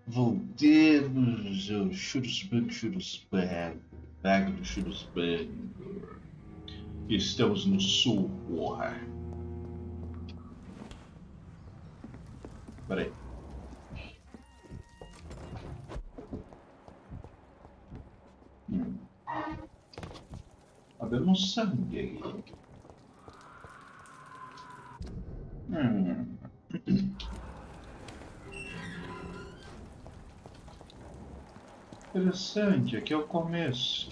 Voltemos ao Churusbang, Bag do Churusbang. Estamos no sul, porra. Peraí. Tá vendo um sangue aí. Interessante, aqui é o começo.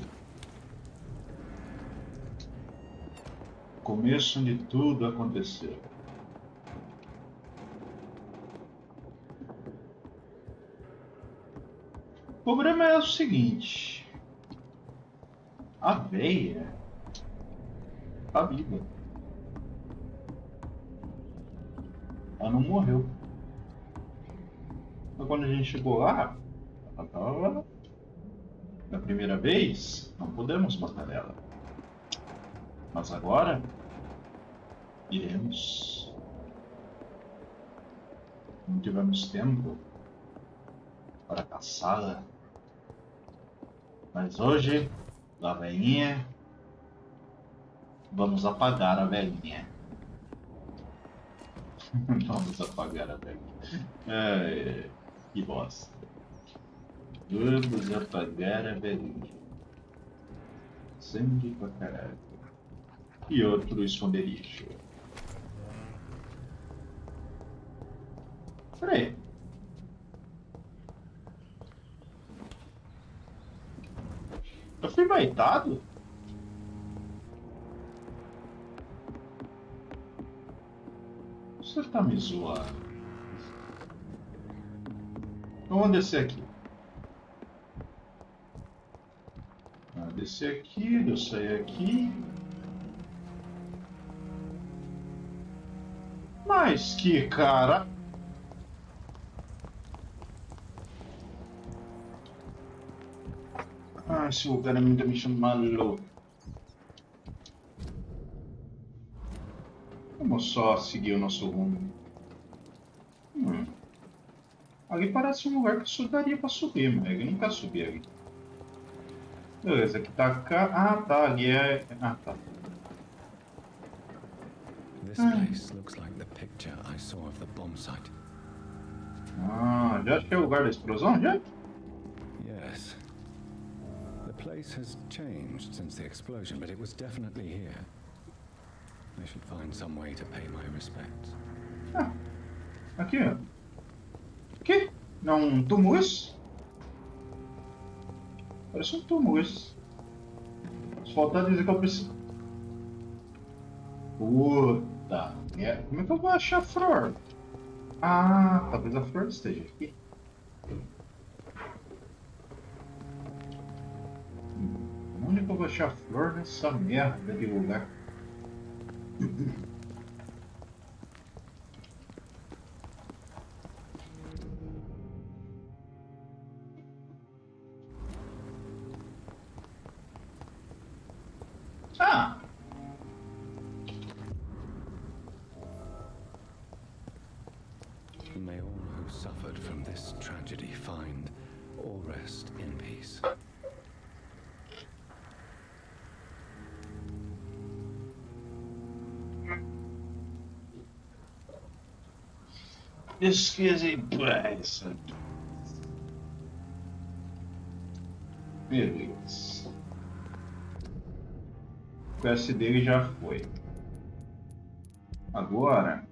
O começo onde tudo aconteceu. O problema é o seguinte. A veia tá viva. Ela não morreu. Mas quando a gente chegou lá, ela tava... Da primeira vez, não pudemos matar ela. Mas agora, iremos. Não tivemos tempo para caçá-la. Mas hoje, da velhinha, vamos apagar a velhinha. Vamos apagar a velhinha. Que bosta. Vamos apagar a velhinha. Sangue pra caralho. E outro esconderijo. Peraí. Eu fui baitado? Você tá me zoando. Então vamos descer aqui. Descer aqui, eu sair aqui. Mas que cara. Esse lugar é muito me chamando. Vamos só seguir o nosso rumo. Ali parece um lugar que só daria pra subir, mas eu nunca subi ali. Beleza, aqui tá cá. Ah, tá, ali é. Ah, tá. This place looks like the picture I saw of the bomb site. Ah, já achei o lugar da explosão, já? Yes. The place has changed since the explosion, but it was definitely here. I should find some way to pay my respects. Ah, aqui, ó. Que? Não, um túmulo isso? Parece um túmulo isso. Só falta dizer que eu preciso. Puta merda. Como é que eu vou achar a flor? Ah, talvez a flor esteja aqui. Onde que eu vou achar a flor nessa merda de lugar? Ah! May all who suffered from this tragedy find all rest in peace. Pesquisa em paz. Beleza. O quest dele já foi. Agora,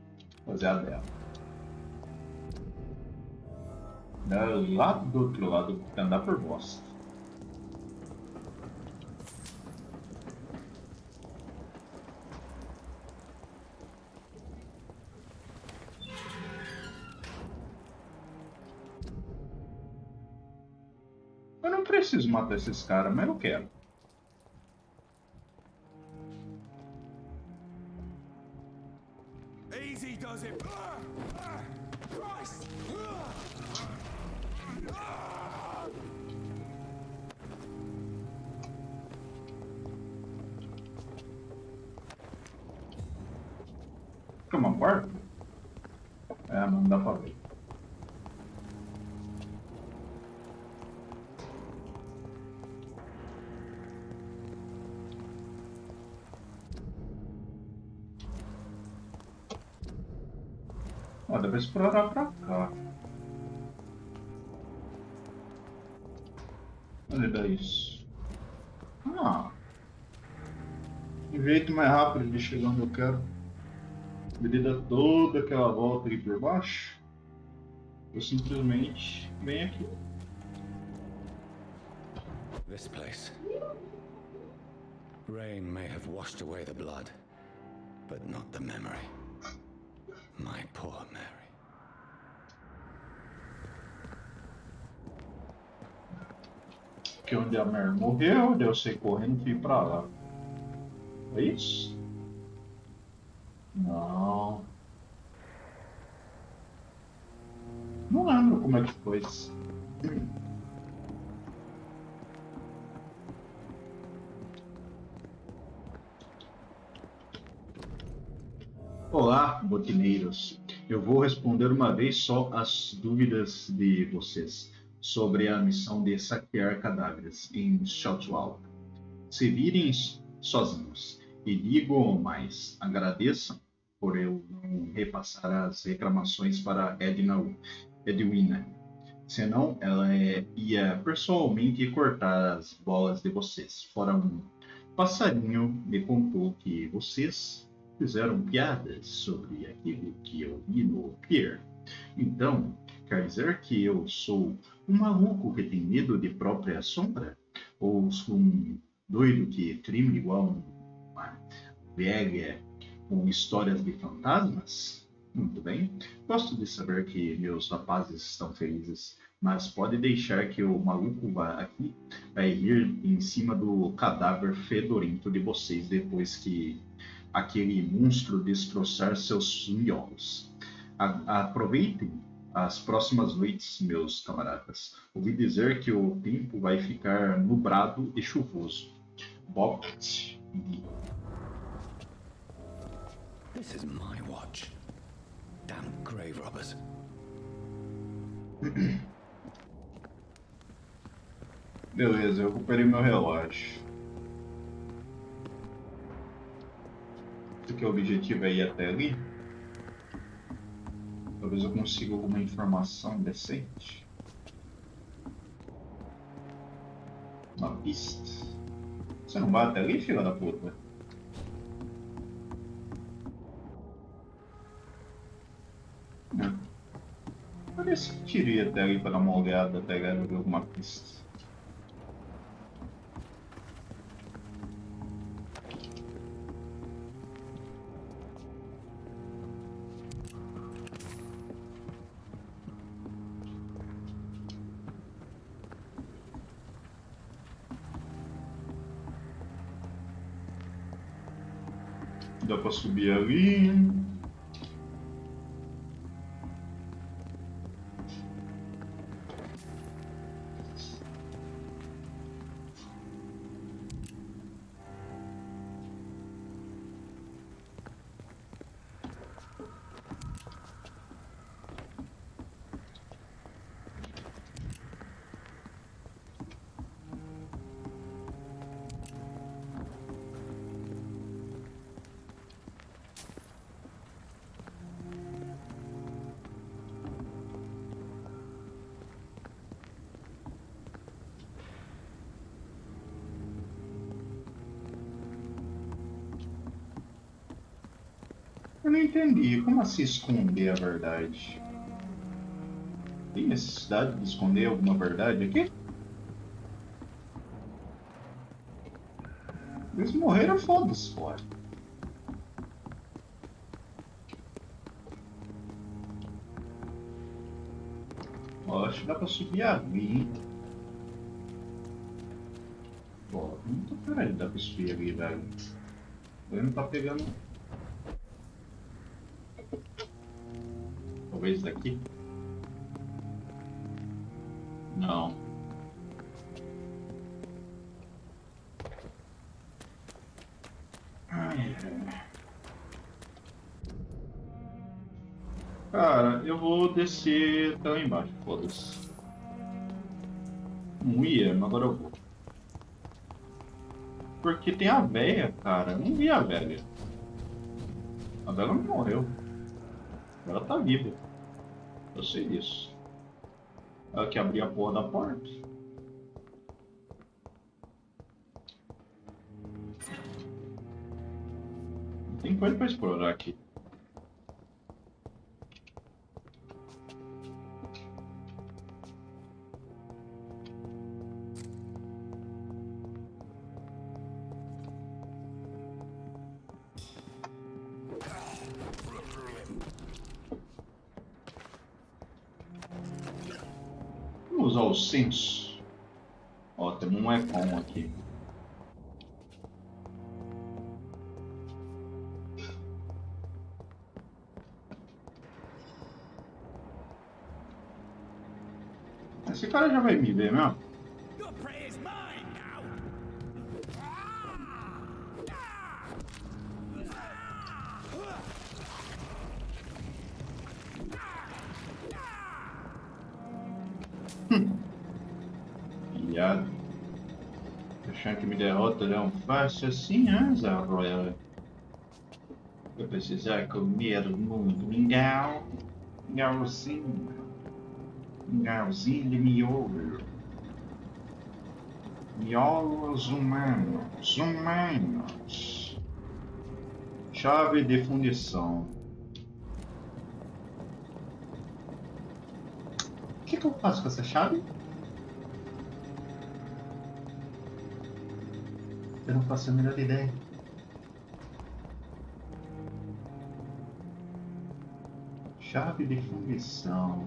fazer a dela. Lá do outro lado, andar por bosta. Eu não preciso matar esses caras, mas eu quero. Easy does it. Christ! Fica uma porta? É, não dá pra ver. Ó, dá pra explorar pra cá. Olha isso. Ah, um jeito mais rápido de chegar onde eu quero. Ele dá toda aquela volta aqui por baixo. Eu simplesmente venho aqui. This place. Rain may have washed away the blood, but not the memory. My poor Mary. Aqui onde a Mary morreu, eu saí correndo e fui pra lá. É isso? Não. Não lembro como é que foi isso. Olá, botineiros. Eu vou responder uma vez só as dúvidas de vocês sobre a missão de saquear cadáveres em Shotwell. Se virem sozinhos e digo mais, agradeçam por eu não repassar as reclamações para Edwina. Senão, ela ia pessoalmente cortar as bolas de vocês. Fora um passarinho me contou que vocês fizeram piadas sobre aquilo que eu vi no pier. Então, quer dizer que eu sou um maluco que tem medo de própria sombra? Ou sou um doido que treme igual uma velha com histórias de fantasmas? Muito bem. Gosto de saber que meus rapazes estão felizes, mas pode deixar que o maluco aqui vai rir em cima do cadáver fedorento de vocês depois que aquele monstro destroçar seus miolos. Aproveitem as próximas noites, meus camaradas. Ouvi dizer que o tempo vai ficar nublado e chuvoso. Bopt. This is my watch. Damn grave robbers. Beleza, eu recuperei meu relógio. Porque o objetivo é ir até ali. Talvez eu consiga alguma informação decente. Uma pista. Você não vai até ali, filha da puta? Não. Parece que iria até ali para dar uma olhada, pegar ver alguma pista. Dá pra subir ali. Eu não entendi. Como assim esconder a verdade? Tem necessidade de esconder alguma verdade aqui? Eles morreram, foda-se, fora. Ó, acho que dá pra subir ali, hein? Ó, muito caralho dá pra subir ali, velho. Ele não tá pegando. Talvez daqui? Não. Ai, cara, eu vou descer até lá embaixo, foda-se. Não ia, mas agora eu vou. Porque tem a véia, cara. Eu não vi a velha. A velha não morreu. Ela tá viva. Eu sei disso. Ela que abrir a porra da porta. Não tem coisa pra explorar aqui. Vamos usar o senso. Ó, tem um econ aqui. Esse cara já vai me ver mesmo? Your prey is mine now. Pilhado. Achando que me derrota não fácil assim, né, Zé Royal? Eu precisar comer muito mingau. Mingauzinho. Mingauzinho de miolo. Miolos humanos. Humanos. Chave de fundição. O que eu faço com essa chave? Eu não faço a menor ideia. Chave de fundição.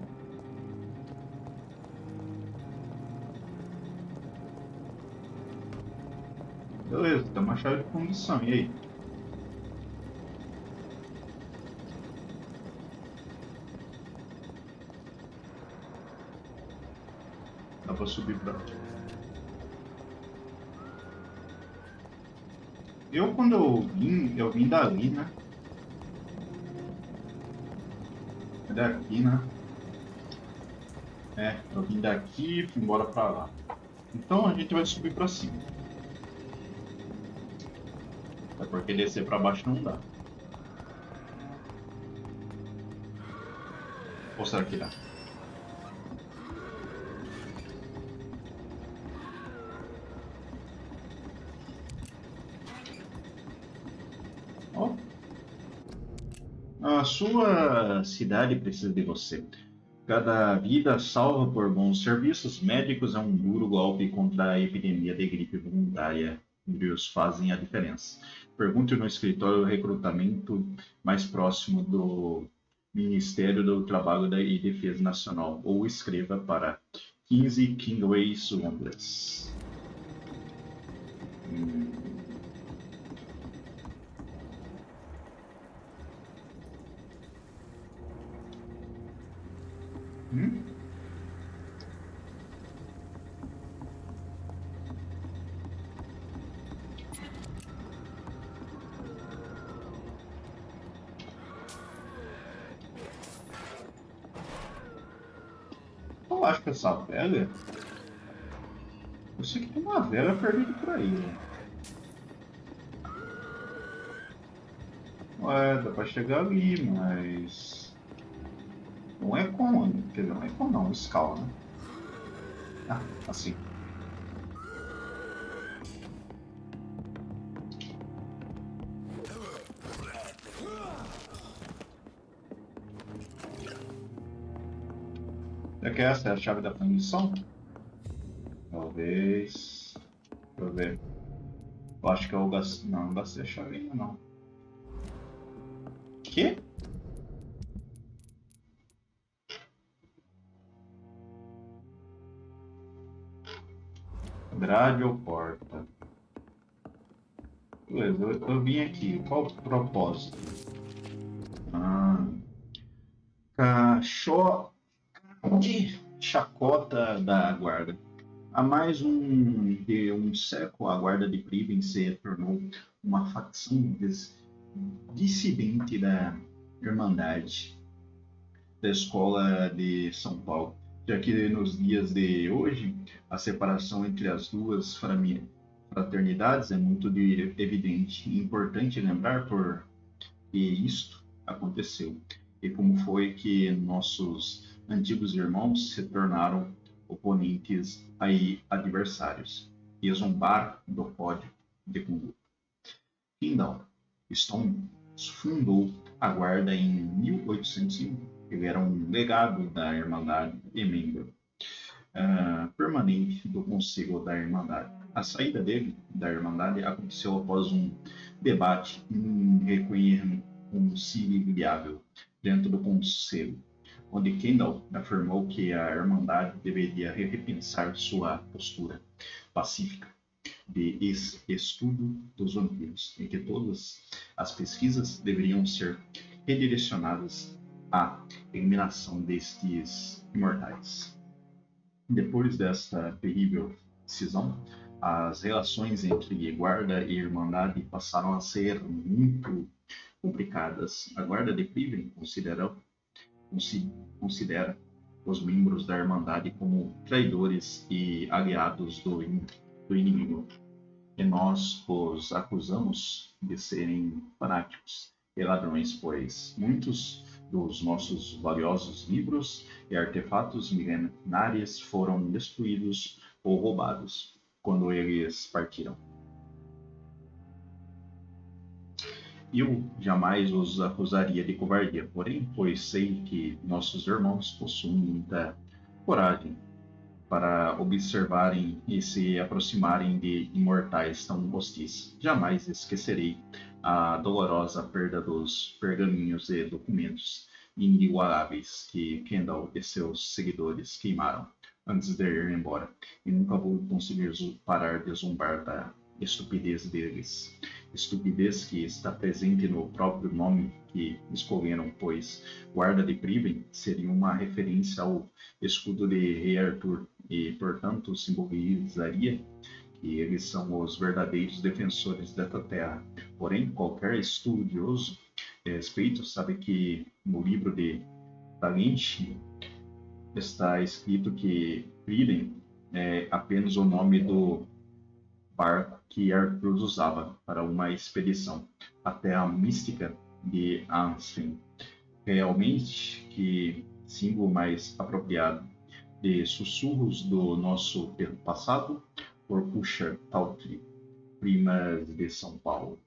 Beleza, tem uma chave de fundição. E aí? Dá pra subir pra... Quando eu vim dali, né? É daqui, né? É, eu vim daqui e fui embora pra lá. Então a gente vai subir pra cima. É porque descer pra baixo não dá. Ou será que dá? Ó. A sua cidade precisa de você. Cada vida salva por bons serviços médicos é um duro golpe contra a epidemia de gripe voluntária. Os fazem a diferença. Pergunte no escritório de recrutamento mais próximo do Ministério do Trabalho e Defesa Nacional ou escreva para 15 Kingways Londres. Eu acho que essa velha. Eu sei que tem uma velha perdida por aí, né? Ué, dá pra chegar ali, mas. Não é com. Quer dizer, não é com não, escala, né? Ah, assim. Será que essa é a chave da fundição? Talvez. Deixa eu ver. Eu acho que eu gastei. Não, não gastei a chave ainda não. Que? Grade ou porta? Beleza, eu vim aqui. Qual o propósito? Ah, cachorro de chacota da guarda. Há mais de um século, a guarda de Priven se tornou uma facção dissidente da Irmandade da Escola de São Paulo, já que nos dias de hoje a separação entre as duas fraternidades é muito evidente e importante lembrar por que isto aconteceu e como foi que nossos antigos irmãos se tornaram oponentes e adversários, e zombar do código de conduta. Então, Stone fundou a Guarda em 1801. Ele era um legado da Irmandade e membro permanente do Conselho da Irmandade. A saída dele da Irmandade aconteceu após um debate irreconciliável dentro do Conselho, onde Kendall afirmou que a Irmandade deveria repensar sua postura pacífica de estudo dos vampiros e que todas as pesquisas deveriam ser redirecionadas à eliminação destes imortais. Depois desta terrível decisão, as relações entre Guarda e Irmandade passaram a ser muito complicadas. A Guarda de Priven considera os membros da Irmandade como traidores e aliados do inimigo, e nós os acusamos de serem fanáticos e ladrões, pois muitos dos nossos valiosos livros e artefatos milenares foram destruídos ou roubados quando eles partiram. Eu jamais os acusaria de covardia, porém, pois sei que nossos irmãos possuem muita coragem para observarem e se aproximarem de imortais tão hostis. Jamais esquecerei a dolorosa perda dos pergaminhos e documentos inigualáveis que Kendall e seus seguidores queimaram antes de ir embora, e nunca vou conseguir parar de zombar da estupidez deles. Estupidez que está presente no próprio nome que escolheram, pois Guarda de Priven seria uma referência ao escudo de Rei Arthur e, portanto, simbolizaria que eles são os verdadeiros defensores desta terra. Porém, qualquer estudioso a respeito sabe que no livro de Talente está escrito que Priven é apenas o nome do barco que Arthur usava para uma expedição até a mística de Ansfen. Realmente, que símbolo mais apropriado de sussurros do nosso passado por Pusher Tautri, primas de São Paulo.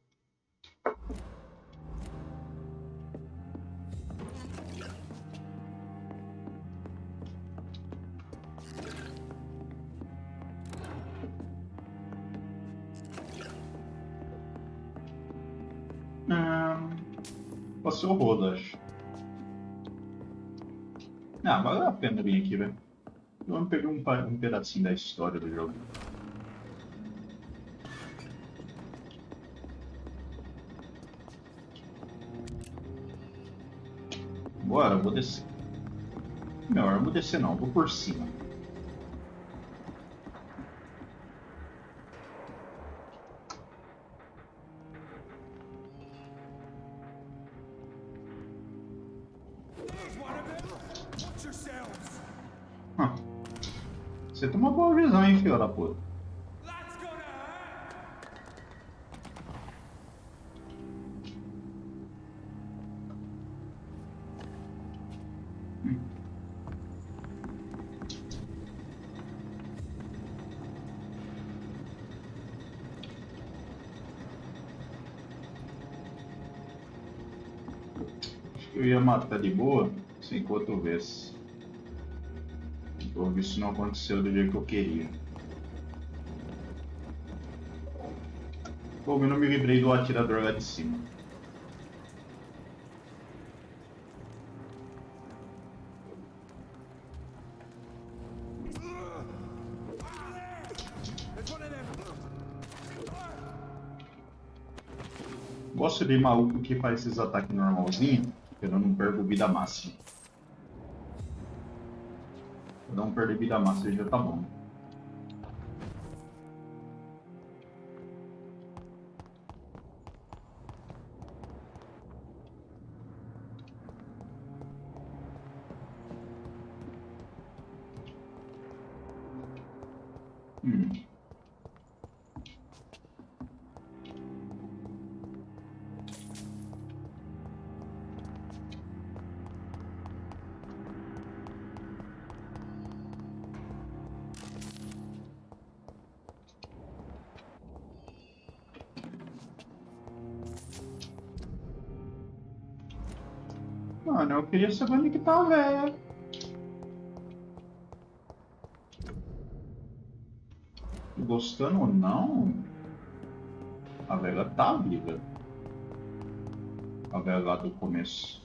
Passei o rodo, acho. Valeu a pena vir aqui, velho. Eu peguei um pedacinho da história do jogo. Bora, eu vou descer. Melhor, eu vou descer não, vou por cima. Você tem uma boa visão, hein, filho da puta. Acho que eu ia matar de boa, sem cotovês. Isso não aconteceu do jeito que eu queria. Pô, eu não me livrei do atirador lá de cima. Gosto de maluco que faz esses ataques normalzinhos, porque eu não perco vida máxima. Se eu não perder vida máxima já tá bom. mano, eu queria saber onde que tá a véia. Gostando ou não, a velha tá viva. A velha lá do começo.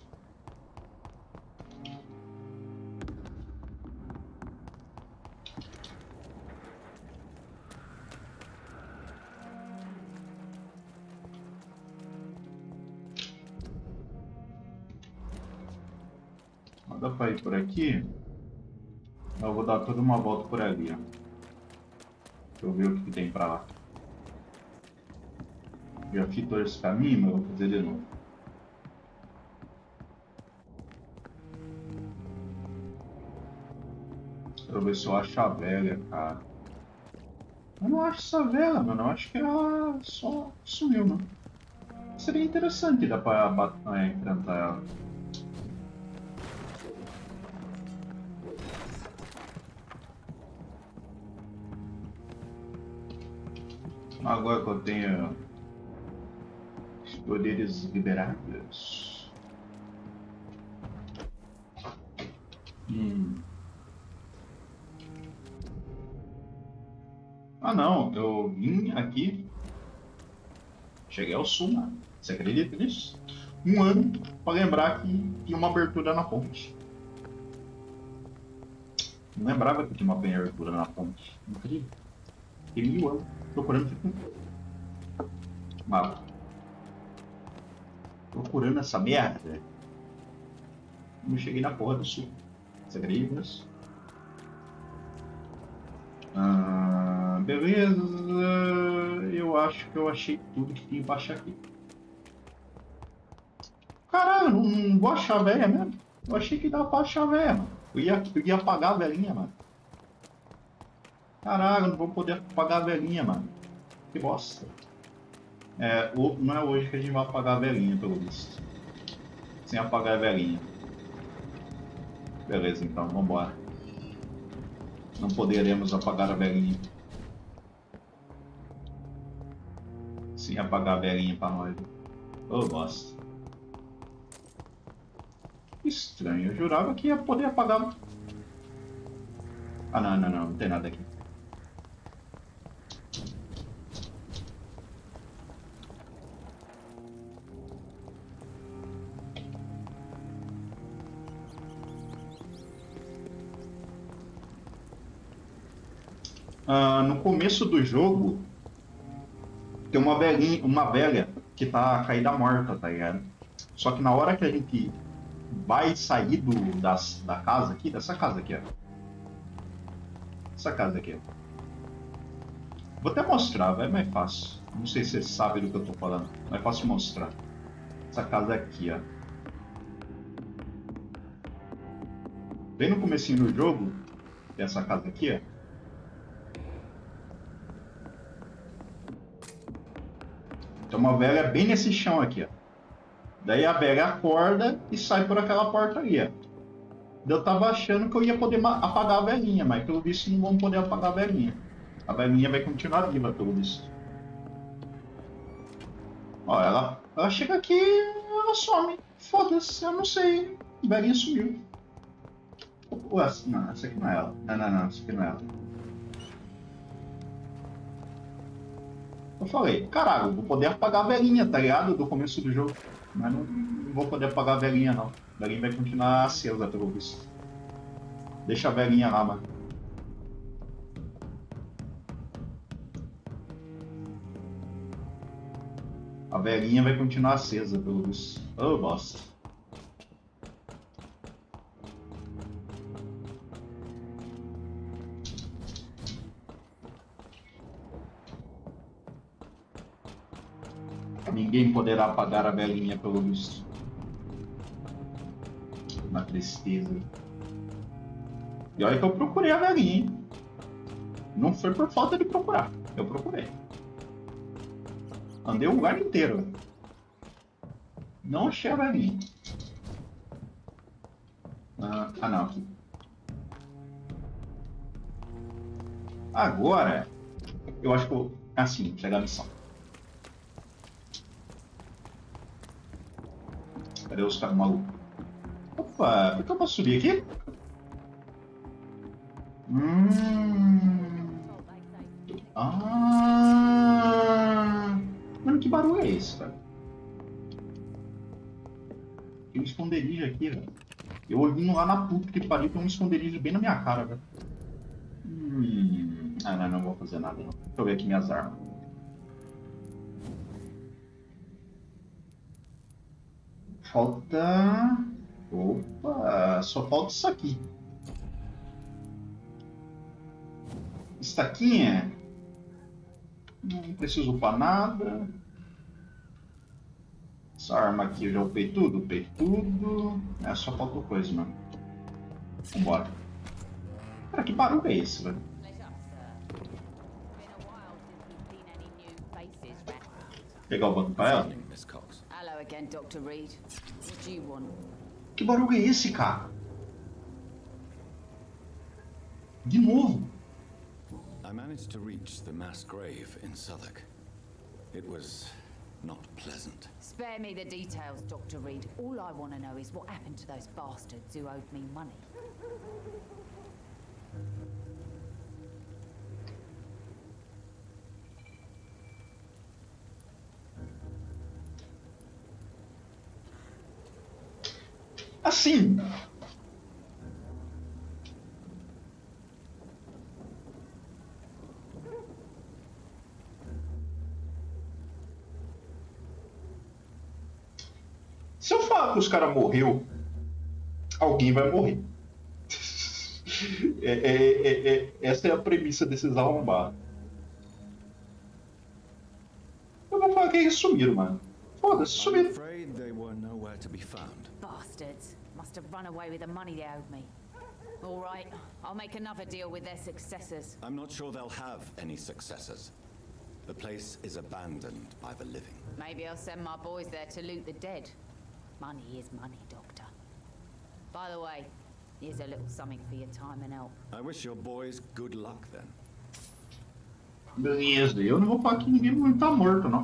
Dá pra ir por aqui? Eu vou dar toda uma volta por ali, ó. Deixa eu ver o que tem pra lá. Já fiz todo esse caminho, mas eu vou fazer de novo. Quero ver se eu acho a velha, cara. Eu não acho essa velha, mano. Eu acho que ela só sumiu, mano. Seria interessante dar pra enfrentar ela. Agora que eu tenho os poderes liberados. Ah não, eu vim aqui. Cheguei ao sul, mano. Você acredita nisso? Um ano pra lembrar que tinha uma abertura na ponte. Não lembrava que tinha uma abertura na ponte. Não acredito. Fiquei 1000 anos procurando mal. Procurando essa merda. Não cheguei na porra do sul. Você acredita nisso? Beleza. Eu acho que eu achei tudo que tinha pra achar aqui. Caralho, não vou achar a velha mesmo. Eu achei que dava pra achar a velha, mano. Eu ia apagar a velhinha, mano. Caralho, não vou poder apagar a velhinha, mano. Que bosta. Não é hoje que a gente vai apagar a velhinha, pelo visto. Sem apagar a velhinha. Beleza, então, vambora. Não poderemos apagar a velhinha. Sem apagar a velhinha pra nós. Ô, bosta. Estranho, eu jurava que ia poder apagar. Ah, não tem nada aqui. No começo do jogo tem uma velha que tá caída morta, tá ligado? Só que na hora que a gente vai sair da casa aqui, dessa casa aqui, ó. Essa casa aqui, ó. Vou até mostrar, vai mais fácil. Não sei se você sabe do que eu tô falando. Mais fácil mostrar. Essa casa aqui, ó. Bem no comecinho do jogo, dessa casa aqui, ó. Tem uma velha bem nesse chão aqui, ó. Daí a velha acorda e sai por aquela porta ali, ó. Eu tava achando que eu ia poder apagar a velhinha, mas pelo visto não vamos poder apagar a velhinha. A velhinha vai continuar viva, pelo visto. Ó, ela chega aqui e ela some. Foda-se, eu não sei. A velhinha sumiu. Ué, não, essa aqui não é ela. Não, essa aqui não é ela. Eu falei, caralho, vou poder apagar a velhinha, tá ligado? Do começo do jogo. Mas não vou poder apagar a velhinha, não. A velhinha vai continuar acesa, pelo visto. Deixa a velhinha lá, mano. A velhinha vai continuar acesa, pelo visto. Oh, bosta. Ninguém poderá apagar a velhinha, pelo visto. Uma tristeza. E olha que eu procurei a velhinha, hein? Não foi por falta de procurar. Eu procurei. Andei o lugar inteiro. Não achei a velhinha. Não, aqui. Agora, eu acho que eu... Assim, chegar a missão. Cadê os caras malucos? Opa, por que eu posso subir aqui? Ah! Mano, que barulho é esse, cara? Tem um esconderijo aqui, velho. Eu ouvindo lá na puta que pariu, tem um esconderijo bem na minha cara, velho. Ah, não vou fazer nada, não. Deixa eu ver aqui minhas armas. Falta... Opa, só falta isso aqui. Estaquinha. Não preciso upar nada. Essa arma aqui eu já upei tudo? Upei tudo. É, só faltou coisa, mano. Vambora. Cara, que barulho é esse, velho? Pegar o banco pra ela? Hello again, Dr. Reed. What do you want? Que barulho é esse, cara? De novo. I managed to reach the mass grave in Southwark. It was not pleasant. Spare me the details, Dr. Reed. All I want to know is what happened to those bastards who owed me money. Assim. Se eu falar que os caras morreu, alguém vai morrer. Essa é a premissa desses arrombados. Eu vou falar que eles sumiram, mano. Foda-se, sumiram. Afraid they were nowhere to be found. Bastards. Must have run away with the money they owed me. All right, I'll make another deal with their successors. I'm not sure they'll have any successors. The place is abandoned by the living. Maybe I'll send my boys there to loot the dead. Money is money, Doctor. By the way, here's a little something for your time and help. I wish your boys good luck then. Beleza, eu não vou falar que ninguém não tá morto, não.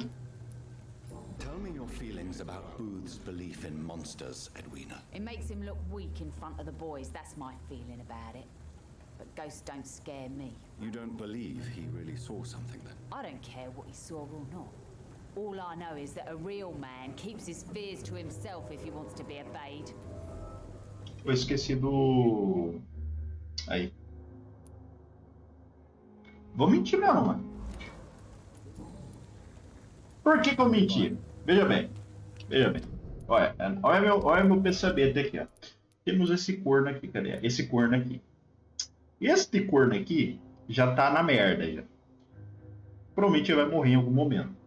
Tell me your feelings about Booth's belief in monsters, Edwina. It makes him look weak in front of the boys, that's my feeling about it. But ghosts don't scare me. You don't believe he really saw something then? I don't care what he saw or not. All I know is that a real man keeps his fears to himself if he wants to be obeyed. Eu esqueci do... Aí. Vou mentir mesmo, mano. Por que eu menti? Veja bem. Veja bem. Olha meu pensamento aqui, ó. Temos esse corno aqui, cadê? Esse corno aqui. Este corno aqui já tá na merda, já. Provavelmente ele vai morrer em algum momento.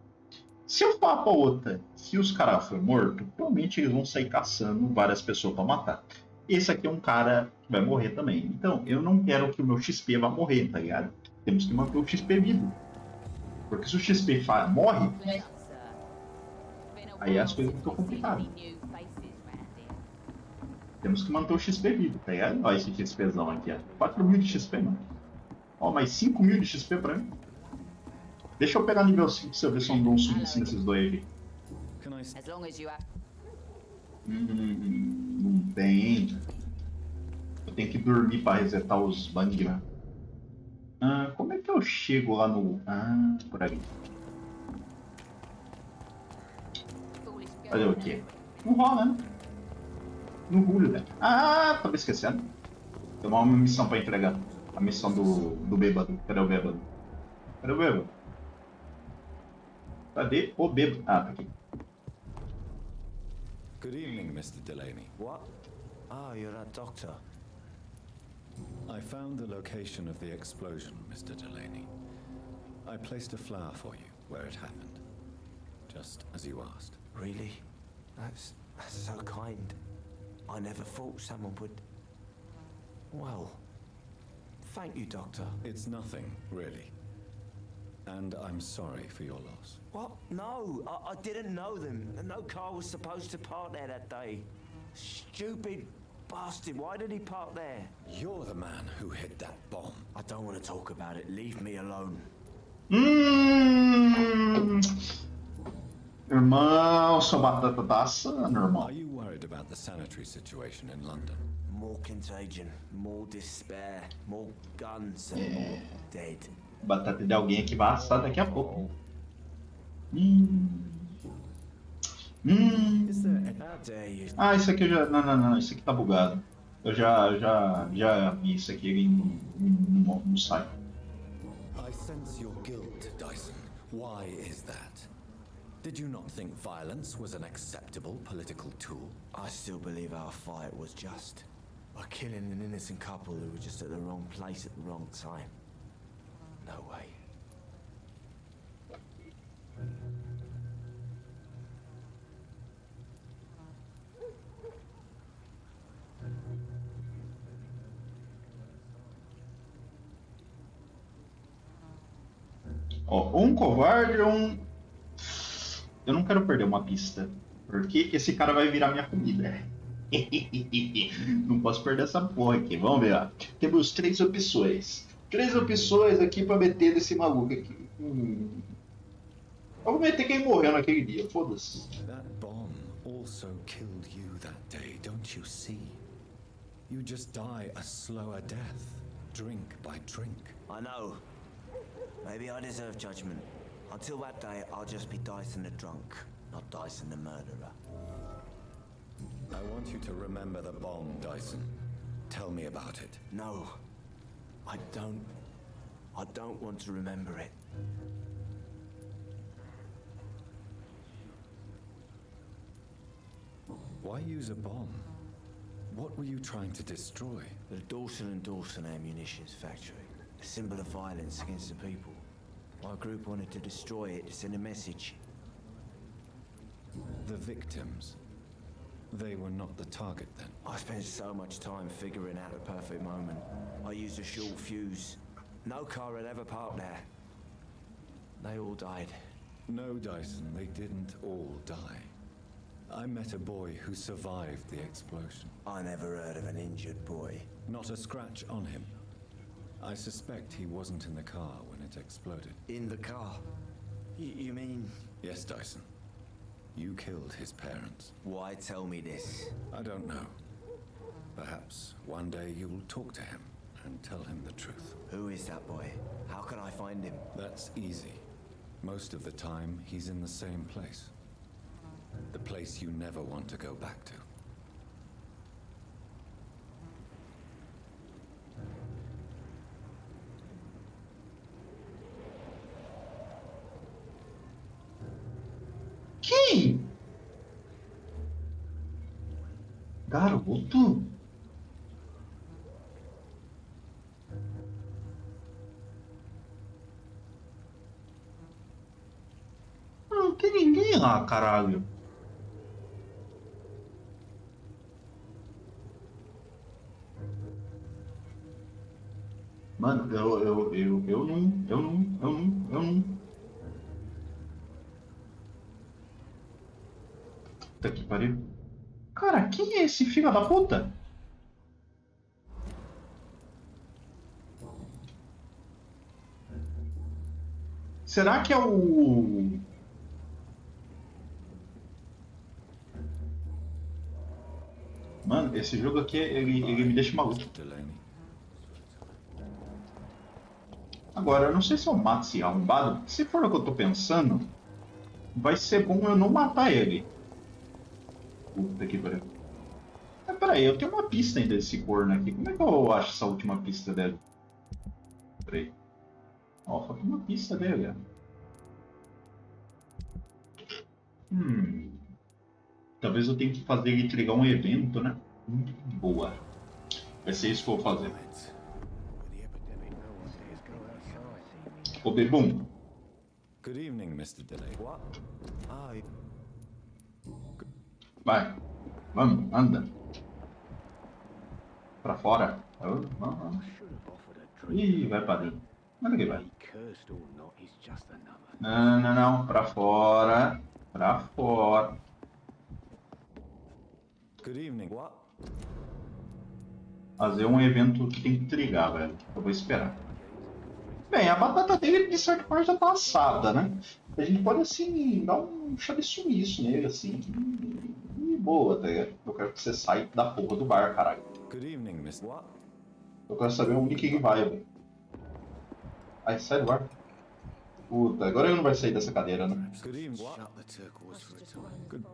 Se eu falar pra outra que os caras foram mortos, provavelmente eles vão sair caçando várias pessoas pra matar. Esse aqui é um cara que vai morrer também. Então, eu não quero que o meu XP vá morrer, tá ligado? Temos que manter o XP vivo. Porque se o XP morre, aí as coisas ficam complicadas. Temos que manter o XP vivo, tá ligado? Olha esse XPzão aqui, ó. 4.000 de XP, mano. Ó, mais 5.000 de XP pra mim. Deixa eu pegar nível 5 pra você ver se eu não dou um swing nesses dois aqui. Não tem. Eu tenho que dormir pra resetar os bangs, né? Como é que eu chego lá no... por ali. Fazer o quê? Não rola, né? Não rulho, velho. Tava esquecendo. Tem uma missão pra entregar. A missão do bêbado. Cadê o bêbado? Cadê o bêbado? Cadê o bêbado? Tá aqui. Good evening, Mr. Delaney. What? Oh, you're that doctor. I found the location of the explosion, Mr. Delaney. I placed a flower for you where it happened, just as you asked. Really? That's so kind. I never thought someone would... Well, thank you, Doctor. It's nothing, really. And I'm sorry for your loss. What? No, I didn't know them. No car was supposed to park there that day. Stupid bastard, why did he park there? You're the man who hid that bomb. I don't want to talk about it. Leave me alone. Irmão, sua batata tá assando, irmão. Are you worried about the sanitary situation in London? More contagion, more despair, more guns and more dead. Batata de alguém aqui vai assar daqui a pouco. Hum. Ah, isso aqui eu já... Não, isso aqui tá bugado. Eu já vi isso aqui no site. I sense your guilt, Dyson. Why is that? Did you not think violence was an acceptable political tool? I still believe our fight was just. By killing an innocent couple who were just at the wrong place at the wrong time. No way. Ó, ou um covarde ou um... Eu não quero perder uma pista. Porque esse cara vai virar minha comida. Não posso perder essa porra aqui. Vamos ver, ó. Temos 3 opções. 3 opções aqui pra meter desse maluco aqui. Eu vou meter quem morreu naquele dia. Foda-se. That bomb also killed you that day, don't you see? You just die a slower death, drink by drink. I know. Maybe I deserve judgment. Until that day, I'll just be Dyson the drunk, not Dyson the murderer. I want you to remember the bomb, Dyson. Tell me about it. No, I don't. I don't want to remember it. Why use a bomb? What were you trying to destroy? The Dawson & Dawson ammunitions factory. A symbol of violence against the people. Our group wanted to destroy it to send a message. The victims. They were not the target then. I spent so much time figuring out the perfect moment. I used a short fuse. No car had ever parked there. They all died. No, Dyson, they didn't all die. I met a boy who survived the explosion. I never heard of an injured boy. Not a scratch on him. I suspect he wasn't in the car when it exploded. In the car? You mean... Yes, Dyson. You killed his parents. Why tell me this? I don't know. Perhaps one day you will talk to him and tell him the truth. Who is that boy? How can I find him? That's easy. Most of the time, he's in the same place. The place you never want to go back to. Quem? Garoto? Não tem ninguém lá, caralho. Mano, eu não. Puta que pariu. Cara, quem é esse filho da puta? Será que é o... Mano, esse jogo aqui, ele me deixa maluco. Agora, eu não sei se eu mato esse arrombado. Se for o que eu tô pensando, vai ser bom eu não matar ele. Puta que pariu. Mas peraí, eu tenho uma pista ainda desse corno aqui. Como é que eu acho essa última pista dele? Peraí. Ó, falta uma pista dele, ó. Talvez eu tenha que fazer ele entregar um evento, né? Boa. Vai ser isso que eu vou fazer. Ô, Bebum. Good evening, Mr. Delay. What? Vai. Vamos, anda. Pra fora. Vamos. Ih, vai pra dentro. Onde que vai? Não. Pra fora. Pra fora. Good evening. What? Fazer um evento que tem que trigar, velho. Eu vou esperar. Bem, a batata dele de certa parte já tá assada, né? A gente pode assim dar um chave sumiço nele, assim. E boa, tá ligado? Eu quero que você saia da porra do bar, caralho. Good evening, Mr. What? Eu quero saber onde que ele vai, velho. Ai, sai do bar. Puta, agora ele não vai sair dessa cadeira, né? Good evening. Shut the turquoise for a time. Good.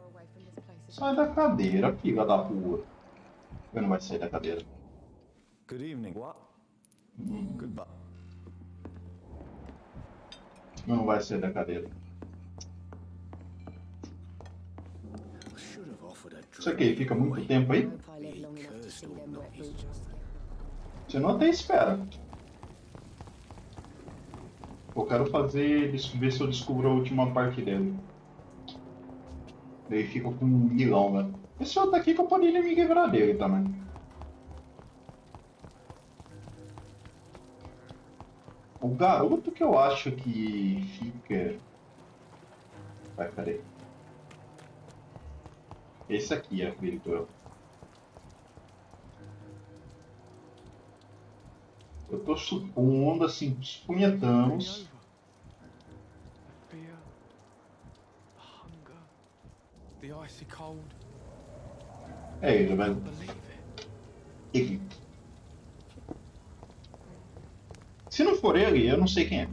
Sai da cadeira, filha da puta. Ele não vai sair da cadeira. Good evening. What? Goodbye. Ele não vai sair da cadeira. Should have offered a Isso aqui fica muito tempo aí? Hope I live long enough to see them wet boots. Você não até espera. Eu quero fazer, ver se eu descubro a última parte dele. Daí fica com um milão, né? Esse outro aqui que eu poderia me quebrar dele também. O garoto que eu acho que fica... Vai, peraí. Esse aqui, acredito eu. Eu tô supondo, assim, supunhetamos. The fear, the hunger, the icy cold. É ele, velho. Believe it. Ele. Se não for ele, eu não sei quem é.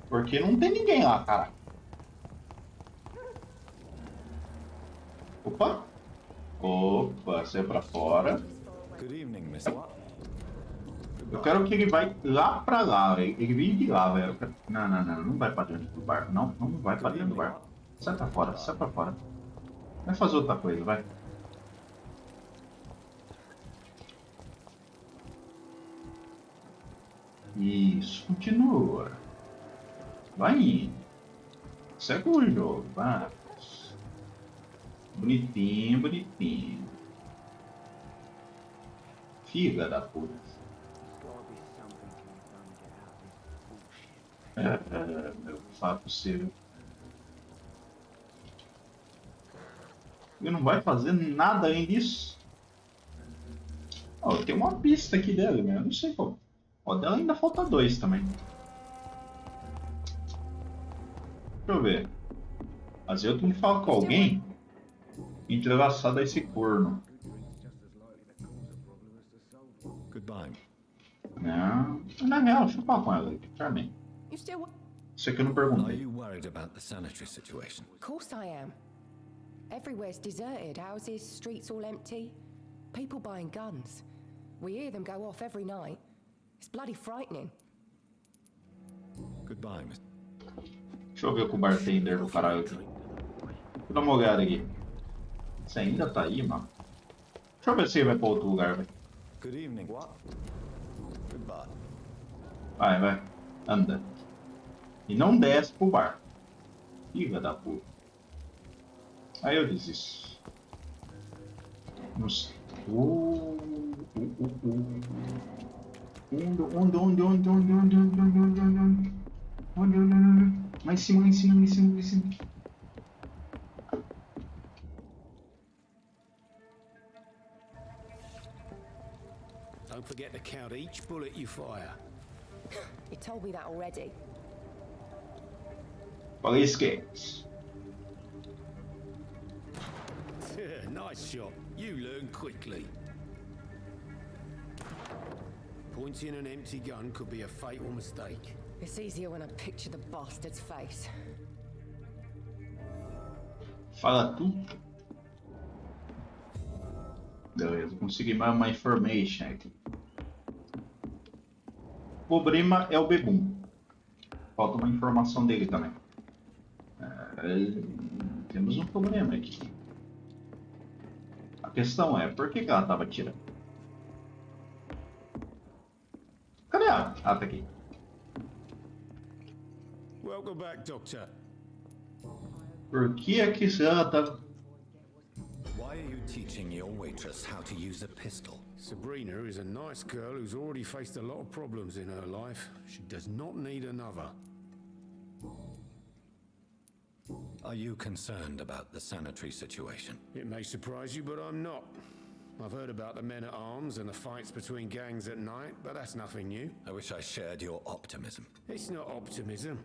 Porque não tem ninguém lá, cara. Opa. Opa, saiu pra fora. Good evening, Mr. Eu quero que ele vai lá pra lá, velho. Ele vem de lá, velho. Não, não, não. Não vai pra dentro do bar. Não, não vai pra dentro do bar. Sai pra fora, sai pra fora. Vai fazer outra coisa, vai. Isso, continua. Vai indo. Segue o jogo, vai. Bonitinho, bonitinho. Filha da puta. Meu fato seu. Ele não vai fazer nada além disso. Ó, tem uma pista aqui dele, né? Eu não sei qual. Ó, dela ainda falta 2 também. Deixa eu ver. Mas eu tenho que falar com alguém entrelaçado a esse corno. Goodbye. Não, na real, deixa eu falar com ela aqui, também. You still? Isso aqui eu não Are perguntei. you worried about the sanitary situation? Of course I am. Everywhere's deserted. Houses, streets all empty. People buying guns. We hear them go off every night. It's bloody frightening. Goodbye, Mr. Deixa eu ver com o bartender do caralho aqui. Vou dar uma olhada aqui. Você ainda tá aí, mano? Deixa eu ver se ele vai pra outro lugar, velho. Good evening. What? Goodbye. Vai, vai. Anda. E não desce pro bar. Filha da puta. Aí eu desisto. Nos... Onde? Lá em cima, lá em cima, lá em cima, lá em cima. Don't forget to count each bullet you fire. You told me that already. Falei esquece. Nice shot. You learn quickly. Pointing an empty gun could be a fatal mistake. It's easier when I picture the bastard's face. Fala tu. Beleza, consegui mais uma information aqui. O problema é o Bebum. Falta uma informação dele também. Temos um problema aqui. A questão é, por que ela estava atirando? Cadê ela? Ah, tá aqui. Welcome back, Doctor. Por que é que ela tá... Why are you teaching your waitress how to use a pistol? Sabrina is a nice girl who's already faced a lot of problems in her life. She does not need another. Are you concerned about the sanitary situation? It may surprise you, but I'm not. I've heard about the men at arms and the fights between gangs at night, but that's nothing new. I wish I shared your optimism. It's not optimism.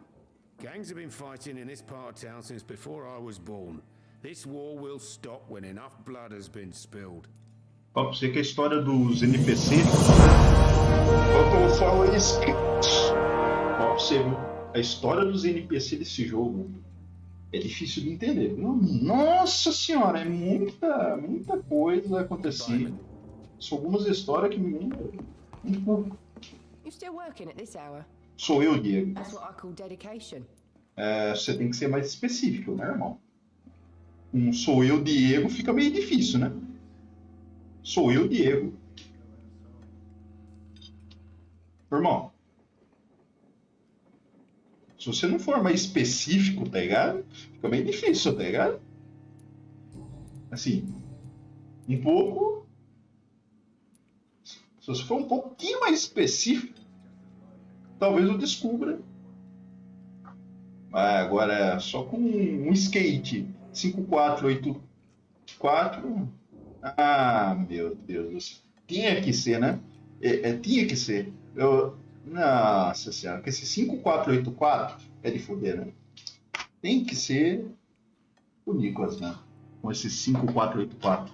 Gangs have been fighting in this part of town since before I was born, This war will stop when enough blood has been spilled. Ó, pra você que a história dos NPC. Eu falo isso. Ó, pra você viu? A história dos NPC desse jogo é difícil de entender. Nossa senhora, é muita coisa acontecendo. São algumas histórias que me lembram um pouco. You still working at this hour? Sou eu, Diego. That's what I call dedication. Você tem que ser mais específico, né, irmão? Sou eu, Diego, fica meio difícil, né? Sou eu, Diego. Irmão, se você não for mais específico, tá ligado? Fica meio difícil, tá ligado? Assim, um pouco. Se você for um pouquinho mais específico, talvez eu descubra. Agora, só com um skate 5484. Ah, meu Deus. Tinha que ser, né? Tinha que ser. Nossa senhora, porque esse 5484 é de foder, né? Tem que ser o Nicholas, né? Com esse 5484.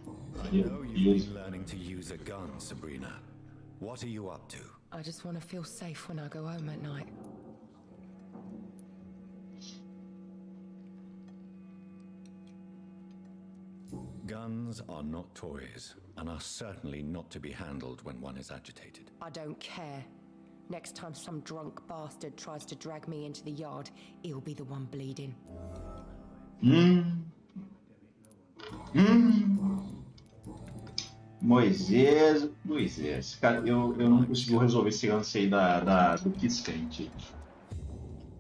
I know you've been learning to use a gun, Sabrina. What are you up to? I just want to feel safe when I go home at night. Guns are not toys, and are certainly not to be handled when one is agitated. I don't care. Next time some drunk bastard tries to drag me into the yard, he'll be the one bleeding. Moisés. Cara, eu não consigo resolver esse lance aí do Kiss Quente.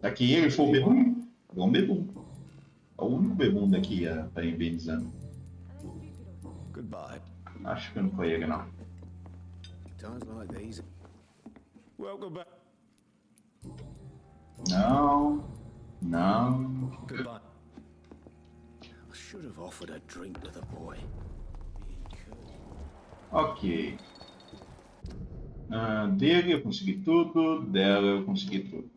Daqui ele foi o bebum. É um bebum. É o único bebum daqui tá embelezando. Goodbye. Acho que não foi ele, não. Times like these. Welcome back. Não. Goodbye. I should have offered a drink to the boy. Ok. Dele eu consegui tudo, dela eu consegui tudo.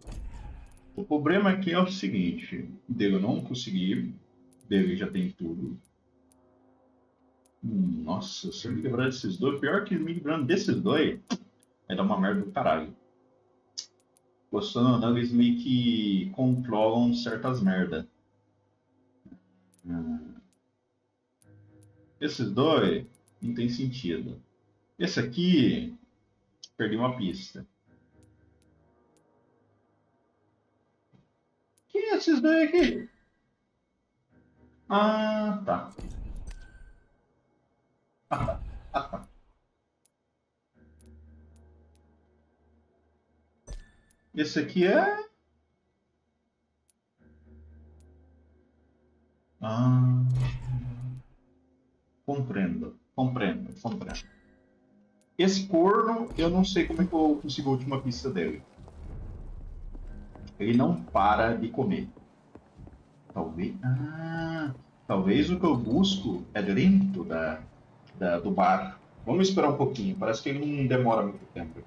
O problema aqui é o seguinte: dele eu não consegui, dele já tem tudo. Nossa, se eu me lembrar desses dois, pior que me lembrando desses dois, vai dar uma merda do caralho. Gostando ou não, eles meio que controlam certas merda. Esses dois não tem sentido. Esse aqui, perdi uma pista. Quem é esses dois aqui? Ah, tá. Esse aqui é... Compreendo. Esse corno, eu não sei como é que eu consigo a última pista dele. Ele não para de comer. Talvez o que eu busco é dentro do bar. Vamos esperar um pouquinho, parece que ele não demora muito tempo.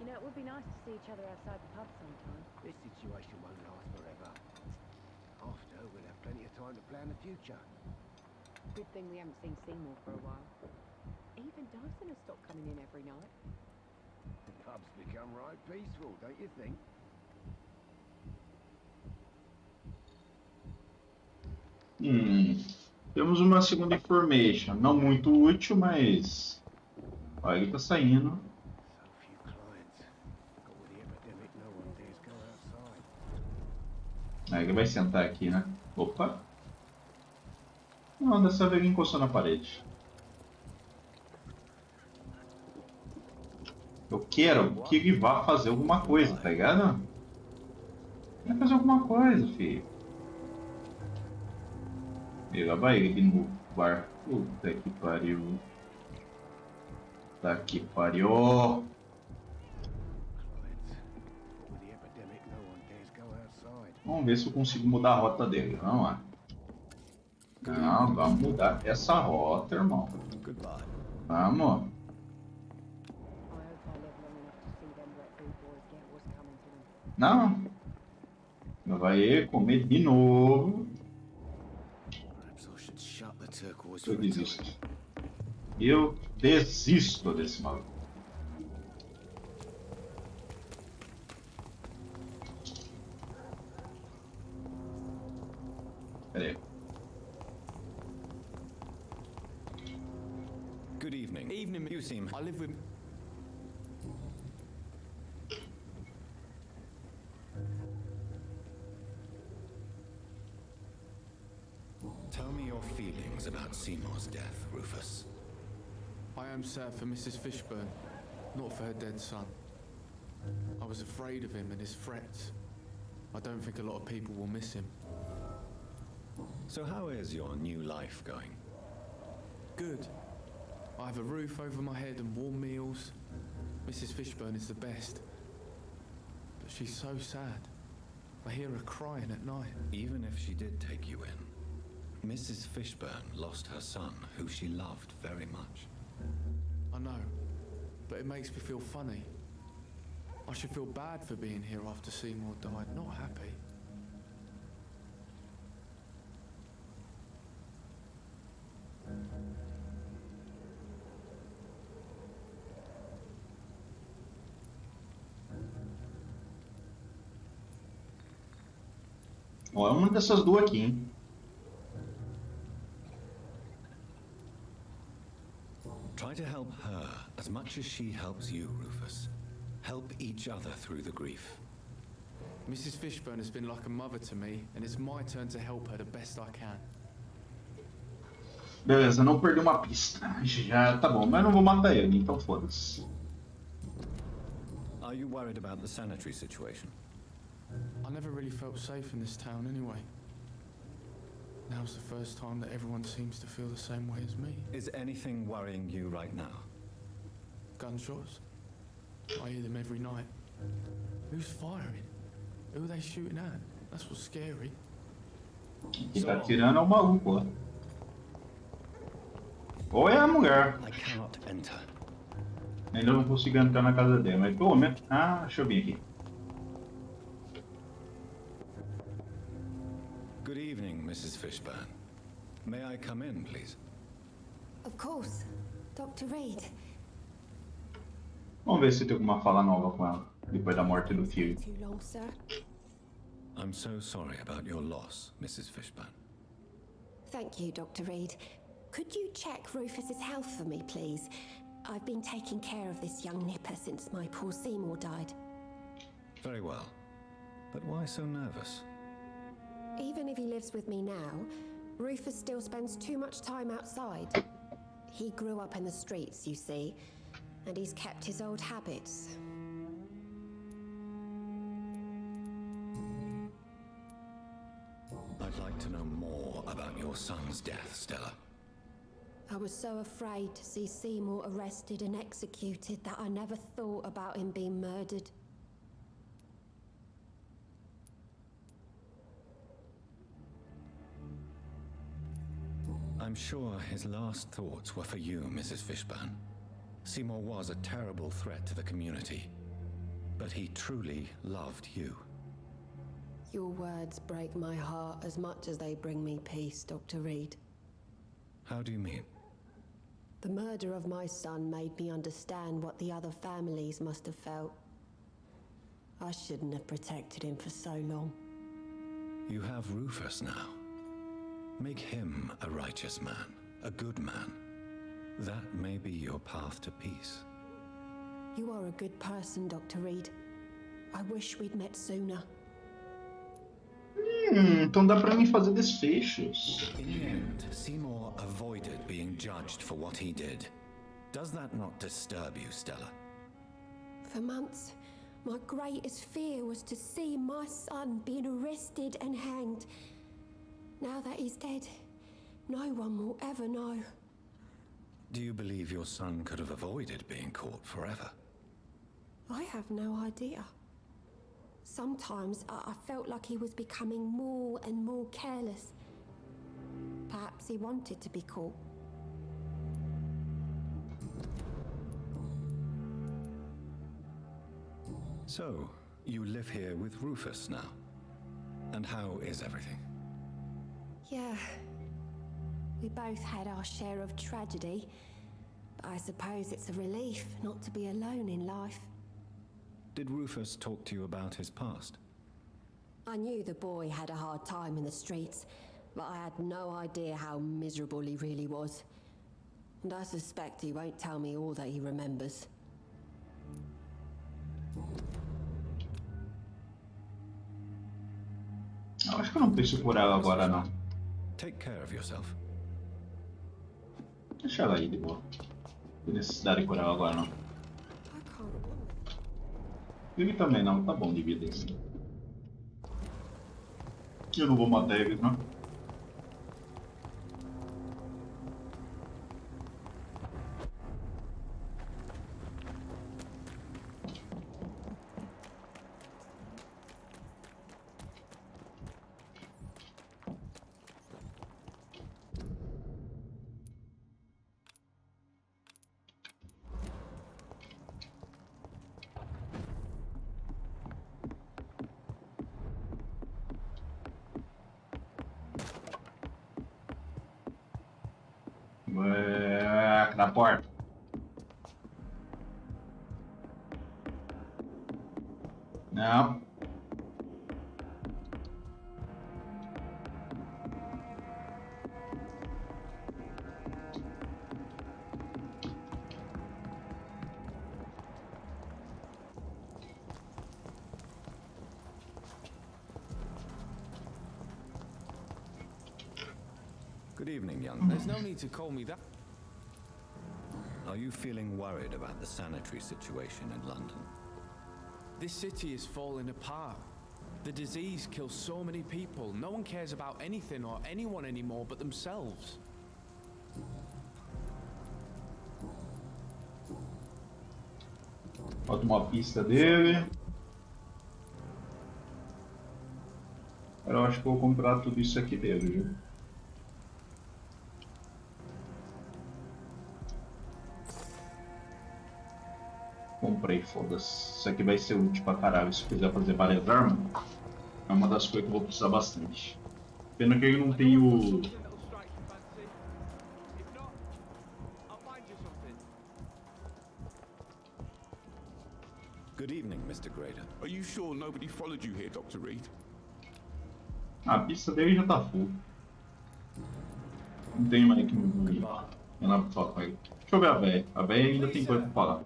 You know, it would be nice to see each other outside the pub sometime. This situation won't last forever. After, we'll have plenty of time to plan the future. Good thing we haven't seen Seymour for a while. Even Dyson has stopped coming in every night. The pub's become right peaceful, don't you think? Temos uma segunda information, não muito útil, mas olha, ele tá saindo. So few clients. But with the epidemic, no one dares go outside. Aí ele vai sentar aqui, né? Opa! Não, dessa vez ele encostou na parede. Eu quero que ele vá fazer alguma coisa, tá ligado? Vai fazer alguma coisa, filho. E lá vai ele no bar. Puta que pariu. Puta que pariu. Vamos ver se eu consigo mudar a rota dele. Vamos lá. Não, vamos mudar essa rota, irmão. Vamos. Não. Vai comer de novo. Perhaps I should shut the turquoise Eu for a desisto. time. Eu desisto desse maluco. Pera aí. Good evening. Evening, You seem... I live with... Tell me your feelings about Seymour's death, Rufus. I am sad for Mrs. Fishburne, not for her dead son. I was afraid of him and his threats. I don't think a lot of people will miss him. So how is your new life going? Good. I have a roof over my head and warm meals. Mrs. Fishburne is the best. But she's so sad. I hear her crying at night. Even if she did take you in, Mrs. Fishburne lost her son, who she loved very much. I know, but it makes me feel funny. I should feel bad for being here after Seymour died, not happy. Ó, é uma dessas duas aqui, hein? Try to help her as much as she helps you, Rufus. Help each other through the grief. Mrs. Fishburne has been like a mother to me, and it's my turn to help her the best I can. Beleza, não perdi uma pista. Já tá bom, mas não vou matar ele, então foda-se. Are you worried about the sanitary situation? I never really felt safe in this town anyway. Now's the first time that everyone seems to feel the same way as me. Is anything worrying you right now? Gunshots? I hear them every night. Who's firing? Who are they shooting at? That's what's scary. Quem tá atirando é o maluco, ó. Ou é a mulher. I cannot enter. Ainda não consigo entrar na casa dela, mas pelo menos... Ah, deixa eu vir aqui. Good evening, Mrs. Fishburne. May I come in, please? Of course. Dr. Reed. Vamos ver se tem alguma fala nova com ela, depois da morte do filho. Too long, sir. I'm so sorry about your loss, Mrs. Fishburne. Thank you, Dr. Reed. Could you check Rufus's health for me, please? I've been taking care of this young nipper since my poor Seymour died. Very well. But why so nervous? Even if he lives with me now, Rufus still spends too much time outside. He grew up in the streets, you see, and he's kept his old habits. I'd like to know more about your son's death, Stella. I was so afraid to see Seymour arrested and executed that I never thought about him being murdered. I'm sure his last thoughts were for you, Mrs. Fishburne. Seymour was a terrible threat to the community, but he truly loved you. Your words break my heart as much as they bring me peace, Dr. Reed. How do you mean? The murder of my son made me understand what the other families must have felt. I shouldn't have protected him for so long. You have Rufus now. Make him a righteous man, a good man. That may be your path to peace. You are a good person, Dr. Reed. I wish we'd met sooner. Então dá pra mim fazer desfechos. In the end, Seymour avoided being judged for what he did. Does that not disturb you, Stella? For months, my greatest fear was to see my son being arrested and hanged. Now that he's dead, no one will ever know. Do you believe your son could have avoided being caught forever? I have no idea. Sometimes I felt like he was becoming more and more careless. Perhaps he wanted to be caught. So, you live here with Rufus now? And how is everything? Yeah. We both had our share of tragedy, but I suppose it's a relief not to be alone in life. Did Rufus talk to you about his past? I knew the boy had a hard time in the streets, but I had no idea how miserable he really was. And I suspect he won't tell me all that he remembers. Eu acho que eu não preciso por ela agora, não. Take care of yourself. Deixa ela aí de boa. Não tem necessidade de por ela agora, não. I can't remember. Ele também não, tá bom de vida isso. Eu não vou matar ele, não. Na porta. Não. Good evening, young man. There's no need to call me that. Are you feeling worried about the sanitary situation in London? This city is falling apart. The disease kills so many people. No one cares about anything or anyone anymore but themselves. Bota uma pista dele. Eu acho que eu vou comprar tudo isso aqui dele, viu? Comprei, foda-se. Isso aqui vai ser útil pra caralho. Se quiser fazer várias armas, é uma das coisas que eu vou precisar bastante. Pena que eu não tenho. Good evening, Mr. Grader. Are you sure nobody followed you here, Dr. Reed? A pista dele já tá full. Não tem mais que me falar com ele. Deixa eu ver a véia. A véia ainda tem coisa pra falar.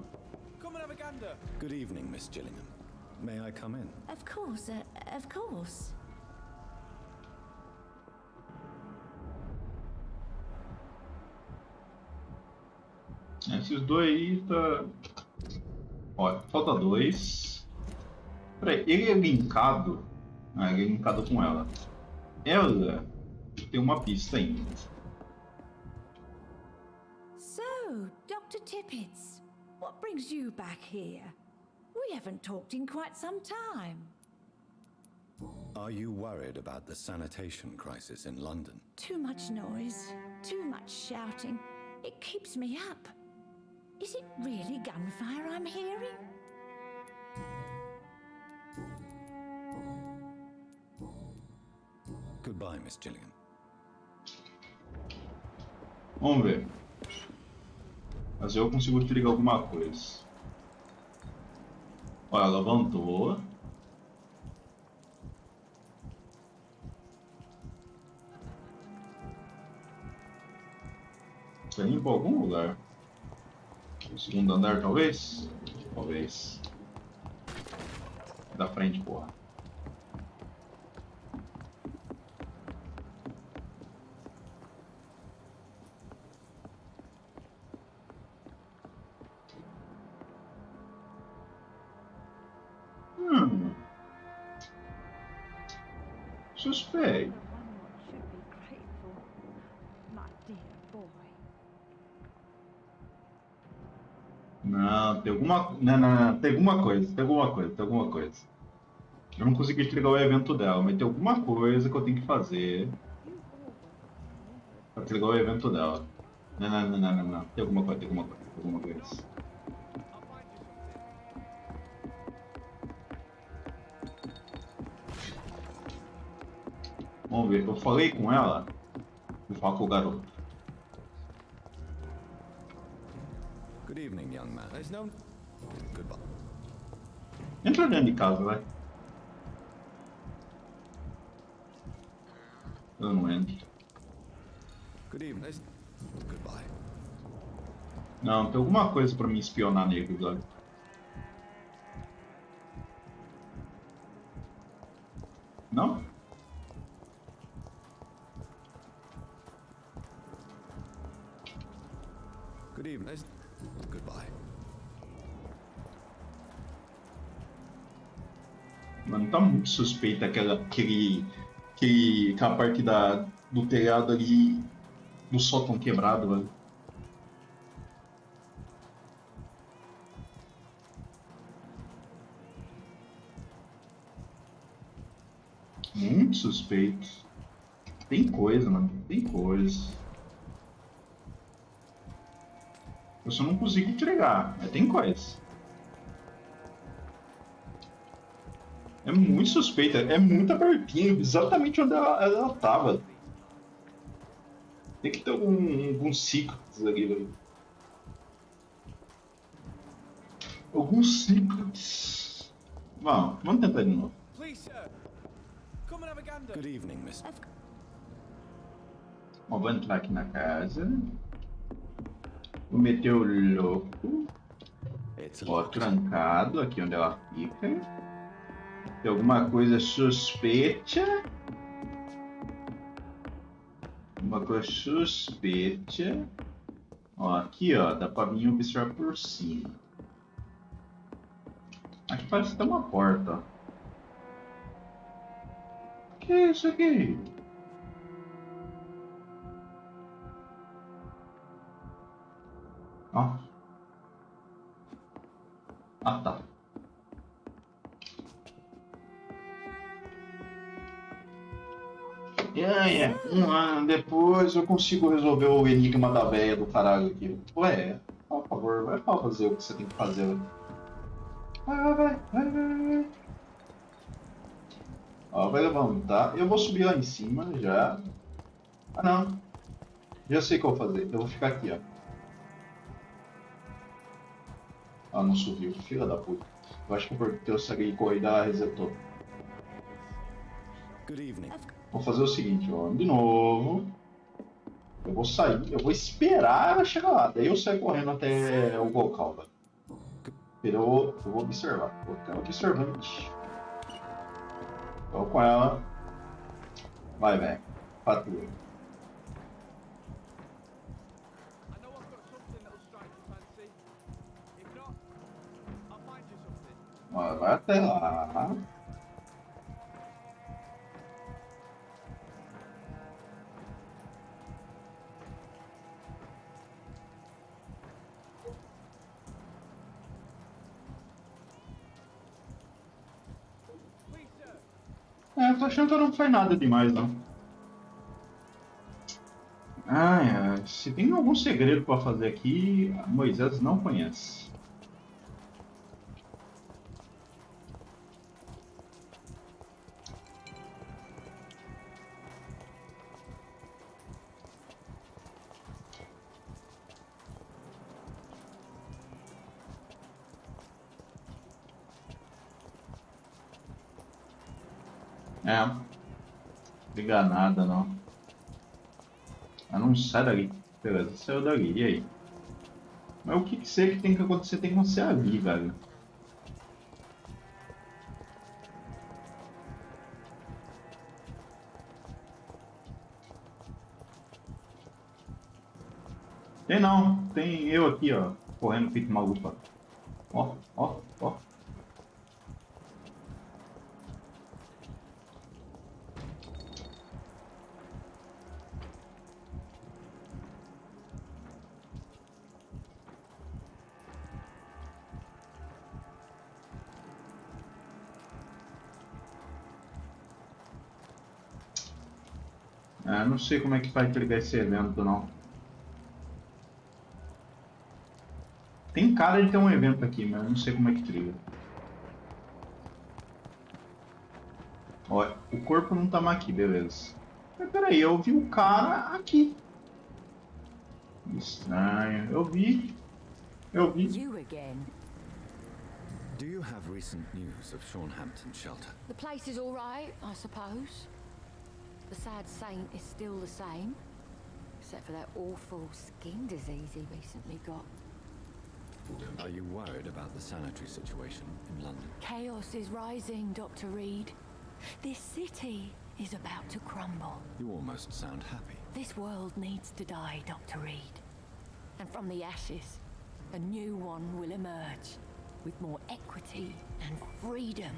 Good evening, Miss Gillingham. May I come in? Of course, of course. Esses dois aí tá. Olha, falta dois. Peraí, ele é linkado. Ah, ele é linkado com ela. Ela tem uma pista ainda. So, Dr. Tippets, what brings you back here? We haven't talked in quite some time. Are you worried about the sanitation crisis in London? Too much noise, too much shouting. It keeps me up. Is it really gunfire I'm hearing? Goodbye, Miss Gillingham. Vamos ver. Mas eu consigo te ligar alguma coisa. Olha, ela levantou. Tá indo pra algum lugar. O segundo andar, talvez? Talvez. Da frente, porra. Suspeito. Não, tem alguma. Não, tem alguma coisa, tem alguma coisa, tem alguma coisa. Eu não consegui entregar o evento dela, mas tem alguma coisa que eu tenho que fazer pra entregar o evento dela. Não. Tem alguma coisa, tem alguma coisa, tem alguma coisa. Vamos ver. Eu falei com ela. Vou falar com o garoto. Good evening, young man. There's no... Goodbye. Entra dentro de casa, vai. Eu não entro. Good evening. Goodbye. Não, tem alguma coisa pra me espionar nele, olha. Não? Good evening. Goodbye. Mano, tá muito suspeita aquela parte do telhado ali, do sótão quebrado, velho. Muito suspeito. Tem coisa, mano. Tem coisa. Eu só não consigo entregar, mas tem coisa. É muito suspeita. É muito pertinho, exatamente onde ela tava. Tem que ter alguns ciclos ali, velho. Alguns ciclos. Vamos tentar de novo. Good evening, miss. Ó, vou entrar aqui na casa. Vou meter o louco. Ó, trancado aqui onde ela fica. Tem alguma coisa suspeita. Uma coisa suspeita. Ó, aqui ó, dá pra vir observar por cima. Aqui parece que tem uma porta, ó. Que é isso aqui? Ó. Ah, tá. Um ano depois eu consigo resolver o enigma da véia do caralho aqui. Ué, por favor, vai fazer o que você tem que fazer. Vai. Ó, vai levantar. Eu vou subir lá em cima já. Ah, não. Já sei o que eu vou fazer. Eu vou ficar aqui, ó. Ah, não subiu. Filha da puta. Eu acho que porque eu saí corrida resetou. Good evening. Vou fazer o seguinte, ó. De novo. Eu vou sair. Eu vou esperar ela chegar lá. Daí eu saio correndo até o local, velho. Eu vou observar. Vou ficar observando. Tô com ela. Vai, velho. Patrulha. Ó, vai até lá. Tô achando que não foi nada demais, não. Se tem algum segredo pra fazer aqui, a Moisés não conhece. Liga nada, não. Não sai dali. Beleza, saiu dali. E aí? Mas o que ser que tem que acontecer tem que acontecer ali, velho. Tem não. Tem eu aqui, ó. Correndo feito maluco. Ó. Não sei como é que vai ligar esse evento, não. Tem cara de ter um evento aqui, mas eu não sei como é que liga. Ó, o corpo não tá mais aqui, beleza. Mas peraí, eu vi o cara aqui. Estranho. Eu vi. You again. Do you have recent news of Hampton Shelter? The place is all right, I suppose. The sad saint is still the same, except for that awful skin disease he recently got. Are you worried about the sanitary situation in London? Chaos is rising, Dr. Reed. This city is about to crumble. You almost sound happy. This world needs to die, Dr. Reed. And from the ashes, a new one will emerge, with more equity and freedom.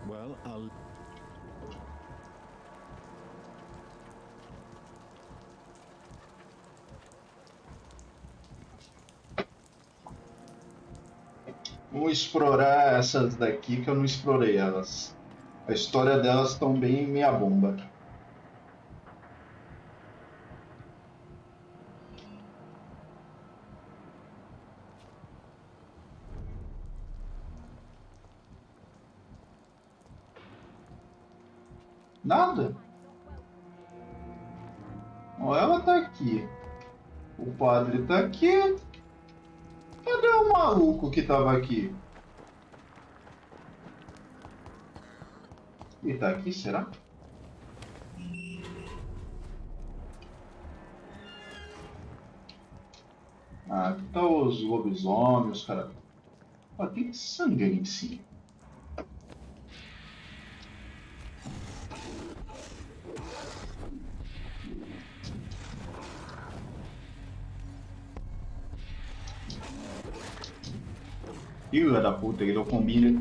Well, I'll... Vamos explorar essas daqui que eu não explorei elas. A história delas estão bem meia bomba. Nada? Ó, ela tá aqui. O padre tá aqui. Cadê o maluco que tava aqui? Ele tá aqui, será? Ah, aqui tá os lobisomens, os caras. Ó, tem sangue ali em cima. Filha da puta, ele não combina.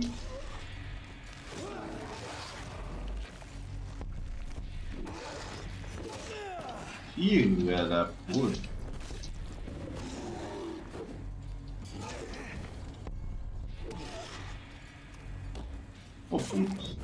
Filha da puta. Ô puto.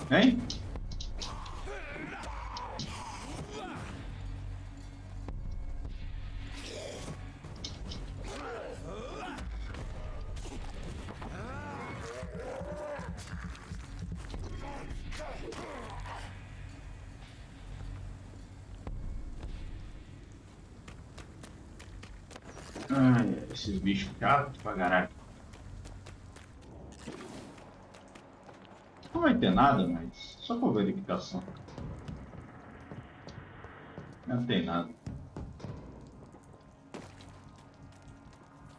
Hein? Ai, esses bichos chatos pra caralho. Não vai ter nada, mas só por verificação. Não tem nada.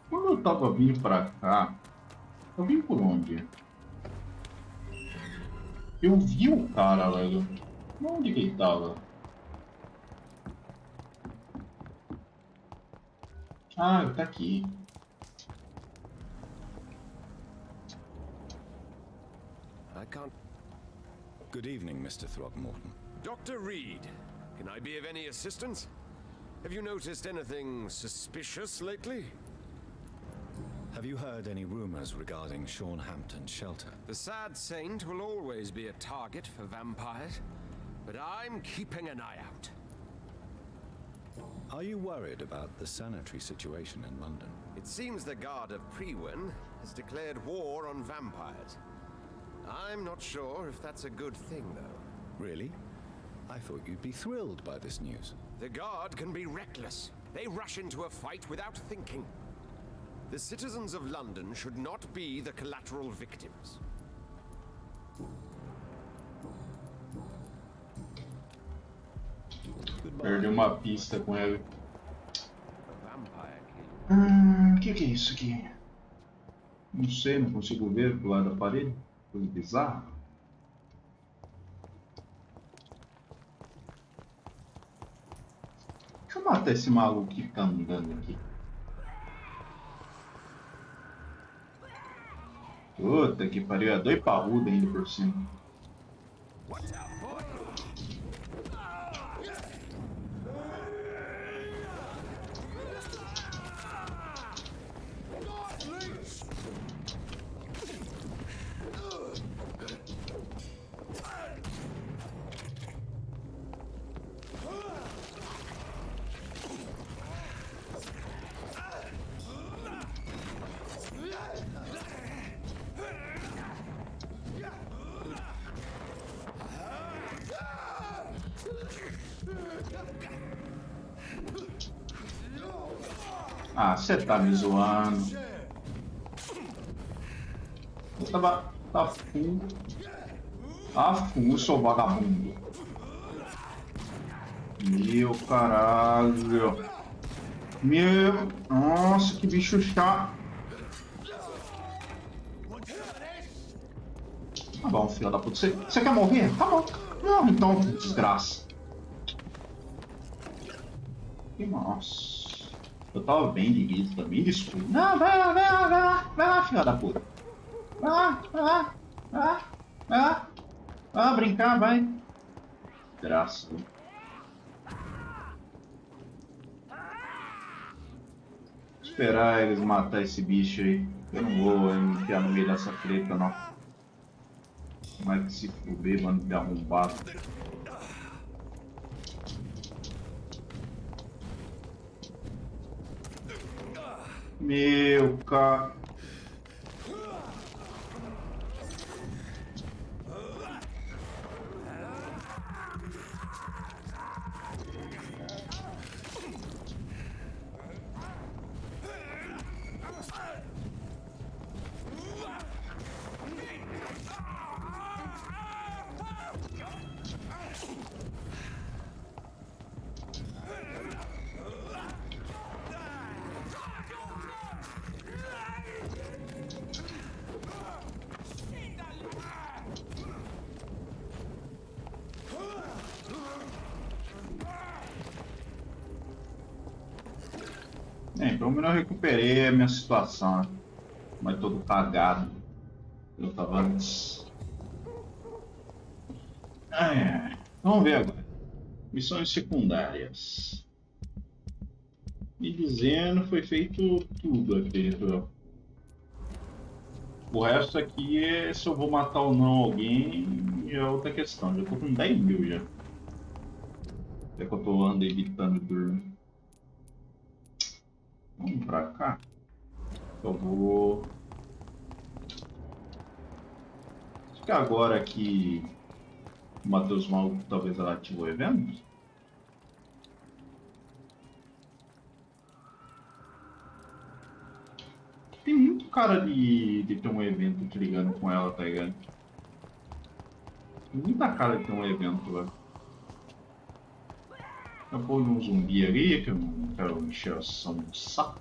Quando eu tava vindo pra cá, eu vim por onde? Eu vi o cara, velho. Onde que ele tava? Ah, ele tá aqui. I can't... Good evening, Mr. Throckmorton. Dr. Reed, can I be of any assistance? Have you noticed anything suspicious lately? Have you heard any rumors regarding Hampton Shelter? The sad saint will always be a target for vampires, but I'm keeping an eye out. Are you worried about the sanitary situation in London? It seems the Guard of Priwen has declared war on vampires. I'm not sure if that's a good thing, though. Really? I thought you'd be thrilled by this news. The Guard can be reckless. They rush into a fight without thinking. The citizens of London should not be the collateral victims. Perdi uma pista com ele. Que é isso aqui? Não sei, não consigo ver do lado da parede. Coisa bizarra. Deixa eu matar esse maluco que fica andando aqui. Puta que pariu, é dois parrudos ainda por cima. Ah, você tá me zoando. Eu tava... Tá full. Tá full, seu vagabundo. Meu caralho. Meu... Nossa, que bicho chato. Tá bom, filho da puta. Você quer morrer? Tá bom. Morre então, desgraça. Nossa. Eu tava bem de vida, bem de escuro. Não, vai lá, vai lá, vai lá, vai lá, filha da puta. Vai lá, vai lá, vai lá, vai lá. Vai lá brincar, vai. Graça. Esperar eles matar esse bicho aí. Eu não vou me enfiar no meio dessa treta, não. Vai que se fuder, mano, de arrombado. Meu cara. Pelo menos eu recuperei a minha situação, né? Mas todo cagado. Eu tava antes. Vamos ver agora. Missões secundárias. Me dizendo, foi feito tudo, acredito eu. O resto aqui é se eu vou matar ou não alguém, já é outra questão. Já tô com 10 mil já. É que eu tô andando evitando dormir. Vamos pra cá. Eu vou... Acho que agora que o Matheus Maluco talvez ela ativou o evento. Tem muito cara de ter um evento te ligando com ela, tá ligado? Tem muita cara de ter um evento, velho. Eu vou num zumbi ali, que eu não quero encher a ação do saco.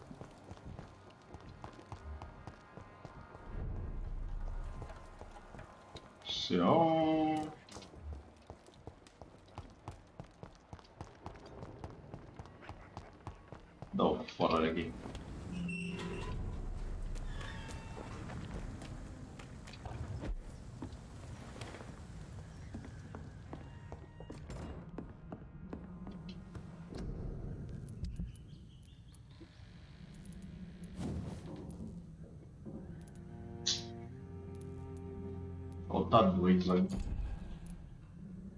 Céu. Dá o fora daqui. Falta 2 ali.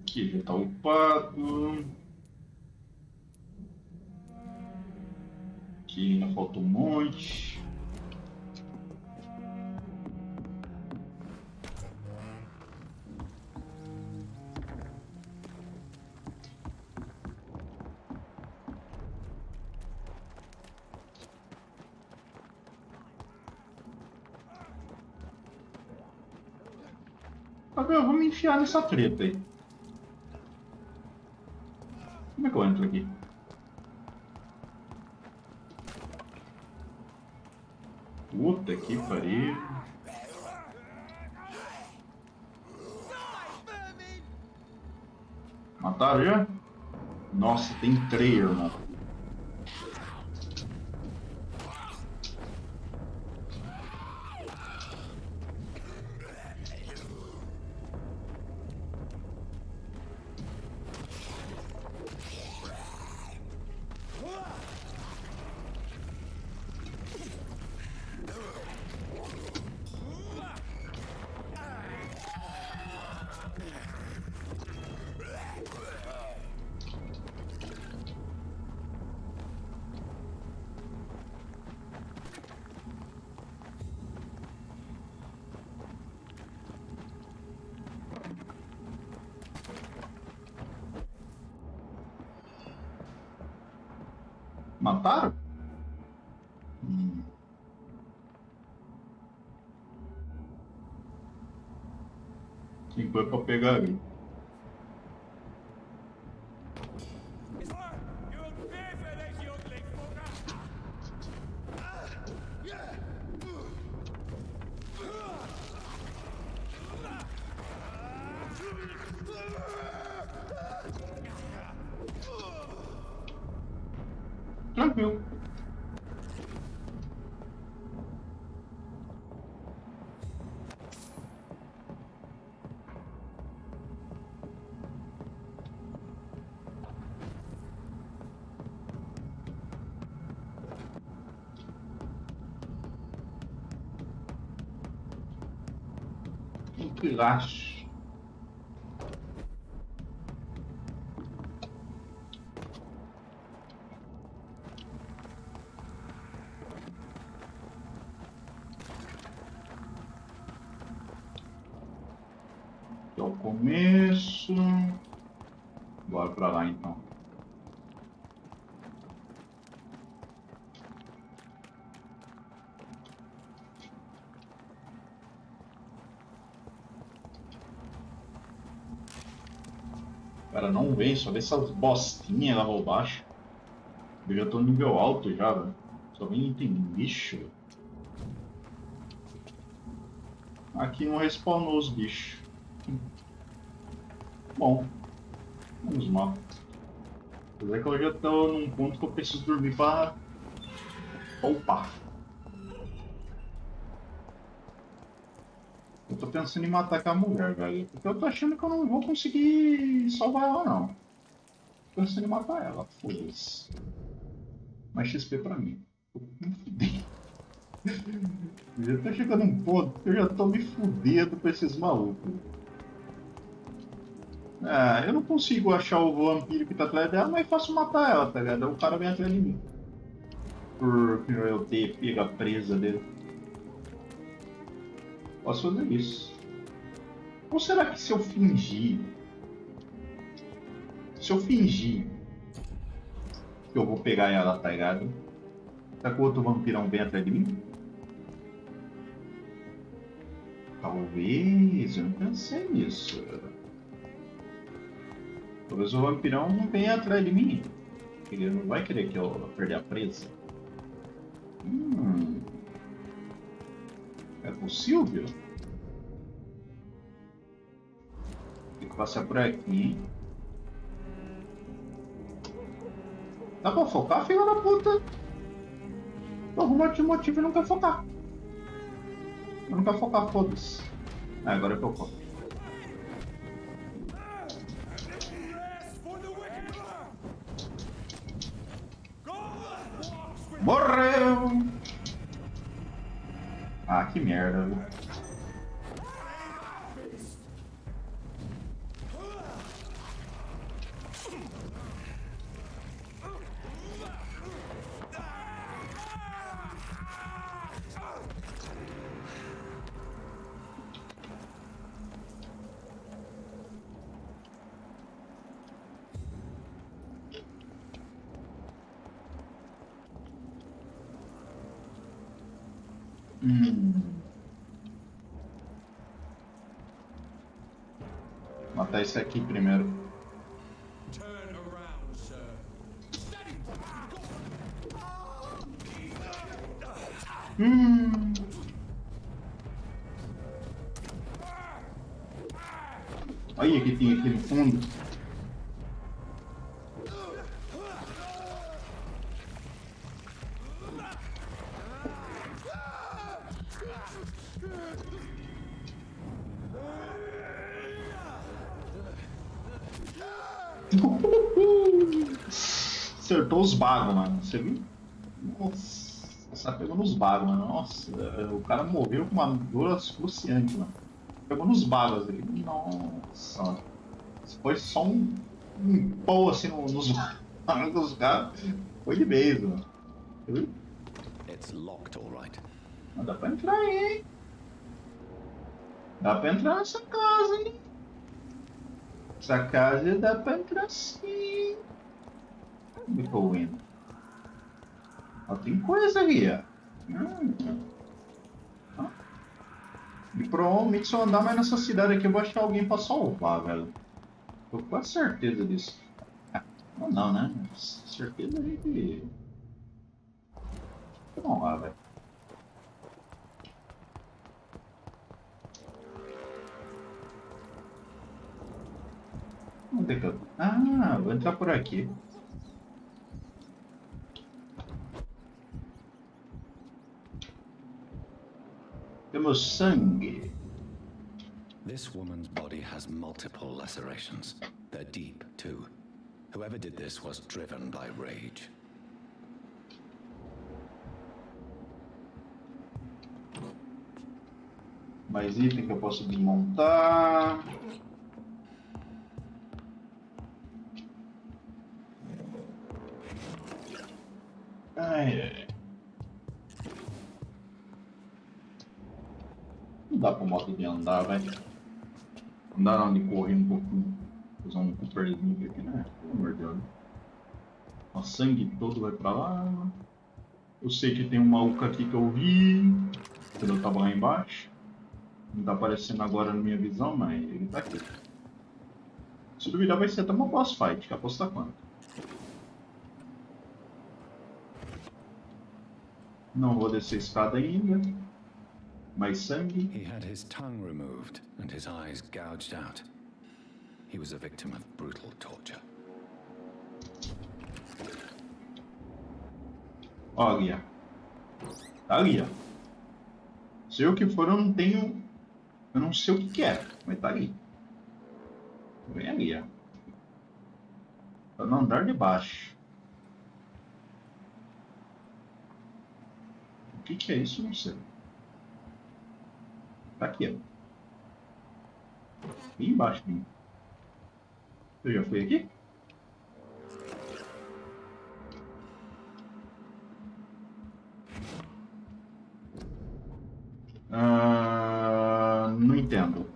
Aqui já tá upado. Aqui ainda falta um monte. Eu vou me enfiar nessa treta aí. Como é que eu entro aqui? Puta que pariu. Mataram já? Nossa, tem 3, irmão. Mataram? Quem foi pra pegar ele? Tranquilo. Tranquilaço. É o começo. Bora pra lá então. Cara, não vem, só vê essas bostinhas lá por baixo. Eu já tô no nível alto já, velho. Só vem item bicho. Aqui não respawnou os bichos. Bom, vamos lá. Apesar que eu já tô num ponto que eu preciso dormir pra... Opa! Eu tô pensando em matar aquela mulher, velho. Porque eu tô achando que eu não vou conseguir salvar ela, não. Tô pensando em matar ela, foda-se. Mais XP pra mim. Eu já tô chegando num ponto que eu já tô me fudendo pra esses malucos. Ah, eu não consigo achar o vampiro que tá atrás dela, mas é fácil matar ela, tá ligado? O cara vem atrás de mim. Por eu ter pego a presa dele. Posso fazer isso. Ou será que se eu fingir... Se eu fingir que eu vou pegar ela, tá ligado? Será que o outro vampirão vem atrás de mim? Talvez, eu não pensei nisso. Talvez o vampirão não venha atrás de mim. Ele não vai querer que eu perder a presa. É possível? Tem que passar por aqui. Dá pra focar, filho da puta? Por algum motivo eu não quero focar. Eu não quero focar, foda-se. Ah, agora é que eu foco. Morreu! Ah, que merda, viu? Matar esse aqui primeiro. que tem aqui no fundo. Acertou os bagos, mano. Você viu? Nossa, essa pegou nos bagos, mano. Nossa, o cara morreu com uma dor excruciante, mano. Pegou nos bagos ali. Nossa. Foi só um pau assim nos bagos dos caras. Foi de vez, mano. Viu? It's locked, all right. Mas dá pra entrar aí, hein? Dá pra entrar nessa casa, hein? Essa casa dá pra entrar sim. Onde que eu indo? Ó, tem coisa ali, ó. E provavelmente se eu andar mais nessa cidade aqui eu vou achar alguém pra salvar, velho. Tô com quase certeza disso. Não, né? Certeza de que... Vamos lá, velho. Onde é que eu... Ah, vou entrar por aqui. Temos sangue. This woman's body has multiple lacerations. They're deep, too. Whoever did this was driven by rage. Mais item que eu posso desmontar. Ai. Não dá pra moto de andar, velho. Andar não, de correr um pouquinho. Usar um cooperzinho aqui, né? Pelo amor de Deus. O sangue todo vai pra lá. Eu sei que tem um maluco aqui que eu vi quando eu tava lá embaixo. Não tá aparecendo agora na minha visão, mas ele tá aqui. Se duvidar vai ser até uma boss fight, que aposta quanto? Não vou descer a escada ainda. Mais sangue. He had his tongue removed and his eyes gouged out. He was a victim of brutal torture. Olha. Tá ali, ó. Sei o que for, eu não tenho... Eu não sei o que é, mas tá ali. Vem ali, ó. Tá no andar de baixo. O que é isso? Não sei. Tá aqui, ó. Bem embaixo, bem. Eu já fui aqui? Não entendo.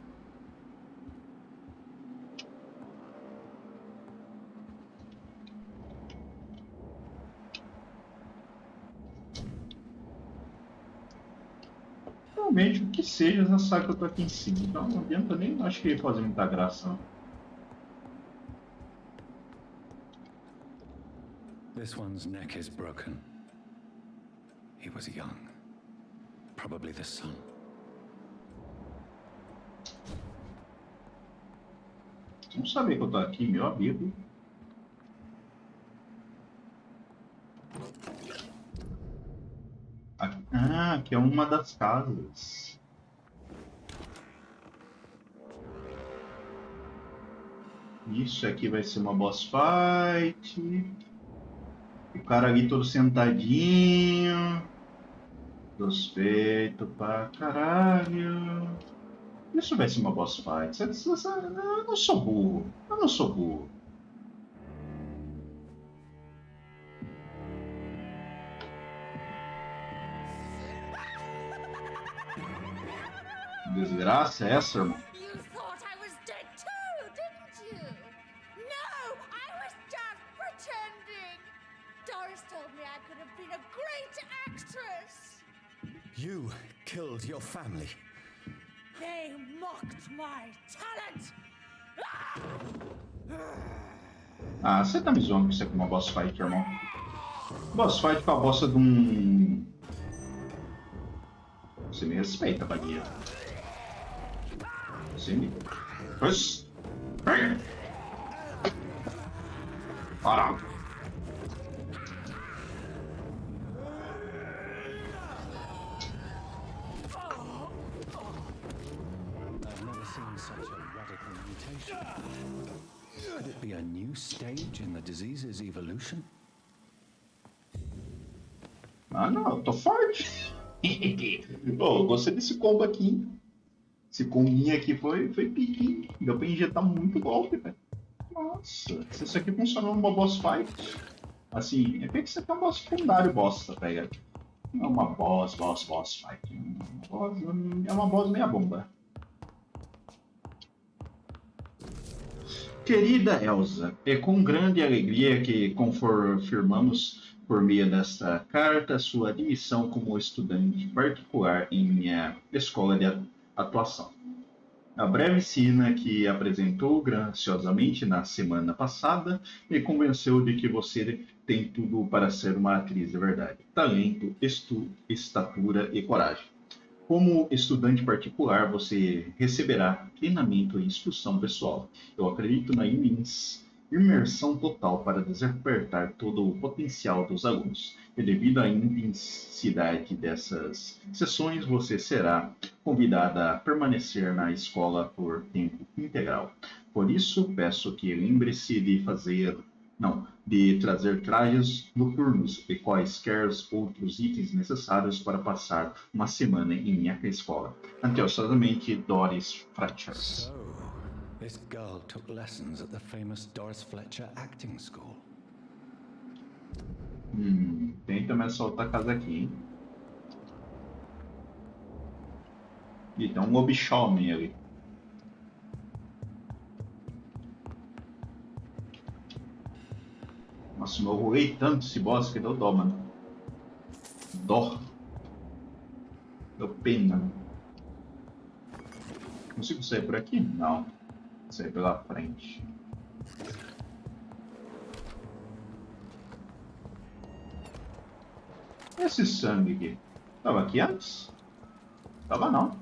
Realmente, o que seja, já sabe que eu tô aqui em cima. Então não adianta nem, acho que ia fazer muita graça. Não. This one's neck is broken. He was young. Probably the son. Não sabia que eu tô aqui, meu amigo. Aqui é uma das casas. Isso aqui vai ser uma boss fight. O cara ali todo sentadinho. Suspeito pra caralho. Isso vai ser uma boss fight. Eu não sou burro. Eu não sou burro. Desgraça é essa, irmão? You thought I was dead too, didn't you? No, I was just pretending. Doris told me I could have been a great actress. You killed your family. They mocked my talent. Ah, você tá me zoando que isso aqui é uma boss fight, irmão. Boss fight com a bosta de um... Você me respeita, Baguia. Você me... Ah. I've never seen such a radical mutation. Could it be a new stage in the disease's evolution? Ah, não, eu tô forte. Oh, eu gostei desse combo aqui, hein? Esse combinho aqui foi pique, hein? Deu pra injetar muito golpe, velho. Nossa, se isso aqui funcionou numa boss fight, assim, é que isso aqui é um boss secundário bosta, tá ligado? Não é uma boss fight. É uma boss meia bomba. Querida Elsa, é com grande alegria que confirmamos por meio desta carta sua admissão como estudante particular em minha escola de atuação. A breve cena que apresentou graciosamente na semana passada me convenceu de que você tem tudo para ser uma atriz de verdade: talento, estatura e coragem. Como estudante particular, você receberá treinamento e instrução pessoal. Eu acredito na imersão total para despertar todo o potencial dos alunos. E devido à intensidade dessas sessões, você será convidada a permanecer na escola por tempo integral. Por isso, peço que lembre-se de trazer trajes noturnos e quaisquer outros itens necessários para passar uma semana em minha escola. Ansiosamente, Doris Fletcher. So, this girl took lessons at the famous Doris Fletcher acting school. Tem também essa outra casa aqui, hein? E tem um lobisomem ali. Nossa, eu rolei tanto esse boss que deu dó, mano. Dó. Deu pena, mano. Consigo sair por aqui? Não. Sair pela frente. Esse sangue aqui. Tava aqui antes? Tava não.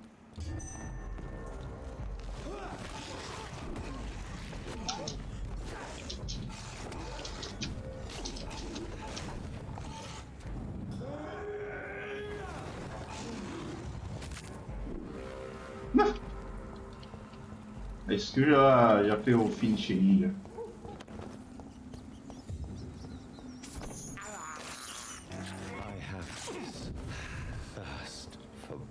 A skill já fez o finish já.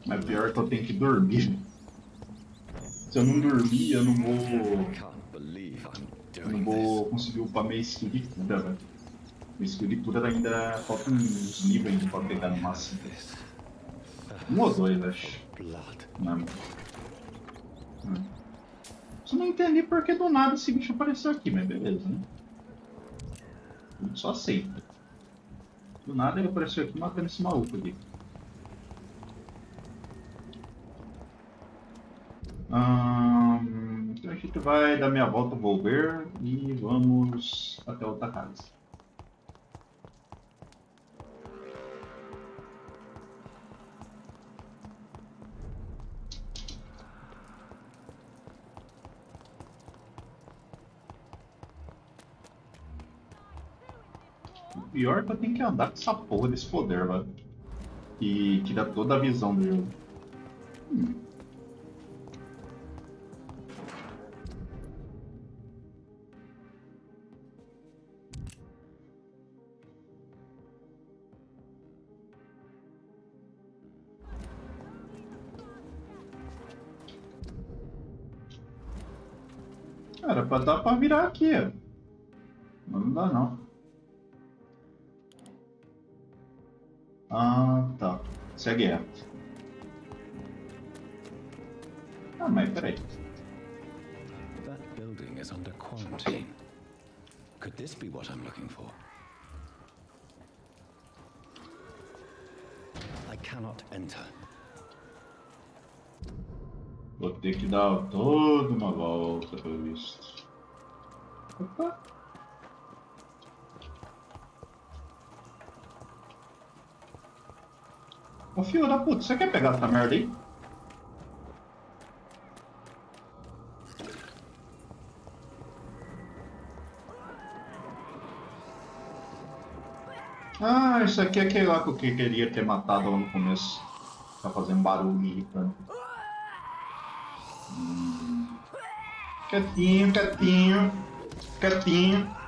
Mas pior que eu tenho que dormir. Se eu não dormir, eu não vou conseguir upar minha skill de cura, velho. Minha skill de cura ainda falta uns níveis ainda pra pegar no máximo. Um ou dois, acho. Não. Só não entendi porque do nada esse bicho apareceu aqui, mas beleza, né? Só aceita. Do nada ele apareceu aqui matando esse maluco aqui. Então a gente vai dar meia volta, volver e vamos até outra casa. O pior é que eu tenho que andar com essa porra desse poder, velho. Que tira toda a visão do jogo. Cara, dar pra virar aqui, ó. Mas não dá não. Ah, tá. Segue reto. Ah, mas peraí. That building is under quarantine. Could this be what I'm looking for? I cannot enter. Vou ter que dar toda uma volta, pelo visto. Opa! Ô filho da puta, você quer pegar essa merda aí? Ah, isso aqui é aquele lá que eu queria ter matado lá no começo. Tá fazendo barulho irritante. Quietinho, quietinho, quietinho.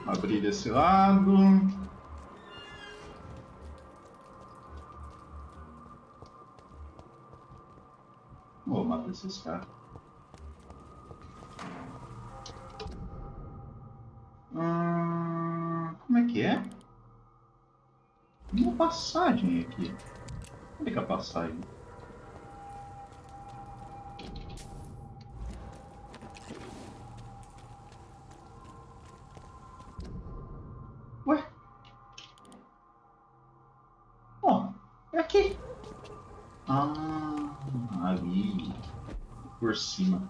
Abrir desse lado. Vou matar esses caras. Como é que é? Tem uma passagem aqui. Onde é que é a passagem? Ué? Ó, é aqui. Ah, ali. Por cima.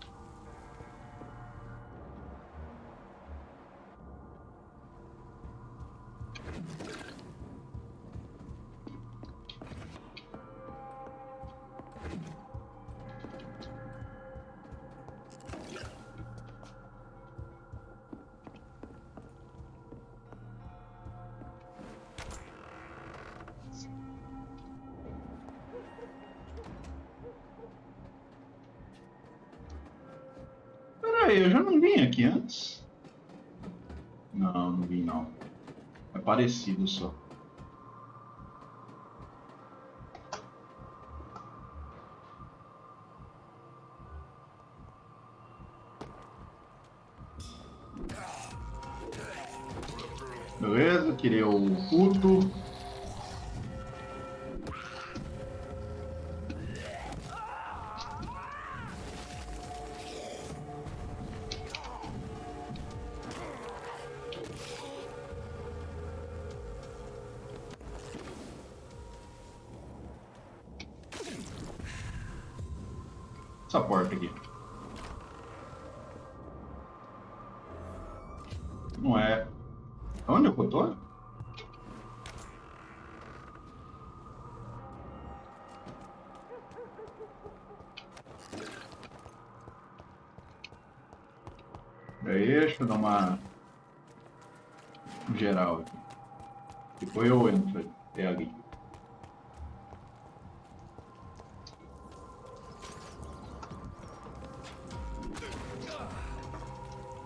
Peraí, eu já não vim aqui antes? Não, não vim não. É parecido só. Beleza, tirei o puto. Essa porta aqui. Não é. Onde eu tô? Aí, deixa eu dar uma geral aqui. Depois eu entro. É ali.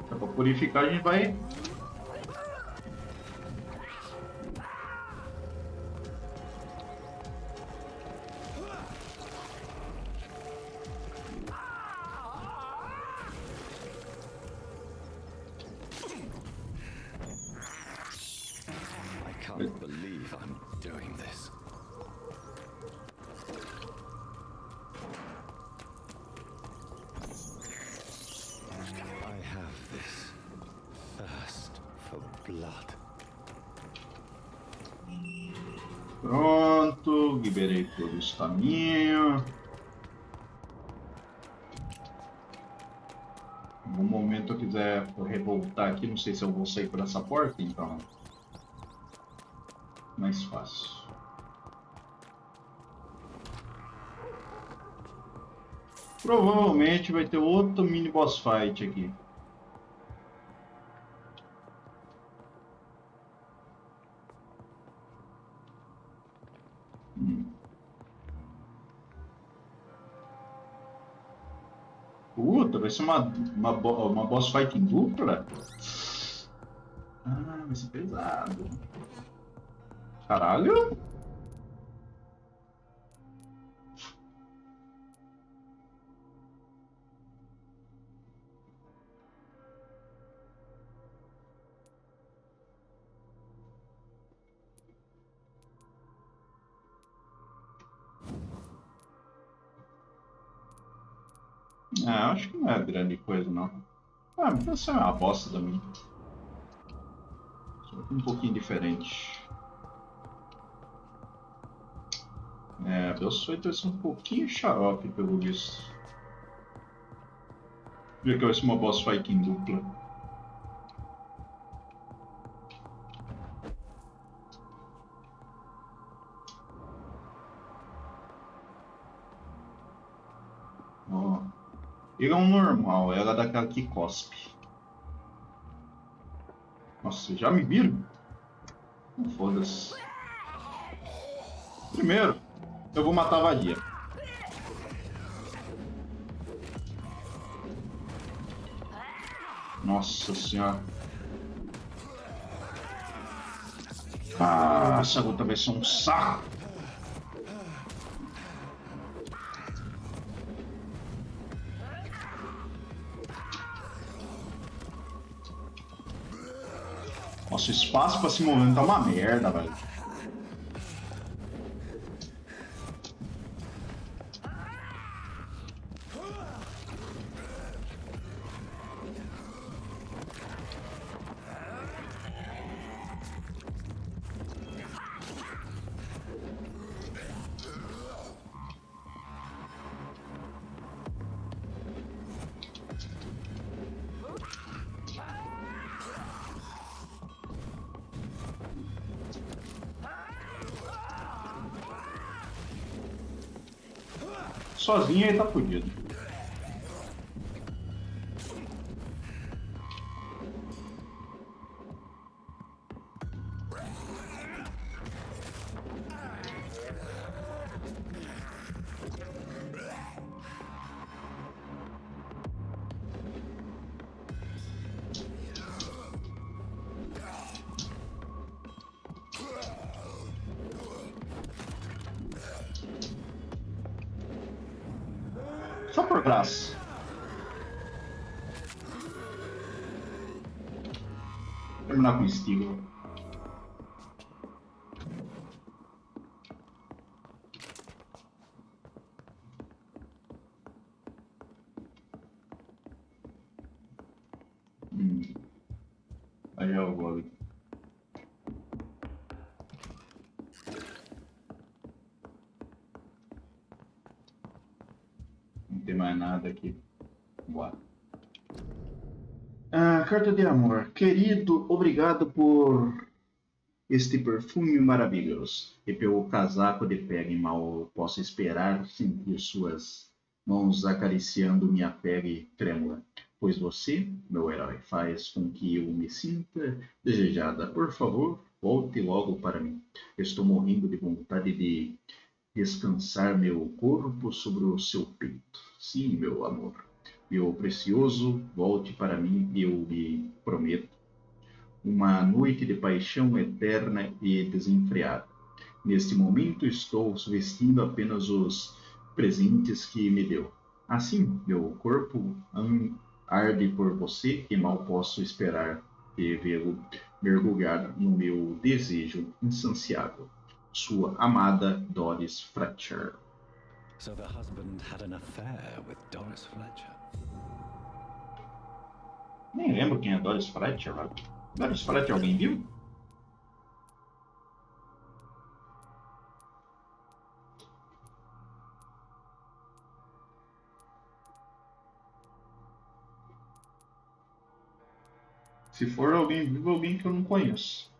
Pra purificar a gente vai. I can't believe I'm doing this. I have this thirst for blood. Pronto, liberei todos os caminhos. No momento eu quiser revoltar aqui, não sei se eu vou sair por essa porta, então mais fácil. Provavelmente vai ter outro mini boss fight aqui. Puta, vai ser uma boss fight em dupla? Ah, vai ser pesado. Caralho? Ah, acho que não é grande coisa, não. Ah, mas essa é uma bosta também. Só que um pouquinho diferente. É, Deus vai ter ser um pouquinho xarope, pelo visto. Já que vai ser uma boss fight em dupla. Ó. Ele é um normal, ela é daquela que cospe. Nossa, já me viram? Foda-se. Primeiro, eu vou matar a vadia. Nossa senhora. Ah, essa luta vai ser um saco. Nossa, o espaço pra se mover tá uma merda, velho. Sozinho ele tá fudido. Só por graça. Terminar com o estilo. Aí é o gole. Não tem mais nada aqui. Boa. Carta de amor. Querido, obrigado por este perfume maravilhoso e pelo casaco de pele. Mal posso esperar sentir suas mãos acariciando minha pele trêmula, pois você, meu herói, faz com que eu me sinta desejada. Por favor, volte logo para mim. Estou morrendo de vontade de descansar meu corpo sobre o seu peito. Sim, meu amor. Meu precioso, volte para mim e eu lhe prometo uma noite de paixão eterna e desenfreada. Neste momento estou vestindo apenas os presentes que me deu. Assim, meu corpo arde por você e mal posso esperar de vê-lo mergulhar no meu desejo insaciável. Sua amada Doris Fletcher. So the husband had an affair with Doris Fletcher. Nem lembro quem é Doris Fletcher. Doris Fletcher, alguém viu? Se for alguém vivo, alguém que eu não conheço.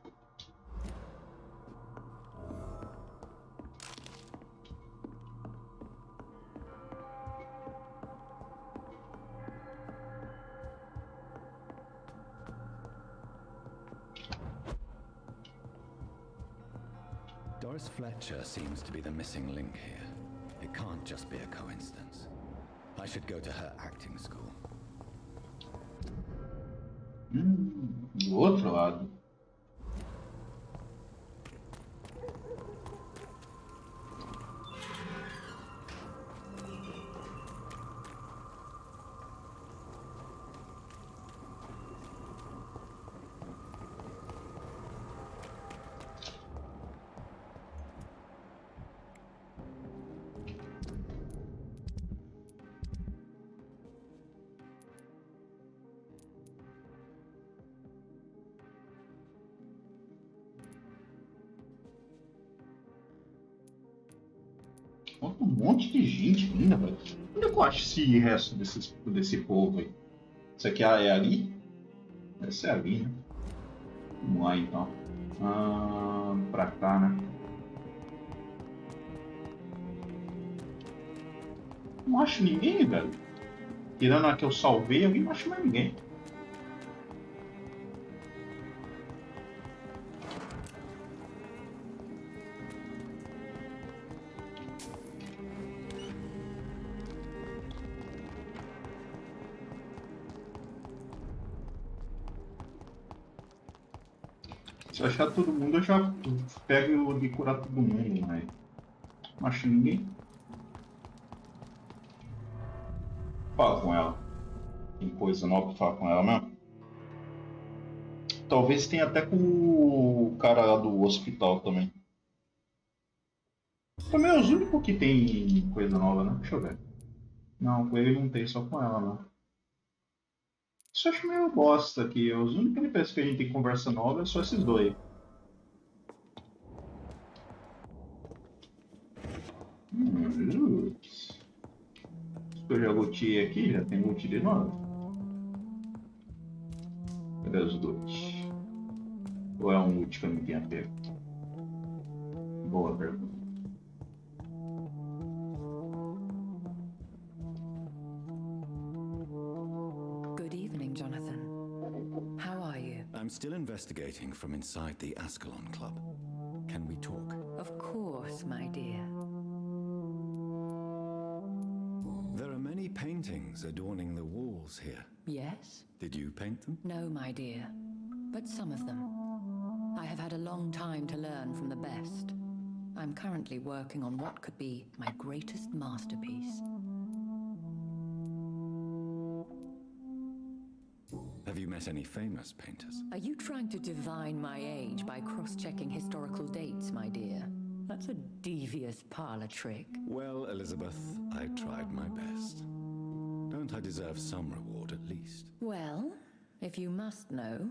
Doris Fletcher seems to be the missing link here. It can't just be a coincidence. I should go to her acting school. Do outro lado. monte de gente ainda, velho. Onde é que eu acho esse resto desse povo aí? Isso aqui é ali? Deve ser ali, né? Vamos lá então. Pra cá, né? Não acho ninguém, velho. Tirando a que eu salvei, eu não acho mais ninguém. Se eu achar todo mundo, eu já pego de curar todo mundo, mas não acho ninguém. Fala com ela. Tem coisa nova pra falar com ela mesmo? Talvez tenha até com o cara lá do hospital também. Também é os únicos que tem coisa nova, né? Deixa eu ver. Não, com ele não tem, só com ela, não. Isso eu acho meio bosta aqui. Os únicos NPCs que a gente tem conversa nova é só esses dois. Eu já lutei aqui, já tem loot de novo. Cadê os loot? Ou é um loot que eu não tinha pego? Boa pergunta. Good evening, Jonathan. How are you? I'm still investigating from inside the Ascalon Club. Can we talk? Of course, my dear. There are many paintings adorning the walls here. Yes? Did you paint them? No, my dear. But some of them. I have had a long time to learn from the best. I'm currently working on what could be my greatest masterpiece. Have you met any famous painters? Are you trying to divine my age by cross-checking historical dates, my dear? That's a devious parlor trick. Well, Elizabeth, I tried my best. Don't I deserve some reward at least? Well, if you must know,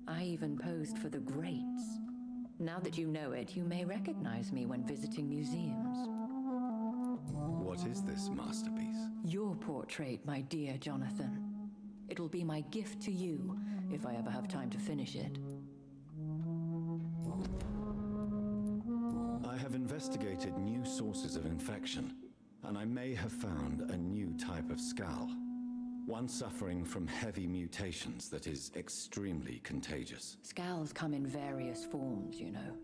I even posed for the greats. Now that you know it, you may recognize me when visiting museums. What is this masterpiece? Your portrait, my dear Jonathan. It'll be my gift to you, if I ever have time to finish it. I have investigated new sources of infection, and I may have found a new type of scowl. One suffering from heavy mutations that is extremely contagious. Scowls come in various forms, you know.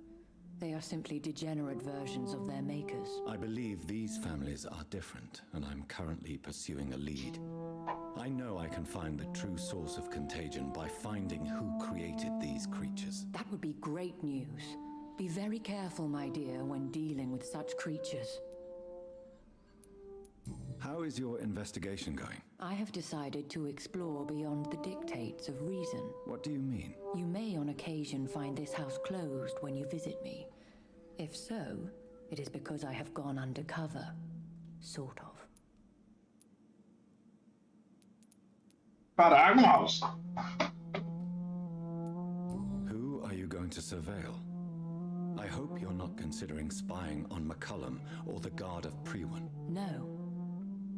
They are simply degenerate versions of their makers. I believe these families are different, and I'm currently pursuing a lead. I know I can find the true source of contagion by finding who created these creatures. That would be great news. Be very careful, my dear, when dealing with such creatures. How is your investigation going? I have decided to explore beyond the dictates of reason. What do you mean? You may on occasion find this house closed when you visit me. If so, it is because I have gone undercover. Sort of. Who are you going to surveil? I hope you're not considering spying on McCullum or the Guard of Prewan. No.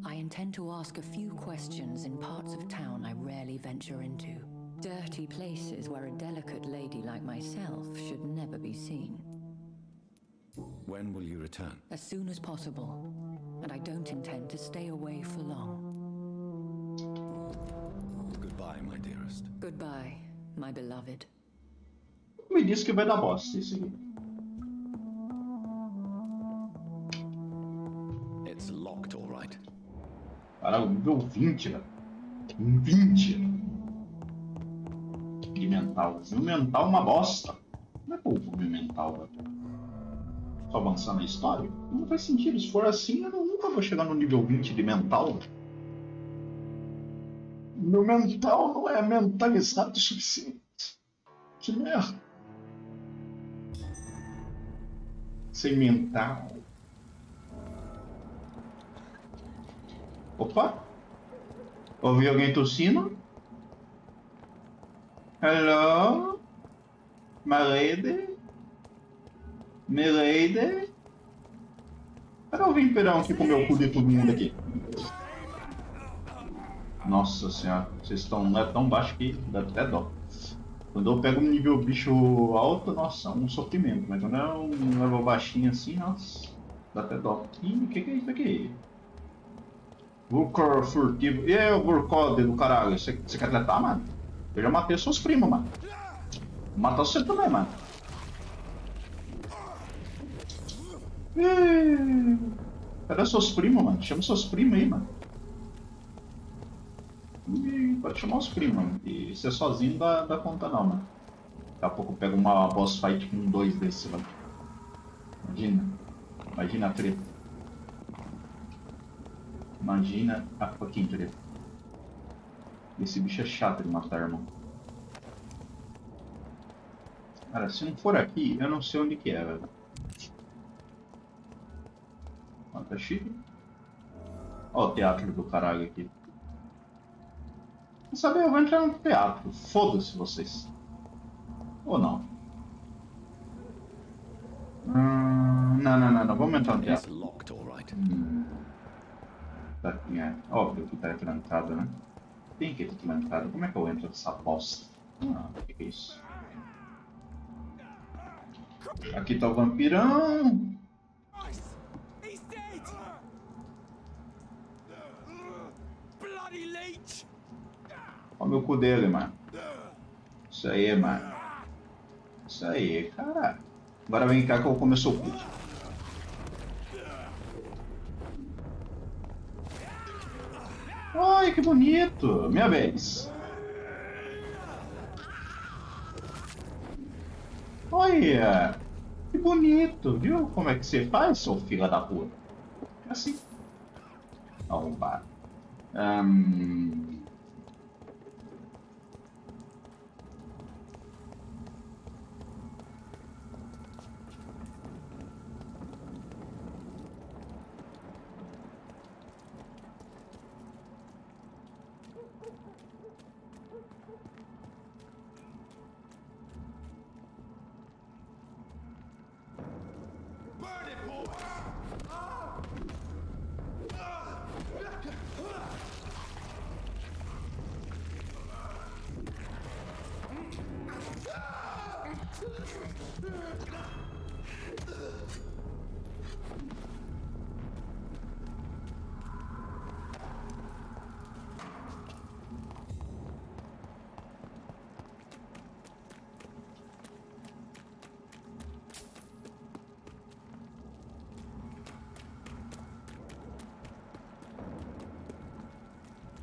I intend to ask a few questions in parts of town I rarely venture into. Dirty places where a delicate lady like myself should never be seen. When will you return? As soon as possible. And I don't intend to stay away for long. Goodbye, my dearest. Goodbye, my beloved. Me disse que vai dar bosta isso aqui. It's locked, all right. Cara, o nível 20, velho. 20. De mental. O mental é uma bosta. Como é que eu vou ver mental, velho? Só avançar na história? Não faz sentido. Se for assim, eu nunca vou chegar no nível 20 de mental. Meu mental não é mentalizado o suficiente. Que merda. Sem mental. Opa! Ouvi alguém tossindo? Hello? My lady? My lady? Cadê o vampirão que comeu o cu de todo mundo aqui? Nossa senhora, vocês estão tão baixo que dá até dó. Quando eu pego um nível bicho alto, nossa, é um sofrimento. Mas quando é um level baixinho assim, nossa, dá até dó. Ih, o que é isso aqui? Vulcor furtivo. E aí, o Burcode do caralho? Você quer tratar, mano? Eu já matei seus primos, mano. Vou matar você também, mano. Ih, cadê seus primos, mano? Chama seus primos aí, mano. Ih, pode chamar os primos, mano. E ser sozinho não dá conta não, mano. Daqui a pouco eu pego uma boss fight com dois desses, mano. Imagina a treta. Imagina a fucking treta. Esse bicho é chato de matar, irmão. Cara, se não for aqui, eu não sei onde que é, velho. Ó, tá chique. Ó o teatro do caralho aqui. Quer saber? Eu vou entrar no teatro. Foda-se vocês. Ou não? Não. Vamos entrar no teatro. Tá aqui, é. Óbvio que tá trancado, né? Tem que estar trancado. Como é que eu entro nessa bosta? Ah, o que é isso? Aqui tá o vampirão. Olha o meu cu dele, mano. Isso aí, mano. Isso aí, cara. Agora vem cá que eu vou comer seu cu. Ai, que bonito. Minha vez. Olha. Que bonito. Viu como é que você faz, seu filho da puta? Assim. Arrombado.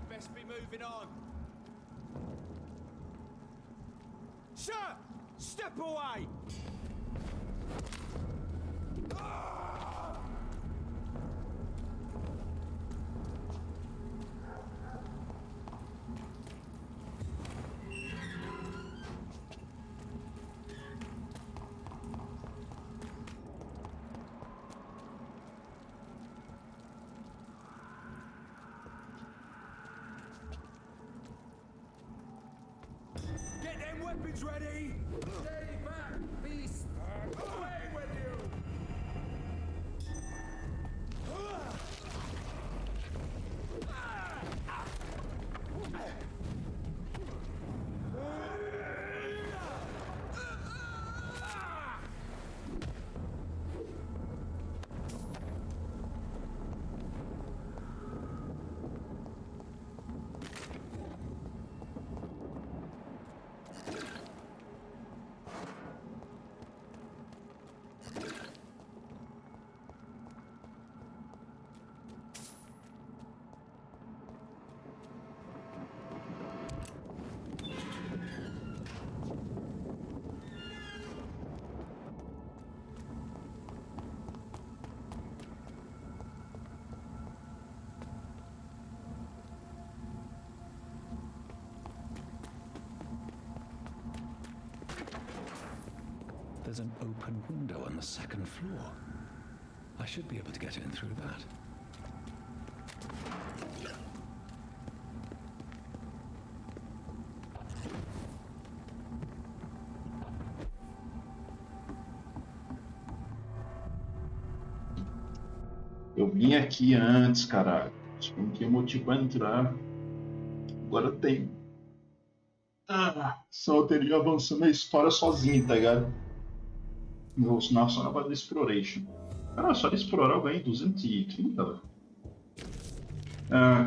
Best be moving on. Sir, step away. Get them weapons ready! Stay back, beast! Away with you! There's an open window on the second floor. I should be able to get in through that. vim aqui antes, caralho. Não tinha motivo pra entrar. Agora tem. Só eu teria avançando a história sozinho, tá ligado? Vou ensinar só na base de exploration. Ah, só de explorar eu ganhei 230, velho.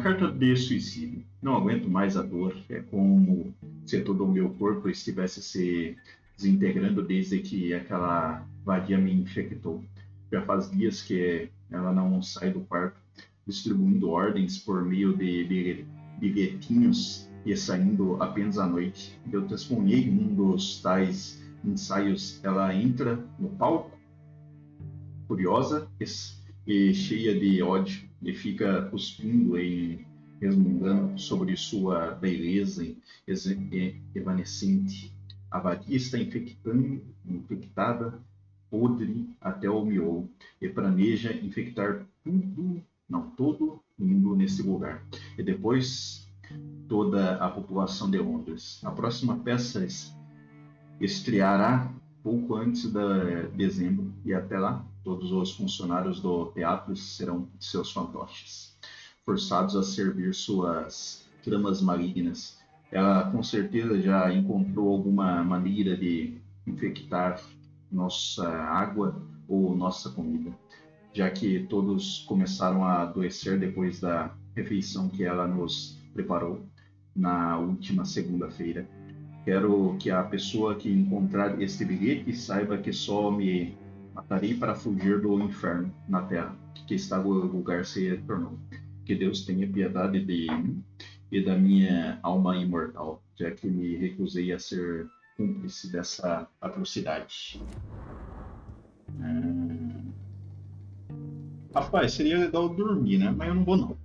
Carta de suicídio. Não aguento mais a dor. É como se todo o meu corpo estivesse se desintegrando desde que aquela vadia me infectou. Já faz dias que ela não sai do quarto, distribuindo ordens por meio de bilhetinhos e saindo apenas à noite. Eu testemunhei um dos tais ensaios. Ela entra no palco, furiosa e cheia de ódio, e fica cuspindo e resmungando sobre sua beleza evanescente. A vadia está infectada, podre até o miolo, e planeja infectar tudo, não, todo mundo nesse lugar. E depois toda a população de Londres. A próxima peça estreará pouco antes de dezembro, e até lá todos os funcionários do teatro serão seus fantoches, forçados a servir suas tramas malignas. Ela com certeza já encontrou alguma maneira de infectar nossa água ou nossa comida, já que todos começaram a adoecer depois da refeição que ela nos preparou na última segunda-feira. Quero que a pessoa que encontrar este bilhete saiba que só me matarei para fugir do inferno na terra, que está o lugar se tornou. Que Deus tenha piedade de mim e da minha alma imortal, já que me recusei a ser cúmplice dessa atrocidade. Rapaz, seria legal dormir, né? Mas eu não vou não.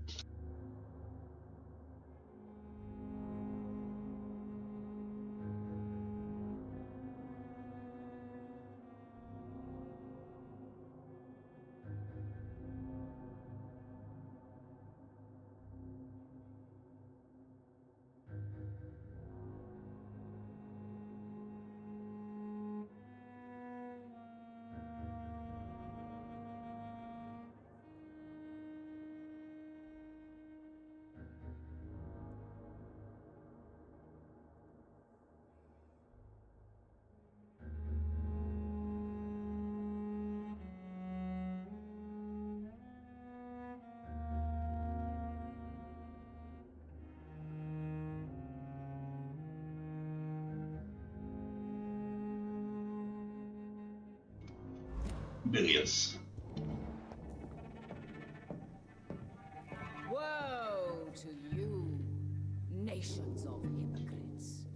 Beleza. Woe to you, nations of hypocrites.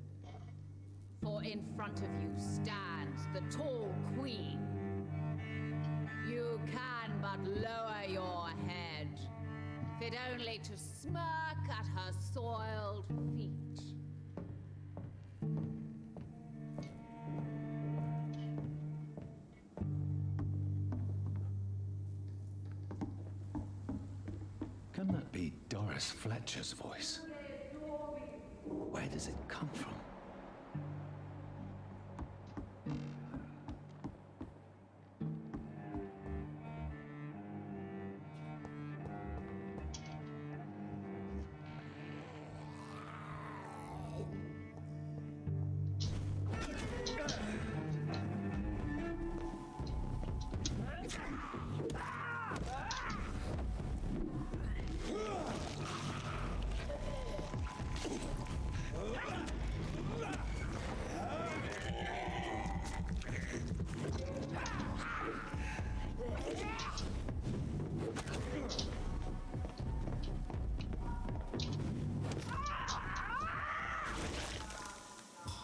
For in front of you stands the tall queen. You can but lower your head, fit only to smirk at her soiled feet. Can that be Doris Fletcher's voice? Where does it come from?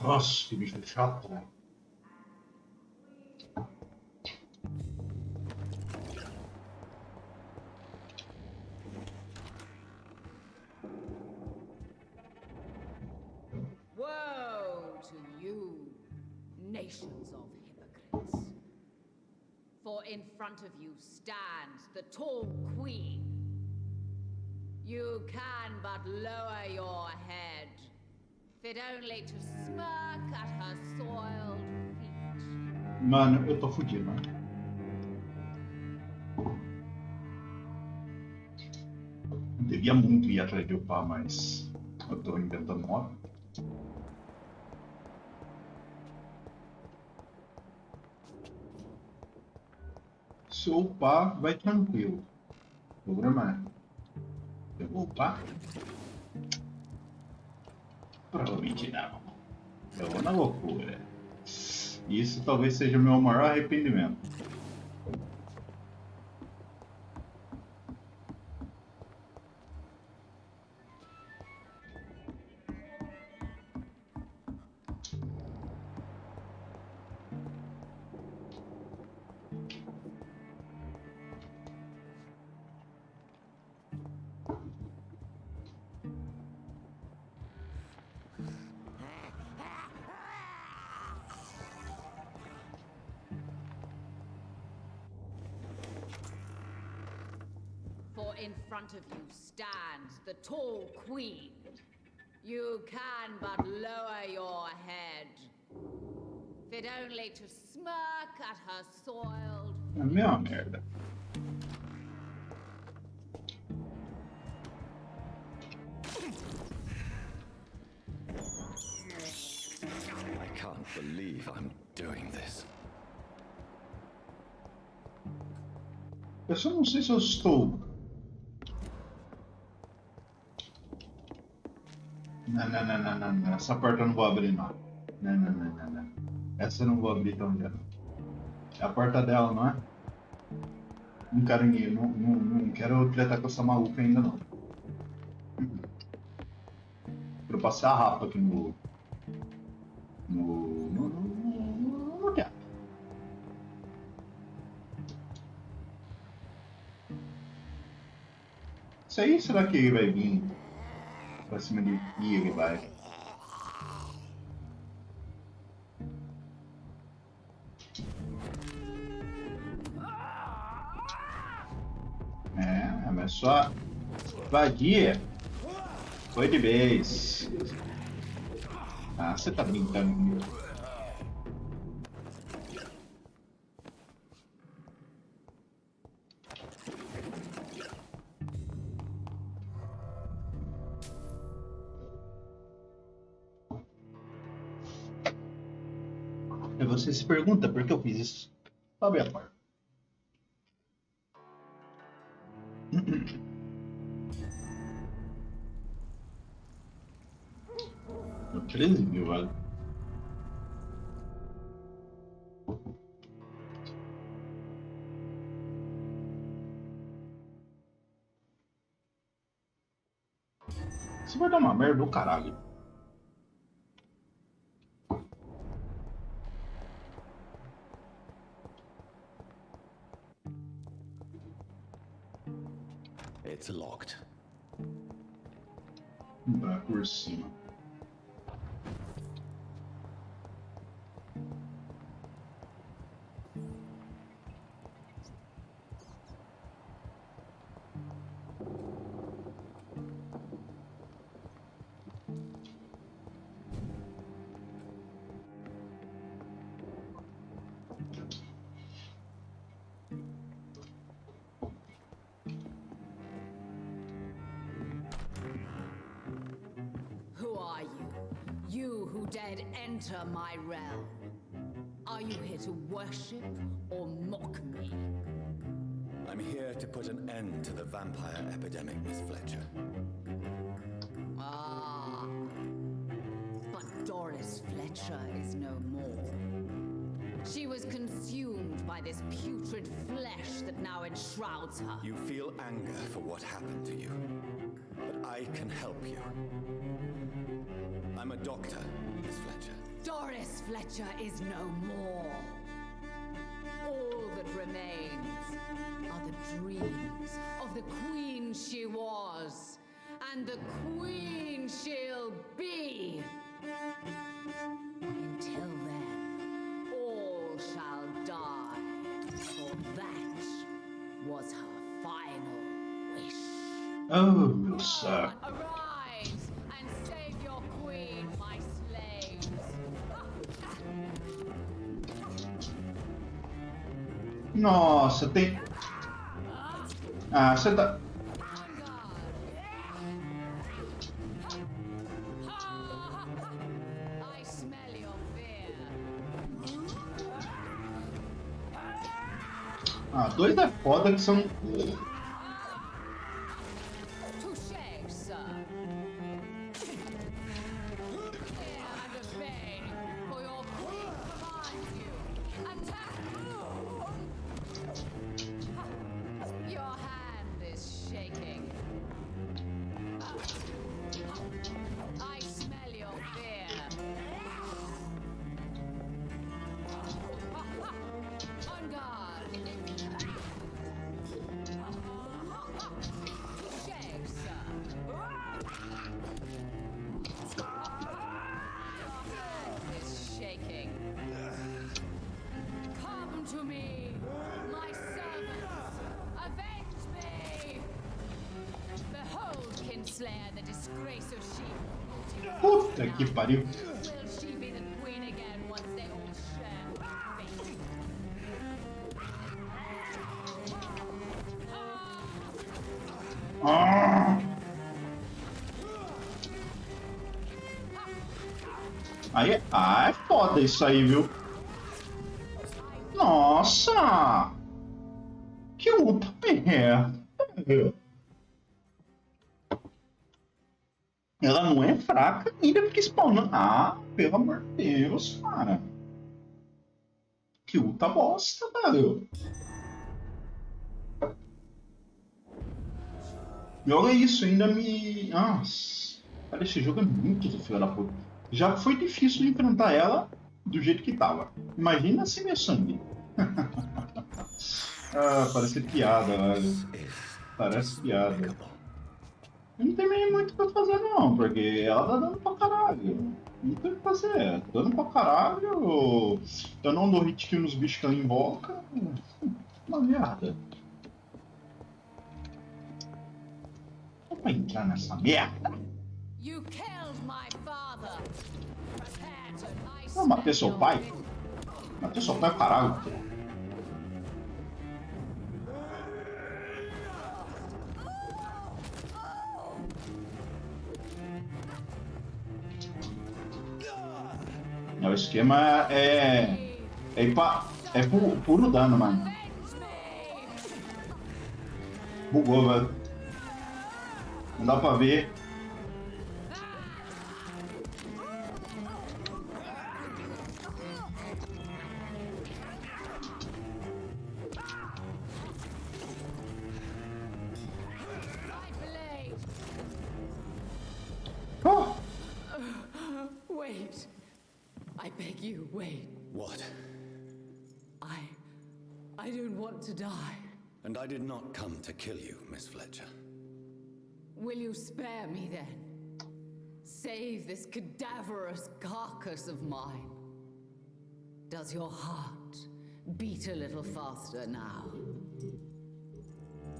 Nossa, que bicho chato, né? Woe to you, nations of hypocrites. For in front of you stands the tall queen. You can but lower your head, fit only to smirk at her soiled feet. Mano, eu tô fudido, mano. queria muito ir atrás de upar, mas eu tô inventando modo. Se eu upar, vai tranquilo. O problema é, eu vou upar? Provavelmente não. Eu vou na loucura. Isso talvez seja o meu maior arrependimento. For in front of you stands the tall queen. You can but lower your head, fit only to smirk at her soiled. É a mesma merda. I can't believe I'm doing this. Eu só não sei se eu estou. Não. Essa porta eu não vou abrir, não. Não. Essa eu não vou abrir tão já. É a porta dela, não é? Não quero ir, não quero tretar com essa maluca ainda, não. Quero passar a rapa aqui no teatro. Isso aí, será que ele vai vir pra cima de mim? Ele vai. Mas só vadia. Foi de vez. Ah, você tá brincando comigo. E você se pergunta por que eu fiz isso? Abre a porta. 13 mil, vale. Isso vai dar uma merda do caralho. It's locked. Por cima. You who dared enter my realm. Are you here to worship or mock me? I'm here to put an end to the vampire epidemic, Miss Fletcher. Ah, but Doris Fletcher is no more. She was consumed by this putrid flesh that now enshrouds her. You feel anger for what happened to you, but I can help you. I'm a doctor, Miss Fletcher. Doris Fletcher is no more. All that remains are the dreams of the queen she was, and the queen she'll be. Until then, all shall die, for that was her final wish. Oh, sir. Arise and save your queen, my slaves. Nossa, tem... Ah, você tá... Ah, dois é foda que são. Touché, sir. Fear and obey, for your queen commands you. Attack! Your hand is shaking. I smell your fear. On guard. Touché, sir. Is shaking. Come to me, my servants. Avenge me. Behold, Kinslayer, the disgrace of sheep. Puta que pariu. Will she be the queen again once they all share my fate? Ah! Aí é foda isso aí, viu? Nossa! Que luta merda! Ela não é fraca ainda fica spawnando. Ah, pelo amor de Deus, cara. Que luta bosta, velho. E olha isso, ainda me. Nossa. Cara, esse jogo é muito do filho da puta. Já foi difícil de enfrentar ela do jeito que tava. Imagina sem meu sangue. Ah, parece piada, velho. Parece piada. Eu não tem muito o que fazer não, porque ela tá dando pra caralho. Não tem o que fazer. Dando pra caralho. Eu não dou hit kill nos bichos que ela invoca. Uma merda. Não vai entrar nessa merda. Não, matei seu pai? Matei seu pai, caralho. O esquema é puro dano, mano. Bugou, velho. Não dá pra ver. Oh. Wait. I beg you, wait. What? I don't want to die. And I did not come to kill you, Miss Fletcher. Will you spare me then? Save this cadaverous carcass of mine. Does your heart beat a little faster now?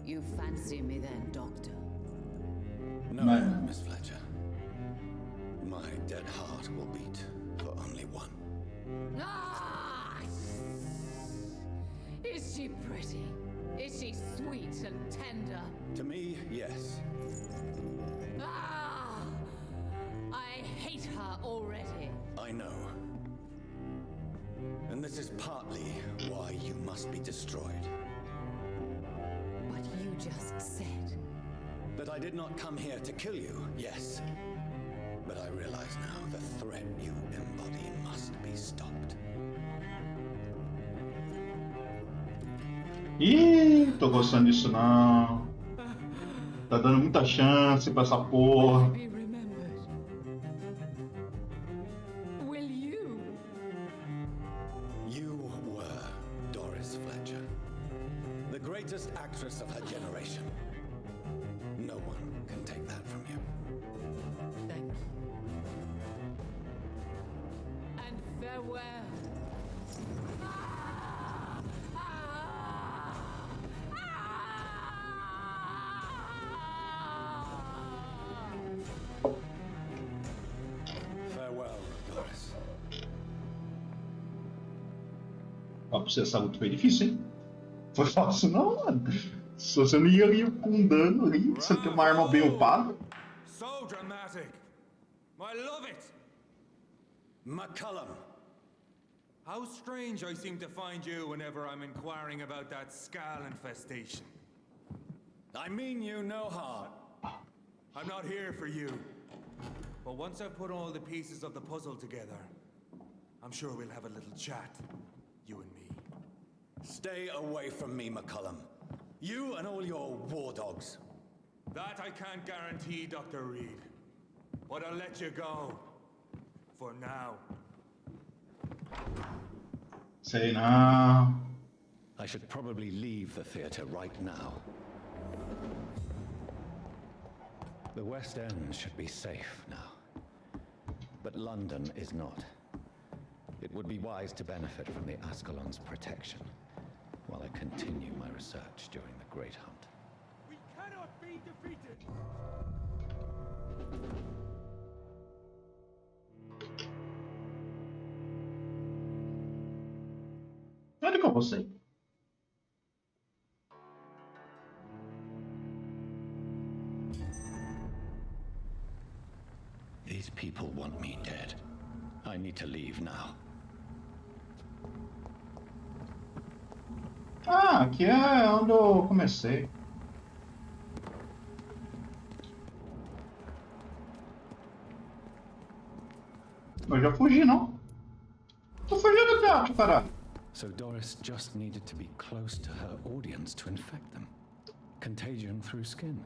You fancy me then, Doctor? No, Miss Fletcher. My dead heart will beat for only one. Ah! Is she pretty? Is she sweet and tender? To me, yes. Ah! I hate her already. I know. And this is partly why you must be destroyed. But you just said... That I did not come here to kill you, yes. But I realize now the threat you embody must be stopped. Ih, tô gostando disso não. Tá dando muita chance pra essa porra. Will you? You were Doris Fletcher, the greatest actress of her generation. No one can take that from you. Thank you. And farewell. Farewell, Doris. Ó, pra você essa luta foi difícil, hein? Foi fácil não, mano. Se você não ia ali com dano ali, você tem uma arma bem upada. So dramatic. I love it. McCullum. How strange I seem to find you whenever I'm inquiring about that Skal infestation. I mean you no harm. I'm not here for you. But once I've put all the pieces of the puzzle together, I'm sure we'll have a little chat, you and me. Stay away from me, McCullum. You and all your war dogs. That I can't guarantee, Dr. Reed. But I'll let you go. For now. Sei não. I should probably leave the theater right now. The West End should be safe now. But London is not. It would be wise to benefit from the Ascalon's protection while I continue my research during the Great Hunt. We cannot be defeated! Onde que eu vou sair? These people want me dead. I need to leave now. Ah, aqui é onde eu comecei. Eu já fugi, não? Tô fugindo do teatro, caralho. So Doris just needed to be close to her audience to infect them. Contagion through skin.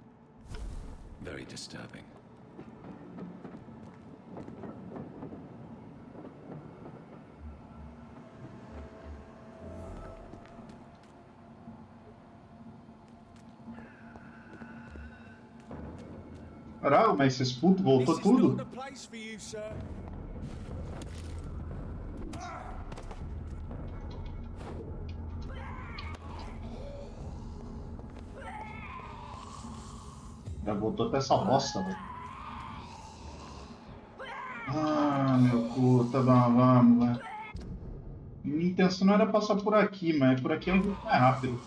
Very disturbing. Caralho, mas esses putos voltou tudo. Já voltou pra essa bosta, velho. Ah, meu puta, vamos, velho. Minha intenção não era passar por aqui, mas por aqui é um pouco mais rápido.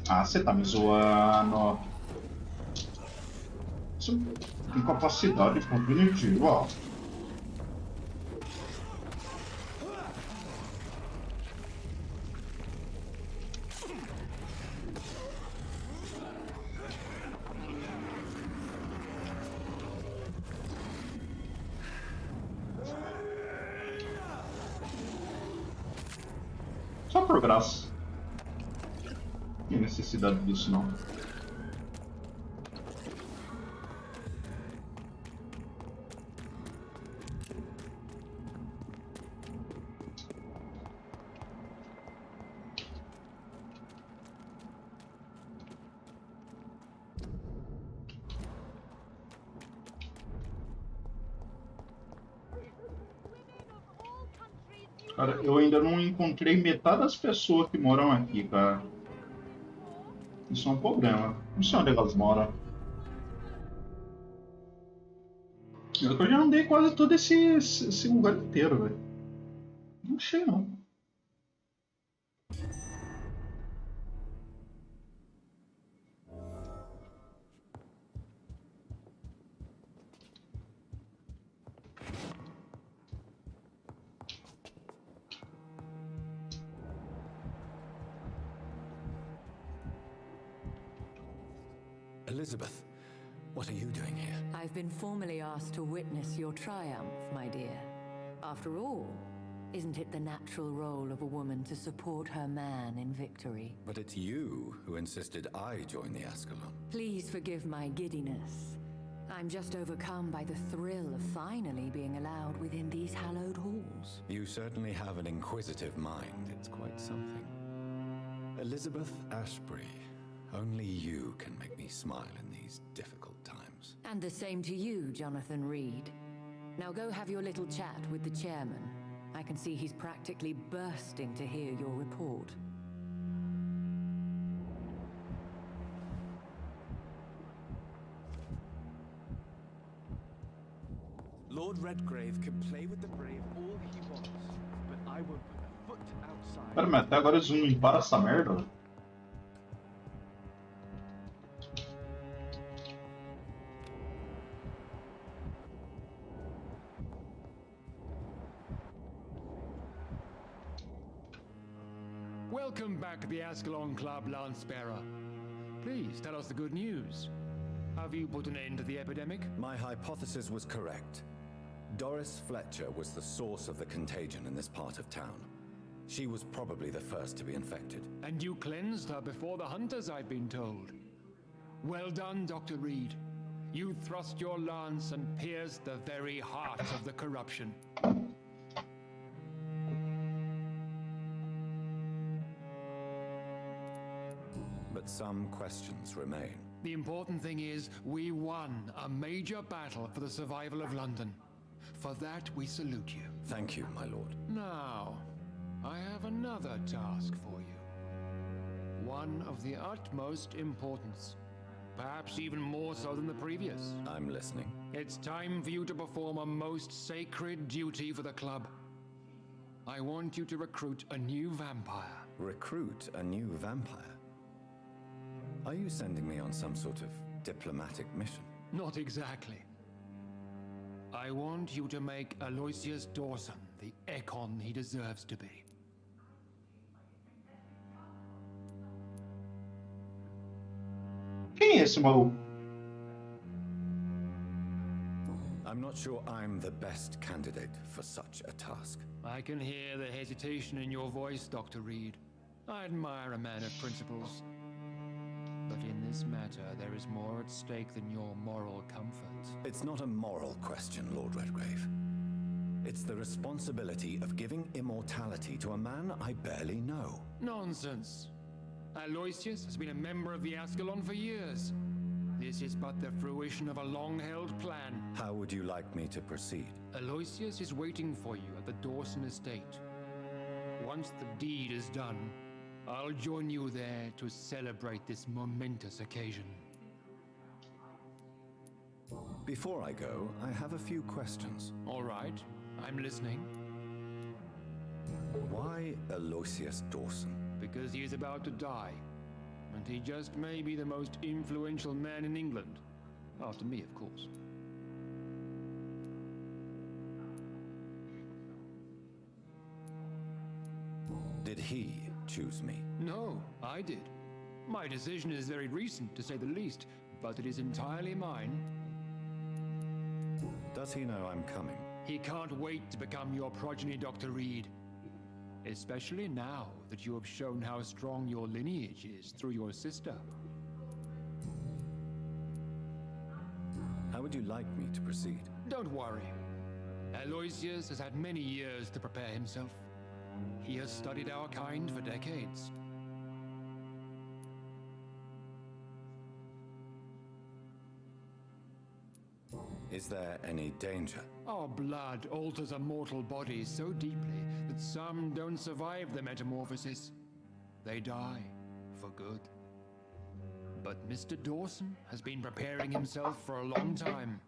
Ah, você tá me zoando. Isso tem capacidade cognitiva, ó. Só por graça. Não tem necessidade disso, não. Cara, eu ainda não encontrei metade das pessoas que moram aqui, cara. Isso é um problema. Não sei onde elas moram. Eu já andei quase todo esse lugar inteiro, velho. Não achei, não. Elizabeth, what are you doing here? I've been formally asked to witness your triumph, my dear. After all, isn't it the natural role of a woman to support her man in victory? But it's you who insisted I join the Ascalon. Please forgive my giddiness. I'm just overcome by the thrill of finally being allowed within these hallowed halls. You certainly have an inquisitive mind. It's quite something. Elizabeth Ashbury, only you can make me smile in these difficult times. And the same to you, Jonathan Reed. Now go have your little chat with the chairman. I can see he's practically bursting to hear your report. Lord Redgrave can play with the brave all he wants, but I won't put a foot outside. Pera, mas até agora eles não limparam essa merda? Welcome back to the Ascalon Club, Lance-Bearer. Please tell us the good news. Have you put an end to the epidemic? My hypothesis was correct. Doris Fletcher was the source of the contagion in this part of town. She was probably the first to be infected. And you cleansed her before the hunters, I've been told. Well done, Dr. Reed. You thrust your lance and pierced the very heart of the corruption. But some questions remain. The important thing is, we won a major battle for the survival of London. For that, we salute you. Thank you, my lord. Now, I have another task for you. One of the utmost importance. Perhaps even more so than the previous. I'm listening. It's time for you to perform a most sacred duty for the club. I want you to recruit a new vampire. Recruit a new vampire? Are you sending me on some sort of diplomatic mission? Not exactly. I want you to make Aloysius Dawson the Ekon he deserves to be. Quem é esse maluco? I'm not sure I'm the best candidate for such a task. I can hear the hesitation in your voice, Dr. Reed. I admire a man of principles. But in this matter, there is more at stake than your moral comfort. It's not a moral question, Lord Redgrave. It's the responsibility of giving immortality to a man I barely know. Nonsense. Aloysius has been a member of the Ascalon for years. This is but the fruition of a long-held plan. How would you like me to proceed? Aloysius is waiting for you at the Dawson estate. Once the deed is done, I'll join you there to celebrate this momentous occasion. Before I go, I have a few questions. All right, I'm listening. Why Aloysius Dawson? Because he is about to die, and he just may be the most influential man in England. After me, of course. Did he choose me? No, I did. My decision is very recent, to say the least, but it is entirely mine. Does he know I'm coming? He can't wait to become your progeny, Dr. Reed. Especially now that you have shown how strong your lineage is through your sister. How would you like me to proceed? Don't worry. Aloysius has had many years to prepare himself. He has studied our kind for decades. Is there any danger? Our blood alters a mortal body so deeply that some don't survive the metamorphosis. They die for good. But Mr. Dawson has been preparing himself for a long time.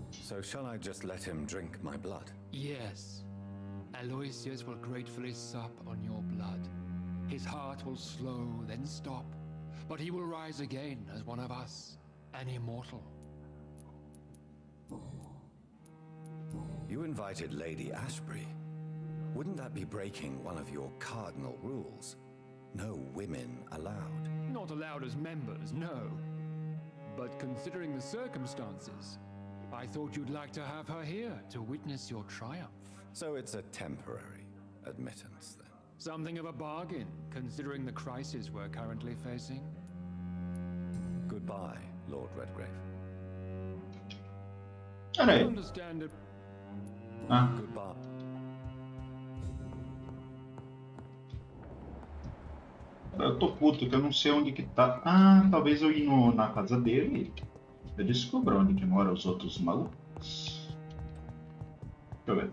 So shall I just let him drink my blood? Yes. Aloysius will gratefully sup on your blood. His heart will slow, then stop. But he will rise again as one of us, an immortal. You invited Lady Ashbury. Wouldn't that be breaking one of your cardinal rules? No women allowed. Not allowed as members, no. But considering the circumstances, I thought you'd like to have her here to witness your triumph. So it's a temporary admittance, then? Something of a bargain, considering the crisis we're currently facing. Goodbye, Lord Redgrave. Peraí. I understand it. Goodbye. Eu tô puto que eu não sei onde que tá. Ah, talvez eu ir na casa dele. Eu descubro onde que moram os outros malucos. Deixa eu ver.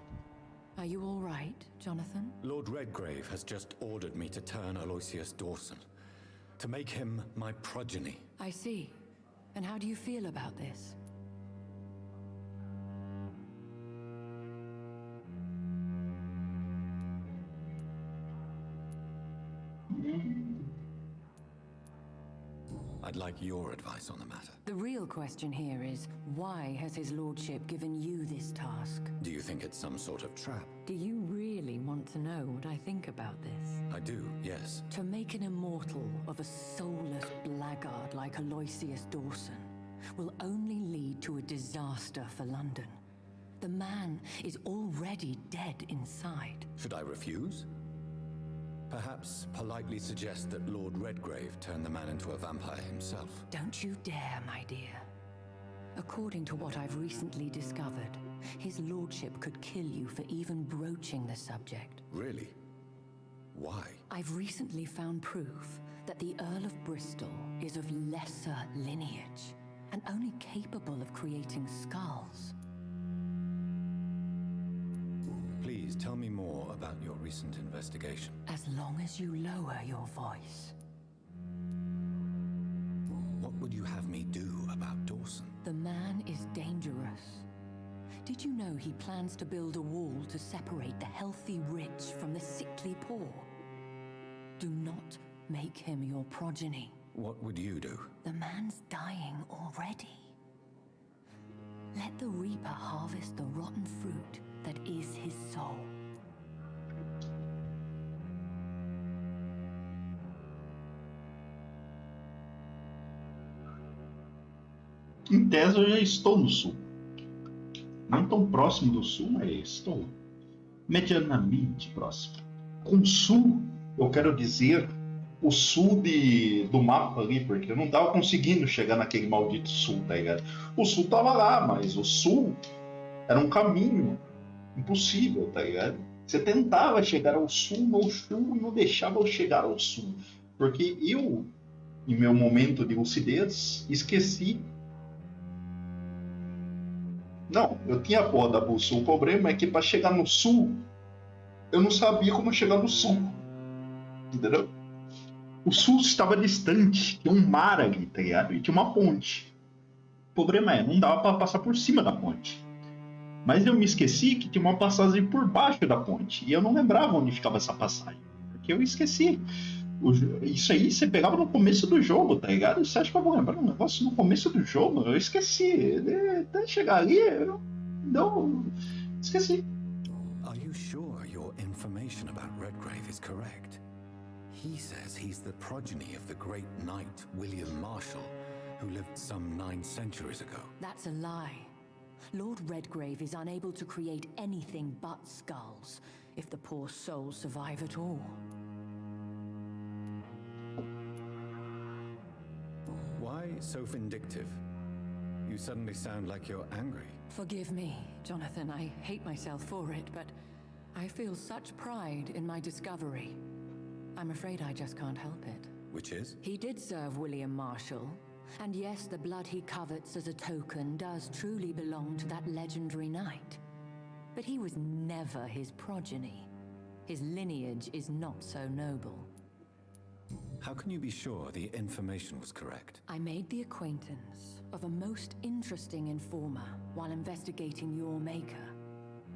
Are you all right, Jonathan? Lord Redgrave has just ordered me to turn Aloysius Dawson, to make him my progeny. I see. And how do you feel about this? I'd like your advice on the matter. The real question here is, why has his lordship given you this task? Do you think it's some sort of trap? Do you really really want to know what I think about this? I do, yes. To make an immortal of a soulless blackguard like Aloysius Dawson will only lead to a disaster for London. The man is already dead inside. Should I refuse? Perhaps politely suggest that Lord Redgrave turned the man into a vampire himself. Don't you dare, my dear. According to what I've recently discovered, his lordship could kill you for even broaching the subject. Really? Why? I've recently found proof that the Earl of Bristol is of lesser lineage and only capable of creating skulls. Please tell me more about your recent investigation. As long as you lower your voice. What would you have me do about Dawson? The man is dangerous. Did you know he plans to build a wall to separate the healthy rich from the sickly poor? Do not make him your progeny. What would you do? The man's dying already. Let the Reaper harvest the rotten fruit that is his soul. Em tese, eu já estou no sul. Não tão próximo do sul, mas estou medianamente próximo. Com sul, eu quero dizer o sul do mapa ali, porque eu não tava conseguindo chegar naquele maldito sul, tá ligado? O sul tava lá, mas o sul era um caminho impossível, tá ligado? Você tentava chegar ao sul, mas o sul não deixava eu chegar ao sul. Porque eu, em meu momento de lucidez, esqueci. Não, eu tinha a porra da bússola. O problema é que para chegar no sul, eu não sabia como chegar no sul. Entendeu? O sul estava distante, tinha um mar ali, tá ligado? E tinha uma ponte. O problema é, não dava para passar por cima da ponte. Mas eu me esqueci que tinha uma passagem por baixo da ponte. E eu não lembrava onde ficava essa passagem. Porque eu esqueci. Isso aí você pegava no começo do jogo, tá ligado? Você acha que eu vou lembrar um negócio no começo do jogo? Eu esqueci. Até chegar ali, eu não... esqueci. Are you sure your information about Redgrave is correct? He says he's the progeny of the great knight William Marshall, who lived some 9 centuries ago. That's a lie. Lord Redgrave is unable to create anything but skulls, if the poor souls survive at all. Why so vindictive? You suddenly sound like you're angry. Forgive me, Jonathan. I hate myself for it, but I feel such pride in my discovery. I'm afraid I just can't help it. Which is? He did serve William Marshall. And yes, the blood he covets as a token does truly belong to that legendary knight. But he was never his progeny. His lineage is not so noble. How can you be sure the information was correct? I made the acquaintance of a most interesting informer while investigating your maker,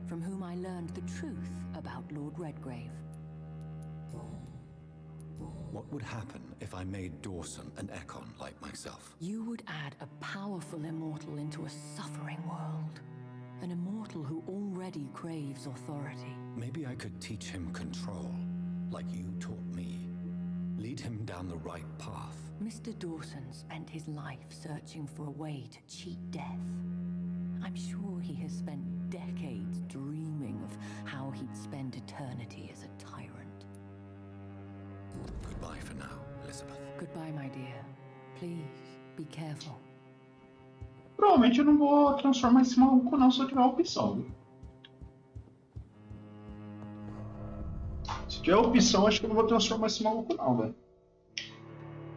from whom I learned the truth about Lord Redgrave. What would happen if I made Dawson an Ekon like myself? You would add a powerful immortal into a suffering world. An immortal who already craves authority. Maybe I could teach him control, like you taught me. Lead him down the right path. Mr. Dawson spent his life searching for a way to cheat death. I'm sure he has spent decades dreaming of how he'd spend eternity as a tyrant. Goodbye for now, Elizabeth. Goodbye, my dear. Please, be careful. Provavelmente eu não vou transformar esse maluco não se eu tiver a opção, viu? Se tiver a opção, acho que eu não vou transformar esse maluco não, velho.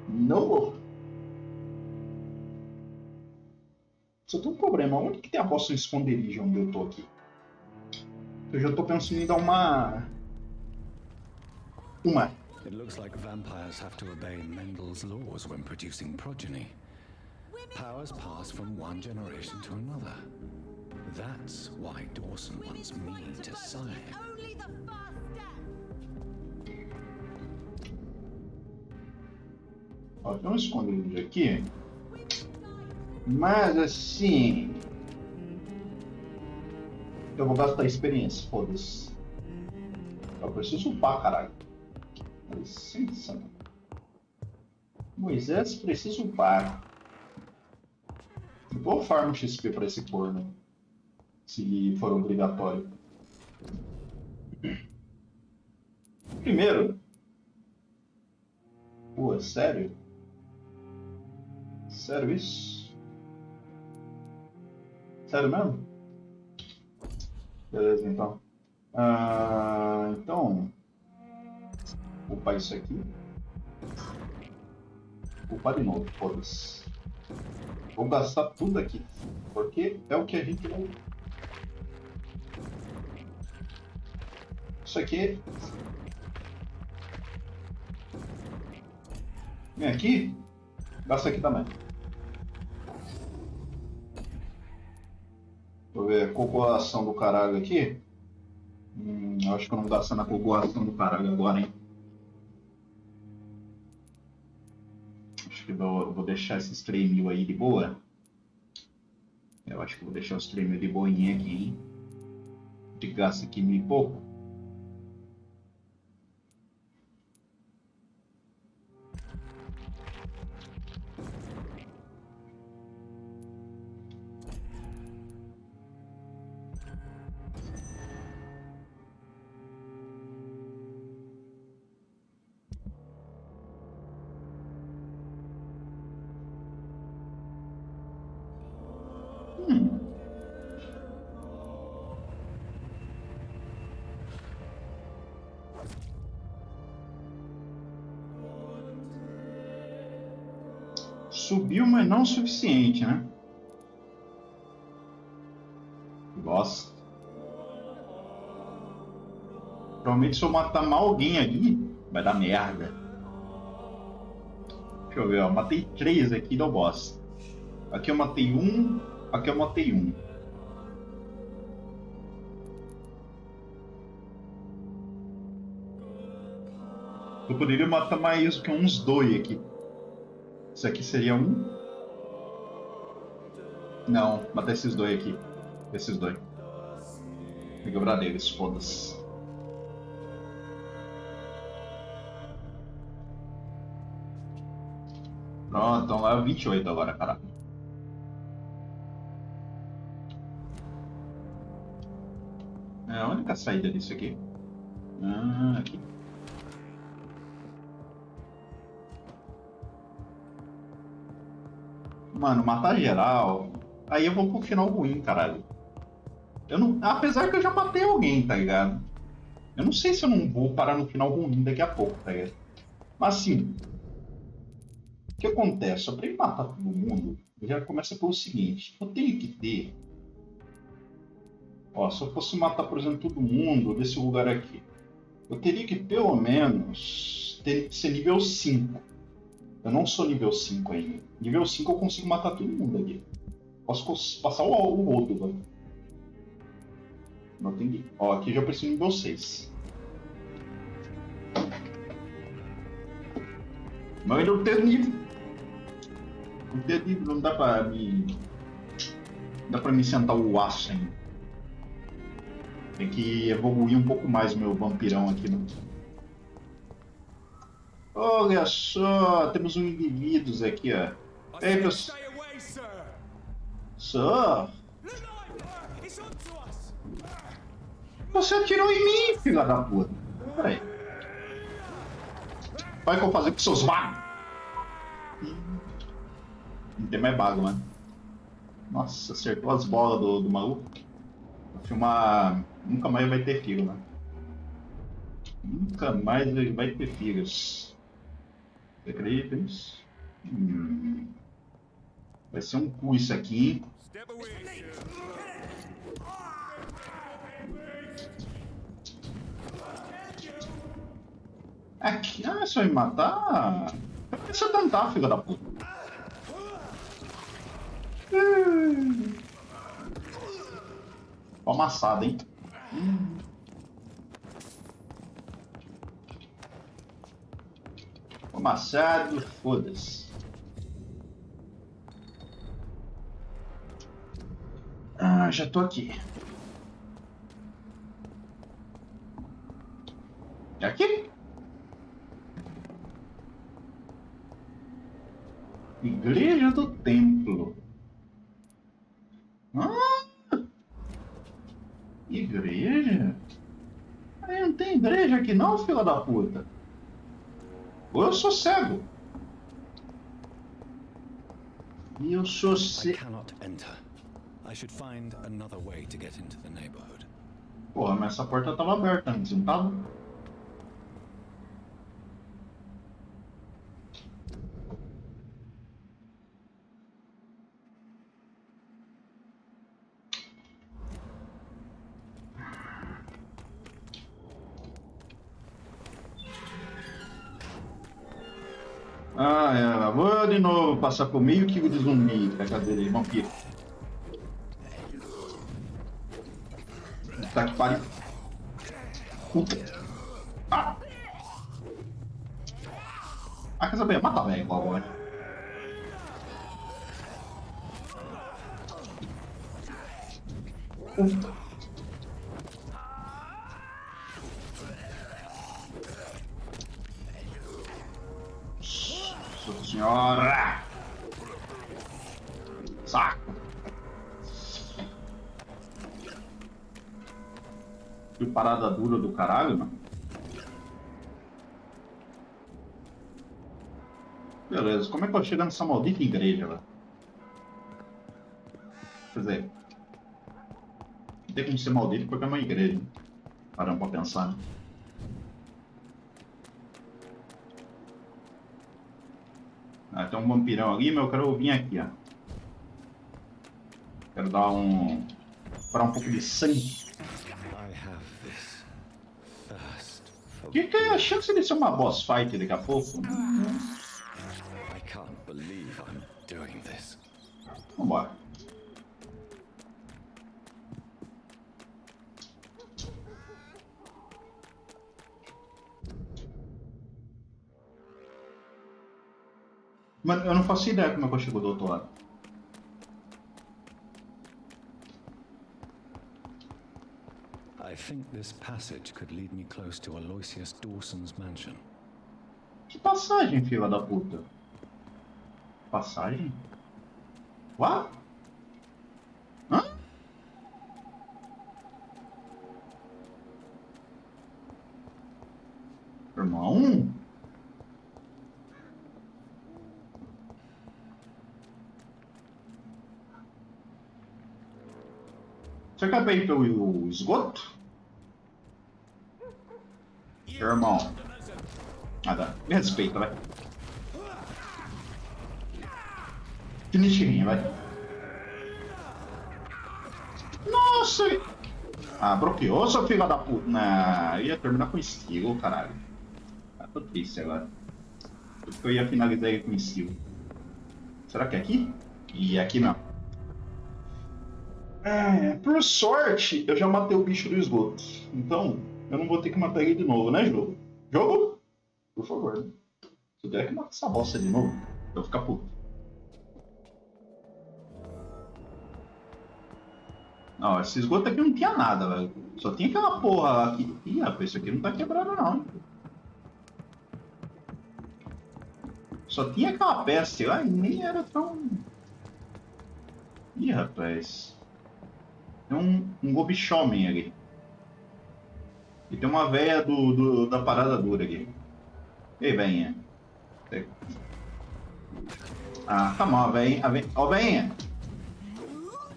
Não vou. Só tem um problema. Onde que tem a bosta de esconderijo onde eu tô aqui? Eu já tô pensando em dar uma... It looks like vampires have to obey Mendel's laws when producing progeny. Powers pass from one generation to another. That's why Dawson wants me to sire him. Ó, tem um esconderijo aqui. Mas assim... eu vou gastar experiência, foda-se. Eu preciso upar, caralho. Dá licença. Moisés precisa upar. Vou farm XP pra esse corno. Se for obrigatório. Primeiro. Pô, é sério? Sério isso? Sério mesmo? Beleza, então. Então. Vou upar isso aqui. Vou upar de novo, foda-se. Vou gastar tudo aqui. Porque é o que a gente vai. Isso aqui. Vem aqui. Gasta aqui também. Deixa eu ver. Cocoação do caralho aqui. Eu acho que eu não gasto na cocoação do caralho agora, hein. Acho que eu vou deixar esses 3.000 aí de boa. Eu acho que vou deixar os 3.000 de boinha aqui, hein. De gasto aqui 1.000 e pouco. Subiu, mas não o suficiente, né? Bosta. Provavelmente se eu matar mal alguém ali, vai dar merda. Deixa eu ver, ó. Matei 3 aqui, deu bosta. Aqui eu matei 1, aqui eu matei 1. Eu poderia matar mais que uns 2 aqui. Isso aqui seria 1. Não, matar esses 2 aqui. Esses 2. Tem que quebrar deles, foda-se. Pronto, então lá é 28 agora, caralho. É a única saída disso aqui. Aqui. Mano, matar geral. Aí eu vou pro final ruim, caralho. Eu não... Apesar que eu já matei alguém, tá ligado? Eu não sei se eu não vou parar no final ruim daqui a pouco, tá ligado? Mas assim. O que acontece? Só pra ele matar todo mundo, já começa pelo seguinte. Eu tenho que ter. Ó, se eu fosse matar, por exemplo, todo mundo desse lugar aqui, eu teria que pelo menos ser nível 5. Eu não sou nível 5 ainda. Nível 5 eu consigo matar todo mundo aqui. Posso passar o rodo, velho. Não tem. Ó, aqui já preciso nível 6. Mas eu não tenho nível. Não tenho nível, não dá pra me. Não dá pra me sentar o aço ainda. Tem que evoluir um pouco mais o meu vampirão aqui, né? Olha só, temos um indivíduos aqui, ó. Ei, pessoal. Só. Você atirou em mim, filha da puta. Peraí. Vai que eu vou fazer com seus bagos. Não tem mais bago, mano. Nossa, acertou as bolas do maluco. Vou filmar. Nunca mais vai ter fio, né? Nunca mais vai ter fios. Você acredita nisso? Vai ser um cu isso aqui. Aqui, se vai me matar? Deixa eu tentar, filha da puta. Ó, amassado, hein? Amassado, foda-se. Já tô aqui. É aqui? Igreja do Templo. Ah! Igreja? Aí não tem igreja aqui não, filha da puta. Ou eu sou cego. E eu sou I cego. cannot enter. I should find another way to get into the neighborhood. Porra, mas essa porta tava aberta antes, não tava? Ah, é. Vou de novo passar por meio quilo de zumbi. Cadê ele? Vampiro. Tá que pariu. Puta. Ah! Ah, quer saber? Mata velho igual agora. Puta. Nossa senhora! Saco! Que parada dura do caralho, mano. Beleza, como é que eu chego nessa maldita igreja, velho? Quer dizer, não tem como ser maldito porque é uma igreja. Paramos pra pensar, né? Ah, tem um vampirão ali, mas eu quero vir aqui, ó. Quero dar um... para um pouco de sangue. Que é a chance de ser uma boss fight daqui a pouco? I can't believe I'm doing this. Vambora. Mano, eu não faço ideia como é que eu chego do outro lado. I think this passage could lead me close to Aloysius Dawson's mansion. Que passagem, filha da puta? Passagem? What? Hã? Irmão? Você acabei pelo esgoto? Irmão. Ah, dá. Me respeita, vai. Finichinha, vai. Nossa! Ah, bloqueou, seu filho da puta. Não, ia terminar com estilo, caralho. Ah, tô triste agora. Porque eu ia finalizar ele com estilo. Será que é aqui? E é aqui não. É, por sorte, eu já matei o bicho do esgoto. Então, eu não vou ter que matar ele de novo, né, jogo? Jogo? Por favor. Se eu tiver que matar essa bosta de novo, eu vou ficar puto. Não, esse esgoto aqui não tinha nada, velho. Só tinha aquela porra aqui. Ih, rapaz, isso aqui não tá quebrado, não. Só tinha aquela peste lá e nem era tão... Ih, rapaz. Tem um gobichomem ali. E tem uma véia da parada dura aqui. Ei, velhinha. Ah, tá mal, velhinha. Ó, velhinha.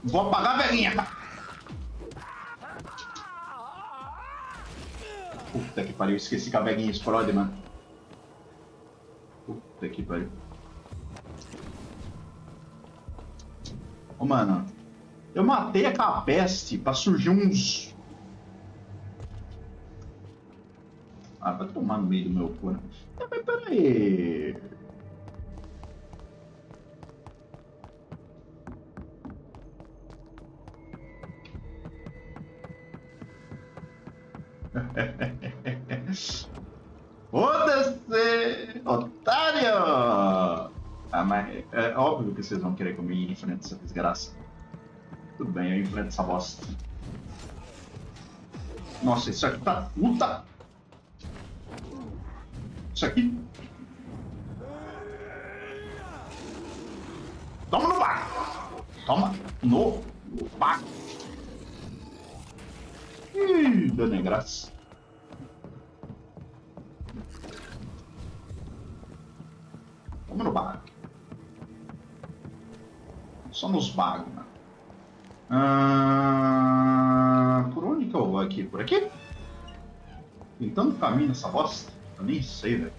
Vou apagar a velhinha, tá? Puta que pariu, esqueci que a velhinha explode, mano. Puta que pariu. Ô, mano. Eu matei aquela peste pra surgir uns... Ah, vai tomar no meio do meu cu, né? Mas peraí... Foda-se, otário! Ah, mas é óbvio que vocês vão querer que eu me enfrente essa desgraça. Tudo bem, eu enfrento essa bosta. Nossa, isso aqui tá... Puta! Isso aqui. Toma no baco. Toma no baco. Ih, deu nem graça. Toma no baco. Só nos bagos, mano. Por onde que eu vou aqui? Por aqui? Tem tanto caminho nessa bosta. Eu nem sei, velho.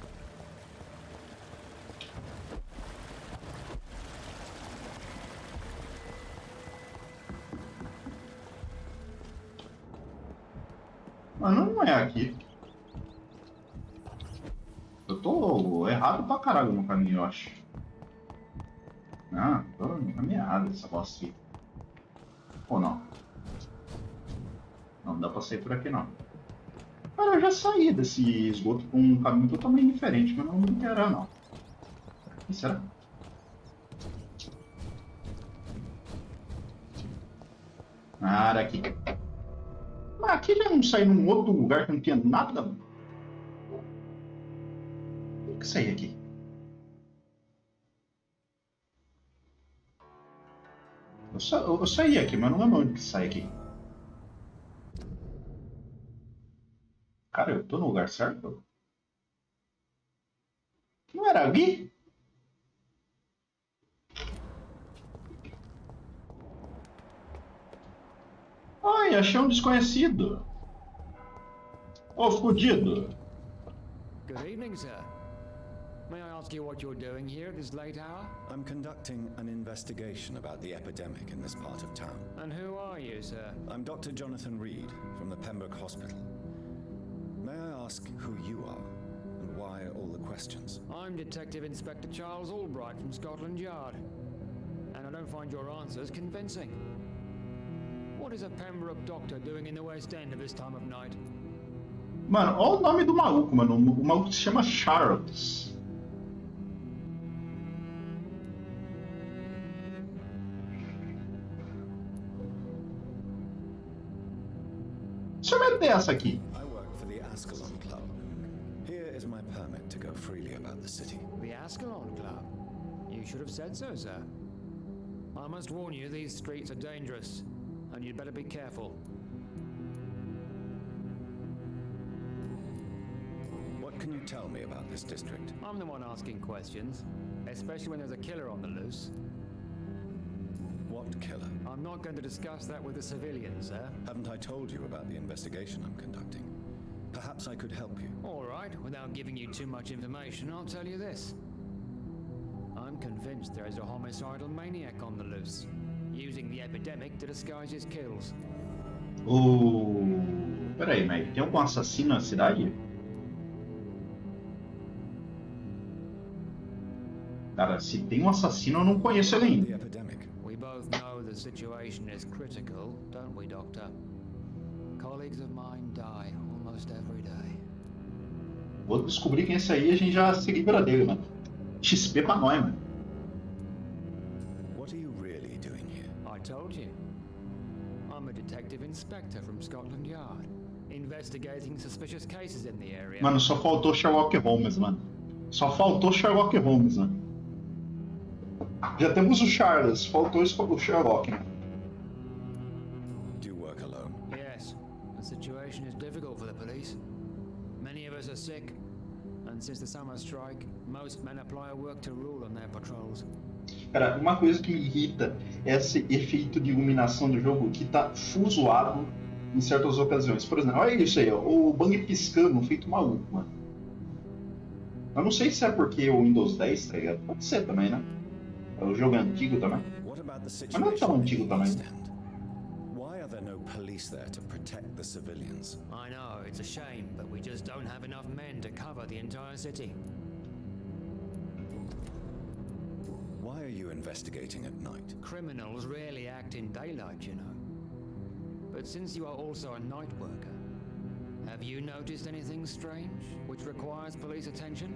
Mano, não é aqui. Eu tô errado pra caralho no caminho, eu acho. Ah, tô encaminhado essa bosta aqui. Ou não? Não dá pra sair por aqui, não. Cara, eu já saí desse esgoto com um caminho totalmente diferente, mas não me interessa, não. E será? Ah, era aqui. Mas aqui já não saí num outro lugar que não tinha nada. Como que saí aqui? Eu saí aqui, mas não lembro onde que sai aqui. Cara, eu tô no lugar certo? Não era ali? Ai, achei um desconhecido. Ô, fudido. Good evening, sir. May I ask you what you're doing here at this late hour? I'm conducting an investigation about the epidemic in this part of town. And who are you, sir? I'm Dr. Jonathan Reed from the Pembroke Hospital. May I ask who you are and why all the questions? I'm Detective Inspector Charles Albright from Scotland Yard. And I don't find your answers convincing. What is a Pembroke doctor doing in the West End at this time of night? Mano, olha o nome do maluco, mano. O maluco se chama Charles. Deixa eu meter essa aqui. I work for the Ascalon Club. Here is my permit to go freely about the city. The Ascalon Club? You should have said so, sir. I must warn you, these streets are dangerous, and you'd better be careful. What can you tell me about this district? I'm the one asking questions, especially when there's a killer on the loose. What killer? I'm not going to discuss that with the civilians, sir. Haven't I told you about the investigation I'm conducting? Perhaps I could help you. All right, without giving you too much information, I'll tell you this. I'm convinced there is a homicidal maniac on the loose, using the epidemic to disguise his kills. Peraí, mas tem algum assassino na cidade? Cara, se tem um assassino, eu não conheço ele ainda. The epidemic. We both know the situation is critical, don't we, Doctor? Colleagues of mine die almost every day. Vou descobrir quem é esse aí e a gente já se livra dele, mano. XP pra nós, mano. What are you really doing here? I told you. I'm a detective inspector from Scotland Yard, investigating suspicious cases in the area. Mano, só faltou Sherlock Holmes, mano. Só faltou Sherlock Holmes, mano. Já temos o Charles, faltou o Sherlock, né? Do you work alone? Yes, the situation is difficult for the police. Many of us are sick, and since the summer strike, most men apply a work to rule on their patrols. Cara, uma coisa que me irrita é esse efeito de iluminação do jogo que tá full zoado em certas ocasiões. Por exemplo, olha isso aí, ó, o bang piscando, feito maluco, mano. Eu não sei se é porque o Windows 10, tá ligado? Pode ser também, né? O jogo é antigo também. Mas não é tão antigo também. Why are there no police there to protect the civilians? I know, it's a shame, but we just don't have enough men to cover the entire city. Why are you investigating at night? Criminals rarely act in daylight, you know. But since you are also a night worker, have you noticed anything strange which requires police attention?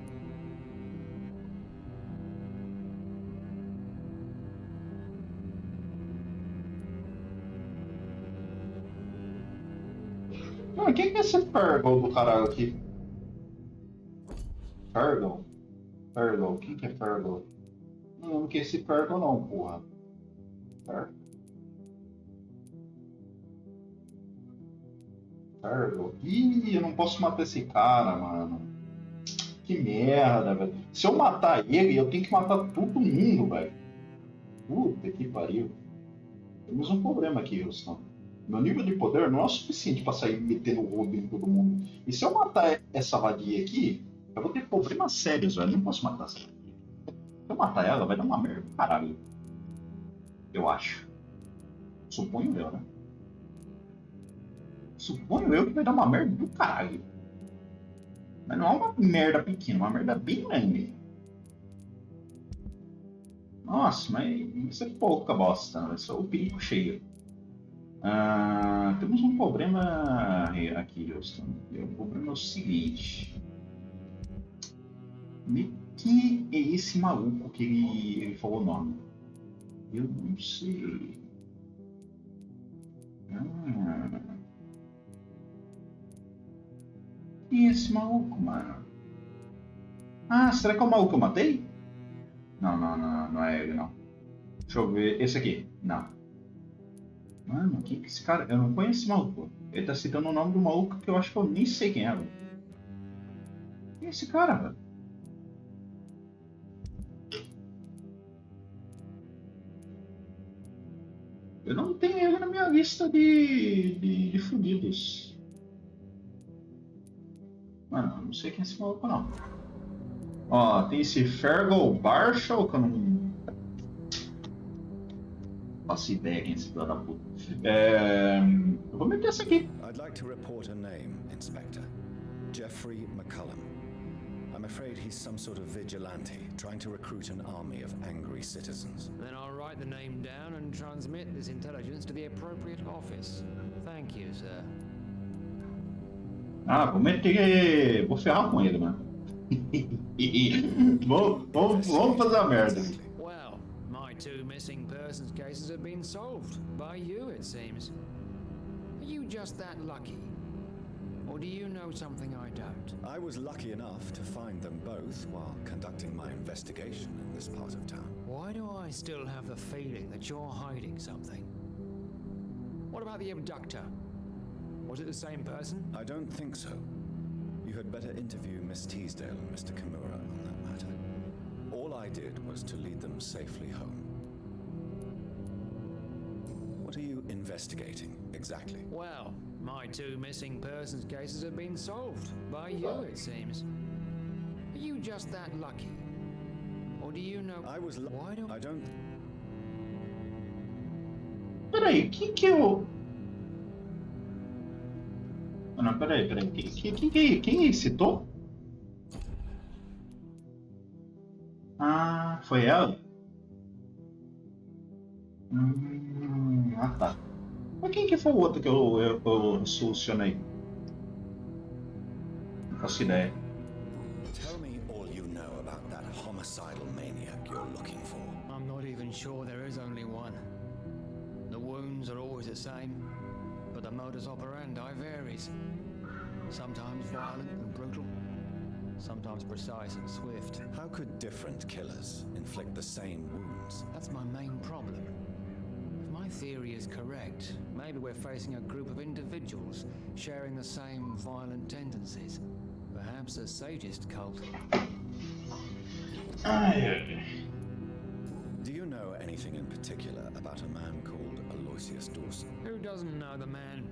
Mano, quem que é esse Purple do caralho aqui? Fergal? Fergal, quem que é Fergal? Não quer esse Fergal não, porra. Fergal. Ih, eu não posso matar esse cara, mano. Que merda, velho. Se eu matar ele, eu tenho que matar todo mundo, velho. Puta que pariu. Temos um problema aqui, Houston. Meu nível de poder não é o suficiente pra sair metendo o rodo em todo mundo. E se eu matar essa vadia aqui, eu vou ter problemas sérios, velho. Eu não posso matar essa vadia. Se eu matar ela, vai dar uma merda. Caralho. Eu acho. Suponho eu, né? Suponho eu que vai dar uma merda do caralho. Mas não é uma merda pequena, uma merda bem grande. Nossa, mas isso é pouca bosta. Isso é o perigo cheio. Temos um problema aqui, Houston. O problema é o seguinte. Quem é esse maluco que ele falou o nome? Eu não sei. Quem é esse maluco, mano? Será que é o maluco que eu matei? Não é ele, não. Deixa eu ver. Esse aqui. Não. Mano, quem que é esse cara? Eu não conheço esse maluco. Ele tá citando o nome do maluco que eu acho que eu nem sei quem é, velho. Quem é esse cara, velho? Eu não tenho ele na minha lista de fudidos. Mano, eu não sei quem é esse maluco, não. Ó, tem esse Fergal Marshall, que eu não faço ideia quem é esse filho da puta. Eu vou meter essa aqui. I'd like to report a name, Inspector. Jeffrey McCullum. I'm afraid he's some sort of vigilante, trying to recruit an army of angry citizens. Then I'll write the name down and transmit this intelligence to the appropriate office. Thank you, sir. Vou meter... Vou ferrar com ele, mano. Vamos fazer a merda. Well, my two missing persons cases have been solved. By you, it seems. Are you just that lucky? Or do you know something I don't? I was lucky enough to find them both while conducting my investigation in this part of town. Why do I still have the feeling that you're hiding something? What about the abductor? Was it the same person? I don't think so. You had better interview Miss Teasdale and Mr. Kimura on that matter. All I did was to lead them safely home. What are you investigating, exactly? Well, my two missing persons cases have been solved. By you, it seems. Are you just that lucky? Or do you know... I was Why do... I don't... Peraí, quem que eu... Não, peraí. Quem citou? Foi ela? Tá. Mas quem que foi o outro que eu solucionei? Não faço ideia. Tell me all you know about that homicidal maniac you're looking for. I'm not even sure there is only one. The wounds are always the same, but the modus operandi varies. Sometimes violent and brutal, sometimes precise and swift. How could different killers inflict the same wounds? That's my main problem. If my theory is correct, maybe we're facing a group of individuals sharing the same violent tendencies. Perhaps a sadist cult. Do you know anything in particular about a man called Aloysius Dawson? Who doesn't know the man?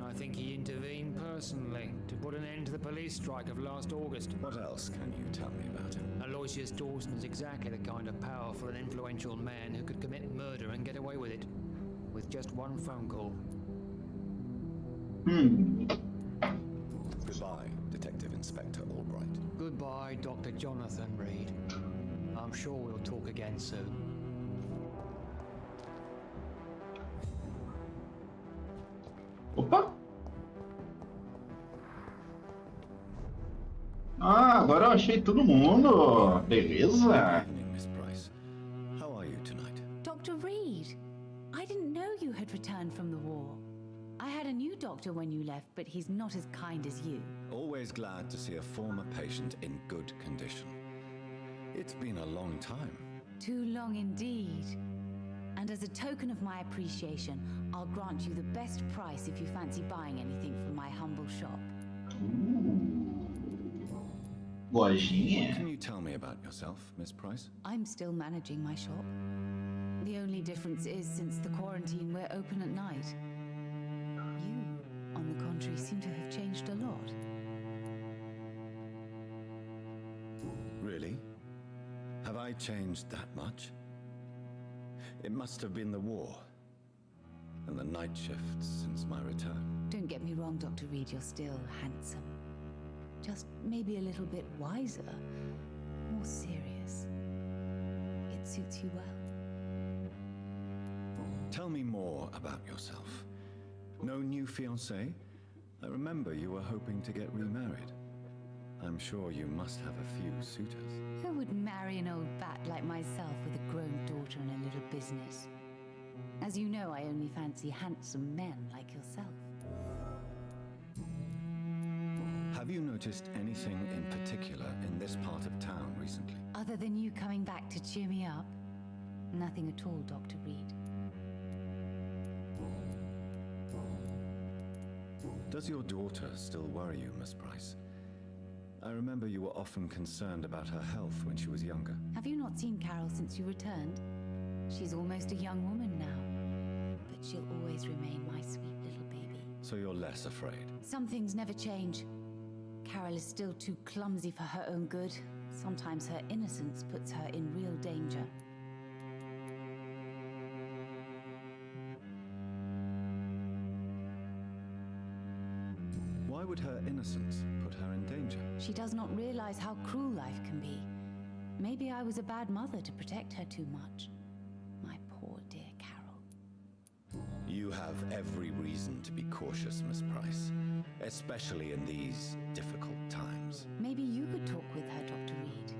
I think he intervened personally to put an end to the police strike of last August. What else can you tell me about him? Aloysius Dawson is exactly the kind of powerful and influential man who could commit murder and get away with it. With just one phone call. Goodbye, Detective Inspector Albright. Goodbye, Dr. Jonathan Reed. I'm sure we'll talk again soon. Opa! Agora eu achei todo mundo. Beleza. Miss Price. How are you tonight? Dr. Reed, I didn't know you had returned from the war. I had a new doctor when you left, but he's not as kind as you. Always glad to see a former patient in good condition. It's been a long time. Too long indeed. And as a token of my appreciation, I'll grant you the best price if you fancy buying anything from my humble shop. Lojinha. What can you tell me about yourself, Miss Price? I'm still managing my shop. The only difference is, since the quarantine, we're open at night. You, on the contrary, seem to have changed a lot. Really? Have I changed that much? It must have been the war and the night shifts since my return. Don't get me wrong, Dr. Reed, you're still handsome. Just maybe a little bit wiser, more serious. It suits you well. Tell me more about yourself. No new fiancé? I remember you were hoping to get remarried. I'm sure you must have a few suitors. Who would marry an old bat like myself with a grown daughter and a little business? As you know, I only fancy handsome men like yourself. Have you noticed anything in particular in this part of town recently? Other than you coming back to cheer me up? Nothing at all, Dr. Reed. Does your daughter still worry you, Miss Price? I remember you were often concerned about her health when she was younger. Have you not seen Carol since you returned? She's almost a young woman now, but she'll always remain my sweet little baby. So you're less afraid? Some things never change. Carol is still too clumsy for her own good. Sometimes her innocence puts her in real danger. Why would her innocence put her in danger? She does not realize how cruel life can be. Maybe I was a bad mother to protect her too much. My poor dear Carol. You have every reason to be cautious, Miss Price, especially in these difficult times. Maybe you could talk with her, Dr. Reed.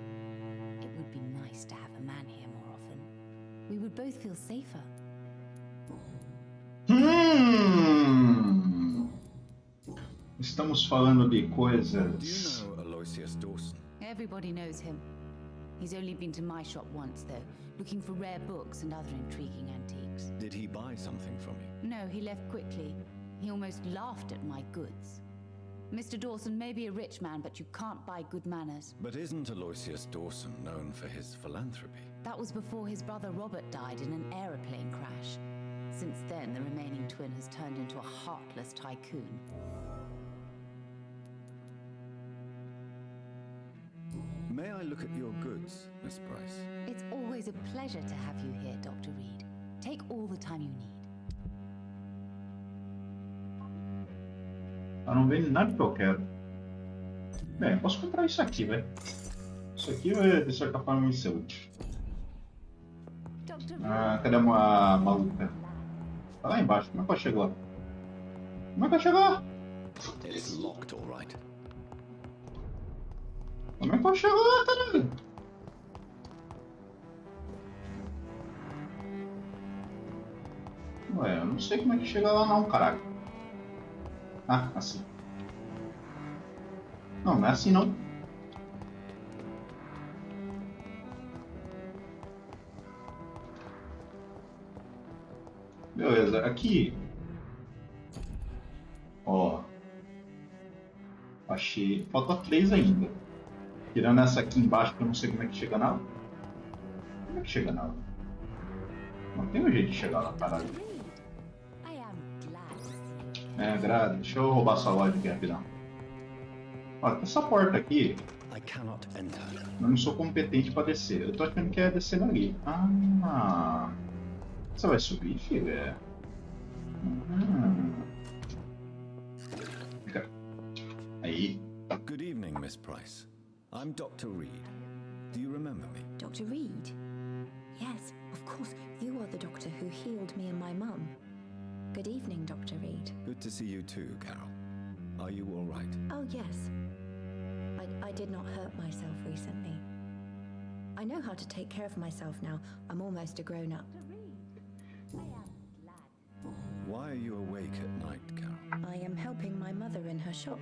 It would be nice to have a man here more often. We would both feel safer. Estamos falando de coisas. Do you know Aloysius Dawson? Everybody knows him. He's only been to my shop once, though, looking for rare books and other intriguing antiques. Did he buy something from you? No, he left quickly. He almost laughed at my goods. Mr. Dawson may be a rich man, but you can't buy good manners. But isn't Aloysius Dawson known for his philanthropy? That was before his brother Robert died in an aeroplane crash. Since then, the remaining twin has turned into a heartless tycoon. May I look at your goods, Miss Price? It's always a pleasure to have you here, Dr. Reed. Take all the time you need. Eu não vendo nada que eu quero. Bem, eu posso comprar isso aqui, velho. Isso aqui vai, de certa forma, me ser útil. Ah, cadê uma maluca? Tá lá embaixo. Como é que eu chego lá? Como é que eu chego lá? It's locked, all right. Como é que eu chego lá, caralho? Ué, eu não sei como é que chega lá não, caralho. Ah, assim. Não, não é assim não. Beleza, aqui. Ó. Achei. Falta 3 ainda. Tirando essa aqui embaixo que eu não sei como é que chega nela. Como é que chega nela? Não tem um jeito de chegar lá, caralho. É, grade. Deixa eu roubar essa loja aqui rapidão. Ó, tem essa porta aqui. Eu não sou competente pra descer. Eu tô achando que é descer ali. Ah. Você vai subir, filho? É. Aí. Good evening, Miss Price. I'm Dr. Reed. Do you remember me? Dr. Reed? Yes, of course. You are the doctor who healed me and my mum. Good evening, Dr. Reed. Good to see you too, Carol. Are you all right? Oh, yes. I did not hurt myself recently. I know how to take care of myself now. I'm almost a grown-up. Why are you awake at night, Carol? I am helping my mother in her shop.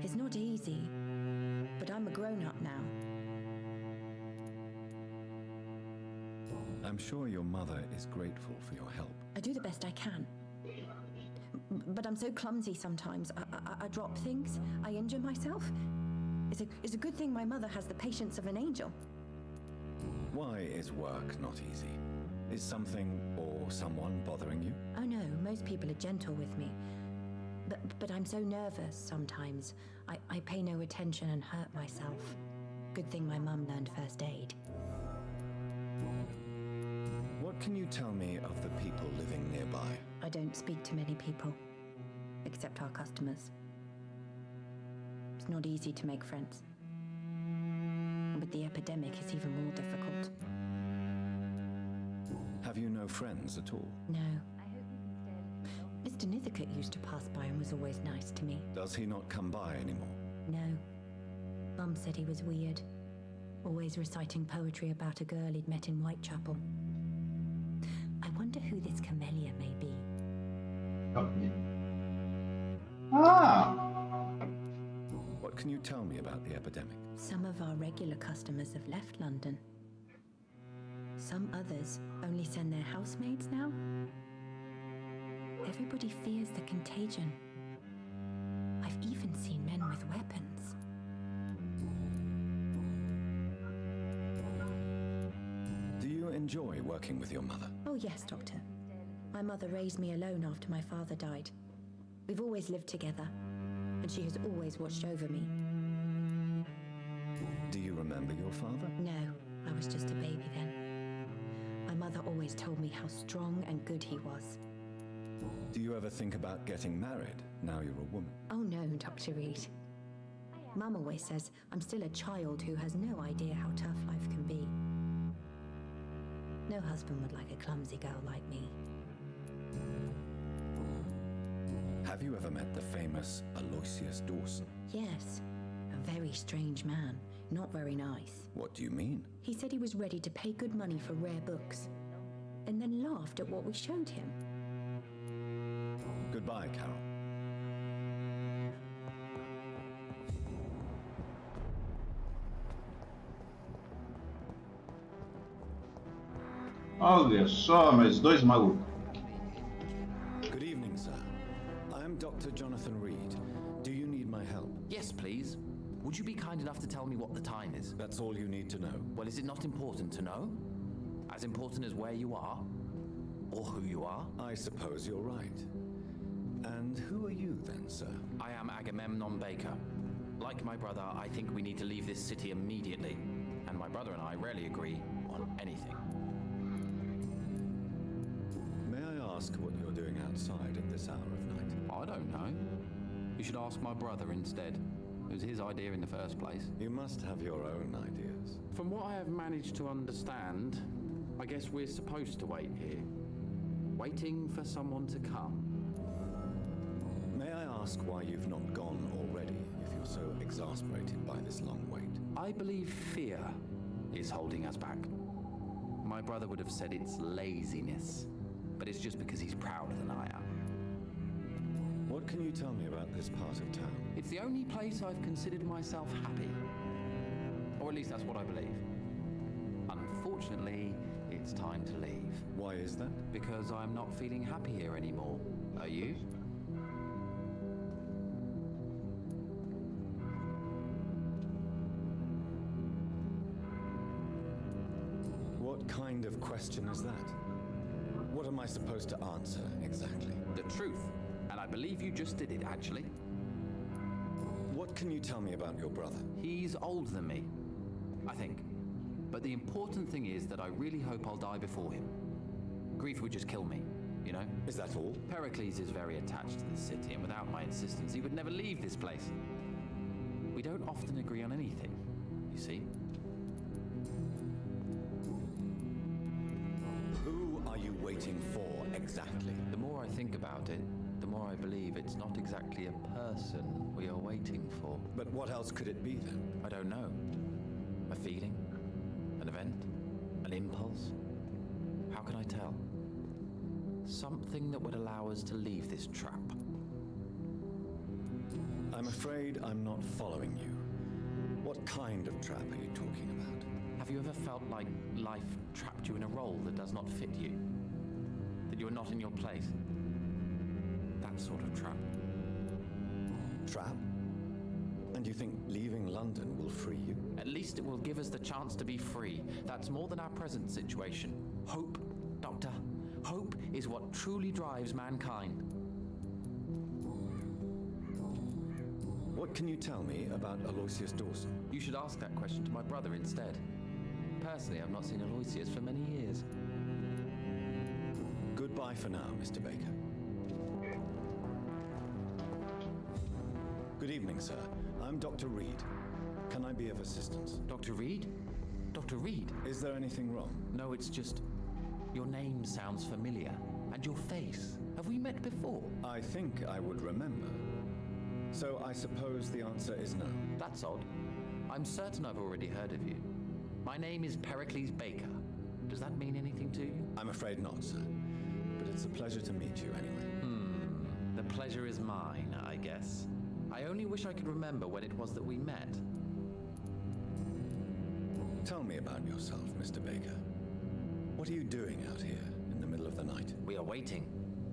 It's not easy, but I'm a grown-up now. I'm sure your mother is grateful for your help. I do the best I can. But I'm so clumsy sometimes. I drop things. I injure myself. It's a good thing my mother has the patience of an angel. Why is work not easy? Is something or someone bothering you? Oh no, most people are gentle with me. But I'm so nervous sometimes. I pay no attention and hurt myself. Good thing my mum learned first aid. What can you tell me of the people living nearby? I don't speak to many people, except our customers. It's not easy to make friends. With the epidemic, it's even more difficult. Have you no friends at all? No. Mr. Nithercote used to pass by and was always nice to me. Does he not come by anymore? No. Mum said he was weird. Always reciting poetry about a girl he'd met in Whitechapel. I wonder who this camellia may be. What can you tell me about the epidemic? Some of our regular customers have left London. Some others only send their housemaids now. Everybody fears the contagion. I've even seen men with weapons. Do you enjoy working with your mother? Oh yes, Doctor. My mother raised me alone after my father died. We've always lived together, and she has always watched over me. Do you remember your father? No, I was just a baby then. My mother always told me how strong and good he was. Do you ever think about getting married now you're a woman? Oh no, Dr. Reed. Mum always says I'm still a child who has no idea how tough life can be. No husband would like a clumsy girl like me. Have you ever met the famous Aloysius Dawson? Yes, a very strange man. Not very nice. What do you mean? He said he was ready to pay good money for rare books, and then laughed at what we showed him. Goodbye, Carol. Olha só, mais dois malucos. Good evening, sir. I'm Dr. Jonathan Reed. Do you need my help? Yes, please. Would you be kind enough to tell me what the time is? That's all you need to know. Well, is it not important to know? As important as where you are? Or who you are? I suppose you're right. And who are you then, sir? I am Agamemnon Baker. Like my brother, I think we need to leave this city immediately. And my brother and I rarely agree on anything. May I ask what you're doing outside at this hour of night? I don't know. You should ask my brother instead. It was his idea in the first place. You must have your own ideas. From what I have managed to understand, I guess we're supposed to wait here. Waiting for someone to come. May I ask why you've not gone already, if you're so exasperated by this long wait? I believe fear is holding us back. My brother would have said it's laziness, but it's just because he's prouder than I am. What can you tell me about this part of town? It's the only place I've considered myself happy. Or at least that's what I believe. Unfortunately, it's time to leave. Why is that? Because I'm not feeling happy here anymore. Are you? What kind of question is that? What am I supposed to answer exactly? The truth. And I believe you just did it, actually. What can you tell me about your brother? He's older than me, I think. But the important thing is that I really hope I'll die before him. Grief would just kill me, you know? Is that all? Pericles is very attached to this city, and without my insistence, he would never leave this place. We don't often agree on anything, you see? Who are you waiting for exactly? The more I think about it, the more I believe it's not exactly a person we are waiting for. But what else could it be then? I don't know. A feeling? An event? An impulse? How can I tell? Something that would allow us to leave this trap. I'm afraid I'm not following you. What kind of trap are you talking about? Have you ever felt like life trapped you in a role that does not fit you? That you are not in your place? That sort of trap. Trap? And you think leaving London will free you? At least it will give us the chance to be free. That's more than our present situation. Hope, Doctor. Hope is what truly drives mankind. What can you tell me about Aloysius Dawson? You should ask that question to my brother instead. Personally, I've not seen Aloysius for many years. Goodbye for now, Mr. Baker. Good evening, sir. I'm Dr. Reed. Can I be of assistance? Dr. Reed? Dr. Reed? Is there anything wrong? No, it's just... your name sounds familiar. And your face. Have we met before? I think I would remember. So I suppose the answer is no. That's odd. I'm certain I've already heard of you. My name is Pericles Baker. Does that mean anything to you? I'm afraid not, sir. But it's a pleasure to meet you anyway. The pleasure is mine, I guess. I only wish I could remember when it was that we met. Tell me about yourself, Mr. Baker. What are you doing out here in the middle of the night? We are waiting.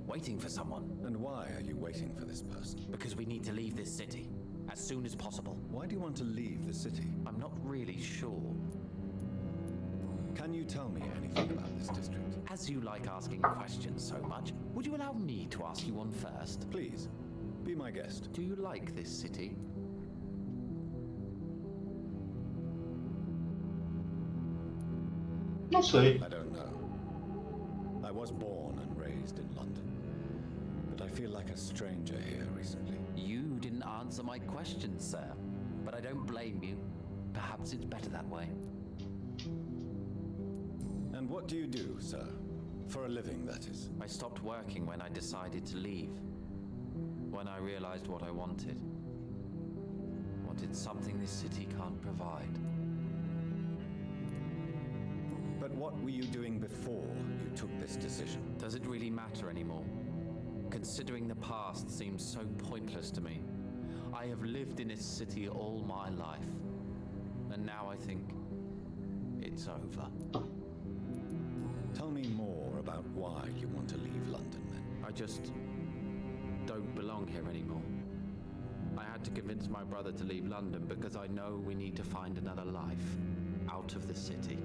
Waiting for someone. And why are you waiting for this person? Because we need to leave this city. As soon as possible. Why do you want to leave the city? I'm not really sure. Can you tell me anything about this district? As you like asking questions so much, would you allow me to ask you one first? Please, be my guest. Do you like this city? Não sei. I don't know. I was born and raised in London, but I feel like a stranger here recently. You didn't answer my question, sir, but I don't blame you. Perhaps it's better that way. And what do you do, sir? For a living, that is. I stopped working when I decided to leave. When I realized what I wanted. Wanted something this city can't provide. But what were you doing before you took this decision? Does it really matter anymore? Considering the past seems so pointless to me. I have lived in this city all my life. And now I think it's over. Tell me more about why you want to leave London, then. I just don't belong here anymore. I had to convince my brother to leave London because I know we need to find another life out of the city.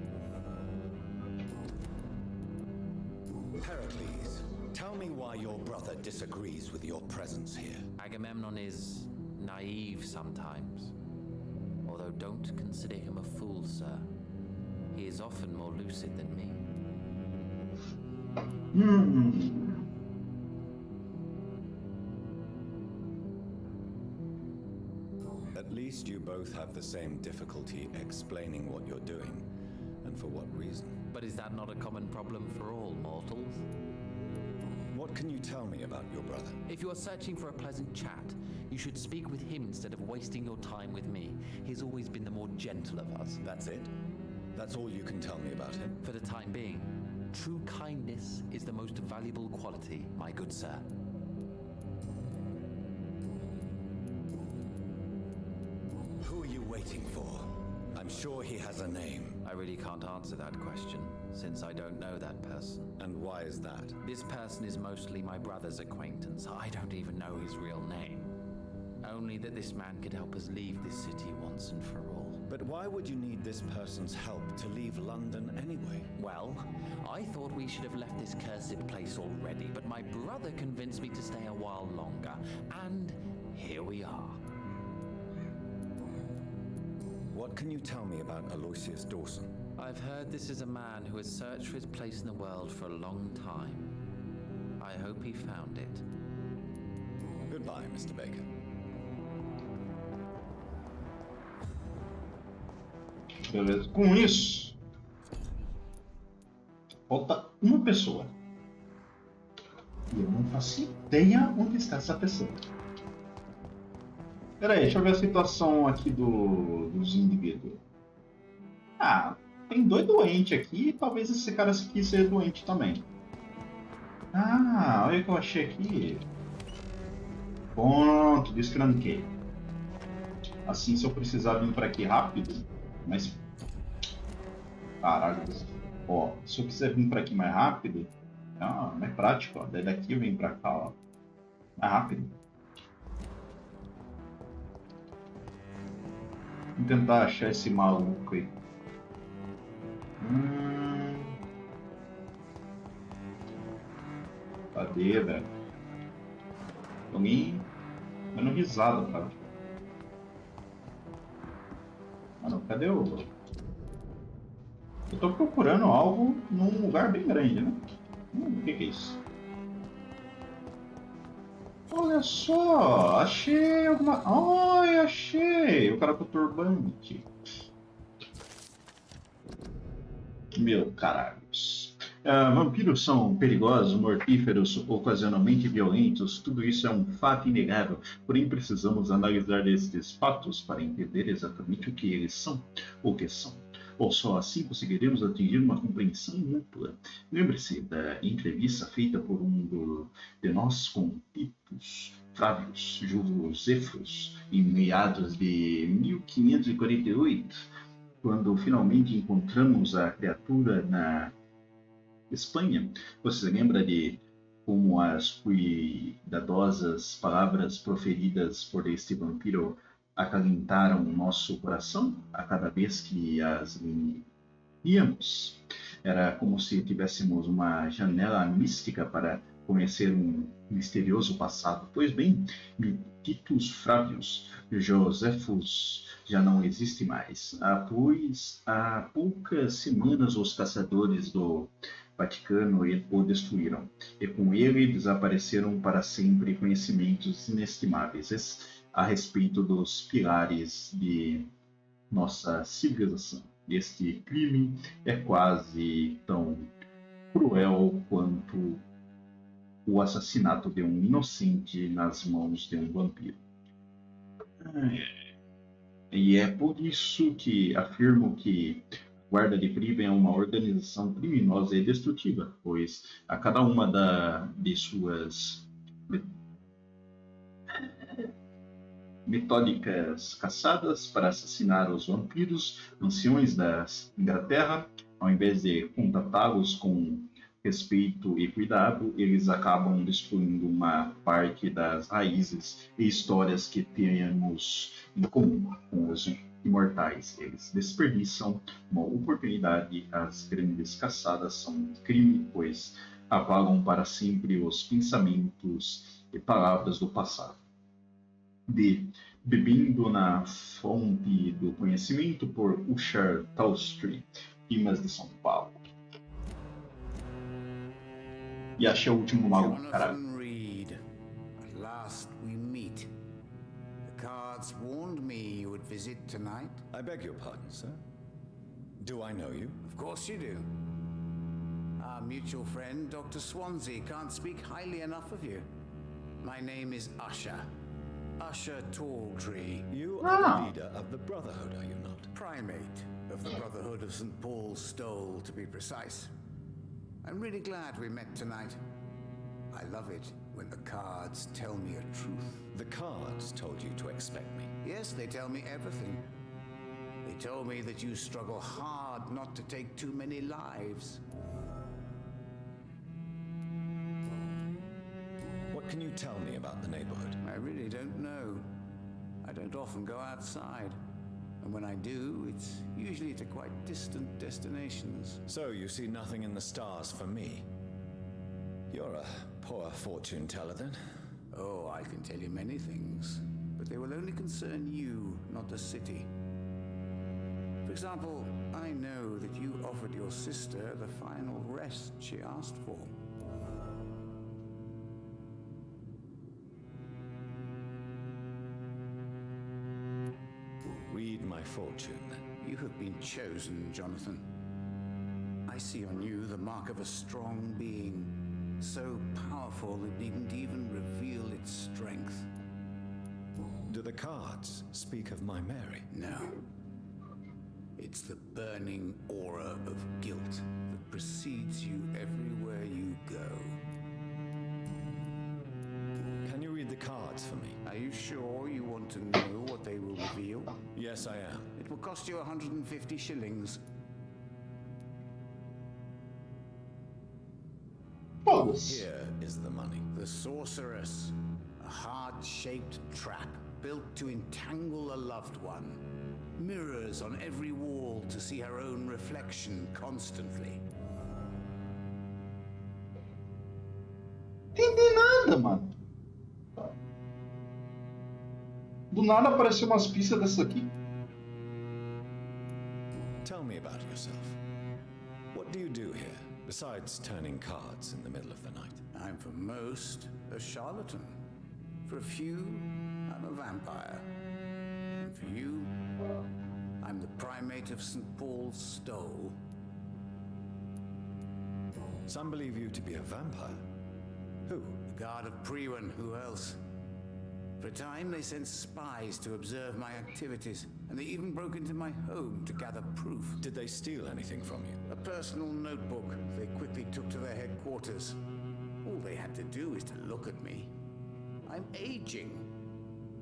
Pericles, tell me why your brother disagrees with your presence here. Agamemnon is naive sometimes. Although don't consider him a fool, sir. He is often more lucid than me. At least you both have the same difficulty explaining what you're doing, and for what reason. But is that not a common problem for all mortals? What can you tell me about your brother? If you are searching for a pleasant chat, you should speak with him instead of wasting your time with me. He's always been the more gentle of us. That's it? That's all you can tell me about him? For the time being. True kindness is the most valuable quality, my good sir. Who are you waiting for? I'm sure he has a name. I really can't answer that question, since I don't know that person. And why is that? This person is mostly my brother's acquaintance. I don't even know his real name. Only that this man could help us leave this city once and for all. But why would you need this person's help to leave London anyway? Well, I thought we should have left this cursed place already, but my brother convinced me to stay a while longer. And here we are. What can you tell me about Aloysius Dawson? I've heard this is a man who has searched for his place in the world for a long time. I hope he found it. Goodbye, Mr. Baker. Beleza. Com isso, falta uma pessoa. E eu não faço ideia onde está essa pessoa. Pera aí, deixa eu ver a situação aqui dos indivíduos. Ah, tem 2 doentes aqui e talvez esse cara aqui seja doente também. Ah, olha o que eu achei aqui. Pronto, destranquei. Assim, se eu precisar vir para aqui rápido, mas... Caralho. Ó, se eu quiser vir para aqui mais rápido, mais prático, ó. Daí daqui eu venho para cá, ó. Mais rápido. Vamos tentar achar esse maluco aí. Cadê, velho? Alguém dando risada, cara. Mano, cadê o... Eu tô procurando algo num lugar bem grande, né? O que é isso? Olha só! Achei alguma... Ai, achei! O cara com o turbante. Meu caralhos. Vampiros são perigosos, mortíferos, ocasionalmente violentos. Tudo isso é um fato inegável. Porém, precisamos analisar estes fatos para entender exatamente o que eles são ou o que são. Ou só assim conseguiremos atingir uma compreensão mútua. Lembre-se da entrevista feita por de nós com Titus Flavius Joséfus em meados de 1548, quando finalmente encontramos a criatura na Espanha. Você lembra de como as cuidadosas palavras proferidas por este vampiro acalentaram nosso coração a cada vez que as líamos? Era como se tivéssemos uma janela mística para conhecer um misterioso passado. Pois bem, Titus Flavius Joséfus já não existe mais. Pois há poucas semanas os caçadores do Vaticano o destruíram, e com ele desapareceram para sempre conhecimentos inestimáveis a respeito dos pilares de nossa civilização. Este crime é quase tão cruel quanto o assassinato de um inocente nas mãos de um vampiro. E é por isso que afirmo que Guarda de Priven é uma organização criminosa e destrutiva, pois a cada uma de suas metódicas caçadas para assassinar os vampiros anciões da Inglaterra, ao invés de contatá-los com respeito e cuidado, eles acabam destruindo uma parte das raízes e histórias que temos em comum com os imortais. Eles desperdiçam uma oportunidade. As grandes caçadas são crime, pois apagam para sempre os pensamentos e palavras do passado. Bebendo na fonte do conhecimento por Usher Tallstreet, Rimas de São Paulo. E achei o último maluco, caralho. Jonathan Reed. At last we meet. The cards warned me you would visit tonight. I beg your pardon, sir. Do I know you? Of course you do. Our mutual friend, Dr. Swansea, can't speak highly enough of you. My name is Usher. Usher Talltree. You are the leader of the Brotherhood, are you not? Primate of the Brotherhood of St. Paul's Stole, to be precise. I'm really glad we met tonight. I love it when the cards tell me a truth. The cards told you to expect me? Yes, they tell me everything. They told me that you struggle hard not to take too many lives. What can you tell me about the neighborhood? I really don't know. I don't often go outside. And when I do, it's usually to quite distant destinations. So you see nothing in the stars for me? You're a poor fortune teller then? Oh, I can tell you many things, but they will only concern you, not the city. For example, I know that you offered your sister the final rest she asked for. Read my fortune, then. You have been chosen, Jonathan. I see on you the mark of a strong being, so powerful it needn't even reveal its strength. Do the cards speak of my Mary? No. It's the burning aura of guilt that precedes you everywhere you go. the cards for me? Are you sure you want to know what they will reveal? Yes, I am. It will cost you 150 shillings. Here is the money. The sorceress. A heart-shaped trap built to entangle a loved one. Mirrors on every wall to see her own reflection constantly. Entendi nada, mano. Do nada apareceu umas pistas dessas aqui. Tell me about yourself. What do you do here, besides turning cards in the middle of the night? I'm for most a charlatan. For a few, I'm a vampire. And for you, I'm the primate of St. Paul's Stole. Some believe you to be a vampire. Who? The guard of Priwen, who else? For a time, they sent spies to observe my activities, and they even broke into my home to gather proof. Did they steal anything from you? A personal notebook they quickly took to their headquarters. All they had to do is to look at me. I'm aging.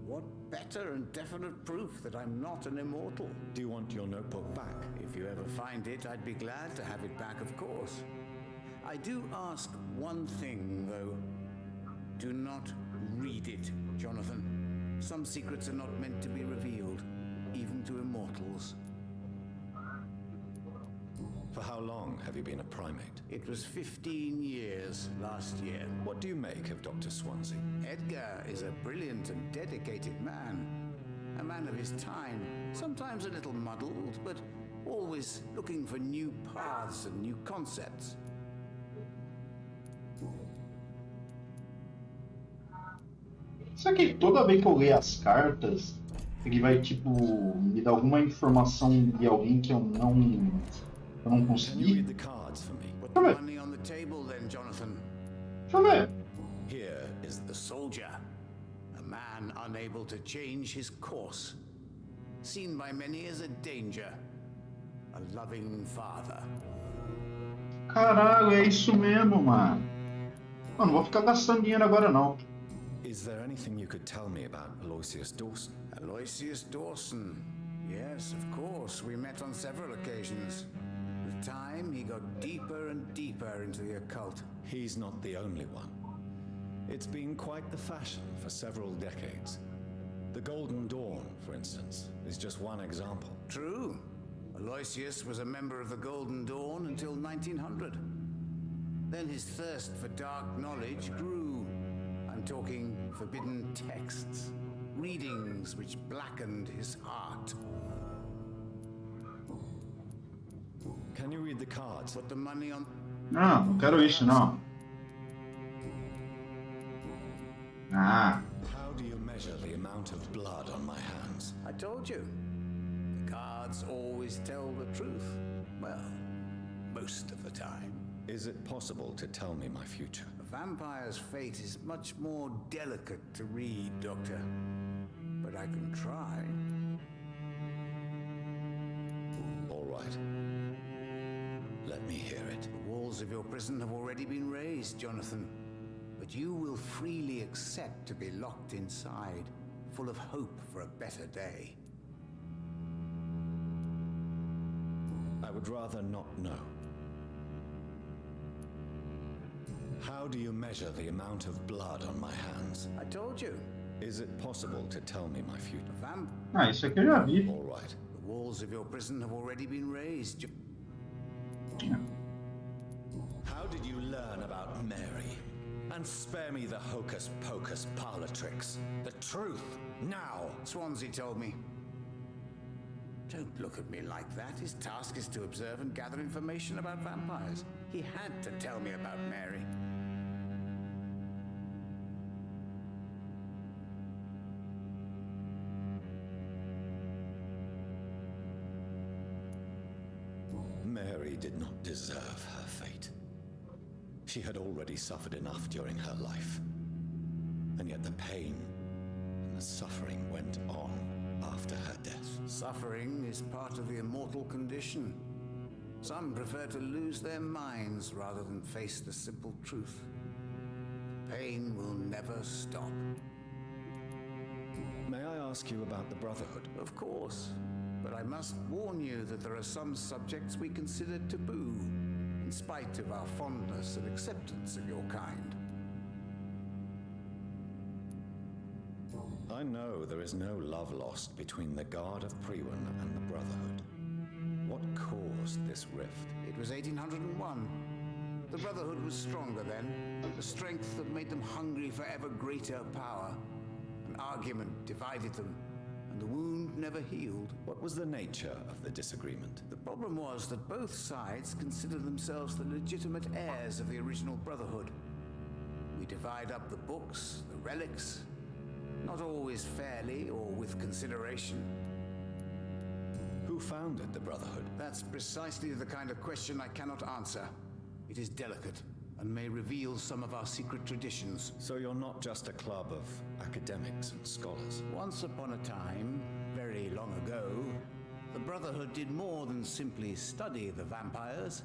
What better and definite proof that I'm not an immortal? Do you want your notebook back? If you ever find it, I'd be glad to have it back, of course. I do ask one thing, though. Do not read it, Jonathan. Some secrets are not meant to be revealed, even to immortals. For how long have you been a primate? It was 15 years last year. What do you make of Dr. Swansea? Edgar is a brilliant and dedicated man. A man of his time, sometimes a little muddled, but always looking for new paths and new concepts. Será que toda vez que eu ler as cartas, ele vai, tipo, me dar alguma informação de alguém que eu não consegui? Put the money on the table then, Jonathan. Deixa eu ver. Here is the soldier, a man unable to change his course, seen by many as a danger, a loving father. Caralho, é isso mesmo, mano. Eu não vou ficar gastando dinheiro agora, não. Is there anything you could tell me about Aloysius Dawson? Aloysius Dawson. Yes, of course. We met on several occasions. With time, he got deeper and deeper into the occult. He's not the only one. It's been quite the fashion for several decades. The Golden Dawn, for instance, is just one example. True. Aloysius was a member of the Golden Dawn until 1900. Then his thirst for dark knowledge grew. I'm talking forbidden texts, readings which blackened his heart. Can you read the cards? Put the money on... Não, não quero isso, não. Ah. How do you measure the amount of blood on my hands? I told you. The cards always tell the truth. Well, most of the time. Is it possible to tell me my future? A vampire's fate is much more delicate to read, Doctor. But I can try. All right. Let me hear it. The walls of your prison have already been raised, Jonathan. But you will freely accept to be locked inside, full of hope for a better day. I would rather not know. How do you measure the amount of blood on my hands? I told you. Is it possible to tell me my future? Ah, isso aqui eu já vi. All right. The walls of your prison have already been raised. How did you learn about Mary? And spare me the hocus-pocus parlor tricks. The truth, now! Swansea told me. Don't look at me like that. His task is to observe and gather information about vampires. He had to tell me about Mary. Mary did not deserve her fate. She had already suffered enough during her life. And yet the pain and the suffering went on after her death. Suffering is part of the immortal condition. Some prefer to lose their minds rather than face the simple truth. Pain will never stop. May I ask you about the Brotherhood? Of course. But I must warn you that there are some subjects we consider taboo, in spite of our fondness and acceptance of your kind. I know there is no love lost between the Guard of Priwen and the Brotherhood. What caused this rift? It was 1801. The Brotherhood was stronger then, a strength that made them hungry for ever greater power. An argument divided them, and the wound never healed. What was the nature of the disagreement? The problem was that both sides considered themselves the legitimate heirs of the original Brotherhood. We divide up the books, the relics, not always fairly or with consideration. Who founded the Brotherhood? That's precisely the kind of question I cannot answer. It is delicate and may reveal some of our secret traditions. So you're not just a club of academics and scholars? Once upon a time, very long ago, the Brotherhood did more than simply study the vampires.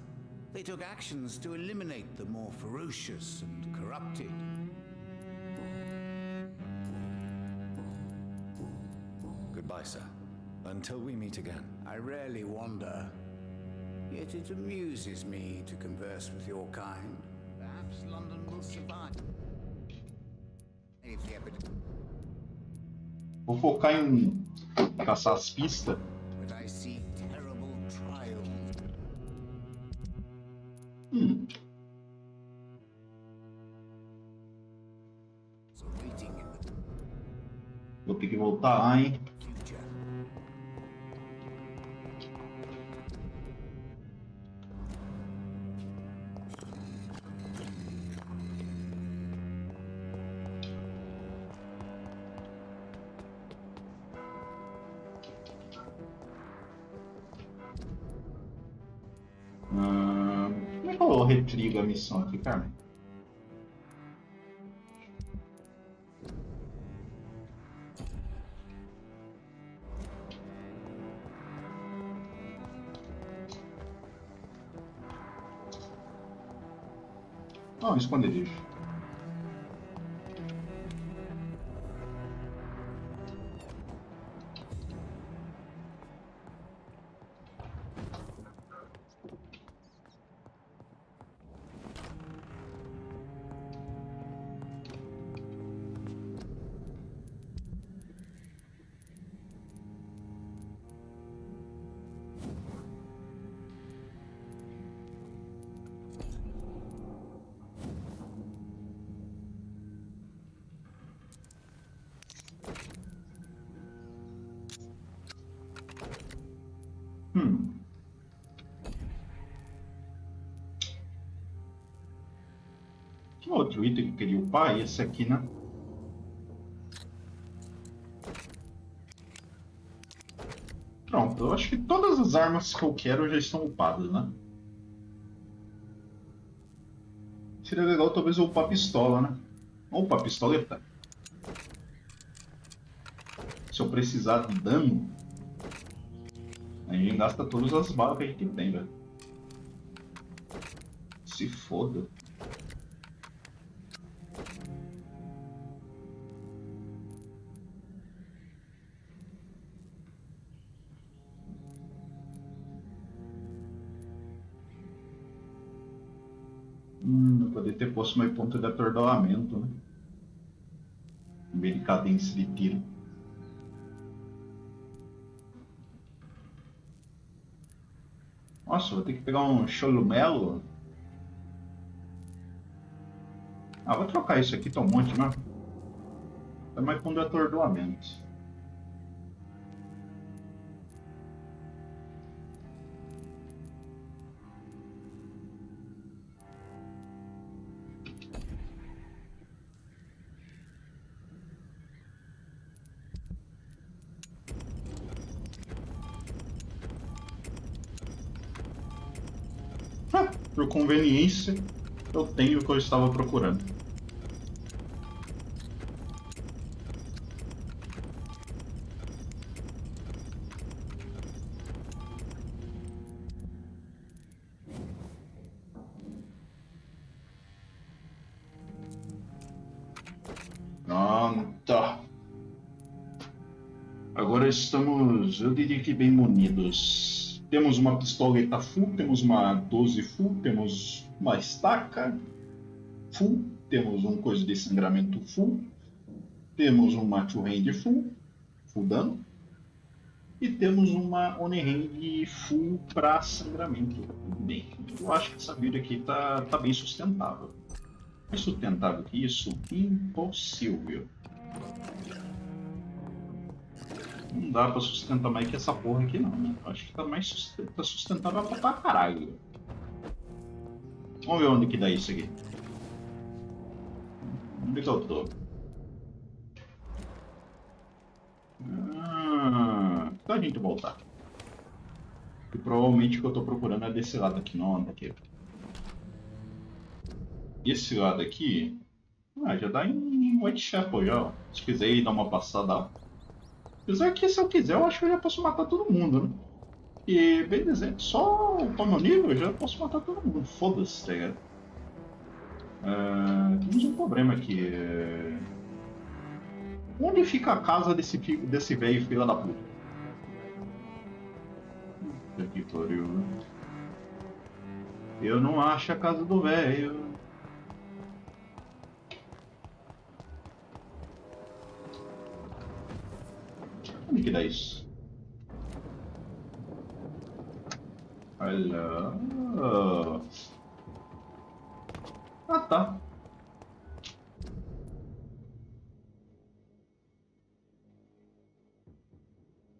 They took actions to eliminate the more ferocious and corrupted. Goodbye, sir. Until we meet again. I rarely wander, yet it amuses me to converse with your kind. Perhaps London will survive. Vou focar em caçar as pistas. But I see terrible trials. Vou ter que voltar lá, hein? Como é que eu retrigo a missão aqui, Carmen? Não, esconderijo. Que outro item que eu queria upar? Esse aqui, né? Pronto, eu acho que todas as armas que eu quero já estão upadas, né? Seria legal talvez eu upar a pistola, né? Opa, a pistoleta. Se eu precisar de dano, a gente gasta todas as balas que a gente tem, velho. Se foda. Eu poderia ter posto meu ponto de atordoamento, né? Em vez de cadência de tiro. Nossa, vou ter que pegar um cholumelo. Ah, vou trocar isso aqui, tá um monte, né? É mais ponto de atordoamento. Por conveniência, eu tenho o que eu estava procurando. Pronto. estamos, eu diria que bem munidos. Temos uma pistoleta full, temos uma 12 full, temos uma estaca full, temos um coisa de sangramento full, temos uma two-hand full dano, e temos uma one-hand full para sangramento. Bem, eu acho que essa build aqui tá bem sustentável. Mais sustentável que isso? Impossível. Não dá pra sustentar mais que essa porra aqui não, né? Acho que tá mais sustentável pra caralho. Vamos ver onde que dá isso aqui. Onde que eu tô? Então a gente voltar. E provavelmente o que eu tô procurando é desse lado aqui, não anda aqui. Esse lado aqui... já dá em Whitechapel já, ó. Se quiser ir dar uma passada lá. Apesar que se eu quiser, eu acho que eu já posso matar todo mundo, né? E, bem dizendo, só o meu nível eu já posso matar todo mundo. Foda-se, tá ligado? Temos um problema aqui. Onde fica a casa desse velho filho da puta? Que pariu, né? Eu não acho a casa do velho. Onde que dá isso? Olha. Ah, tá.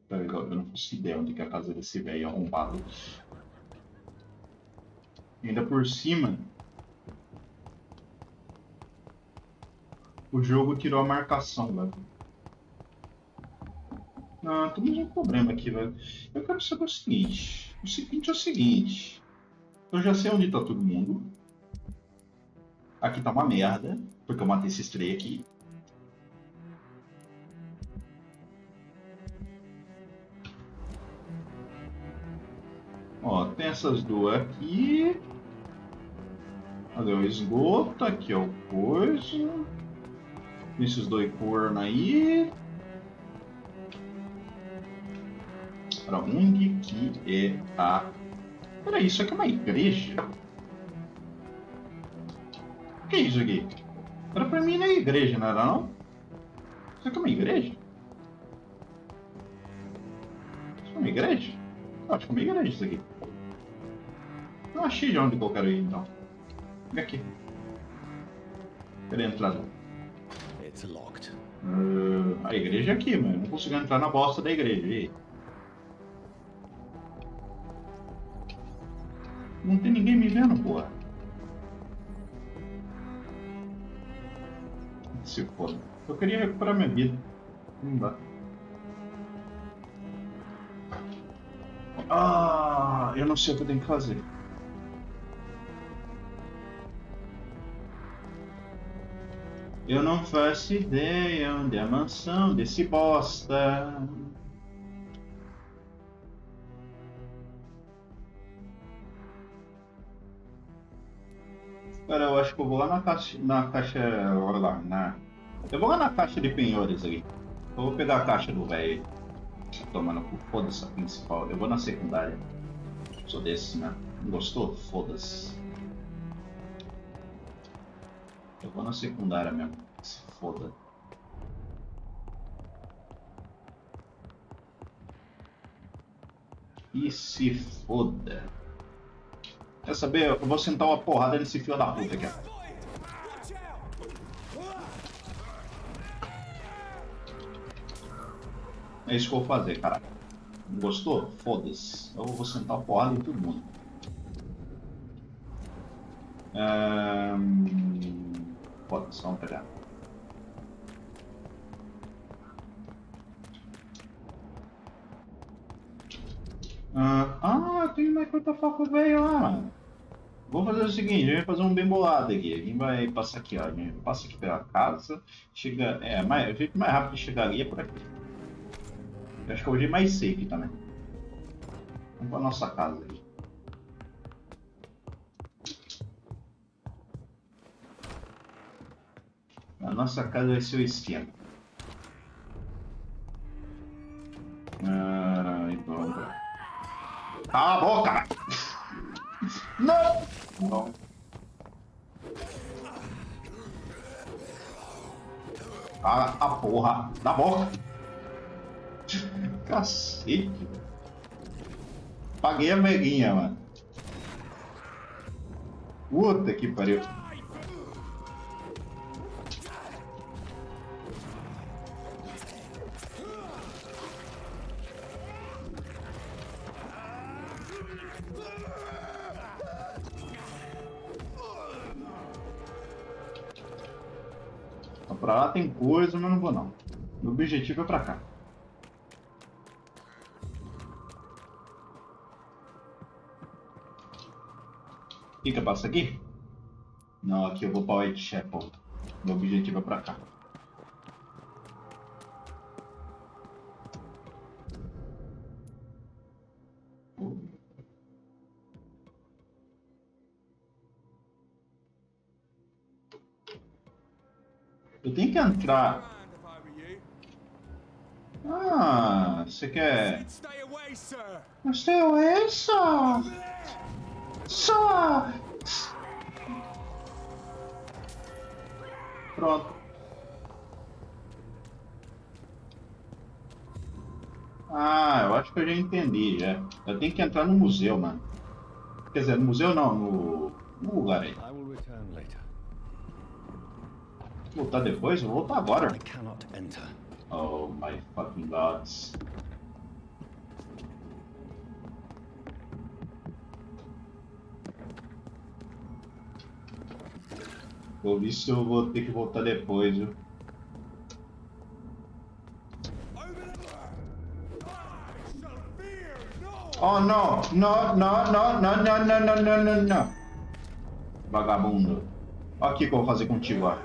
Tá legal, eu não faço ideia onde que é a casa desse velho arrombado. E ainda por cima, o jogo tirou a marcação, velho. Temos um problema aqui, velho. Eu quero saber o seguinte. O seguinte é o seguinte. Eu já sei onde tá todo mundo. Aqui tá uma merda, porque eu matei esses três aqui. Ó, tem essas duas aqui. Cadê o esgoto? Aqui é o coisa. Esses dois cornos aí. Para onde que é a... Peraí, isso aqui é uma igreja? O que é isso aqui? Era pra mim na igreja, não era não? Isso aqui é uma igreja? Isso é uma igreja? Eu acho que é uma igreja isso aqui. Não achei de onde que eu quero ir então. Vem aqui. Quero entrar. It's locked. A igreja é aqui, mano. Eu não consigo entrar na bosta da igreja. E aí? Não tem ninguém me vendo, porra. Se foda. Eu queria recuperar minha vida. Não dá. Eu não sei o que eu tenho que fazer. Eu não faço ideia onde é a mansão desse bosta. Cara, eu acho que eu vou lá na caixa. Eu vou lá na caixa de penhores ali. Eu vou pegar a caixa do velho. Tomando cu, foda-se a principal. Eu vou na secundária. Sou desses, né? Não gostou? Foda-se. Eu vou na secundária mesmo. Se foda. E se foda. Quer saber? Eu vou sentar uma porrada nesse filho da puta aqui. É isso que eu vou fazer, cara. Não gostou? Foda-se. Eu vou sentar uma porrada em todo mundo. Foda-se, vamos pegar. Tem mais coisa pra falar com o velho lá, mano. Vou fazer o seguinte, a gente vai fazer um bem bolado aqui. A gente vai passar aqui, ó. A gente passa aqui pela casa. Chega. O jeito mais rápido de chegar ali é por aqui. Eu acho que é o jeito mais safe também. Vamos pra nossa casa aqui. A nossa casa vai ser o esquema. Cala a boca! Não! Não. Cala a porra da boca! Cacete! Paguei a meguinha, mano. Puta que pariu. Pra lá tem coisa, mas não vou não. Meu objetivo é pra cá. Fica, passa aqui? Não, aqui eu vou pra Whitechapel. Meu objetivo é pra cá. Eu tenho que entrar. Ah, você quer... Stay away, sir! Só! Pronto. Ah, eu acho que eu já entendi, já. Eu tenho que entrar no museu, mano. Quer dizer, no museu não, no lugar aí. Voltar depois? Eu vou voltar agora. Oh my fucking gods. Por isso eu vou ter que voltar depois, viu? Oh não! Não, não, não, não, não, não, não, não, não, não. Vagabundo. Olha o que eu vou fazer contigo, ó.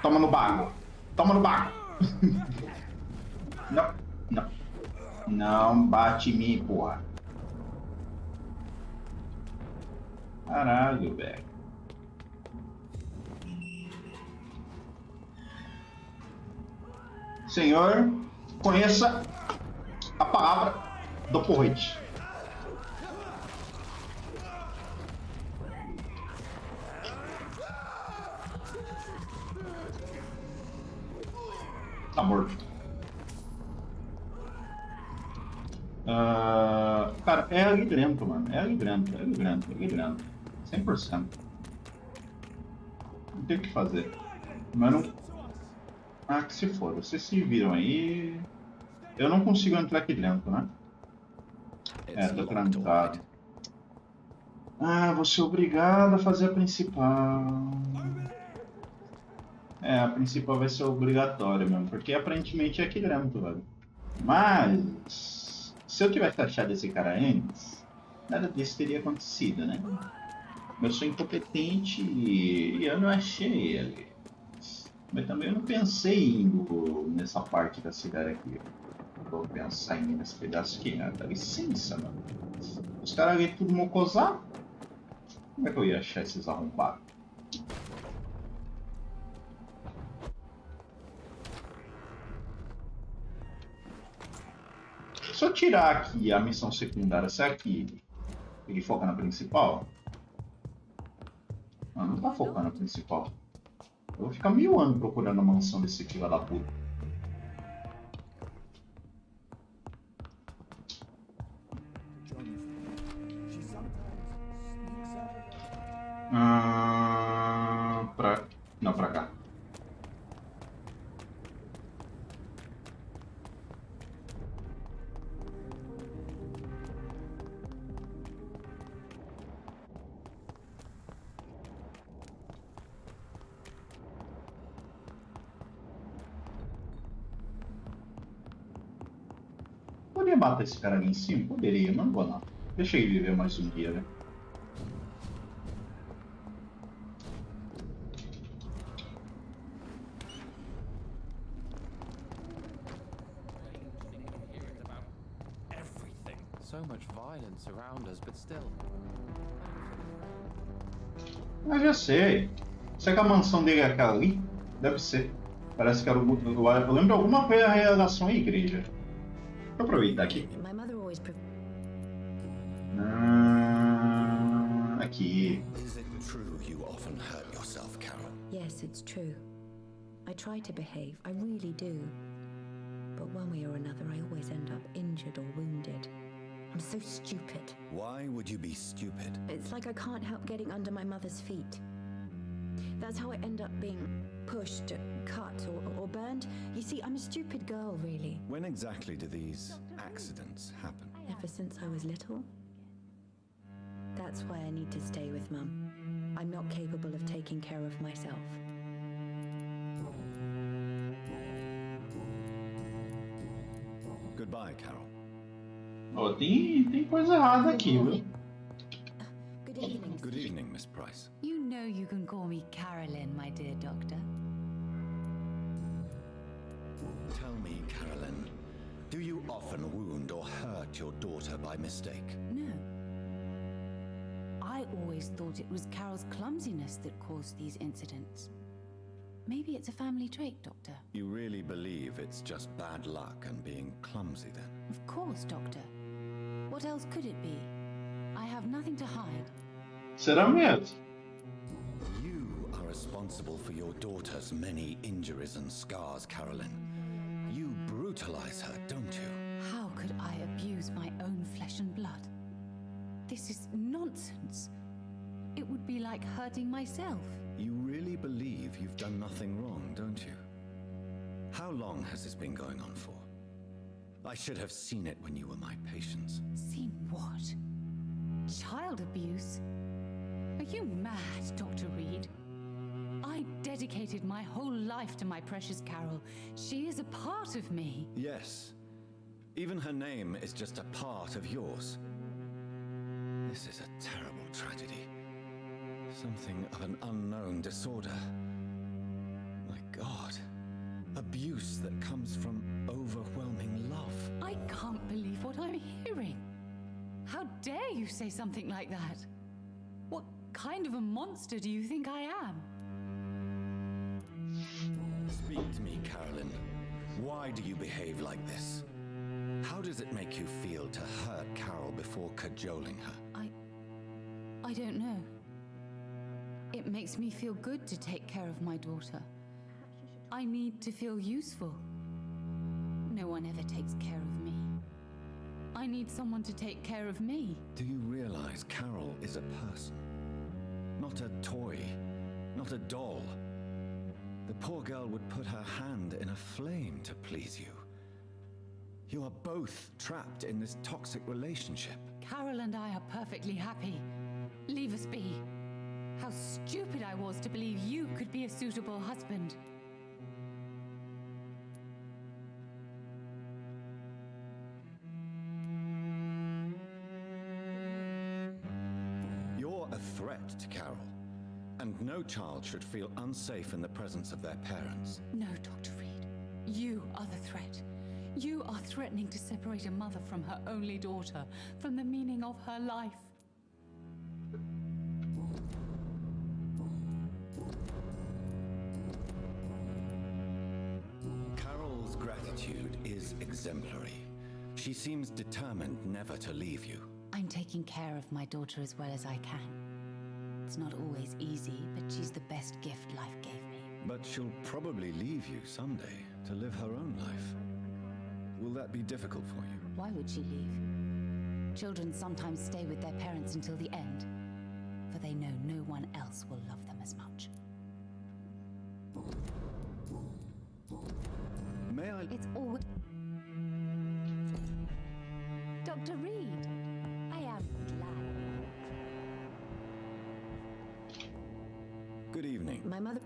Toma no bago. Toma no bago. Não, não. Não bate em mim, porra. Caralho, velho. Senhor, conheça a palavra do porrete. Tá morto. Cara, é ali dentro, mano. É ali dentro, é ali dentro, é ali dentro. 100%. Não tem o que fazer. Mas não... Ah, que se for. Vocês se viram aí. Eu não consigo entrar aqui dentro, né? É, tô trancado. Ah, vou ser obrigado a fazer a principal. É, a principal vai ser obrigatória mesmo, porque aparentemente é aqui dentro, velho. Mas se eu tivesse achado esse cara antes, nada disso teria acontecido, né? Eu sou incompetente e eu não achei ele. Mas também eu não pensei em ir nessa parte da cidade aqui. Vou pensar em ir nesse pedaço aqui, né? Dá licença, mano. Os caras ali tudo mocosar? Como é que eu ia achar esses arrombados? Se eu tirar aqui a missão secundária, será que ele foca na principal? Não, não tá focando na principal. Eu vou ficar 1000 anos procurando a mansão desse filho da puta. Não, pra cá. Poderia matar esse cara ali em cima? Poderia, mas não vou não. Deixa ele viver mais um dia, né? So much violence around us, but still. Ah, já sei. Será que a mansão dele é aquela ali? Deve ser. Parece que era o... Eu lembro alguma coisa em relação à igreja. Vou aproveitar aqui. My mother always Aqui. Is it true you often hurt yourself, Carol? Yes, it's true. I try to behave, I really do. But one way or another, I always end up injured or wounded. I'm so stupid. Why would you be stupid? It's like I can't help getting under my mother's feet. That's how I end up being pushed, cut, or burned. You see, I'm a stupid girl, really. When exactly do these accidents happen? Ever since I was little. That's why I need to stay with Mum. I'm not capable of taking care of myself. Goodbye, Carol. Oh, tem coisa errada aqui, viu? Good evening. Good evening, Miss Price. You know you can call me Carolyn, my dear doctor. Tell me, Carolyn, do you often wound or hurt your daughter by mistake? No. I always thought it was Carol's clumsiness that caused these incidents. Maybe it's a family trait, Doctor. You really believe it's just bad luck and being clumsy, then? Of course, Doctor. What else could it be? I have nothing to hide. Será mesmo? You are responsible for your daughter's many injuries and scars, Carolyn. You brutalize her, don't you? How could I abuse my own flesh and blood? This is nonsense. It would be like hurting myself. You really believe you've done nothing wrong, don't you? How long has this been going on for? I should have seen it when you were my patients. Seen what? Child abuse? Are you mad, Dr. Reed? I dedicated my whole life to my precious Carol. She is a part of me. Yes. Even her name is just a part of yours. This is a terrible tragedy. Something of an unknown disorder. My God. Abuse that comes from overwhelming love. I can't believe what I'm hearing. How dare you say something like that? What kind of a monster do you think I am? Speak to me, Carolyn. Why do you behave like this? How does it make you feel to hurt Carol before cajoling her? I don't know. It makes me feel good to take care of my daughter. I need to feel useful. No one ever takes care of me. I need someone to take care of me. Do you realize Carol is a person? Not a toy, not a doll. The poor girl would put her hand in a flame to please you. You are both trapped in this toxic relationship. Carol and I are perfectly happy. Leave us be. How stupid I was to believe you could be a suitable husband. You're a threat to Carol, and no child should feel unsafe in the presence of their parents. No, Dr. Reed. You are the threat. You are threatening to separate a mother from her only daughter, from the meaning of her life. Carol's gratitude is exemplary. She seems determined never to leave you. I'm taking care of my daughter as well as I can. It's not always easy, but she's the best gift life gave me. But she'll probably leave you someday to live her own life. Will that be difficult for you? Why would she leave? Children sometimes stay with their parents until the end, for they know no one else will love them as much. May I? It's always... Dr. Reed, I am glad. Good evening. My mother...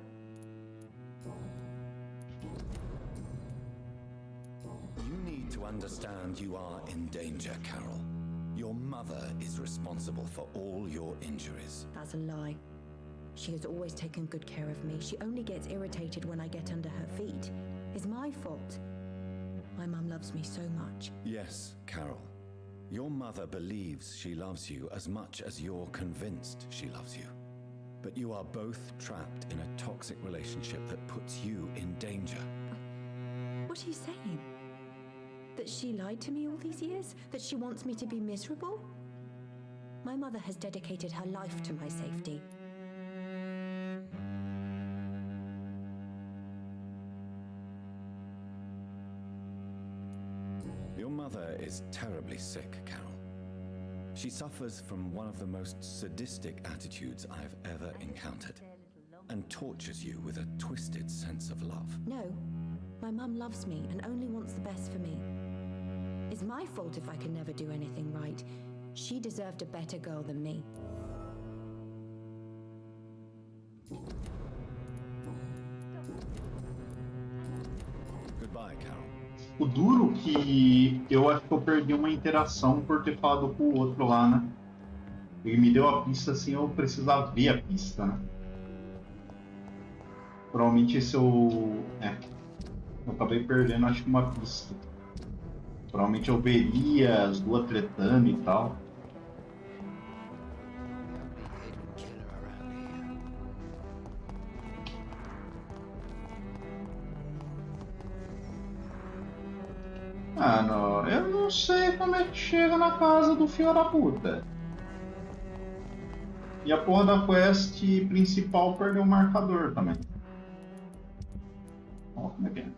You need to understand you are in danger, Carol. Your mother is responsible for all your injuries. That's a lie. She has always taken good care of me. She only gets irritated when I get under her feet. It's my fault. My mum loves me so much. Yes, Carol. Your mother believes she loves you as much as you're convinced she loves you. But you are both trapped in a toxic relationship that puts you in danger. What are you saying? That she lied to me all these years? That she wants me to be miserable? My mother has dedicated her life to my safety. Your mother is terribly sick, Carol. She suffers from one of the most sadistic attitudes I've ever encountered, and tortures you with a twisted sense of love. No, my mum loves me and only wants the best for me. It's my fault if I can never do anything right. She deserved a better girl than me. Goodbye, Carol. O duro que eu acho que eu perdi uma interação por ter falado com o outro lá, né? Ele me deu a pista assim, eu precisava ver a pista, né? Provavelmente esse eu acabei perdendo, acho que uma pista. Provavelmente eu veria as duas tretando e tal. Ah, não, eu não sei como é que chega na casa do filho da puta. E a porra da quest principal perdeu o marcador também. Ó, como é que é?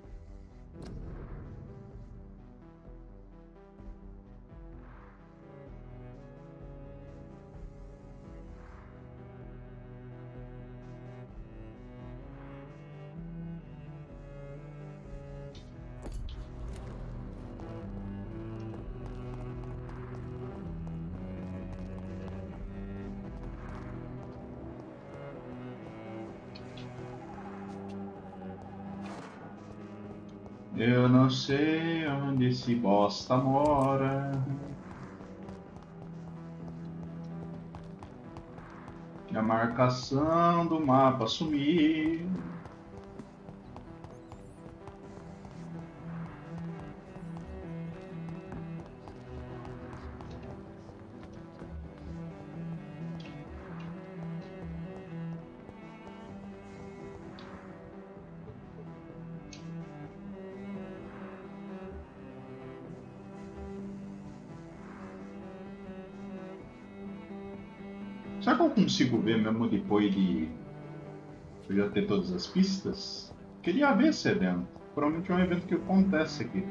Eu não sei onde esse bosta mora. E a marcação do mapa sumiu. Será que eu consigo ver mesmo depois de eu já ter todas as pistas? Queria ver esse evento. Provavelmente é um evento que acontece aqui.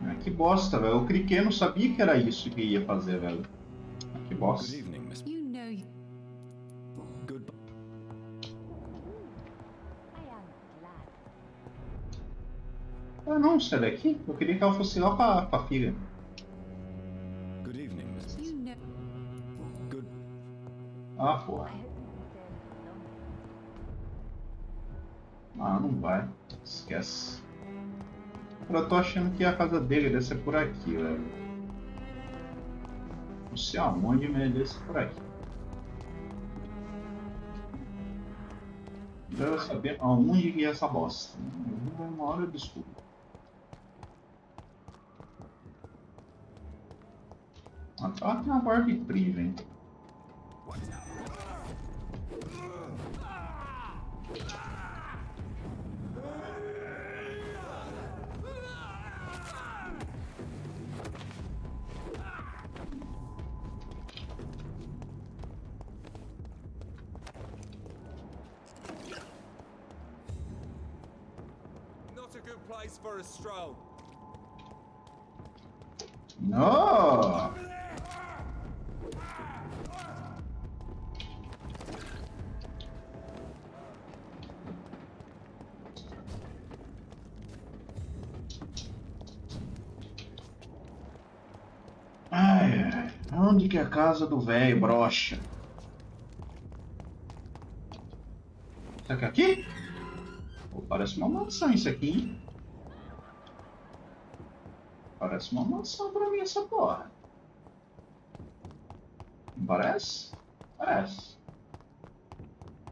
Ah, que bosta, velho. Eu cliquei e não sabia que era isso que ia fazer, velho. Ah, que bosta. Ah não, sai daqui. Eu queria que ela fosse lá com a filha. Ah, porra. Ah, não vai. Esquece. Eu tô achando que a casa dele deve ser por aqui, velho. Não sei aonde, mas deve ser por aqui. Eu quero saber aonde que é essa bosta. Uma hora eu descubro. Ah, tá, tem uma guarda incrível, hein? Not a good place for a stroll. No! Ai, onde que é a casa do velho brocha? Será que é aqui? Oh, parece uma mansão isso aqui, hein? Parece uma mansão pra mim essa porra. Não parece? Parece.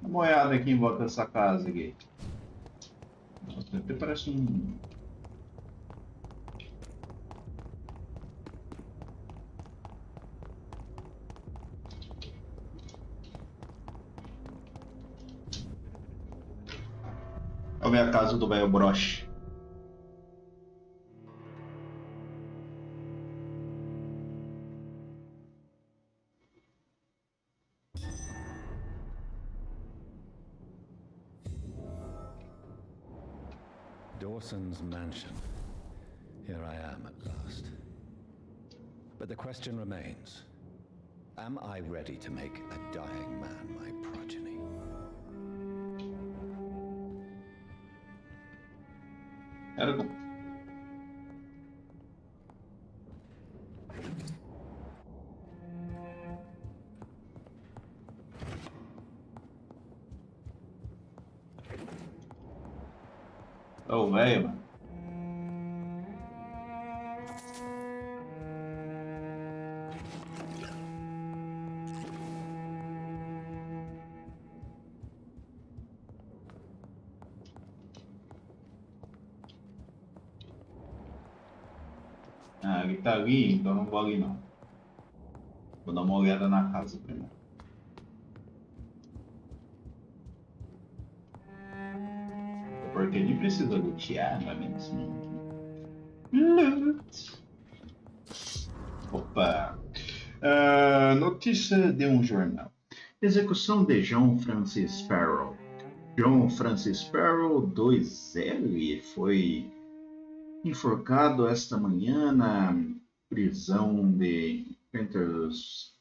Dá uma olhada aqui em volta dessa casa aqui. Nossa, até parece um... Vamos ver a casa do velho broche. Dawson's mansion. Here I am at last. But the question remains. Am I ready to make a dying man my progeny? Aragorn. Ô, velho, mano. Ah, ele tá ali, então não vou ali não. Vou dar uma olhada na casa primeiro. Porque ele precisa lutear, não é mesmo? Loot. Opa! Notícia de um jornal. Execução de John Francis Sparrow. John Francis Sparrow 2L foi enforcado esta manhã na prisão de Peters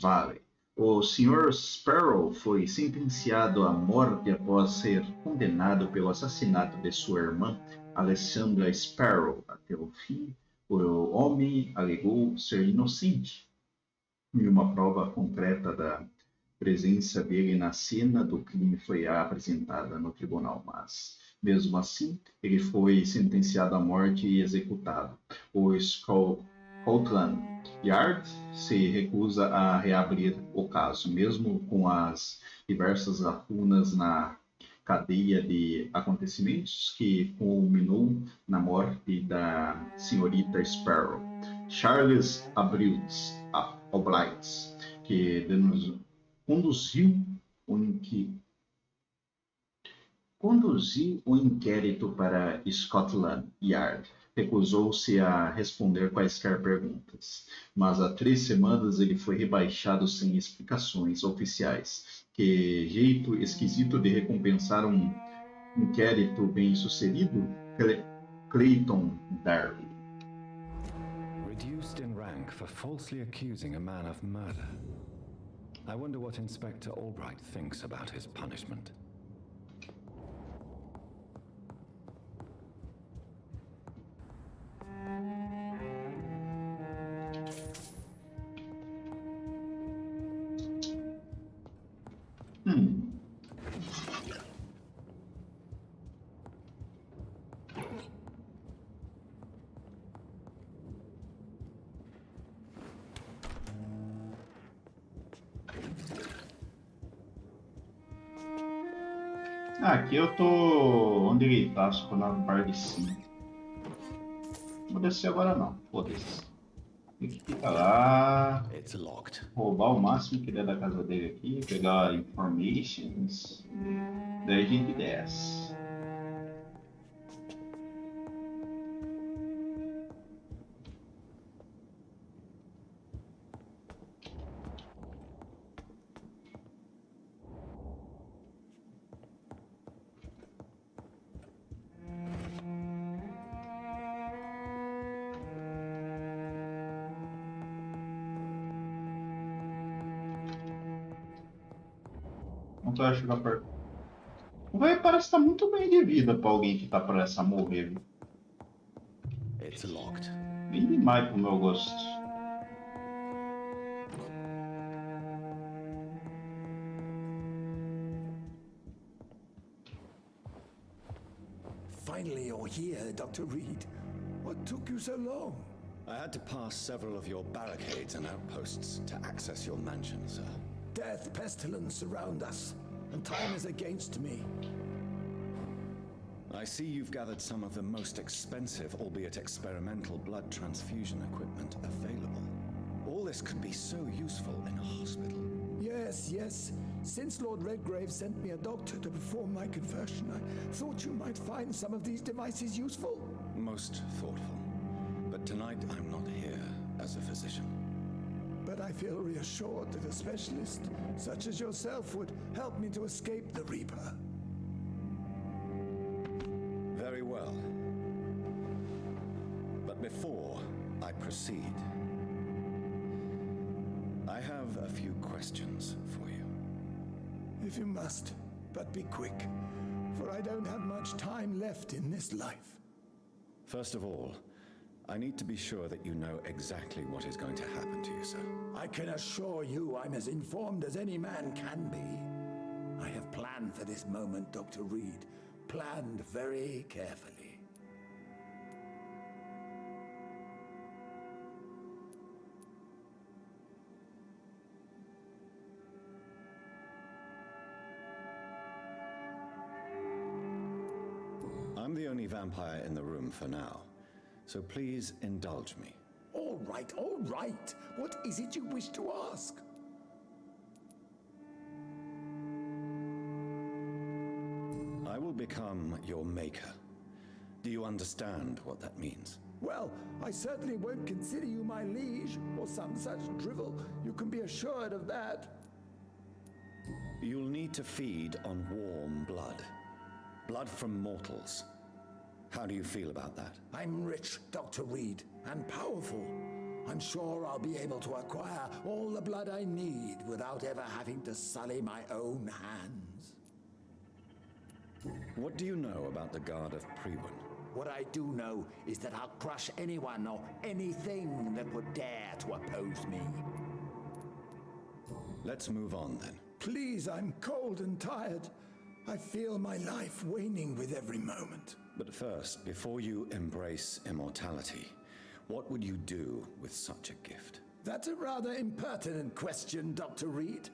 Valley. O Sr. Sparrow foi sentenciado à morte após ser condenado pelo assassinato de sua irmã, Alessandra Sparrow. Até o fim, o homem alegou ser inocente. E uma prova concreta da presença dele na cena do crime foi apresentada no tribunal, mas, mesmo assim, ele foi sentenciado à morte e executado. O Scotland Yard se recusa a reabrir o caso, mesmo com as diversas lacunas na cadeia de acontecimentos que culminou na morte da senhorita Sparrow. Charles Oblight, que conduziu o inquérito para Scotland Yard. Recusou-se a responder quaisquer perguntas, mas há 3 semanas ele foi rebaixado sem explicações oficiais. Que jeito esquisito de recompensar um inquérito bem-sucedido? Clayton Darby. Reduced in rank for falsely accusing a man of murder. I wonder what Inspector Albright thinks about his punishment. Aqui eu tô onde ele tá, só que na parte de cima. Não vou descer agora não, foda-se. Tem que ficar lá, roubar o máximo que der da casa dele aqui, pegar informations, daí a gente desce. Não vai chegar perto. O velho parece estar muito bem de vida pra alguém que tá prestes a morrer, viu? Bem demais pro meu gosto. Finally you're here, Dr. Reed. What took you so long? I had to pass several of your barricades and outposts to access your mansion, sir. Death, pestilence surround us, and time is against me. I see you've gathered some of the most expensive, albeit experimental, blood transfusion equipment available. All this could be so useful in a hospital. Yes, yes. Since Lord Redgrave sent me a doctor to perform my conversion, I thought you might find some of these devices useful. Most thoughtful. But tonight I'm not here as a physician. But I feel reassured that a specialist such as yourself would help me to escape the Reaper. proceed, I have a few questions for you. If you must, but be quick, for I don't have much time left in this life. First of all, I need to be sure that you know exactly what is going to happen to you, sir. I can assure you I'm as informed as any man can be. I have planned for this moment, Dr. Reed. Planned very carefully. I'm the only vampire in the room for now, so please indulge me. All right, all right. What is it you wish to ask? I will become your maker. Do you understand what that means? Well, I certainly won't consider you my liege, or some such drivel. You can be assured of that. You'll need to feed on warm blood. Blood from mortals. How do you feel about that? I'm rich, Dr. Reed, and powerful. I'm sure I'll be able to acquire all the blood I need without ever having to sully my own hands. What do you know about the Guard of Priwen? What I do know is that I'll crush anyone or anything that would dare to oppose me. Let's move on then. Please, I'm cold and tired. I feel my life waning with every moment. But first, before you embrace immortality, what would you do with such a gift? That's a rather impertinent question, Dr. Reed,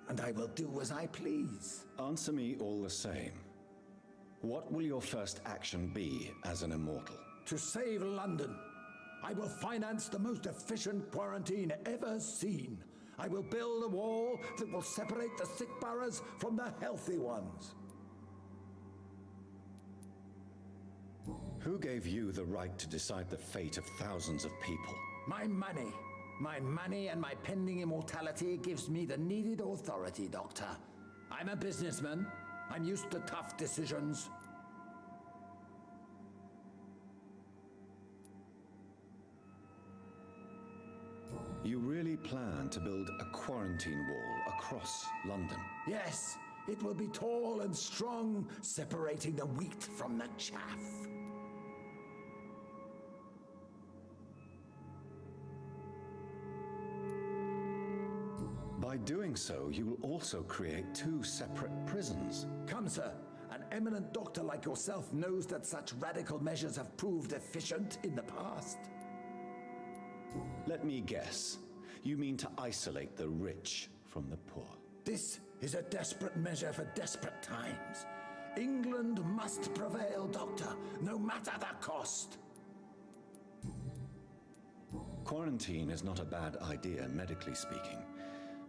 and I will do as I please. Answer me all the same. What will your first action be as an immortal? To save London. I will finance the most efficient quarantine ever seen. I will build a wall that will separate the sick boroughs from the healthy ones. Who gave you the right to decide the fate of thousands of people? My money. My money and my pending immortality gives me the needed authority, Doctor. I'm a businessman. I'm used to tough decisions. You really plan to build a quarantine wall across London? Yes, it will be tall and strong, separating the wheat from the chaff. By doing so, you will also create two separate prisons. Come, sir. An eminent doctor like yourself knows that such radical measures have proved efficient in the past. Let me guess. You mean to isolate the rich from the poor? This is a desperate measure for desperate times. England must prevail, Doctor, no matter the cost. Quarantine is not a bad idea, medically speaking.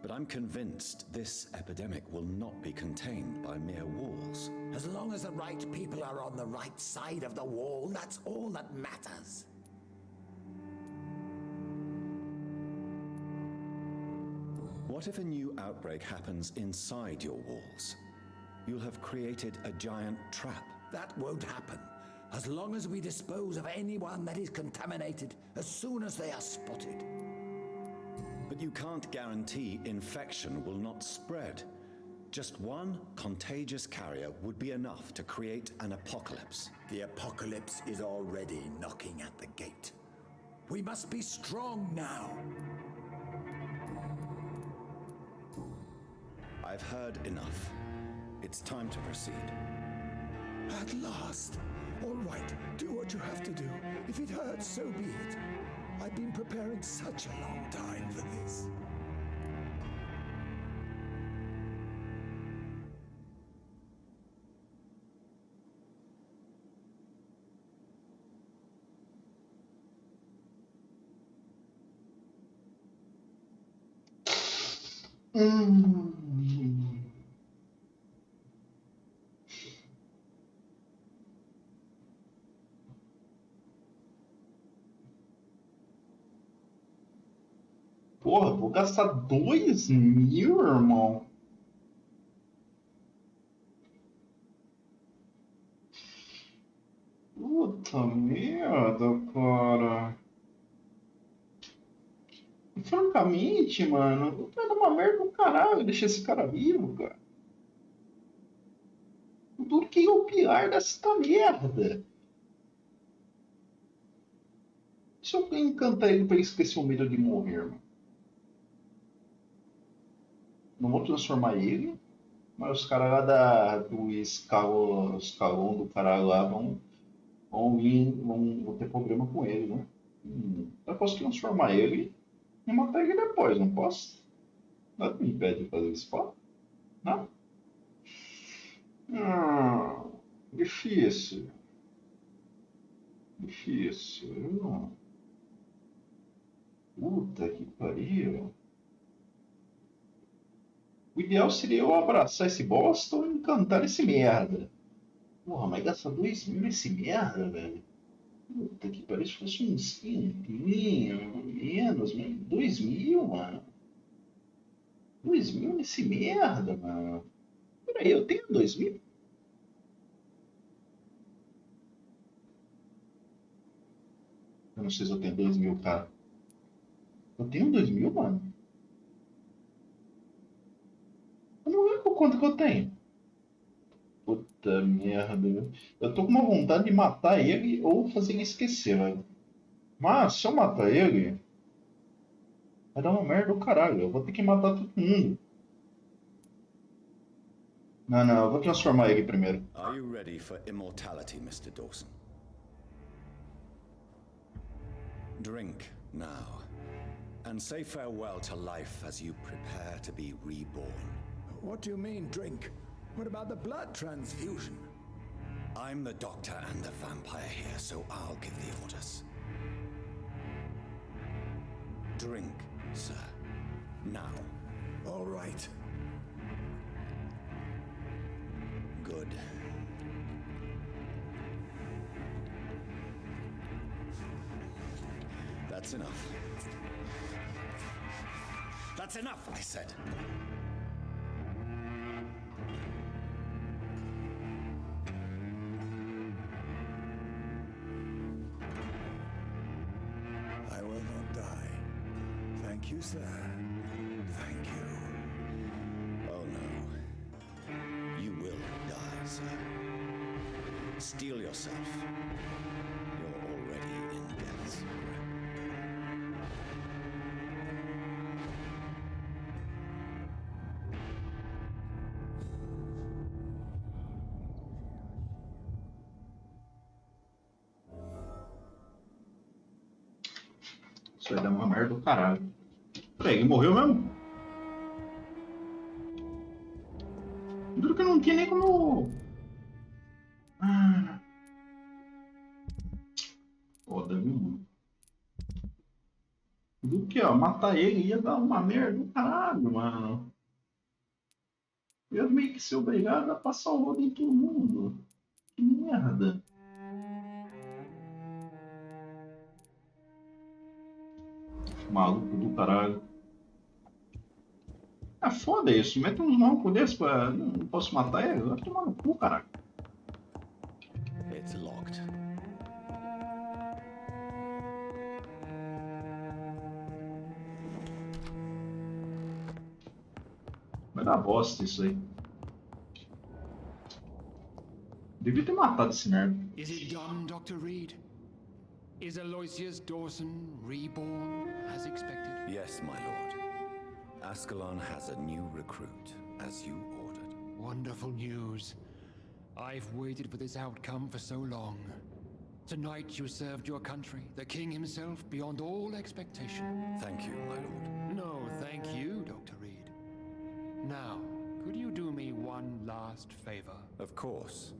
But I'm convinced this epidemic will not be contained by mere walls. As long as the right people are on the right side of the wall, that's all that matters. What if a new outbreak happens inside your walls? You'll have created a giant trap. That won't happen. As long as we dispose of anyone that is contaminated as soon as they are spotted. But you can't guarantee infection will not spread. Just one contagious carrier would be enough to create an apocalypse. The apocalypse is already knocking at the gate. We must be strong now. I've heard enough. It's time to proceed. At last. All right, do what you have to do. If it hurts, so be it. I've been preparing such a long time for this. Porra, vou gastar 2.000, irmão. Puta merda, cara. porcamente, mano. Vai dar uma merda do caralho deixar esse cara vivo, cara. Do que o pior dessa merda. Se eu encantar ele pra ele esquecer o medo de morrer, mano. Não vou transformar ele, mas os caras lá do escalão do caralho lá vão ter problema com ele, né? Eu posso transformar ele e matar ele depois, não posso? Nada me impede de fazer isso, pode? Não? Difícil. Difícil. Puta que pariu. O ideal seria eu abraçar esse bosta ou encantar esse merda. Porra, mas gasta 2.000 nesse merda, velho. Puta que pariu, se fosse uns 500, menos, mas 2.000, mano. 2.000 nesse merda, mano. Peraí, eu tenho 2.000? Eu não sei se eu tenho 2.000, cara. Eu tenho 2.000, mano? Eu não lembro quanto que eu tenho. Puta merda. Eu tô com uma vontade de matar ele ou fazer ele esquecer, velho. Mas, se eu matar ele, vai dar uma merda do caralho. Eu vou ter que matar todo mundo. Não, eu vou transformar ele primeiro. Are you ready for immortality, Mr. Dawson? Drink now, and say farewell to life as you prepare to be reborn. What do you mean, drink? What about the blood transfusion? I'm the doctor and the vampire here, so I'll give the orders. Drink, sir. Now. All right. Good. That's enough. That's enough, I said. I will not die. Thank you, sir. Thank you. Oh no. You will die, sir. Steel yourself. You're already in death's grip. Isso vai dar uma merda do caralho. Peraí, ele morreu mesmo? Duro que eu não tinha nem como... Foda, viu, mano? Do que, ó, matar ele ia dar uma merda do caralho, mano. Eu ia meio que ser obrigado a passar o rodo em todo mundo. Que merda. Maluco do caralho. Ah, foda isso. Mete uns malucos desses pra... Não posso matar ele? Vai tomar no cu, caralho. It's locked. Vai dar bosta isso aí. Devia ter matado esse merda. Is it done, Dr. Reed? Is Aloysius Dawson reborn as expected? Yes, my lord. Ascalon has a new recruit, as you ordered. Wonderful news. I've waited for this outcome for so long. Tonight you served your country, the king himself, beyond all expectation. Thank you, my lord. No, thank you, Dr. Reed. Now, could you do me one last favor? Of course.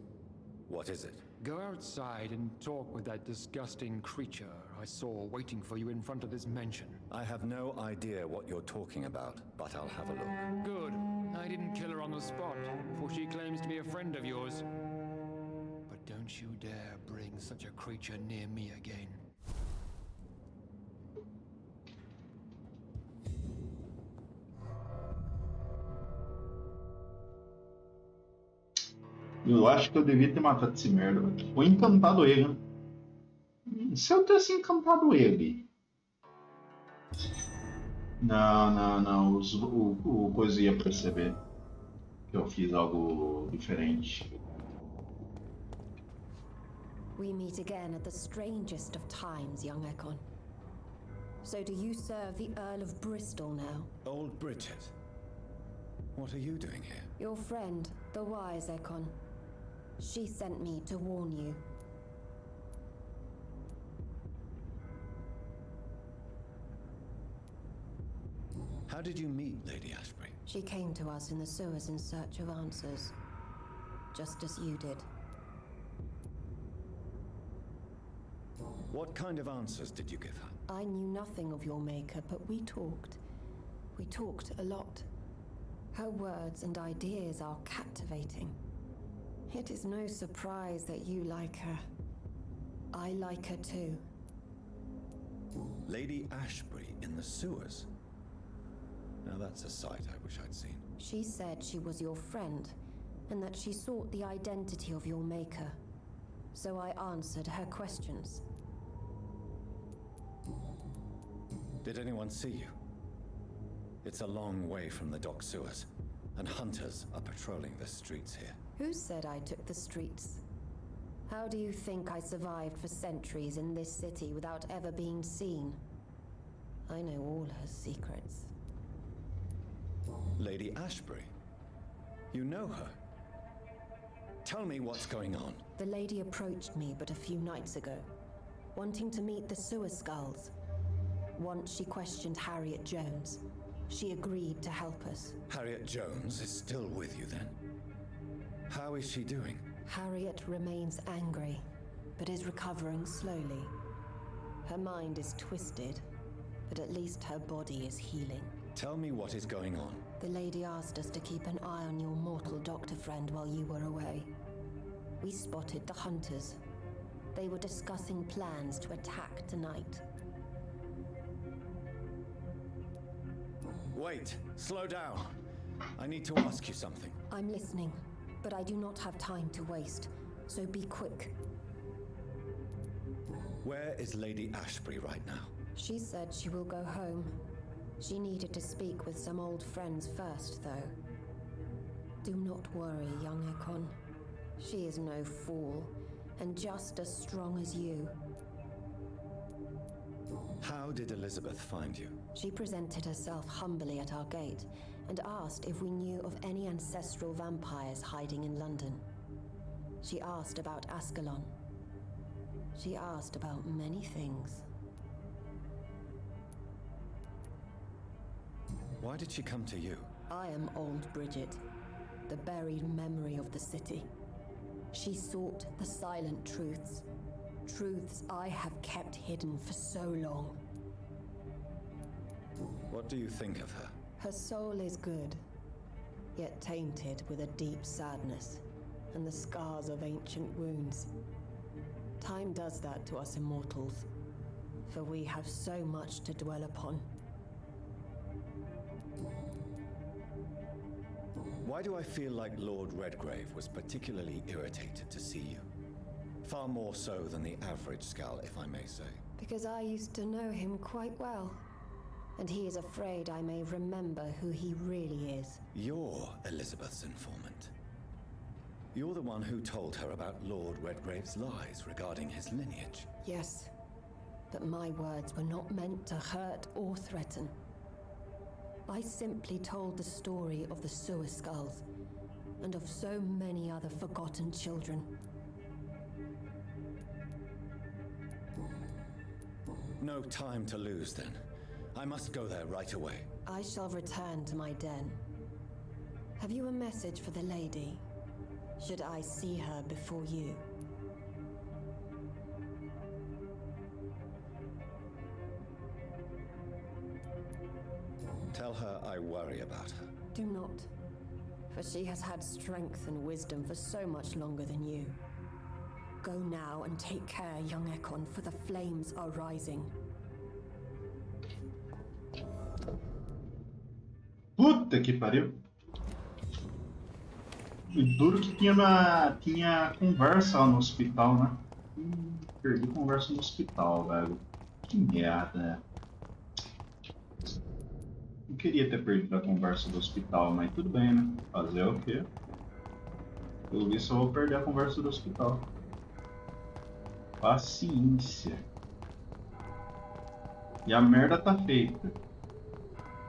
What is it? Go outside and talk with that disgusting creature I saw waiting for you in front of this mansion. I have no idea what you're talking about, but I'll have a look. Good. I didn't kill her on the spot, for she claims to be a friend of yours. But don't you dare bring such a creature near me again. Eu acho que eu devia ter matado esse merda. Ou encantado ele, né? Se eu tivesse encantado ele. Não. O coisa ia perceber que eu fiz algo diferente. We meet again at the strangest of times, young Ekon. So do you serve the Earl of Bristol now? Old Bridget. What are you doing here? Your friend, the wise Ekon. She sent me to warn you. How did you meet Lady Ashbury? She came to us in the sewers in search of answers. Just as you did. What kind of answers did you give her? I knew nothing of your maker, but we talked. We talked a lot. Her words and ideas are captivating. It is no surprise that you like her. I like her too. Lady Ashbury in the sewers? Now that's a sight I wish I'd seen. She said she was your friend, and that she sought the identity of your maker. So I answered her questions. Did anyone see you? It's a long way from the dock sewers, and hunters are patrolling the streets here. Who said I took the streets? How do you think I survived for centuries in this city without ever being seen? I know all her secrets. Lady Ashbury? You know her? Tell me what's going on. The lady approached me but a few nights ago, wanting to meet the sewer skulls. Once she questioned Harriet Jones. She agreed to help us. Harriet Jones is still with you then? How is she doing? Harriet remains angry, but is recovering slowly. Her mind is twisted, but at least her body is healing. Tell me what is going on. The lady asked us to keep an eye on your mortal doctor friend while you were away. We spotted the hunters. They were discussing plans to attack tonight. Wait, slow down. I need to ask you something. I'm listening, but I do not have time to waste, so be quick. Where is Lady Ashbury right now? She said she will go home. She needed to speak with some old friends first, though. Do not worry, young Ekon. She is no fool, and just as strong as you. How did Elizabeth find you? She presented herself humbly at our gate and asked if we knew of any ancestral vampires hiding in London. She asked about Ascalon. She asked about many things. Why did she come to you? I am old Bridget, the buried memory of the city. She sought the silent truths. Truths I have kept hidden for so long. What do you think of her? Her soul is good, yet tainted with a deep sadness and the scars of ancient wounds. Time does that to us immortals, for we have so much to dwell upon. Why do I feel like Lord Redgrave was particularly irritated to see you? Far more so than the average Skull, if I may say. Because I used to know him quite well, and he is afraid I may remember who he really is. You're Elizabeth's informant. You're the one who told her about Lord Redgrave's lies regarding his lineage. Yes, but my words were not meant to hurt or threaten. I simply told the story of the sewer skulls, and of so many other forgotten children. No time to lose, then. I must go there right away. I shall return to my den. Have you a message for the lady? Should I see her before you? Tell her I worry about her. Do not, for she has had strength and wisdom for so much longer than you. Go now and take care, young Ekon, for the flames are rising. Puta que pariu. E duro que tinha conversa lá no hospital, né? Perdi conversa no hospital, velho. Que merda. Não queria ter perdido a conversa do hospital, mas tudo bem, né? Fazer o quê? Pelo visto eu vou perder a conversa do hospital. Paciência. E a merda tá feita.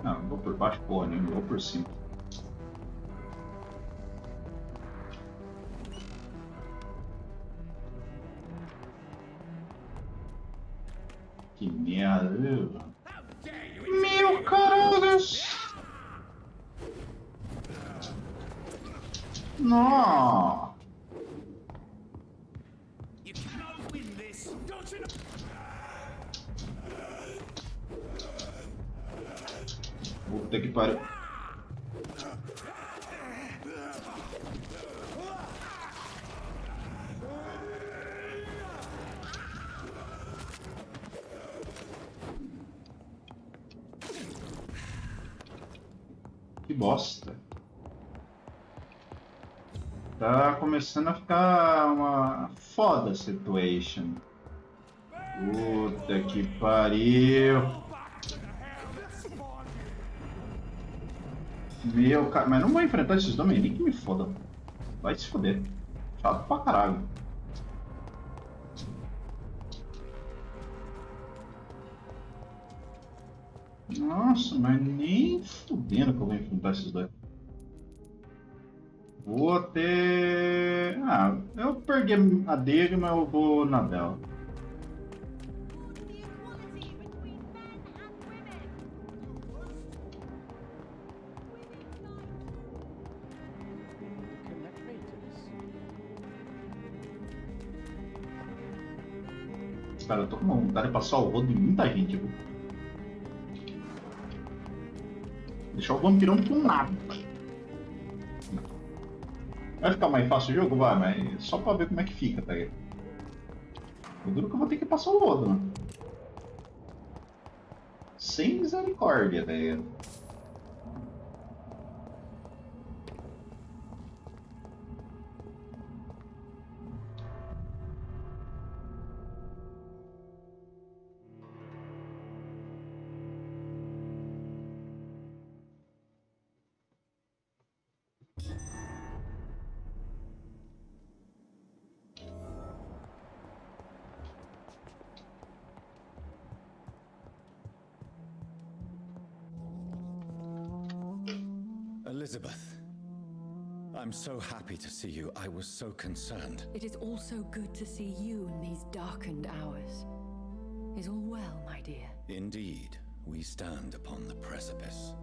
Não, não vou por baixo, porra, nem vou por cima. Que merda. Meu caralho! Não! Puta que pariu. Que bosta. Tá começando a ficar uma foda situation. Puta que pariu. Meu cara, mas não vou enfrentar esses dois, nem que me foda. Vai se foder. Chato pra caralho. Nossa, mas nem fudendo que eu vou enfrentar esses dois. Vou ter... Ah, eu perdi a dele, mas eu vou na dela. Cara, eu tô com vontade de passar o rodo em muita gente, viu? Deixar o vampirão com nada. Vai ficar mais fácil o jogo? Vai, mas só pra ver como é que fica, tá aí. O duro que eu vou ter que passar o rodo, mano. Sem misericórdia, velho. Elizabeth, I'm so happy to see you. I was so concerned. It is also good to see you in these darkened hours. Is all well, my dear? Indeed, we stand upon the precipice.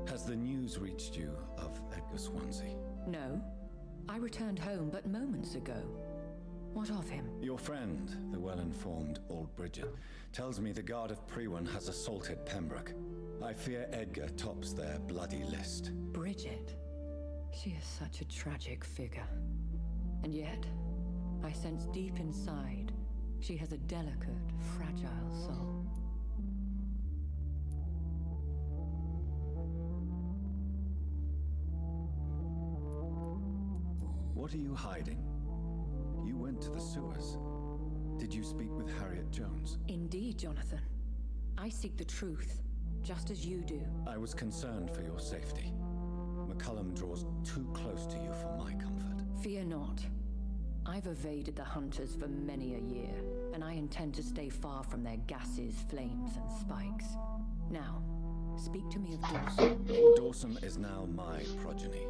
Has the news reached you of Edgar Swansea? No. I returned home but moments ago. What of him? Your friend, the well-informed old Bridget, tells me the Guard of Priwen has assaulted Pembroke. I fear Edgar tops their bloody list. Bridget? She is such a tragic figure. And yet, I sense deep inside, she has a delicate, fragile soul. What are you hiding? You went to the sewers. Did you speak with Harriet Jones? Indeed, Jonathan. I seek the truth, just as you do. I was concerned for your safety. McCullum draws too close to you for my comfort. Fear not. I've evaded the hunters for many a year, and I intend to stay far from their gases, flames, and spikes. Now, speak to me of Dawson. Dawson is now my progeny,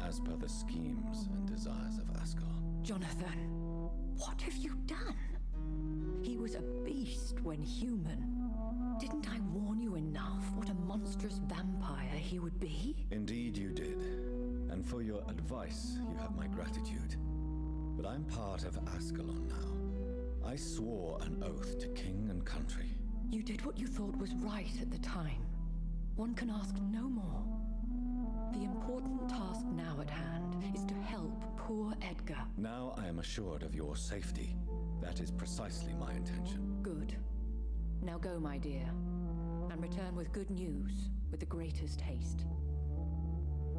as per the schemes and desires of Ascalon. Jonathan, what have you done? He was a beast when human. Didn't I warn you enough what a monstrous vampire he would be? Indeed you did. And for your advice, you have my gratitude. But I'm part of Ascalon now. I swore an oath to king and country. You did what you thought was right at the time. One can ask no more. The important task now at hand is to help poor Edgar. Now I am assured of your safety. That is precisely my intention. Good. Now go, my dear, and return with good news, with the greatest haste.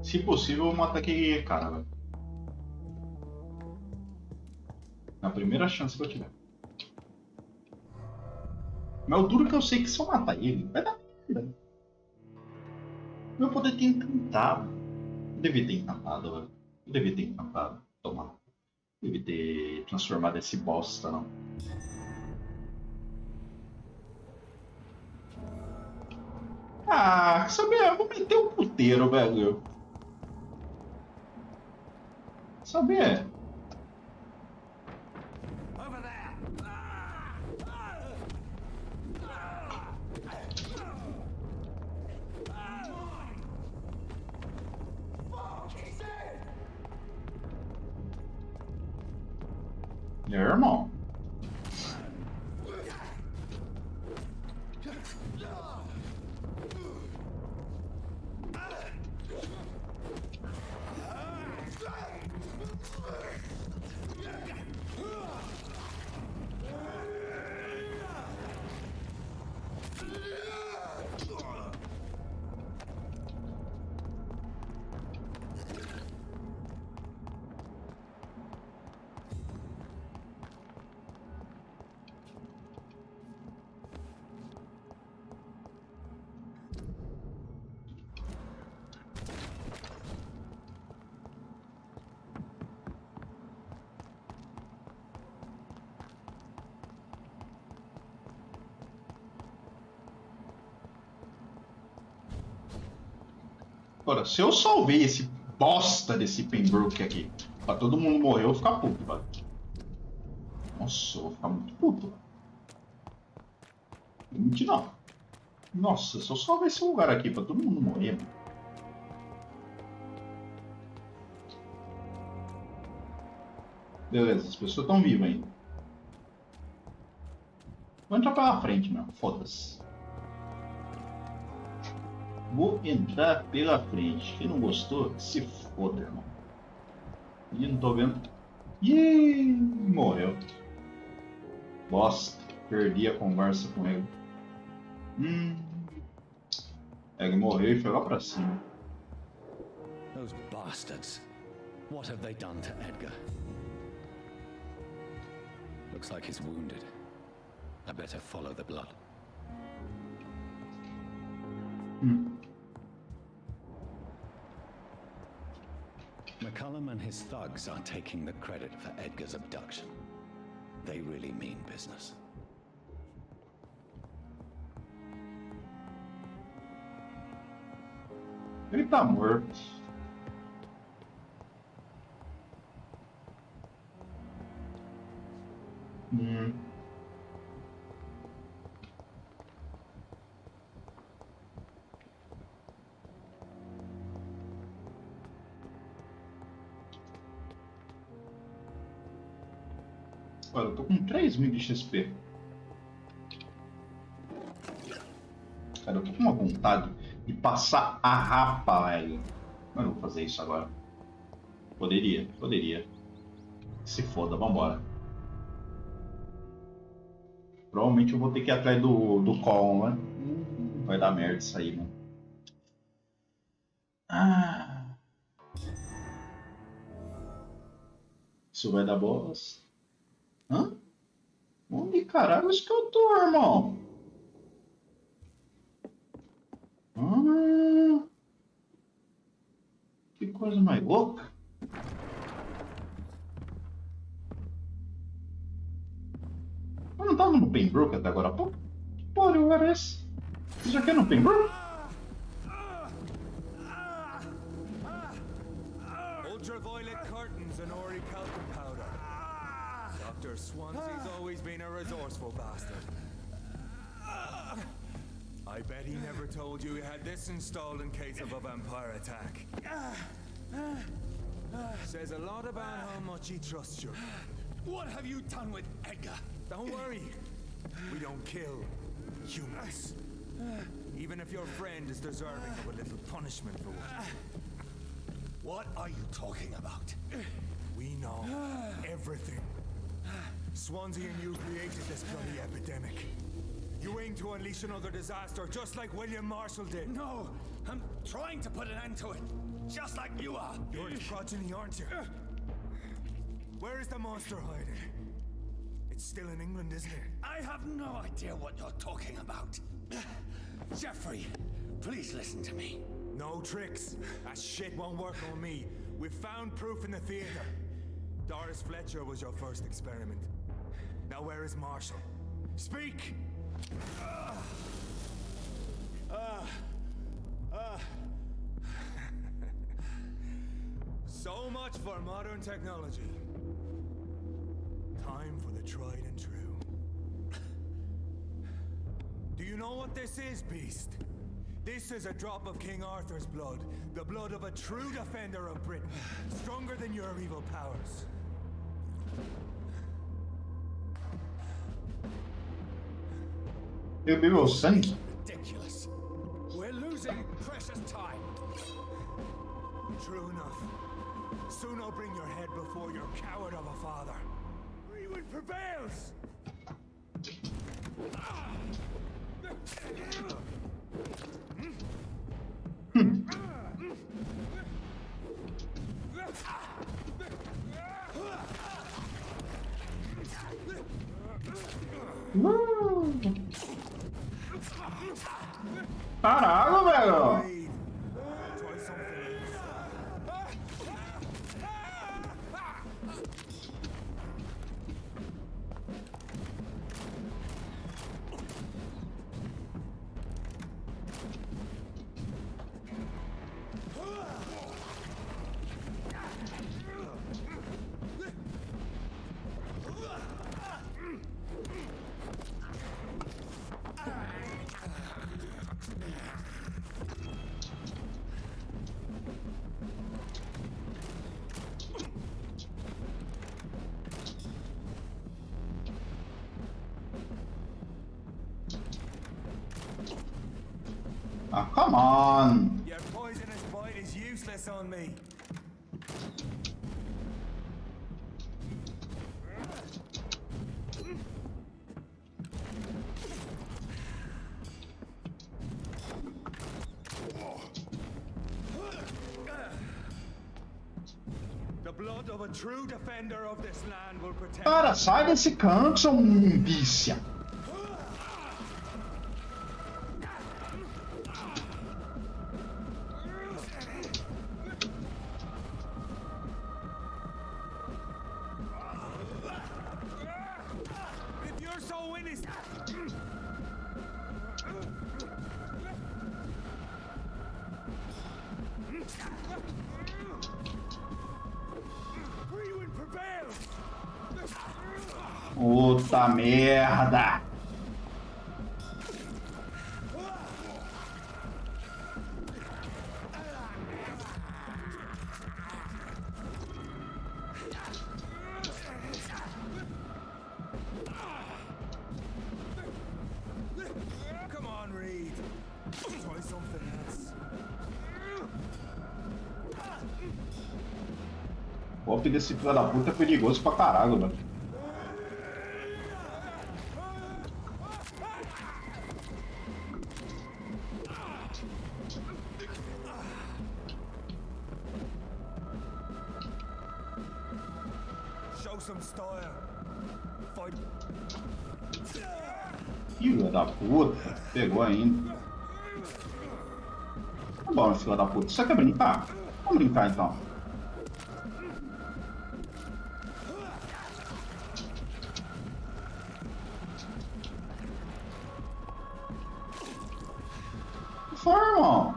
Se possível, eu vou matar aquele cara, velho. Na primeira chance que eu tiver. Mas o duro que eu sei que se eu matar ele, vai dar merda. Meu poder tem encantado. Eu devia ter encantado, velho. Eu devia ter encantado. Tomar. Eu devia ter transformado esse bosta, não. Ah, saber, eu vou meter um puteiro, velho. Saber. É, irmão. Agora, se eu salvei esse bosta desse Pembroke aqui pra todo mundo morrer, eu vou ficar puto, velho. Nossa, eu vou ficar muito puto. Não mentir, não. Nossa, se eu salvar esse lugar aqui pra todo mundo morrer, mano. Beleza, as pessoas estão vivas ainda. Vou entrar pela frente, meu. Foda-se. Vou entrar pela frente. Quem não gostou, se foda, irmão. Ih, não tô vendo. Ih, morreu. Bosta. Perdi a conversa com ele. Ele morreu e foi lá pra cima. Those bastards. What have they done to Edgar? Looks like he's wounded. I better follow the blood. McCullum and his thugs are taking the credit for Edgar's abduction. They really mean business. Ele tá morto. Olha, eu tô com 3.000 de XP. Cara, eu tô com uma vontade de passar a rapa, velho. Mas eu não vou fazer isso agora. Poderia. Se foda, vambora. Provavelmente eu vou ter que ir atrás do Colin, né? Vai dar merda isso aí, mano. Isso vai dar bosta. Hã? Onde caralho que eu tô, irmão? Que coisa mais louca. Eu não tava no Pembroke até agora há pouco? Que porra era esse? Isso aqui é no Pembroke? Ultraviolet curtains and orichalcum powder. Dr. Swansea's always been a resourceful bastard. I bet he never told you he had this installed in case of a vampire attack. Says a lot about how much he trusts you. What have you done with Edgar? Don't worry. We don't kill humans. Even if your friend is deserving of a little punishment for what. What are you talking about? We know everything. Swansea and you created this bloody epidemic. You aim to unleash another disaster, just like William Marshall did. No, I'm trying to put an end to it, just like you are. You're his progeny, aren't you? Where is the monster hiding? It's still in England, isn't it? I have no idea what you're talking about. Jeffrey, please listen to me. No tricks. That shit won't work on me. We've found proof in the theater. Doris Fletcher was your first experiment. Now where is Marshall? Speak! So much for modern technology. Time for the tried and true. Do you know what this is, Beast? This is a drop of King Arthur's blood. The blood of a true defender of Britain. Stronger than your evil powers. Eu bebi o sangue? Ridiculous. We're losing precious time. True enough. Soon I'll bring your head before your coward of a father. Rewind prevails! Caralho, velho! Ah, come on! Your poisonous bite is useless on me. The blood of a true defender of this land will protect. Cara, sai desse canto, seu imbícia! If you're so innocent. Rewind prevails. Puta merda! Come on, Reed. Try something else. O golpe desse filho da puta é perigoso pra caralho, mano. Show some style. Fight. Filho da puta, pegou ainda. Tá bom, filho da puta. Você quer brincar? Vamos brincar então. Que foi, irmão?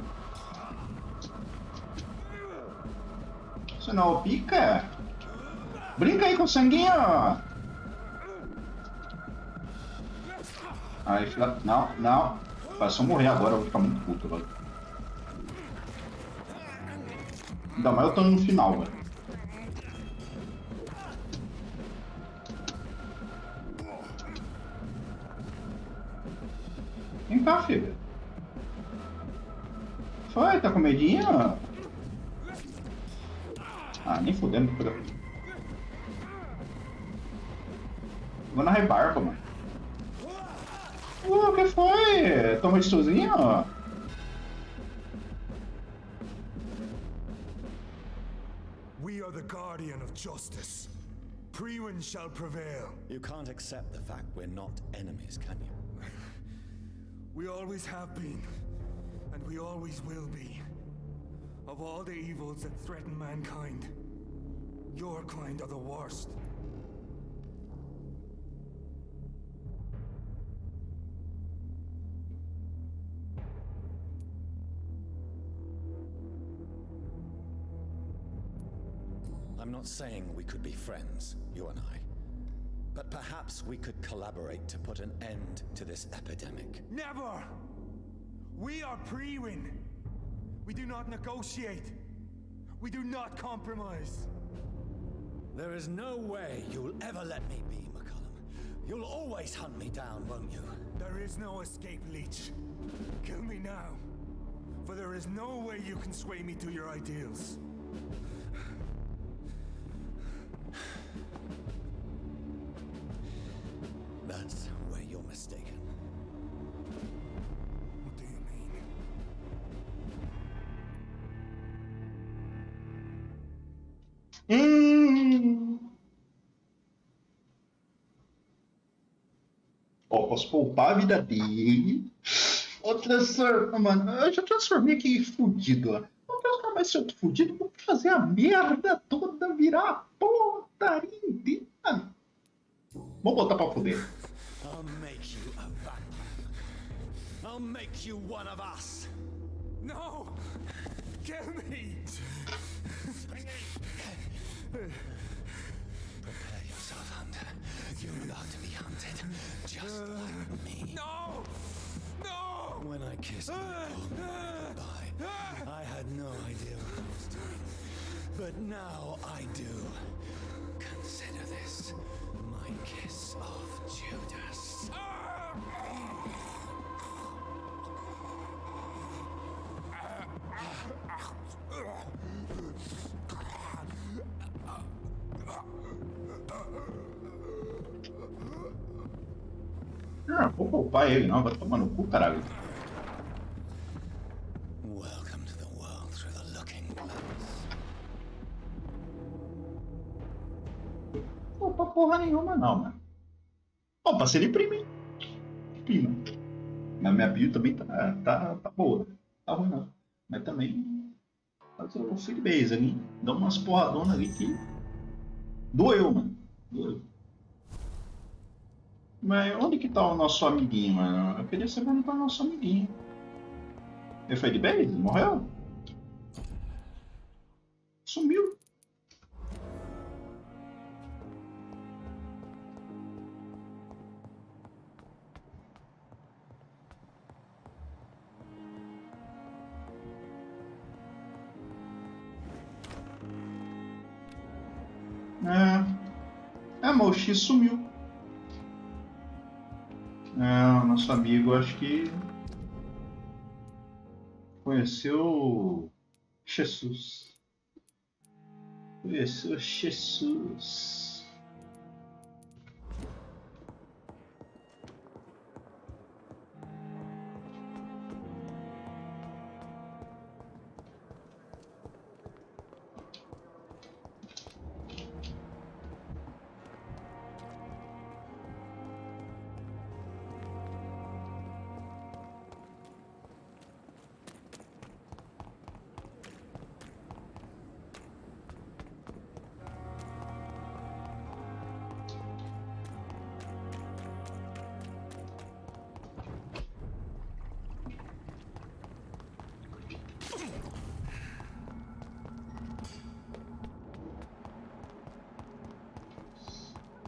Você não pica? Brinca aí com o sanguinho! Aí, filha... Não, não. Vai só morrer agora, eu vou ficar muito puto, velho. Ainda mais eu tô no final, velho. Vem cá, filha. Foi? Tá com medinho? Ah, nem fudendo. Vou na rebarba, mano. O que foi? Toma isso sozinho? We are the guardian of justice. Priwen shall prevail. You can't accept the fact we're not enemies, can you? We always have been, and we always will be. Of all the evils that threaten mankind, your kind are the worst. I'm not saying we could be friends, you and I. But perhaps we could collaborate to put an end to this epidemic. Never! We are Priwin. We do not negotiate. We do not compromise. There is no way you'll ever let me be, McCullum. You'll always hunt me down, won't you? There is no escape, Leech. Kill me now. For there is no way you can sway me to your ideals. That's where you're mistaken. What do you mean? Ó, posso poupar a vida dele. Mano, eu já transformei aquele fudido lá. Vou transformar esse outro fudido. Vou fazer a merda toda virar a portaria inteira. Vou botar pra fuder. I'll make you a vampire. I'll make you one of us. No! Kill me! Prepare yourself, Hunter. You are to be hunted, just like me. No! No! When I kissed you goodbye, I had no idea what I was doing. But now I do. Consider this my kiss of Judas. Ah, vou poupar ele não, vai tomar no cu, caralho. Welcome to the world through the looking glass. Poupa porra nenhuma não, mano. Opa, seria prima. Prima. Mas minha build também tá boa. Tá ruim não. Mas também fazer o free base ali. Dá umas porradonas ali que doeu, mano. Doeu. Mas onde que tá o nosso amiguinho, mano? Eu queria saber onde tá o nosso amiguinho. Ele foi de base? Morreu? Sumiu. Mas o X sumiu. O nosso amigo acho que conheceu Jesus. Conheceu Jesus.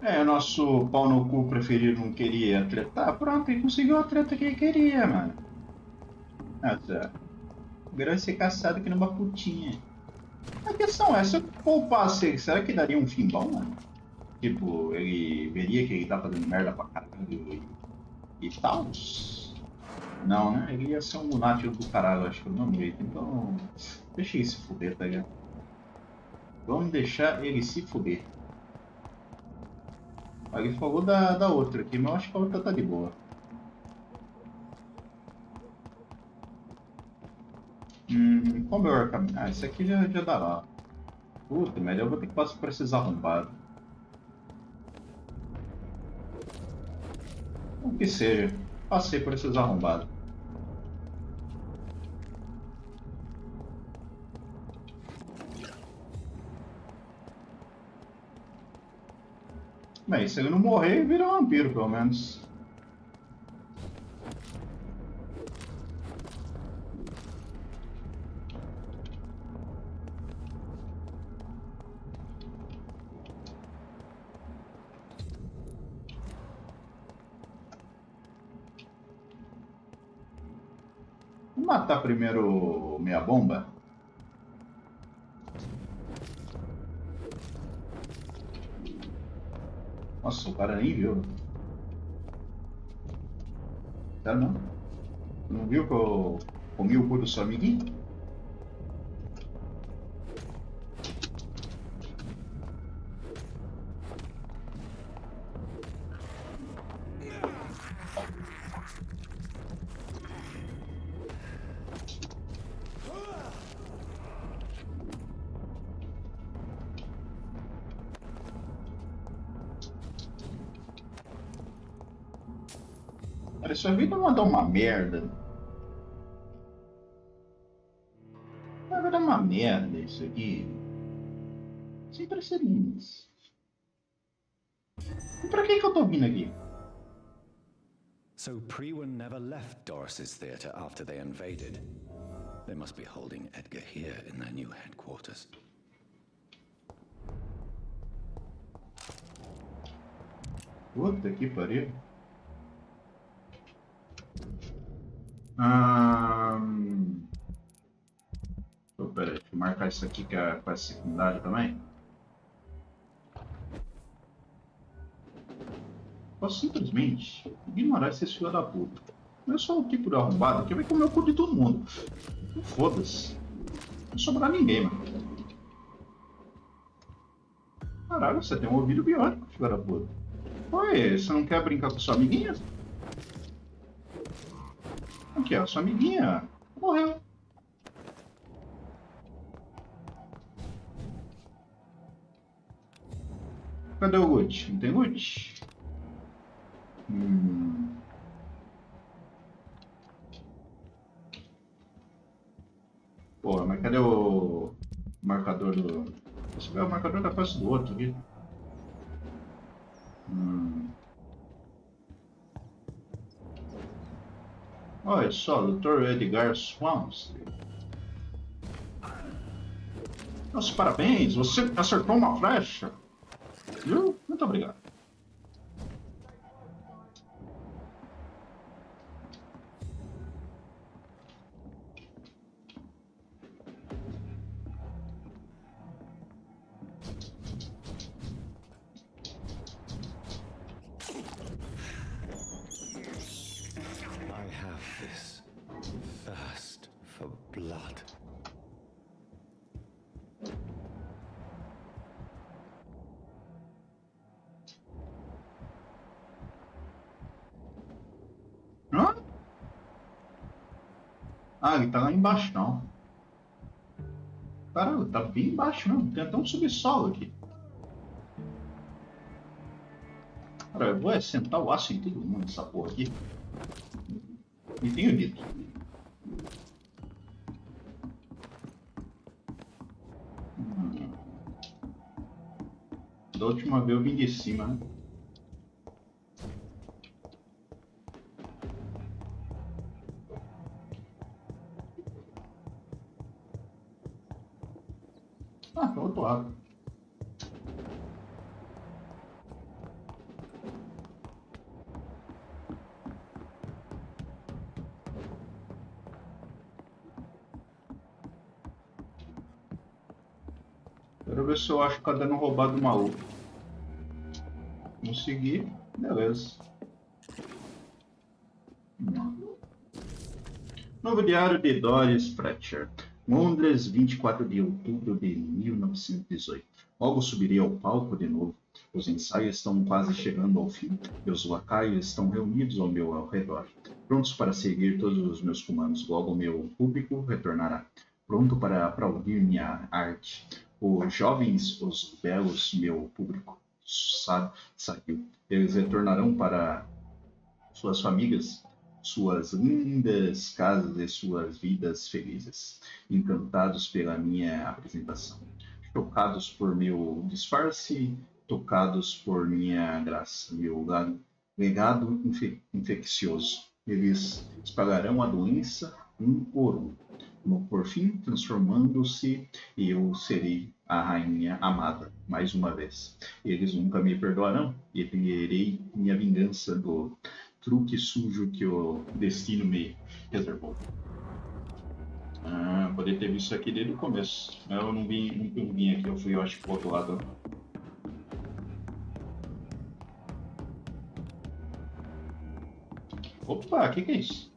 O nosso pau no cu preferido não queria tretar. Pronto, ele conseguiu a treta que ele queria, mano. Nossa, virou esse caçado aqui numa putinha. A questão é, se eu poupasse ele, será que daria um fim bom, mano? Tipo, ele veria que ele tá fazendo merda pra caralho e tal? Não, né? Ele ia ser um lunático do caralho, acho que eu não jeito. Então, deixa ele se fuder, tá ligado? Vamos deixar ele se fuder. Ele falou da outra aqui, mas eu acho que a outra tá de boa. Qual é o melhor caminho? Ah, esse aqui já dá lá. Puta, mas eu vou ter que passar por esses arrombados. O que seja, passei por esses arrombados. Bem, se ele não morrer, vira um vampiro, pelo menos. Vou matar primeiro minha bomba. Nossa, o cara nem viu. Sério não? Não viu que eu comi o cu do seu amiguinho? Cara, sua vida mandou uma merda. Vai dar uma merda isso aqui. Sem precedentes. E pra que eu tô vindo aqui? So Priwen never left Doris's theater after they invaded. They must be holding Edgar here in their new headquarters. Puta que pariu. Pera aí, deixa eu marcar isso aqui que é a secundária também. Posso simplesmente ignorar esses filhos da puta. Eu sou o tipo de arrombado que vai comer o cu de todo mundo. Foda-se. Não sobrar ninguém, mano. Caralho, você tem um ouvido biônico, filho da puta. Oi, você não quer brincar com sua amiguinha? Aqui, ó, sua amiguinha morreu. Cadê o loot? Não tem loot? Porra, mas cadê o marcador do... Deixa eu ver o marcador da face do outro aqui. Olha só, Dr. Edgar Swansea. Nossa, parabéns, você acertou uma flecha. Viu? Muito obrigado. I have this thirst for blood. Hã? Ah, ele tá lá embaixo, não. Caramba, tá bem embaixo, não. Tem até um subsolo aqui. Cara, eu vou sentar o aço em todo mundo nessa porra aqui. Me tenho dito. Da última vez eu vim de cima, né? Ah, do outro lado. Quero ver se eu acho o caderno roubado do maluco. Consegui, beleza. Novo diário de Doris Fletcher. Londres, 24 de outubro de 1918. Logo subirei ao palco de novo. Os ensaios estão quase chegando ao fim. Meus lacaios estão reunidos ao meu redor, prontos para seguir todos os meus comandos. Logo meu público retornará, pronto para aplaudir minha arte. Os jovens, os belos, meu público saiu. Eles retornarão para suas famílias, suas lindas casas e suas vidas felizes, encantados pela minha apresentação, chocados por meu disfarce, tocados por minha graça, meu legado infeccioso. Eles espalharão a doença um por um. Por fim, transformando-se, eu serei a rainha amada, mais uma vez. Eles nunca me perdoarão e terei minha vingança do truque sujo que o destino me reservou. Poderia ter visto isso aqui desde o começo. Eu não vim aqui, eu acho que pro outro lado. Opa, o que é isso?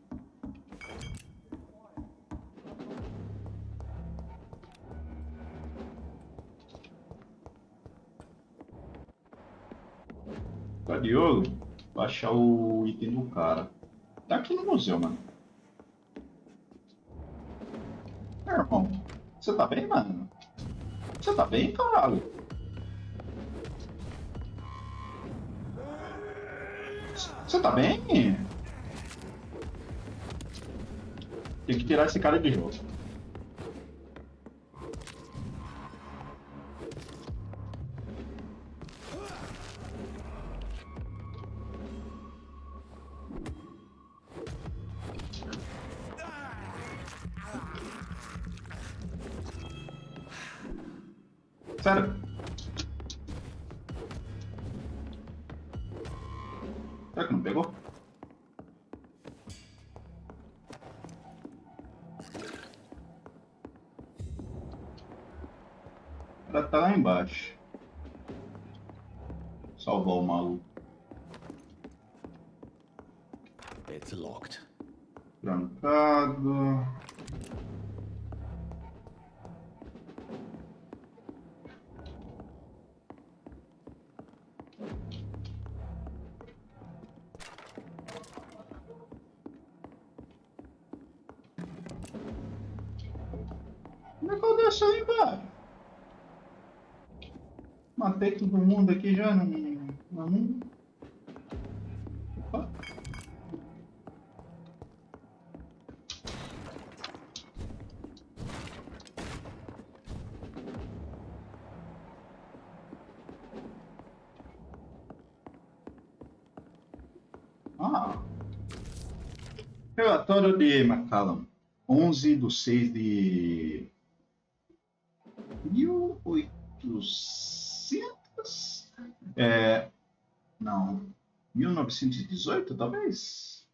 Tá de olho? Vou achar o item do cara. Tá aqui no museu, mano. Meu irmão, você tá bem, mano? Você tá bem, caralho? Você tá bem? Tem que tirar esse cara de jogo. Sério? Será que não pegou? Ela tá lá embaixo. Salvar o maluco. It's locked. Trancado. Como é que eu desço aí, cara? Matei todo mundo aqui já não. Opa. Relatório de Macallan. 11/6/1800? Não. 1918, talvez?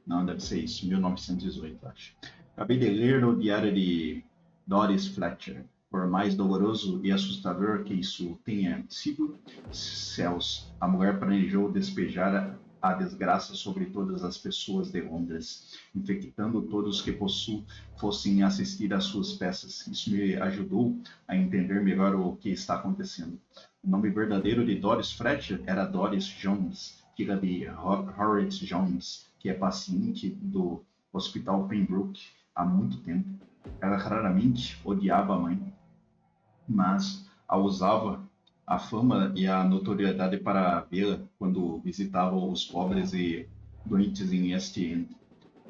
Não, deve ser isso. 1918, acho. Acabei de ler o diário de Doris Fletcher. Por mais doloroso e assustador que isso tenha sido, céus, a mulher planejou despejar a desgraça sobre todas as pessoas de Londres, infectando todos que fossem assistir às suas peças. Isso me ajudou a entender melhor o que está acontecendo. O nome verdadeiro de Doris Fletcher era Doris Jones, filha de Horace Jones, que é paciente do Hospital Pembroke há muito tempo. Ela raramente odiava a mãe, mas a usava a fama e a notoriedade para vê-la quando visitava os pobres e doentes em East End.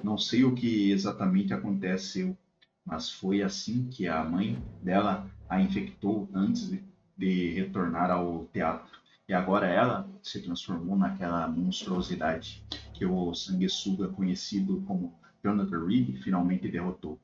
Não sei o que exatamente aconteceu, mas foi assim que a mãe dela a infectou antes de retornar ao teatro. E agora ela se transformou naquela monstruosidade que o sanguessuga conhecido como Jonathan Reed finalmente derrotou.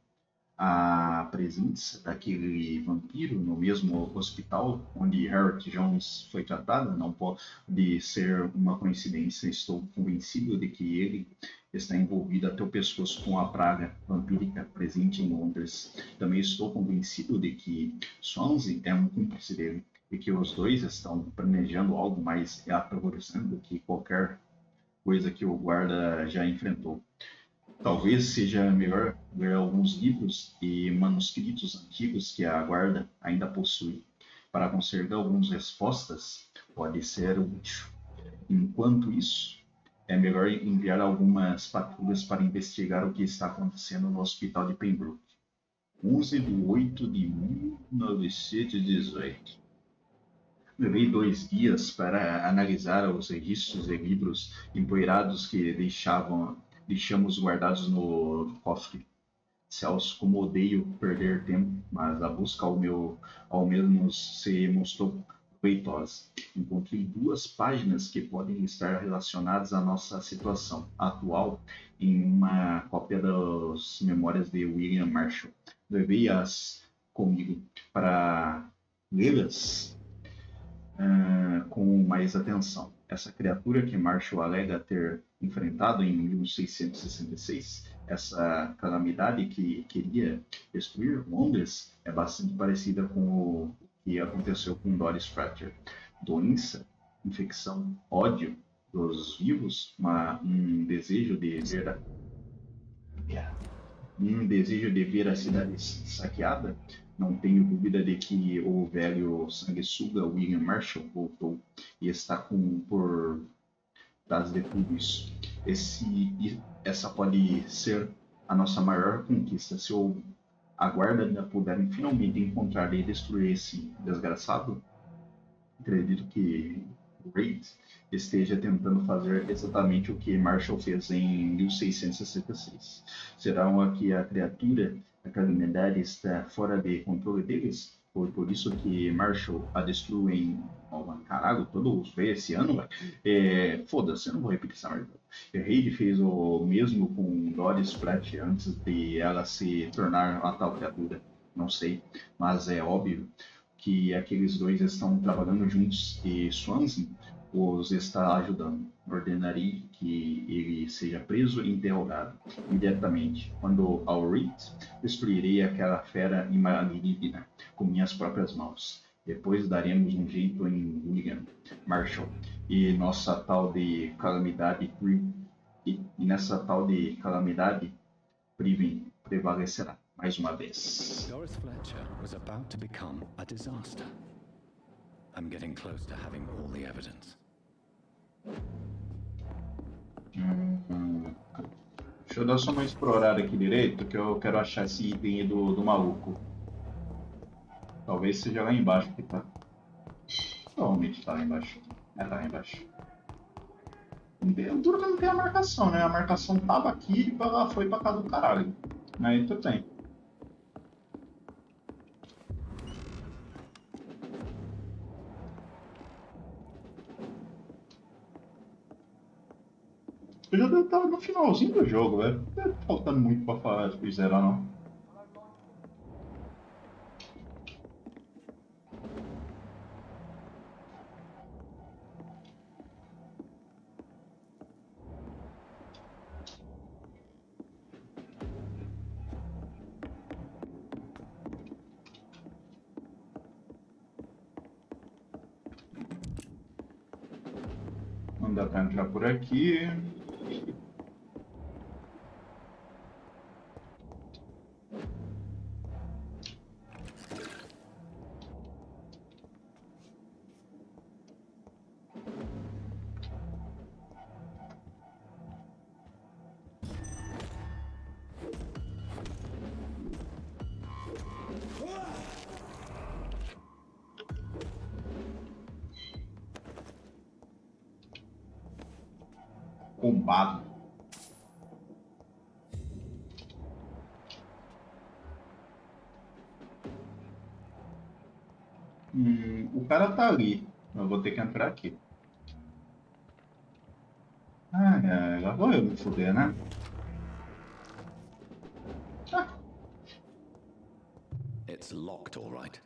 A presença daquele vampiro no mesmo hospital onde Harriet Jones foi tratada não pode ser uma coincidência. Estou convencido de que ele está envolvido até o pescoço com a praga vampírica presente em Londres. Também estou convencido de que Swansea é um cúmplice dele e que os dois estão planejando algo mais aterrorizante do que qualquer coisa que o guarda já enfrentou. Talvez seja melhor ler alguns livros e manuscritos antigos que a guarda ainda possui. Para conseguir algumas respostas, pode ser útil. Enquanto isso, é melhor enviar algumas patrulhas para investigar o que está acontecendo no hospital de Pembroke. 11/8/1918. Levei 2 dias para analisar os registros e livros empoeirados que deixamos guardados no cofre. Céus, como odeio perder tempo, mas a busca ao menos se mostrou proveitosa. Encontrei 2 páginas que podem estar relacionadas à nossa situação atual em uma cópia das memórias de William Marshall. Levei-as comigo para lê-las com mais atenção. Essa criatura que Marshall alega ter enfrentado em 1666, essa calamidade que queria destruir Londres, é bastante parecida com o que aconteceu com Doris Fletcher. Doença, infecção, ódio dos vivos, um desejo de ver a cidade saqueada. Não tenho dúvida de que o velho sanguessuga William Marshall voltou e está por trás de tudo isso. Essa pode ser a nossa maior conquista. Se a guarda puderem finalmente encontrar e destruir esse desgraçado, acredito que Reid esteja tentando fazer exatamente o que Marshall fez em 1666. Será que a criatura, a calamidade, está fora de controle deles? Foi por isso que Marshall a destruiu em... caralho, todos veio esse ano, velho. Foda-se, eu não vou repetir essa merda. Reid fez o mesmo com Doris Fletcher antes de ela se tornar a tal criatura. Não sei, mas é óbvio que aqueles dois estão trabalhando juntos e Swansea os está ajudando. Ordenarei que ele seja preso e interrogado imediatamente. Quando ao Reed, destruirei aquela fera maligna com minhas próprias mãos. Depois daremos um jeito em William Marshall e nossa tal de calamidade prevalecerá mais uma vez. Doris Fletcher was about to become a disaster. I'm getting close to having all the evidence. Deixa eu dar só uma explorada aqui direito, que eu quero achar esse item aí do maluco. Talvez seja lá embaixo que tá. Provavelmente tá lá embaixo. Tá lá embaixo. O duro que não tem a marcação, né? A marcação tava aqui e ela foi pra casa do caralho. Aí tu tem. Eu já devo estar no finalzinho do jogo, velho. Não deve faltando muito pra falar de zerar, não. Não dá pra entrar por aqui. Combado. O cara tá ali. Eu vou ter que entrar aqui. Lá vou eu me fuder, né? It's locked, all right.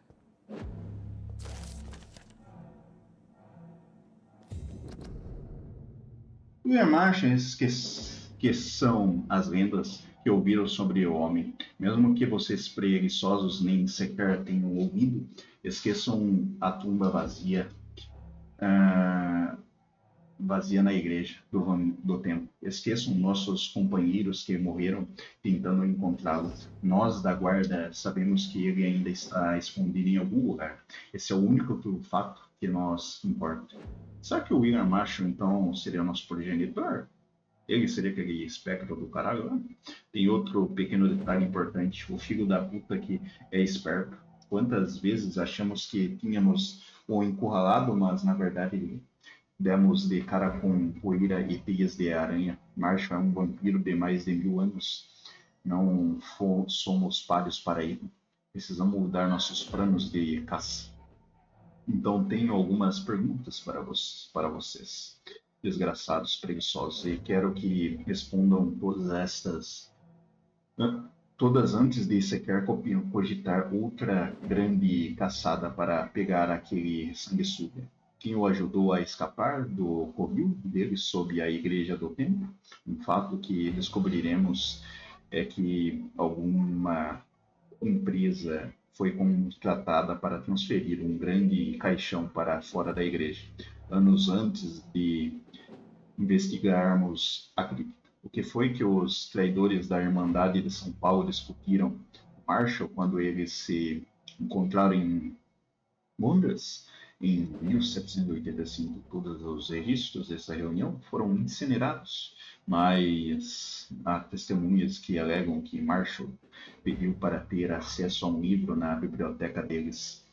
William Marshall que são as lendas que ouviram sobre o homem. Mesmo que vocês preguiçosos nem sequer tenham ouvido, esqueçam a tumba vazia na igreja do templo. Esqueçam nossos companheiros que morreram tentando encontrá-lo. Nós da guarda sabemos que ele ainda está escondido em algum lugar. Esse é o único fato que nos importa. Será que o William Marshall, então, seria o nosso progenitor? Ele seria aquele espectro do caralho, né? Tem outro pequeno detalhe importante. O filho da puta que é esperto. Quantas vezes achamos que tínhamos o encurralado, mas na verdade demos de cara com poeira e teias de aranha. Marshall é um vampiro de mais de 1000 anos. Não somos páreos para ele. Precisamos mudar nossos planos de caça. Então tenho algumas perguntas para vocês, desgraçados preguiçosos, e quero que respondam todas antes de sequer cogitar outra grande caçada para pegar aquele sanguessuga. Quem o ajudou a escapar do covil dele sob a igreja do templo? Um fato que descobriremos é que alguma empresa foi contratada para transferir um grande caixão para fora da igreja, anos antes de investigarmos a cripta. O que foi que os traidores da Irmandade de São Paulo discutiram com Marshall quando eles se encontraram em Londres? Em 1785, todos os registros dessa reunião foram incinerados, mas há testemunhas que alegam que Marshall pediu para ter acesso a um livro na biblioteca deles.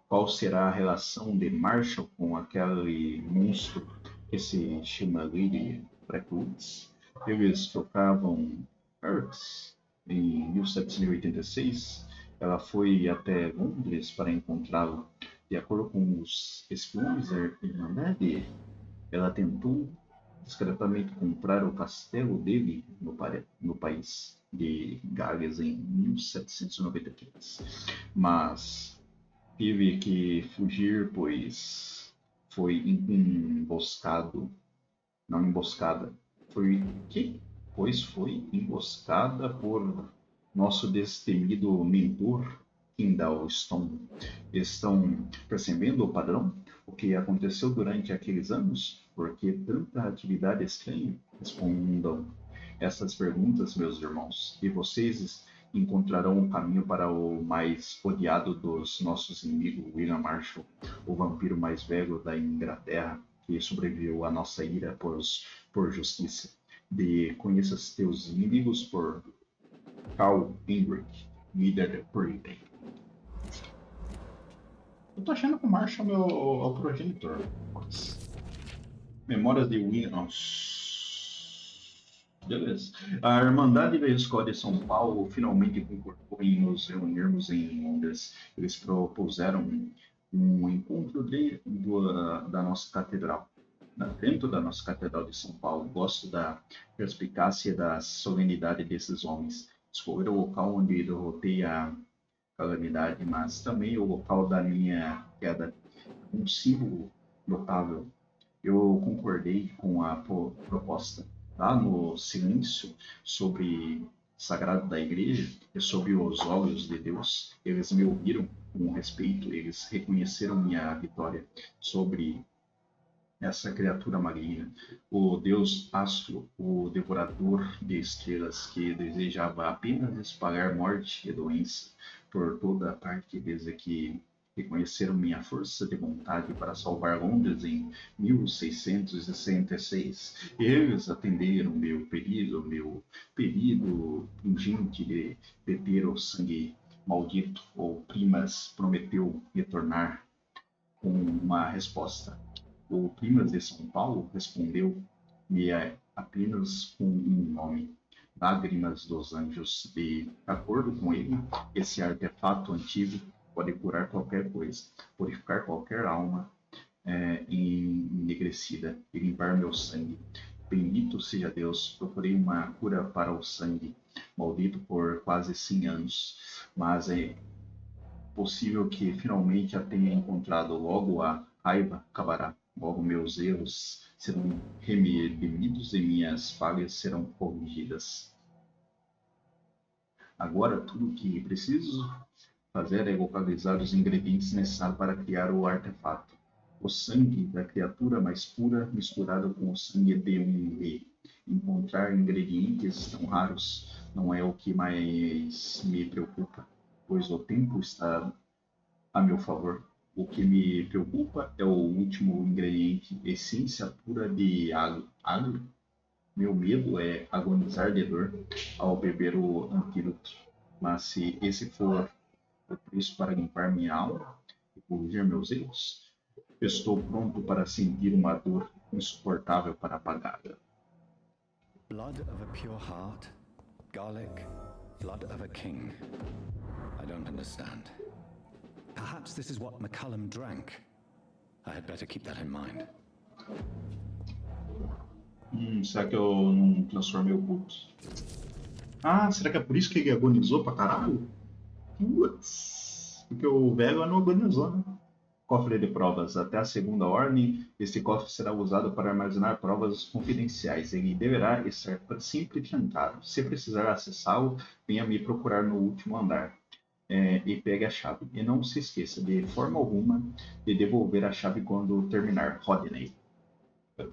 Qual será a relação de Marshall com aquele monstro que se chama Lady Blackwoods? Eles trocavam cartas. Em 1786, ela foi até Londres para encontrá-lo. De acordo com os espiões da Irmandade, ela tentou discretamente comprar o castelo dele no país de Gales em 1793. Mas teve que fugir, pois foi emboscada. Pois foi emboscada por nosso destemido mentor, Kindle Stone. Estão percebendo o padrão? O que aconteceu durante aqueles anos? Por que tanta atividade estranha? Respondam essas perguntas, meus irmãos, e vocês encontrarão o caminho para o mais odiado dos nossos inimigos, William Marshall, o vampiro mais velho da Inglaterra, que sobreviveu à nossa ira por justiça. Conheça teus inimigos por Carl Hendrick, líder por item. Eu tô achando que o Marshall é o progenitor. Memórias de William. Beleza. A Irmandade da Escola de São Paulo finalmente concordou em nos reunirmos em Londres. Eles propuseram um encontro da nossa catedral, dentro da nossa catedral de São Paulo. Gosto da perspicácia e da solenidade desses homens. Escolher o local onde derrotei a calamidade, mas também o local da minha queda. Um símbolo notável. Eu concordei com a proposta. Lá no silêncio sobre sagrado da igreja e sob os olhos de Deus, eles me ouviram com respeito, eles reconheceram minha vitória sobre essa criatura maligna, o deus Astro, o devorador de estrelas, que desejava apenas espalhar morte e doença por toda a parte, desde que reconheceram minha força de vontade para salvar Londres em 1666. Eles atenderam meu pedido pungente de beber o sangue maldito. O Primas prometeu retornar com uma resposta. O Primas de São Paulo respondeu-me apenas com um nome: Lágrimas dos Anjos. De acordo com ele, esse artefato antigo pode curar qualquer coisa, purificar qualquer alma enegrecida e limpar meu sangue. Bendito seja Deus, procurei uma cura para o sangue maldito por quase 100 anos, mas é possível que finalmente a tenha encontrado. Logo a raiva acabará, logo meus erros serão redimidos e minhas falhas serão corrigidas. Agora tudo o que preciso fazer é localizar os ingredientes necessários para criar o artefato. O sangue da criatura mais pura misturado com o sangue de um rei. Encontrar ingredientes tão raros não é o que mais me preocupa, pois o tempo está a meu favor. O que me preocupa é o último ingrediente, essência pura de alho. Meu medo é agonizar de dor ao beber o antídoto, mas se esse for o preço para limpar minha alma e corrigir meus erros, estou pronto para sentir uma dor insuportável para apagá-la. Blood of a pure heart, garlic, blood of a king. I don't understand. Perhaps this is what McCullum drank. I had better keep that in mind. Será que eu não transformei o putz? Ah, será que é por isso que ele agonizou pra caralho? Putz, porque o velho não agonizou, né? Cofre de provas. Até a segunda ordem, este cofre será usado para armazenar provas confidenciais. Ele deverá estar sempre trancado. Se precisar acessá-lo, venha me procurar no último andar. E pegue a chave. E não se esqueça, de forma alguma, de devolver a chave quando terminar. Rodney. Tem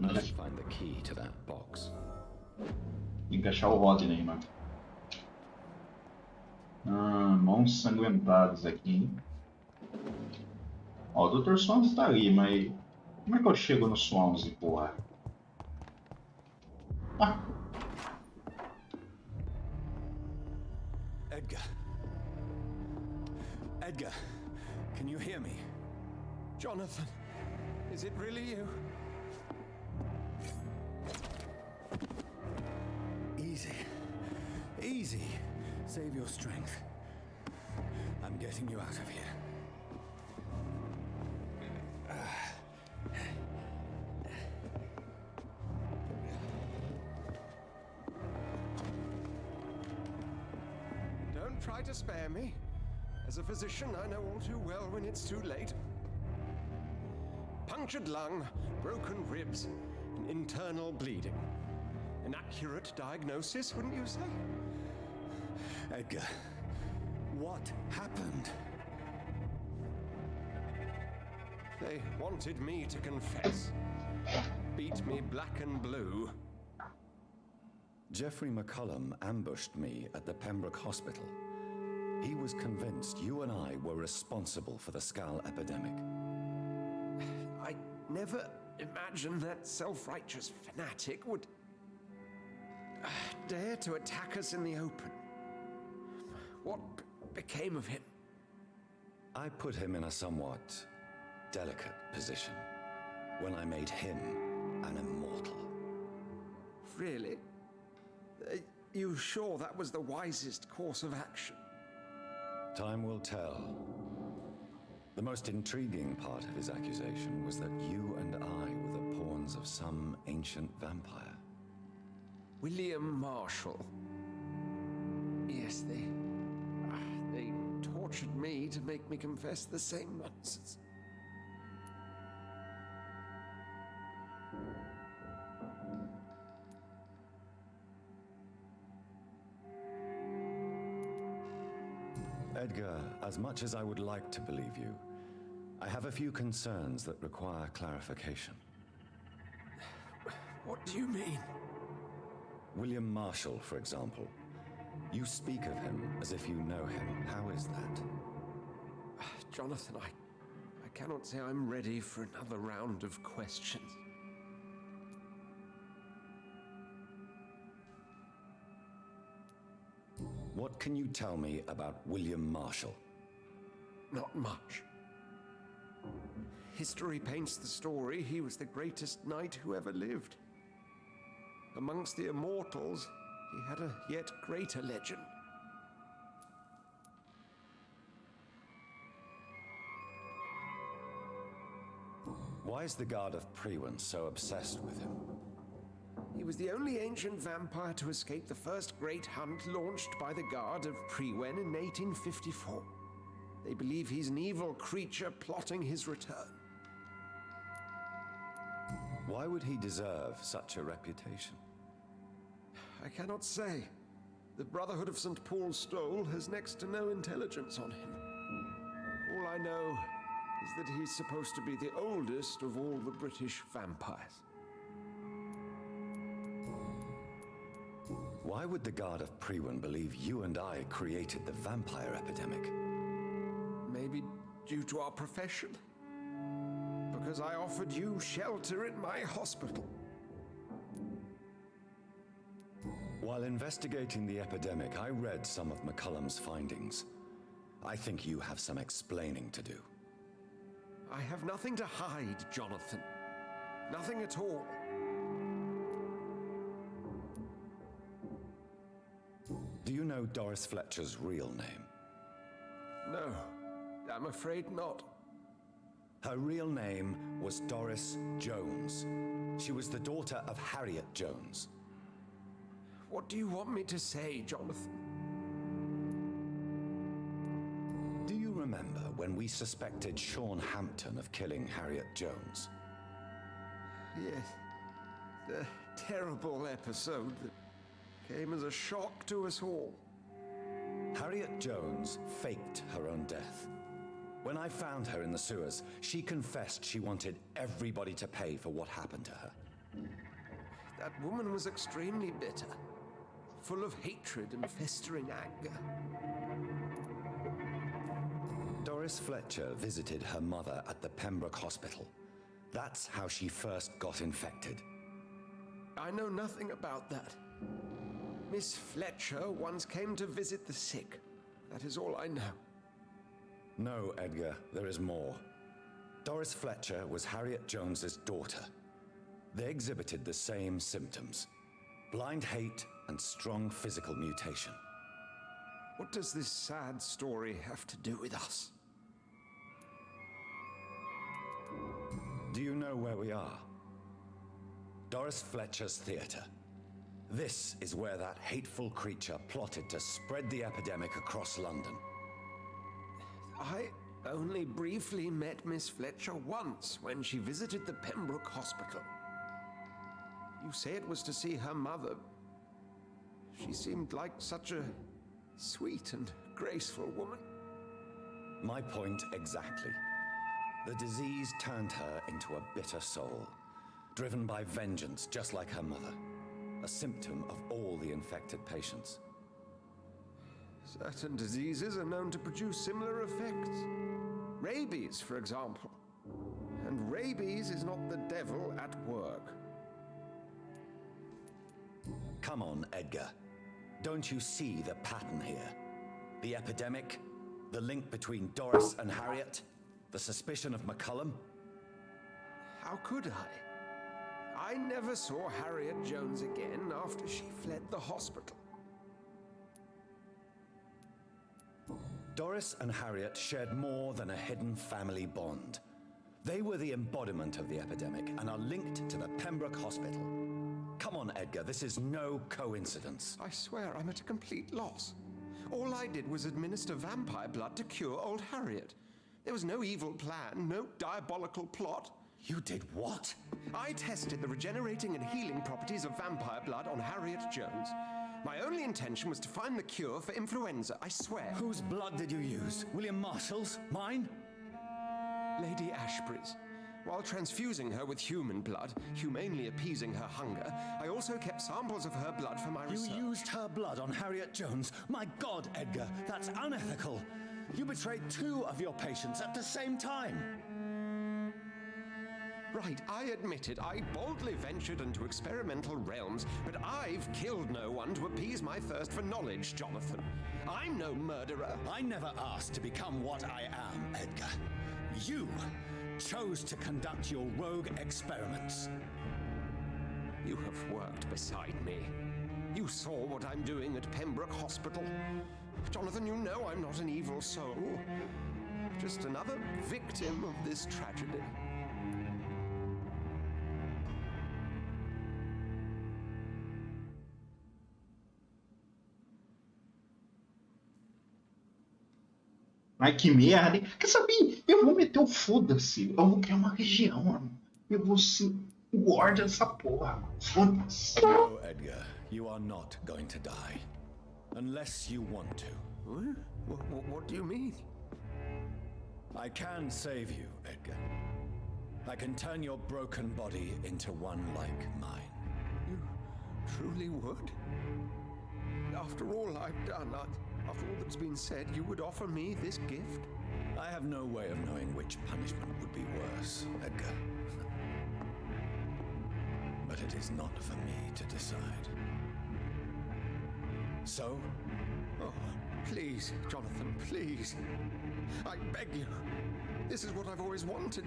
que achar o Rodney, mano. Mãos sanguentadas aqui, hein? Ó, o Dr. Swansea tá ali, mas como é que eu chego no Swansea, porra? Ah! Edgar. Edgar, can you hear me? Jonathan, is it really you? Easy. Easy. Save your strength. I'm getting you out of here. Don't try to spare me. As a physician, I know all too well when it's too late. Punctured lung, broken ribs, and internal bleeding. An accurate diagnosis, wouldn't you say? Edgar, what happened? They wanted me to confess. Beat me black and blue. Jeffrey McCullum ambushed me at the Pembroke Hospital. He was convinced you and I were responsible for the Skal epidemic. I never imagined that self-righteous fanatic would dare to attack us in the open. What became of him? I put him in a somewhat delicate position when I made him an immortal. Really? You sure that was the wisest course of action? Time will tell. The most intriguing part of his accusation was that you and I were the pawns of some ancient vampire. William Marshall. Yes, they tortured me to make me confess the same nonsense. Edgar, as much as I would like to believe you, I have a few concerns that require clarification. What do you mean? William Marshall, for example. You speak of him as if you know him. How is that? Jonathan, I cannot say I'm ready for another round of questions. What can you tell me about William Marshall? Not much. History paints the story he was the greatest knight who ever lived. Amongst the immortals, he had a yet greater legend. Why is the Guard of Priwen so obsessed with him? He was the only ancient vampire to escape the first great hunt launched by the Guard of Priwen in 1854. They believe he's an evil creature plotting his return. Why would he deserve such a reputation? I cannot say. The Brotherhood of St. Paul's Stole has next to no intelligence on him. All I know is that he's supposed to be the oldest of all the British vampires. Why would the Guard of Priwen believe you and I created the vampire epidemic? Maybe due to our profession. Because I offered you shelter in my hospital. While investigating the epidemic, I read some of McCullum's findings. I think you have some explaining to do. I have nothing to hide, Jonathan. Nothing at all. Do you know Doris Fletcher's real name? No. I'm afraid not. Her real name was Doris Jones. She was the daughter of Harriet Jones. What do you want me to say, Jonathan? Do you remember when we suspected Sean Hampton of killing Harriet Jones? Yes. The terrible episode that came as a shock to us all. Harriet Jones faked her own death. When I found her in the sewers, she confessed she wanted everybody to pay for what happened to her. That woman was extremely bitter, full of hatred and festering anger. Doris Fletcher visited her mother at the Pembroke Hospital. That's how she first got infected. I know nothing about that. Miss Fletcher once came to visit the sick. That is all I know. No, Edgar, there is more. Doris Fletcher was Harriet Jones's daughter. They exhibited the same symptoms: blind hate and strong physical mutation. What does this sad story have to do with us? Do you know where we are? Doris Fletcher's theatre. This is where that hateful creature plotted to spread the epidemic across London. I only briefly met Miss Fletcher once when she visited the Pembroke Hospital. You say it was to see her mother. She seemed like such a sweet and graceful woman. My point exactly. The disease turned her into a bitter soul, driven by vengeance just like her mother, a symptom of all the infected patients. Certain diseases are known to produce similar effects. Rabies, for example. And rabies is not the devil at work. Come on, Edgar. Don't you see the pattern here? The epidemic, the link between Doris and Harriet, the suspicion of McCullum? How could I? I never saw Harriet Jones again after she fled the hospital. Doris and Harriet shared more than a hidden family bond. They were the embodiment of the epidemic and are linked to the Pembroke Hospital. Come on, Edgar, this is no coincidence. I swear I'm at a complete loss. All I did was administer vampire blood to cure old Harriet. There was no evil plan, no diabolical plot. You did what? I tested the regenerating and healing properties of vampire blood on Harriet Jones. My only intention was to find the cure for influenza, I swear. Whose blood did you use? William Marshall's? Mine? Lady Ashbury's. While transfusing her with human blood, humanely appeasing her hunger, I also kept samples of her blood for my research. You used her blood on Harriet Jones? My God, Edgar, that's unethical. You betrayed 2 of your patients at the same time. Right, I admit it. I boldly ventured into experimental realms, but I've killed no one to appease my thirst for knowledge, Jonathan. I'm no murderer. I never asked to become what I am, Edgar. You chose to conduct your rogue experiments. You have worked beside me. You saw what I'm doing at Pembroke Hospital. Jonathan, you know I'm not an evil soul. Just another victim of this tragedy. Ai, que merda, hein? Quer saber? Eu vou meter o foda-se. Eu vou criar uma região, mano. Eu vou ser o guarda dessa porra, mano. Foda-se. No, Edgar. You are not going to die. Unless you want to. What do you mean? I can save you, Edgar. I can turn your broken body into one like mine. You truly would? After all I've done, after all that's been said, you would offer me this gift? I have no way of knowing which punishment would be worse, Edgar. But it is not for me to decide. So? Oh, please, Jonathan, please. I beg you. This is what I've always wanted.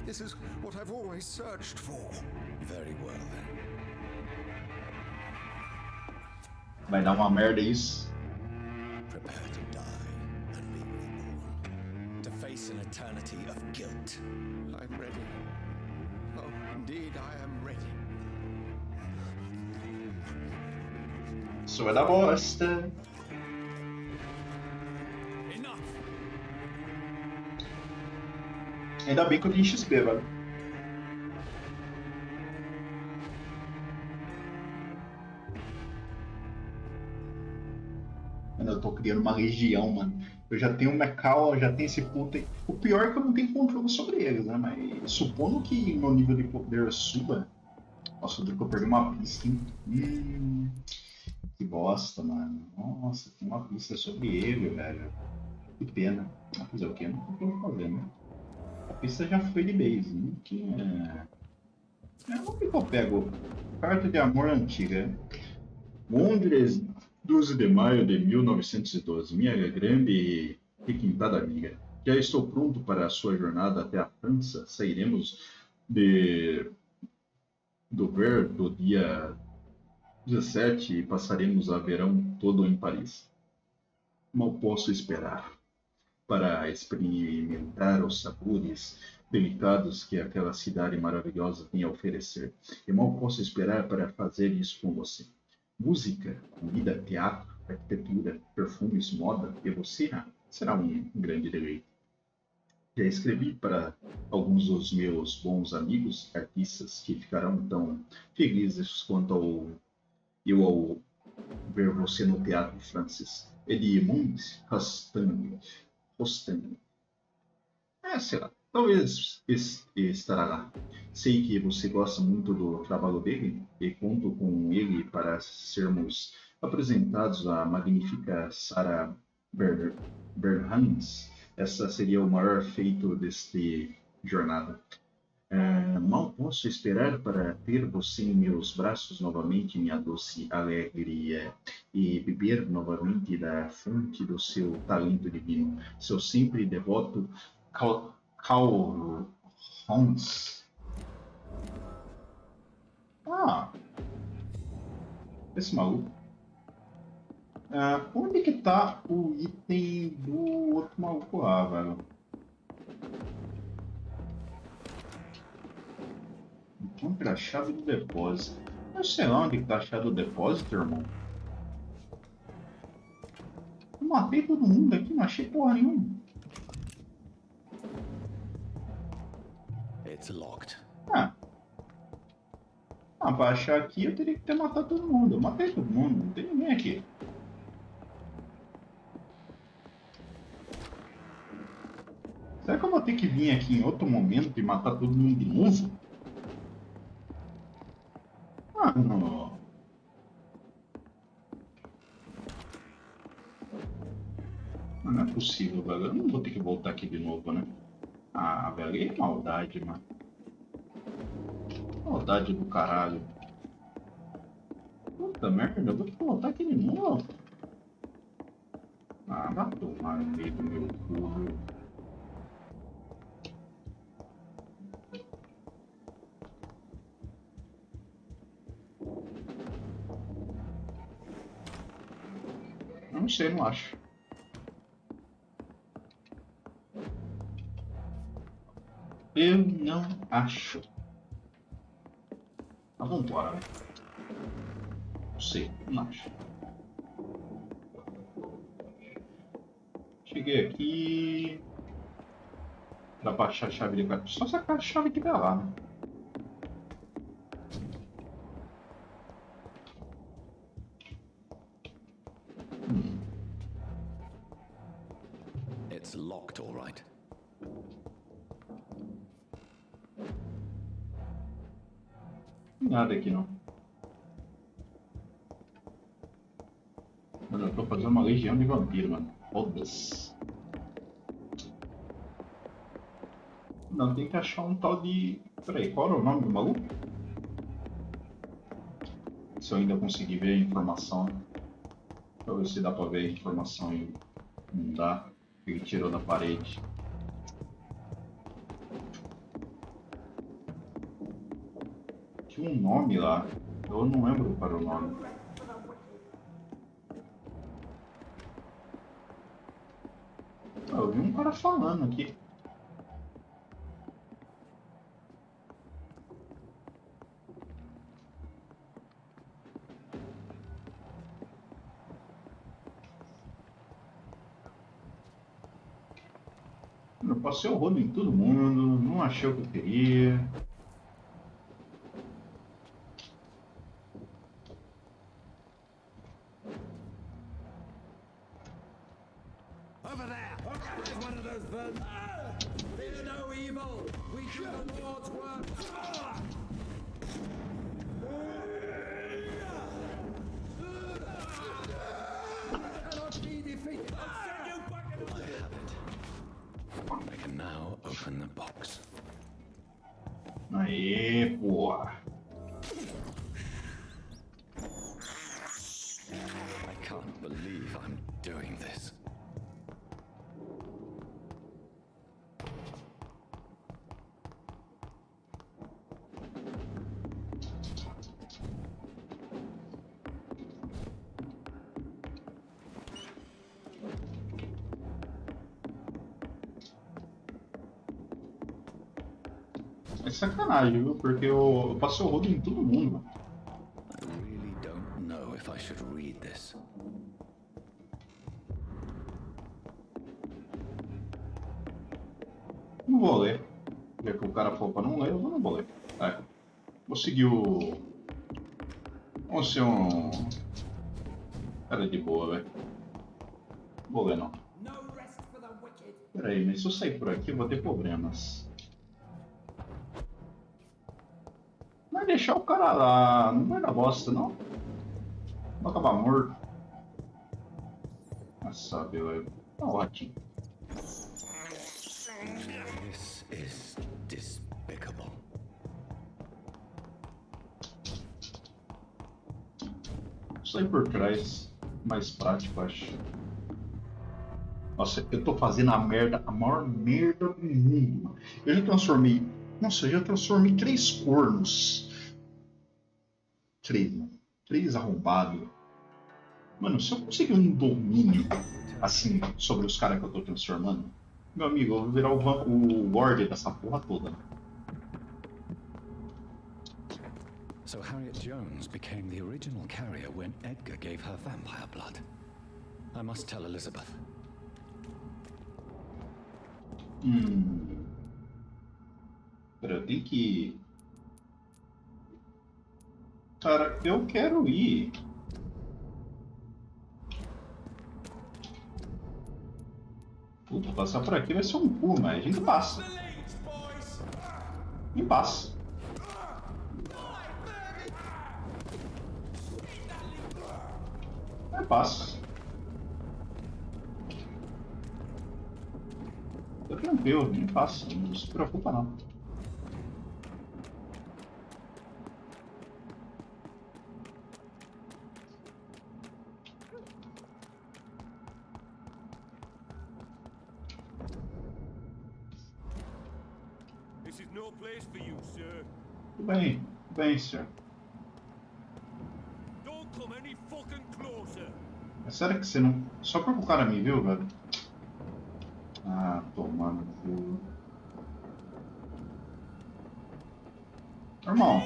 This is what I've always searched for. Very well, then. Vai dar uma merda isso. Prepare to die and be reborn. To face face an eternity of guilt. I'm ready. Oh, indeed, I am ready. Isso vai dar bosta. Ainda bem que eu tenho XP, velho. Mano, eu tô criando uma legião, mano. Eu já tenho o Macau, já tenho esse puta aí. O pior é que eu não tenho controle sobre eles, né? Mas supondo que meu nível de poder suba. Nossa, eu perdi uma pista, hein? Que bosta, mano. Nossa, tem uma pista sobre ele, velho. Que pena. Mas fazer o quê? Não tem o que fazer, né? A pista já foi de base, né? Que onde que eu pego? Carta de amor antiga. Londres, 12 de maio de 1912. Minha grande e requintada amiga. Já estou pronto para a sua jornada até a França. Sairemos do Ver do dia 17 e passaremos a verão todo em Paris. Mal posso esperar para experimentar os sabores delicados que aquela cidade maravilhosa tem a oferecer. E mal posso esperar para fazer isso com você. Música, comida, teatro, arquitetura, perfumes, moda e você será um grande deleite. Já escrevi para alguns dos meus bons amigos artistas que ficarão tão felizes quanto eu ao ver você no teatro francês. Edmond Rostand. Sei lá. Talvez estará lá. Sei que você gosta muito do trabalho dele e conto com ele para sermos apresentados à magnífica Sarah Bernhardt. Essa seria o maior feito deste jornada. Mal posso esperar para ter você em meus braços novamente, minha doce alegria, e beber novamente da fonte do seu talento divino. Seu sempre devoto Carl Holmes. Esse maluco. Onde que tá o item do outro maluco lá, velho? Encontre a chave do depósito. Eu sei lá onde tá a chave do depósito, irmão. Eu matei todo mundo aqui, não achei porra nenhuma. It's locked. Pra achar aqui eu teria que ter matado todo mundo. Eu matei todo mundo, não tem ninguém aqui. Será que eu vou ter que vir aqui em outro momento e matar todo mundo de novo? Não. Não é possível, velho. Eu não vou ter que voltar aqui de novo, né? Velho, é maldade, mano. Maldade do caralho. Puta merda, eu vou ter que voltar aqui de novo. Vai tomar no meio do meu cu. Não sei, não acho. Eu não acho. Vambora, né? Não sei, não acho. Cheguei aqui. Dá pra achar a chave de cá. Só sacar a chave que tá lá, né? It's locked, all right. Nada aqui não. Mano, eu tô fazendo uma legião de vampiro, mano. Foda-se. Não, tem que achar um tal de... Peraí, qual era o nome do maluco? Se eu ainda conseguir ver a informação. Pra ver se dá pra ver a informação aí. Não dá. Ele tirou da parede. Tinha um nome lá. Eu não lembro para o nome. Eu vi um cara falando aqui. Eu passei o rodo em todo mundo, não achei o que eu queria. Over there! There's one of those vermin! Fear no evil! We do the Lord's work! Cannot be defeated! I'll send you back in I have it. I can now open the box. Aê, porra. I can't believe I'm doing this. É sacanagem, viu? Porque eu passei o rodo em todo mundo. I really don't know if I should read this. Não vou ler. Já que o cara falou pra não ler, eu não vou ler. É. Vou seguir o... Vamos ser um... Cara de boa, velho. Não vou ler, não. Pera aí, mas se eu sair por aqui, eu vou ter problemas. Vai deixar o cara lá, não vai dar bosta, não. Vai acabar morto. Mas sabe, velho. Tá ótimo. This is despicable. Sair por trás. Mais prático, acho. Nossa, eu tô fazendo a maior merda do mundo. Eu já transformei... Nossa, eu já transformei 3 cornos. 3, mano. 3 arrombados. Mano, se eu conseguir um domínio, assim, sobre os caras que eu tô transformando, meu amigo, eu vou virar o Lorde dessa porra toda. So Harriet Jones became the original carrier when Edgar gave her vampire blood. I must tell Elizabeth. Pera, eu tenho que... Cara, eu quero ir. Puta, passar por aqui vai ser um pulo, mas a gente passa. E passa. É, passa. Tá tranquilo, nem passa, não se preocupa não. This is no place for you, sir. Tudo bem, senhor. Don't come any fucking closer. É sério que você não... Só porque o cara me viu, velho? Ah, tomando cu. Irmão.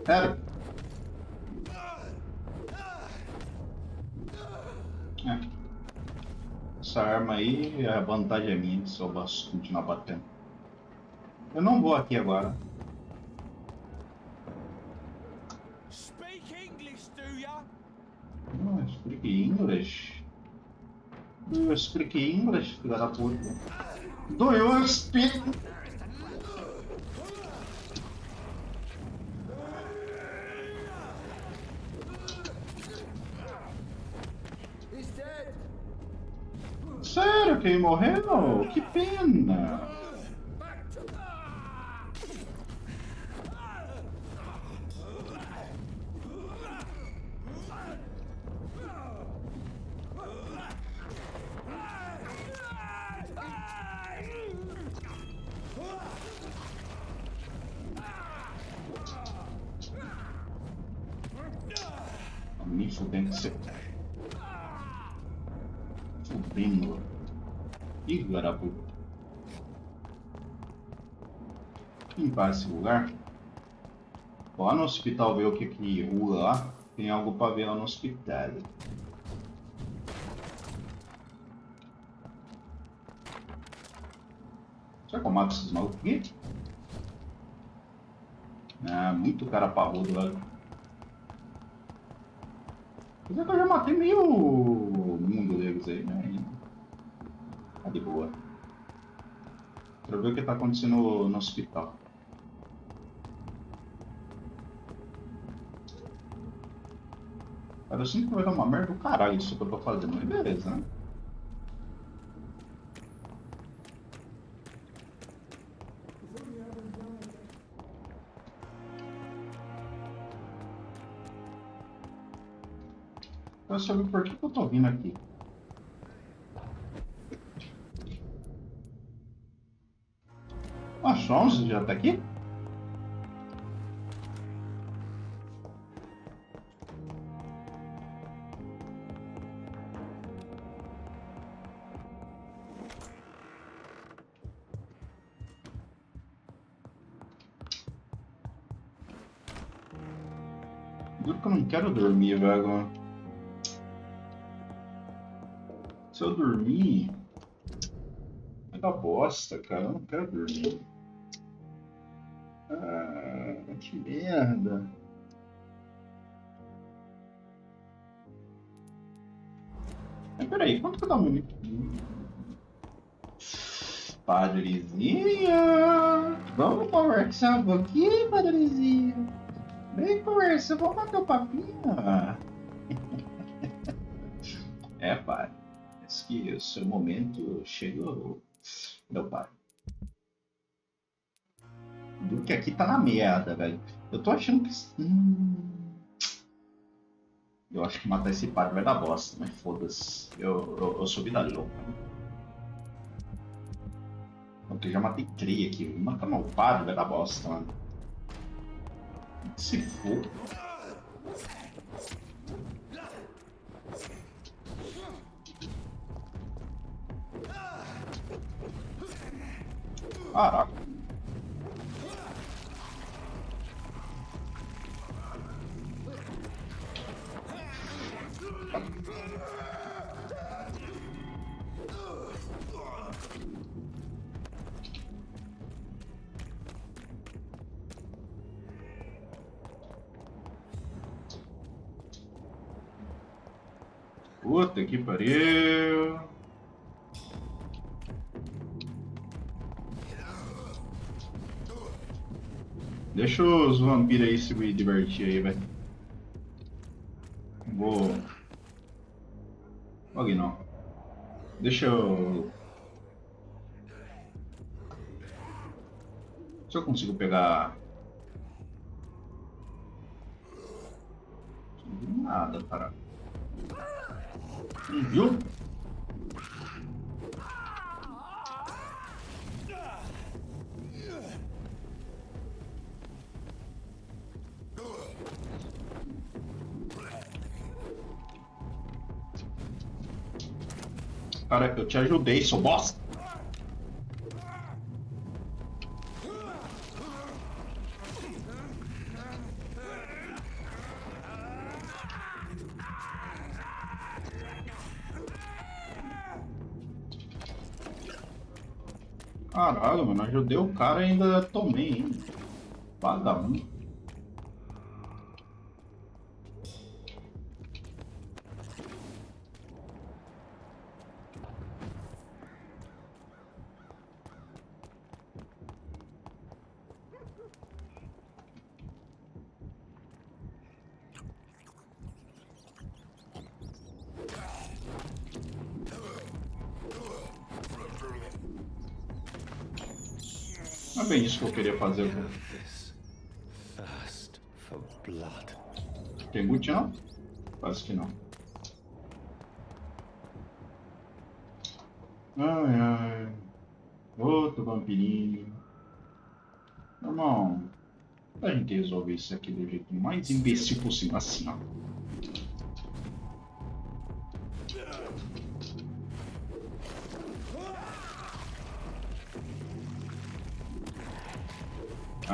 Sério? É. essa arma aí, a vantagem é minha se eu posso continuar batendo. Eu não vou aqui agora. Speak English, do ya? Não, speak English. Do you speak English, filha da puta? Do you speak... Sério, quem morreu? Que pena! Me fudendo que você... Fudendo. Ih, garaputa. Limpar esse lugar. Vou lá no hospital ver o que rula lá. Tem algo pra ver lá no hospital. Será que eu mato esses malucos aqui? Ah, muito cara parrudo, velho. Mas é que eu já matei meio mundo deles aí, né? Tá de boa. Quero ver o que tá acontecendo no hospital. Cara, eu sinto que vai dar uma merda do caralho isso que eu tô fazendo, mas beleza, né? Eu saber por que eu tô vindo aqui. Ah, só 11 já tá aqui? Juro que eu não quero dormir, velho. Se eu dormir, vai dar bosta, cara. Eu não quero dormir. Ah, que merda. Mas peraí, quanto que dá um minuto? Padrezinha, vamos conversar um pouquinho, padrezinha. Vem conversa, vamos bater o papinho. É, pai. Parece que o seu momento chegou, meu pai. Do que aqui tá na merda, velho. Eu tô achando que... Eu acho que matar esse padre vai dar bosta, mas foda-se. Eu sou vida louca. Porque eu já matei 3 aqui. Matar meu padre vai dar bosta, mano. Se for... Caraca. Puta que pariu. Deixa os vampiros aí se divertir aí, velho. Vou... Ok, não. Deixa eu... Se eu consigo pegar... Não vi nada, cara. Não viu? Cara, eu te ajudei, seu bosta. Caralho, mano, ajudei o cara e ainda tomei, hein? Vagabundo. Não é bem isso que eu queria fazer. Thirst for blood. Tem boot não? Quase que não. Ai, ai. Outro vampirinho. Irmão, a gente resolver isso aqui do jeito mais imbecil possível. Assim, ó.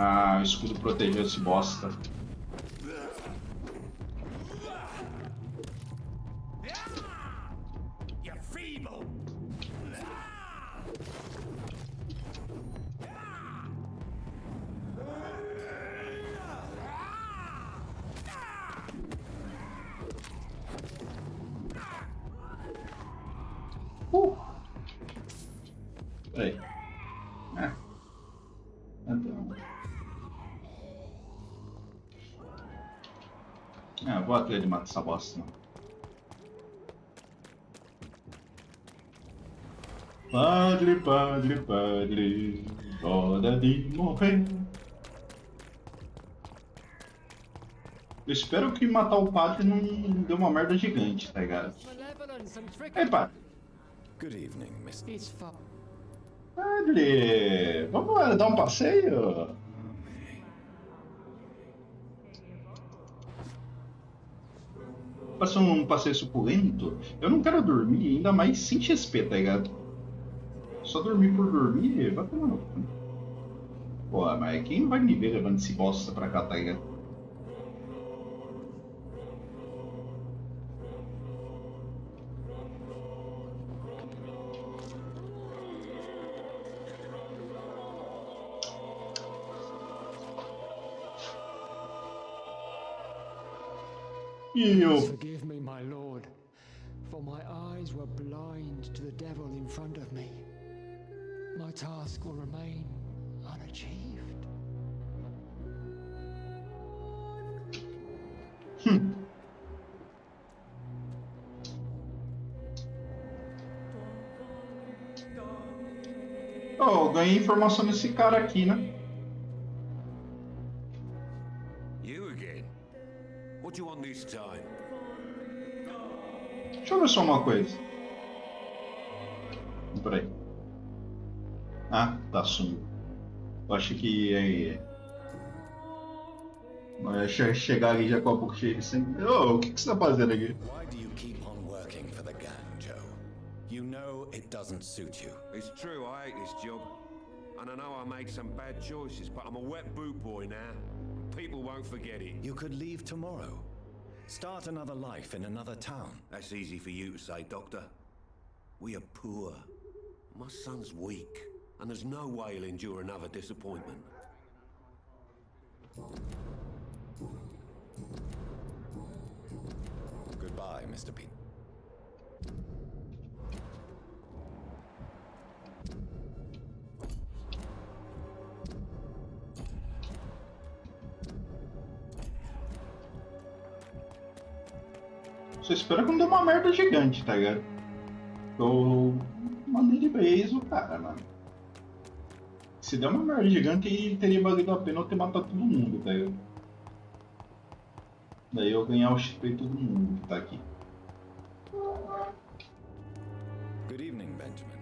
Ah, o escudo protegeu esse bosta. Peraí. Então. Vou atrás de matar essa bosta, não. Padre, padre, padre, hora de morrer. Eu espero que matar o padre não dê uma merda gigante, tá ligado? Ei, padre. Good evening, Miss. Padre, vamos dar um passeio? Passar um passeio suculento? Eu não quero dormir, ainda mais sem XP, tá ligado? Só dormir por dormir, vai tomar no cu. Pô, mas quem vai me ver levando esse bosta pra cá, tá ligado? Forgive me, my lord, for my eyes were blind to the devil in front of me. My task will remain unachieved. Oh, ganhei informação desse cara aqui, né? What do you want this time? Deixa eu ver só uma coisa. Peraí. Ah, tá sumindo. Eu acho que chegar ali já com a boca cheia de sangue. Oh, o que você tá fazendo aqui? Why do you keep on working for the gang, Joe? You know it doesn't suit you. It's true, I hate this job. And I know I made some bad choices, but I'm a wet boot boy now. People won't forget it. You could leave tomorrow. Start another life in another town. That's easy for you to say, Doctor. We are poor. My son's weak, and there's no way he'll endure another disappointment. Goodbye, Mr. Pete. Só espero que não dê uma merda gigante, tá ligado? Eu mandei de vez o cara, mano. Se der uma merda gigante, teria valido a pena eu ter matado todo mundo, tá ligado? Daí eu ganhar o XP de todo mundo que tá aqui. Good evening, Benjamin.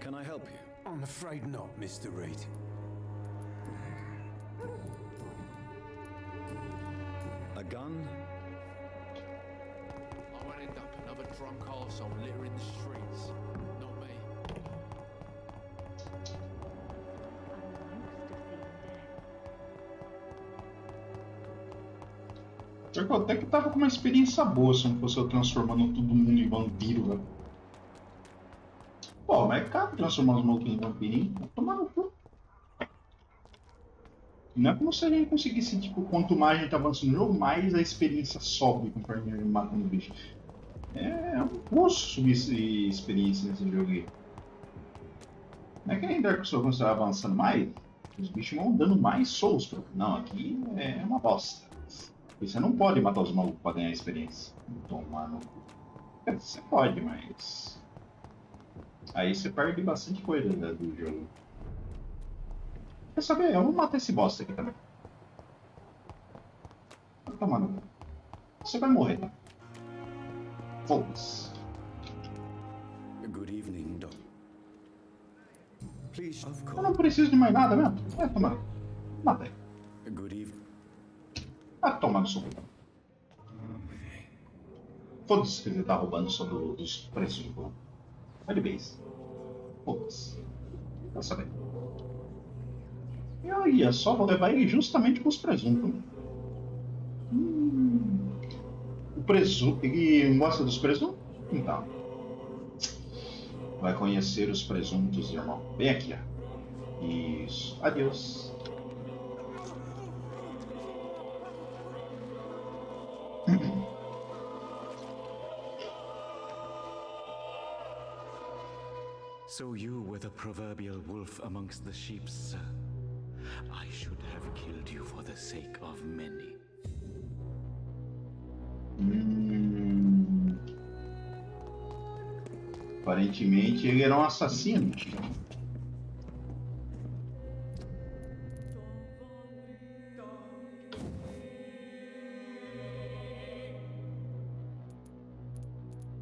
Can I help you? I'm afraid not, Mr. Reed. A gun? I won't end up another drunk arsehole littering the streets. Not me. Eu até que tava com uma experiência boa se não fosse eu transformando todo mundo em vampiro, velho. Pô, Pô, mas é caro transformar os malucos em vampirinho. Vai tomar no cu. Não é como se a gente conseguisse, tipo, quanto mais a gente avança no jogo, mais a experiência sobe conforme a gente mata no bicho. É um custo subir experiência nesse jogo aí. Não é que nem Dark Souls, quando você vai avançando mais, os bichos vão dando mais souls. Não, aqui é uma bosta. E você não pode matar os malucos pra ganhar experiência. Tomar no cu. Você pode, mas... aí você perde bastante coisa do jogo. Quer saber? Eu vou matar esse bosta aqui também. Vai tomar no cu. Você vai morrer, tá? Foda-se. Good evening, Doc. Please, of course. Eu não preciso de mais nada mesmo. Vai tomar. Matei. Good evening. Vai tomar no soco. Foda-se que ele tá roubando só dos preços do jogo. Vai de vez. Foda-se. Quer saber? Eu ia só vou levar ele justamente com os presuntos. O presunto. Ele não gosta dos presuntos? Então. Vai conhecer os presuntos, irmão. Vem aqui, ó. Isso. Adeus. So you were the proverbial wolf amongst the sheep, sir. I should have killed you for the sake of many. Aparentemente ele era um assassino.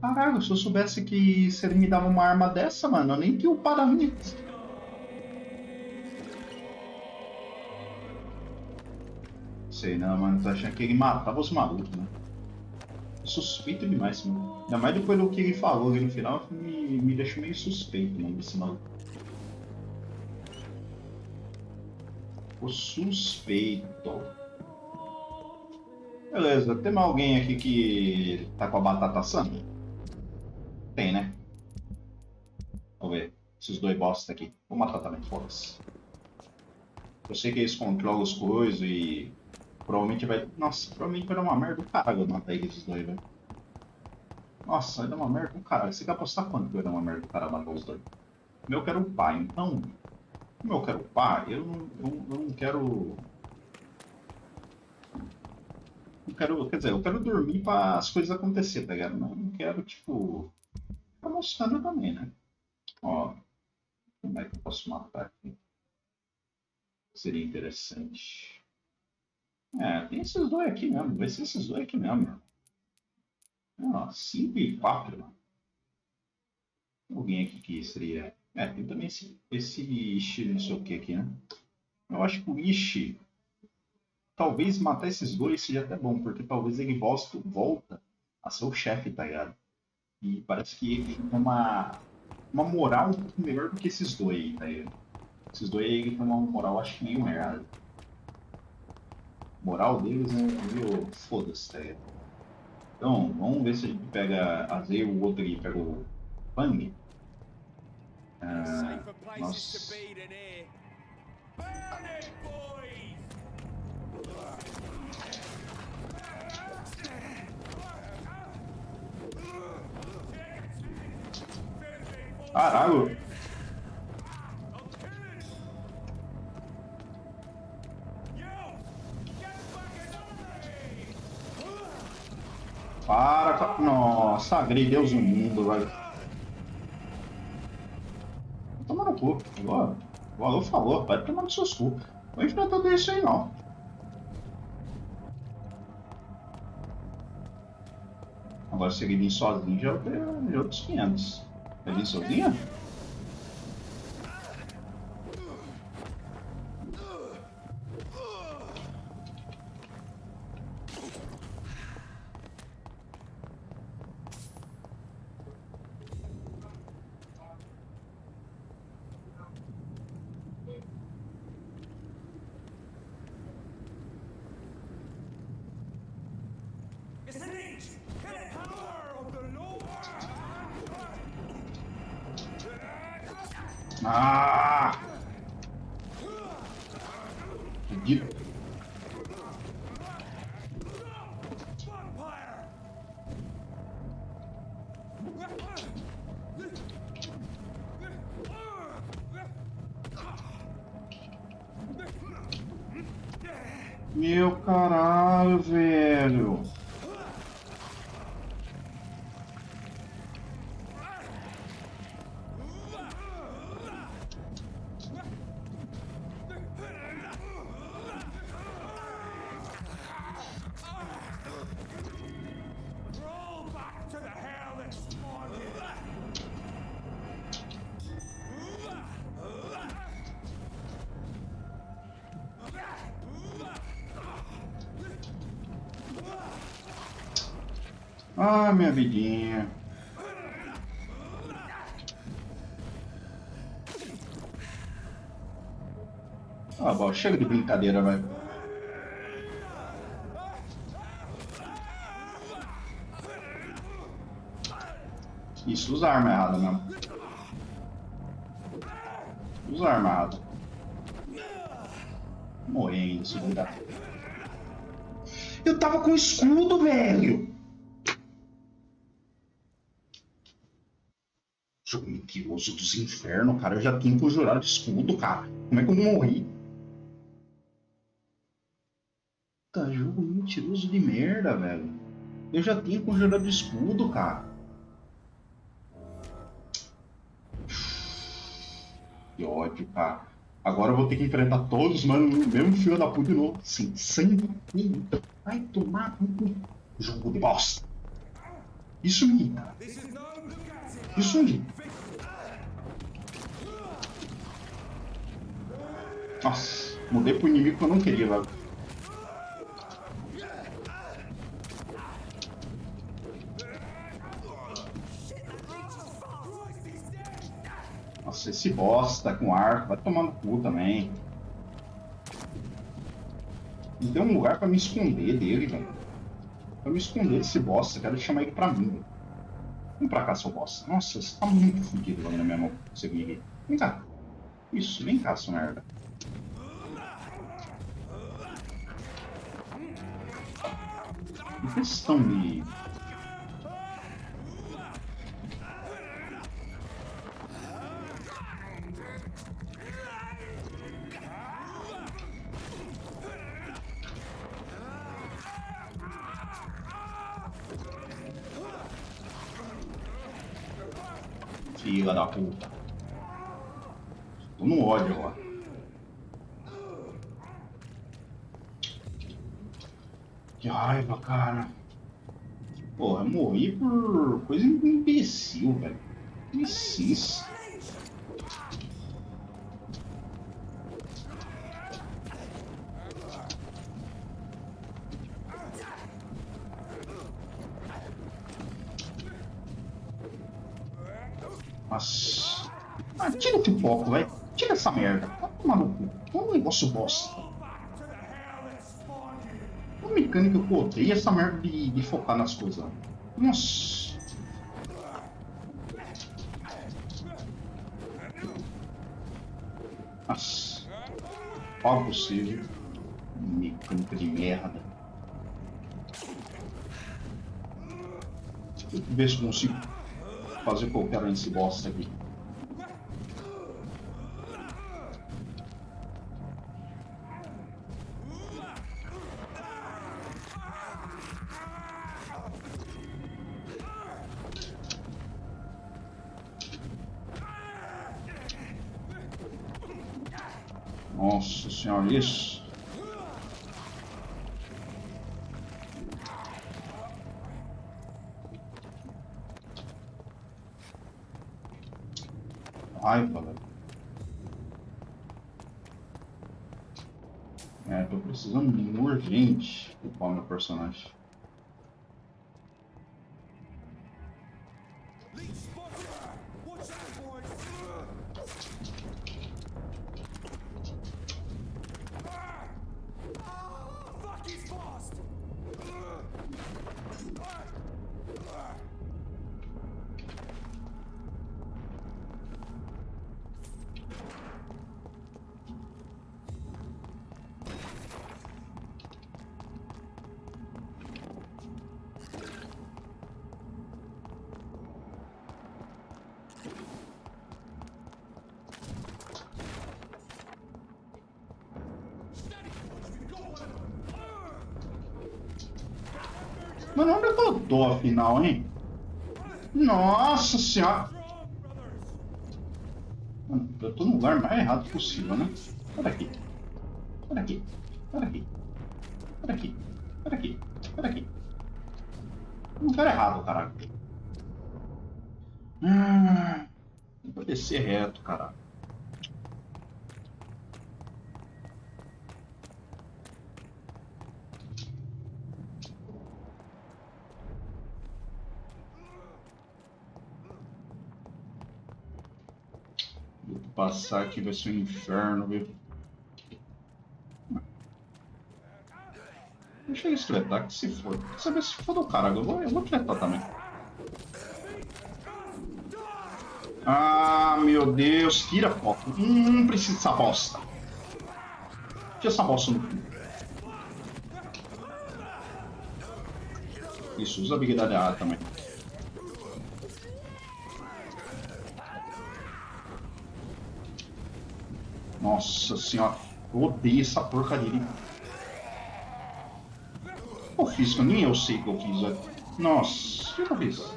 Caralho, se eu soubesse que se ele me dava uma arma dessa, mano, eu nem tinha upado a minha. Sei não, mano, tô achando que ele matava os malucos, né? Suspeito demais, mano. Ainda mais depois do que ele falou ali no final, me deixou meio suspeito, mano, desse maluco. O suspeito. Beleza, tem mais alguém aqui que tá com a batata assando? Tem, né? Vamos ver. Esses dois bosta aqui. Vou matar também, foda-se. Eu sei que eles controlam as coisas e... provavelmente vai... nossa, provavelmente vai dar uma merda do caralho matar esses dois, velho. Nossa, vai dar uma merda do caralho. Você quer apostar quanto que vai dar uma merda do caralho matar os dois? Eu quero upar, então... como eu quero upar, eu não quero... não quero... quer dizer, eu quero dormir para as coisas acontecerem, tá ligado? Não quero, tipo... ficar mostrando também, né? Ó... como é que eu posso matar aqui? Seria interessante. É, tem esses dois aqui mesmo. Vai ser esses dois aqui mesmo. Ó, 5 e 4, mano. Alguém aqui que seria... é, tem também esse Ishi, não sei o que aqui, né? Eu acho que o Ishi... talvez matar esses dois seja até bom, porque talvez ele volta a ser o chefe, tá ligado? E parece que ele tem uma moral um pouco melhor do que esses dois aí, tá ligado? Esses dois aí tem uma moral, acho que meio errada. A moral deles é meio foda-se, tá ligado? Então, vamos ver se a gente pega a Z e o outro aí pega o Fang. Nossa. Caralho! Para! Nossa, agrei Deus no mundo, velho. Toma no cu. Agora, o Alô falou, vai tomar no seus cu. Vou enfrentar tudo isso aí não. Agora se ele vir sozinho já é outros 500. Vai vir sozinha? Ah! Maldito. Meu caralho, velho. Ah, minha vidinha. Ah, bom, chega de brincadeira, vai. Isso, usa a arma errada mesmo. Usa a arma errada. Morrer ainda, se cuidar. Eu tava com escudo, velho! Jogo mentiroso dos infernos, cara. Eu já tinha conjurado escudo, cara. Como é que eu não morri? Tá, jogo mentiroso de merda, velho. Eu já tinha conjurado escudo, cara. Que ódio, cara. Agora eu vou ter que enfrentar todos, mano, o mesmo filho da puta de novo. Sim, sangue. Vai tomar no cu. Jogo de bosta. Isso me irrita. Isso me irrita. Nossa, mudei pro inimigo que eu não queria, velho. Nossa, esse bosta com arco vai tomar no cu também. Não tem um lugar pra me esconder dele, velho. Pra me esconder desse bosta, quero chamar ele pra mim, velho. Vem pra cá, seu bosta. Nossa, você tá muito fodido ali na minha mão. Você me... Vem cá. Isso, vem cá, sua merda. Questão de... Filha da puta. Tô no ódio agora. Que raiva, cara. Porra, eu morri por coisa imbecil, velho. Imbecis. Nossa. Ah, tira o pipoco, velho. Tira essa merda. Vai tomar no cu. É um negócio bosta. Uma mecânica que eu odeio essa merda de focar nas coisas. Nossa. Nossa. Qual possível. Mecânica de merda. Deixa eu ver se consigo fazer o que eu quero nesse bosta aqui. Nossa senhora, isso. Raiva, velho. É, tô precisando urgente upar meu personagem. Mano, onde é que eu tô afinal, hein? Nossa senhora! Mano, eu tô no lugar mais errado possível, né? Olha aqui. Olha aqui. Olha aqui. Olha aqui. Olha aqui. Olha aqui. No lugar errado, caralho. Vou descer reto, caralho. Vou passar aqui, vai ser um inferno, viu? Deixa eu escretar, que se for. Quer saber se for do caralho? Eu vou tretar também. Ah, meu Deus, tira a foto. Não precisa dessa bosta. Tira essa bosta no cu. Isso, usa a habilidade A também. Nossa senhora, eu odeio essa porcaria. O que eu fiz? Nem eu sei o que eu fiz, velho. Nossa, o que eu fiz?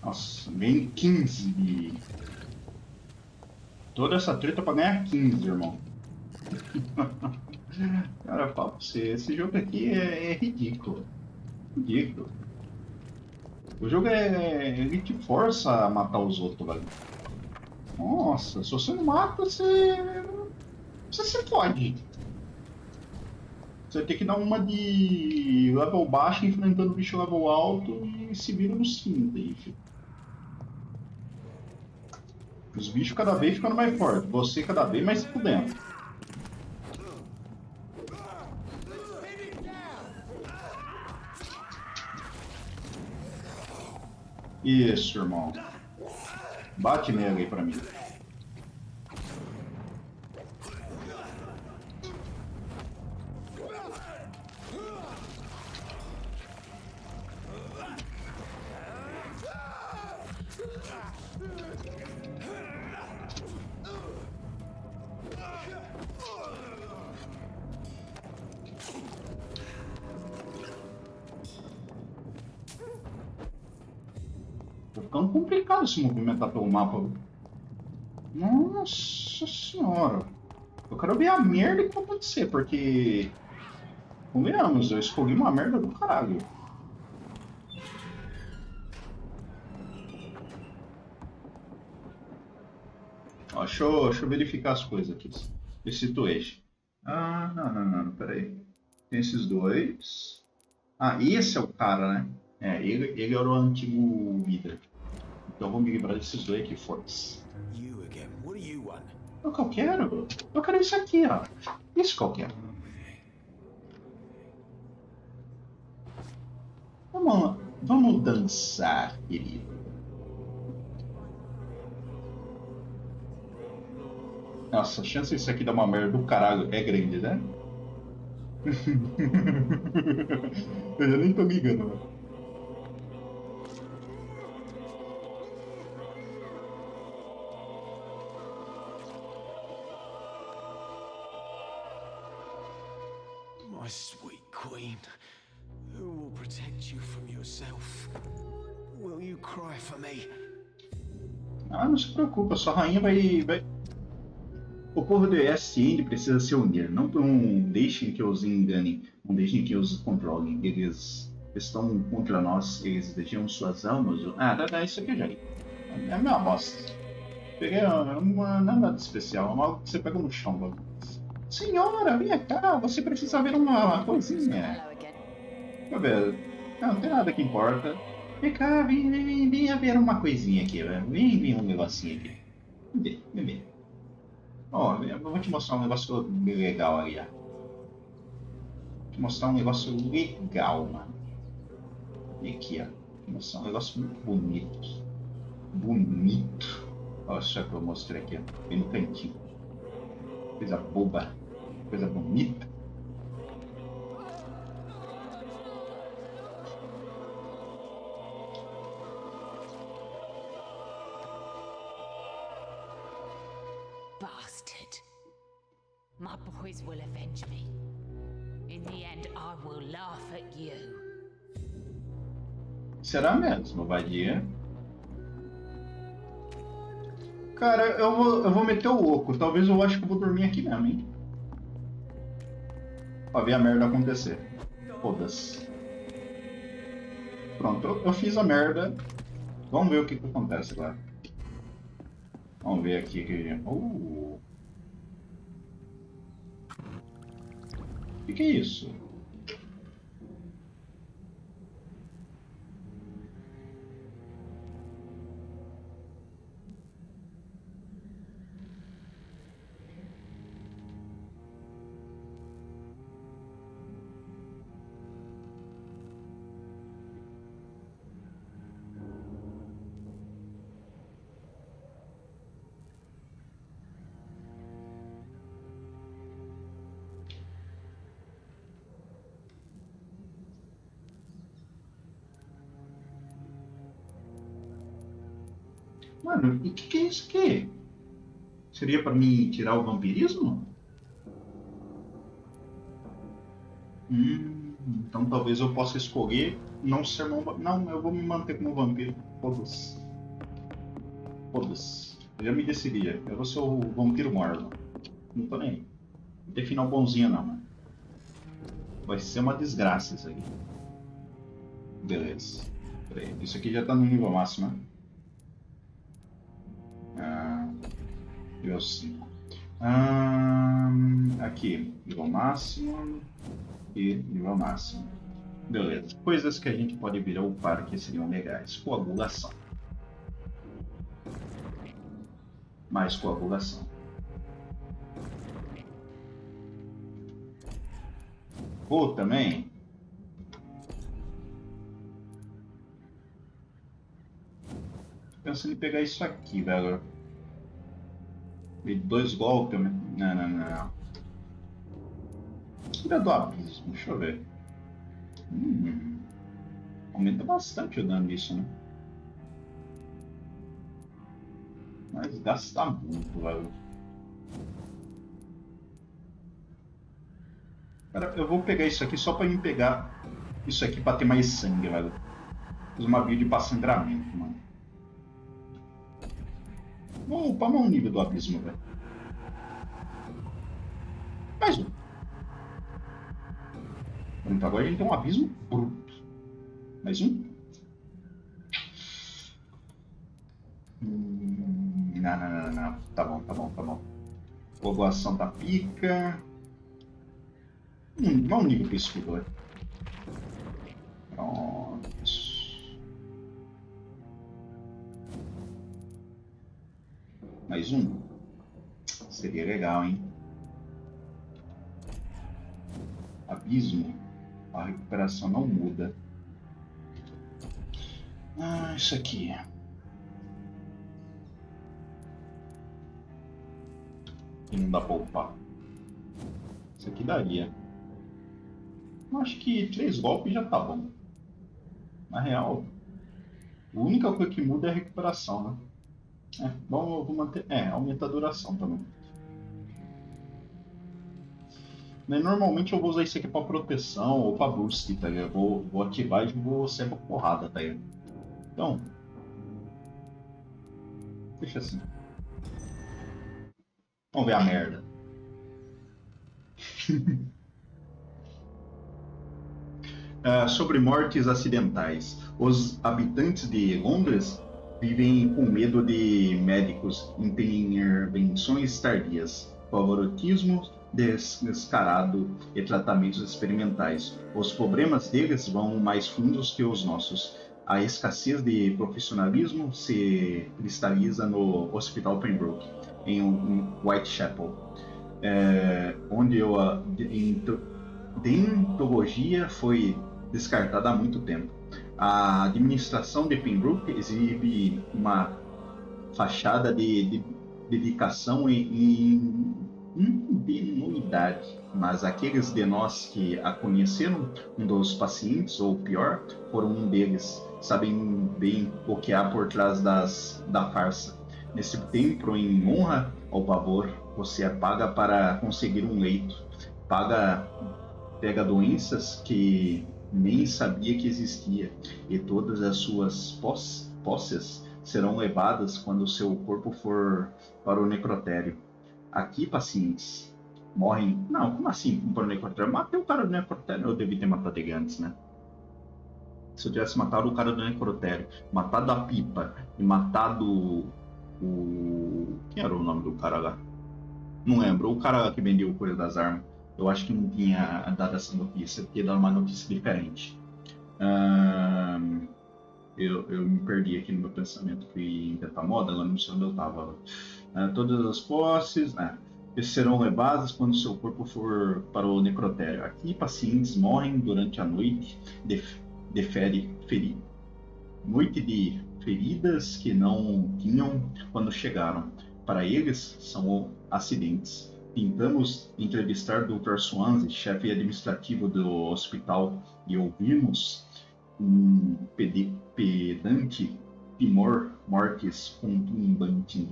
Nossa, ganhei 15 de... Toda essa treta pra ganhar 15, irmão. Cara, eu falo pra você, esse jogo aqui é ridículo. Ridículo. O jogo ele te força a matar os outros, velho. Nossa, se você não mata, você se fode. Você vai ter que dar uma de level baixo enfrentando bicho level alto e se vira no 5 aí, filho. Os bichos cada vez ficando mais fortes, você cada vez mais se fudendo. Isso, irmão. Bate nele aí pra mim. Tá ficando complicado se movimentar pelo mapa. Nossa senhora. Eu quero ver a merda que vai acontecer, porque... Convenhamos, eu escolhi uma merda do caralho. Ó, deixa eu verificar as coisas aqui. Esse situation. Ah, não, peraí. Tem esses dois. Ah, esse é o cara, né? É, ele era o antigo líder. Então eu vou me livrar desses dois aqui fortes. O que eu quero? Eu quero isso aqui, ó. Isso que eu quero. Vamos dançar, querido. Nossa, a chance disso aqui dar uma merda do caralho é grande, né? Eu já nem tô ligando, mano. My sweet queen, who will protect you from yourself? Will you cry for me? Ah, não se preocupa, sua rainha vai... O povo do SN precisa se unir. Não deixem que os enganem, não deixem que os controlem. Eles estão contra nós, eles desejam suas almas. Dá isso aqui já. É a minha bosta. Peguei nada de especial, é algo que você pega no chão. Mano. Senhora, vem cá, você precisa ver uma coisinha. Deixa eu ver. Não tem nada que importa. Vem cá, vem ver uma coisinha aqui. Vem um negocinho aqui. Vem ver. Ó, eu vou te mostrar um negócio legal aí, ó. Vou te mostrar um negócio legal, mano. E aqui, ó. Vou te mostrar um negócio muito bonito. Bonito. Olha só que eu mostrei aqui, ó. Bem no cantinho. Coisa boba. Coisa bonita. bastard. My boys will avenge me. In the end, I will laugh at you. Será mesmo, vadia? Cara, eu vou meter o louco. Talvez eu acho que eu vou dormir aqui mesmo, hein? Pra ver a merda acontecer. Foda-se. Pronto, eu fiz a merda. Vamos ver o que acontece agora. Vamos ver aqui que... O que é isso? Mano, e que é isso aqui? Seria pra mim tirar o vampirismo? Então talvez eu possa escolher não ser não, eu vou me manter como vampiro. Foda-se. Foda-se. Eu já me decidi. Eu vou ser o vampiro morno. Não tô nem aí. Não tem final bonzinho não, mano. Vai ser uma desgraça isso aqui. Beleza. Peraí. Isso aqui já tá no nível máximo, né? Nível 5. Aqui, nível máximo e nível máximo. Beleza. Coisas que a gente pode vir a upar que seriam legais. Coagulação. Mais coagulação. Ou também... pensando em pegar isso aqui, velho. E 2 golpes, né? Não. Tira do abismo, deixa eu ver. Aumenta bastante o dano disso, né? Mas gasta muito, velho. Cara, eu vou pegar isso aqui só pra me pegar isso aqui pra ter mais sangue, velho. Fiz uma build pra sangramento, mano. Vamos upar um nível do abismo, velho. Mais um. Pronto, agora a gente tem um abismo bruto. Mais um. Não. Tá bom. Coagulação da pica. Vamos nível pro escudo, velho. Pronto. Mais um. Seria legal, hein? Abismo. A recuperação não muda. Isso aqui. E não dá pra upar. Isso aqui daria. Eu acho que 3 golpes já tá bom. Na real, a única coisa que muda é a recuperação, né? Vou manter. Aumenta a duração também. Mas normalmente eu vou usar isso aqui pra proteção ou pra boost, tá ligado? Vou ativar e vou sair pra porrada, tá ligado? Então. Deixa assim. Vamos ver a merda. Sobre mortes acidentais. Os habitantes de Londres vivem com medo de médicos, intervenções tardias, favoritismo descarado e tratamentos experimentais. Os problemas deles vão mais fundos que os nossos. A escassez de profissionalismo se cristaliza no Hospital Pembroke, em Whitechapel, onde a deontologia foi descartada há muito tempo. A administração de Pembroke exibe uma fachada de dedicação e ingenuidade, mas aqueles de nós que a conheceram, um dos pacientes, ou pior, foram um deles, sabem bem o que há por trás da farsa. Nesse templo, em honra ao pavor, você paga para conseguir um leito. Pega doenças que nem sabia que existia, e todas as suas posses serão levadas quando seu corpo for para o necrotério. Aqui, pacientes morrem... Não, como assim para o necrotério? Eu matei o cara do necrotério. Eu devia ter matado ele antes, né? Se eu tivesse matado o cara do necrotério, matado a pipa e matado o... Quem era o nome do cara lá? Não lembro. O cara que vendeu coisa das armas. Eu acho que não tinha dado essa notícia. Eu tinha dado uma notícia diferente. Eu me perdi aqui no meu pensamento. Fui inventar moda, agora não sei onde eu estava. Todas as posses serão levadas quando seu corpo for para o necrotério. Aqui, pacientes morrem durante a noite noite de feridas que não tinham quando chegaram. Para eles, são acidentes. Tentamos entrevistar Dr. Swansea, chefe administrativo do hospital, e ouvimos um pedante timor mortis contumbante.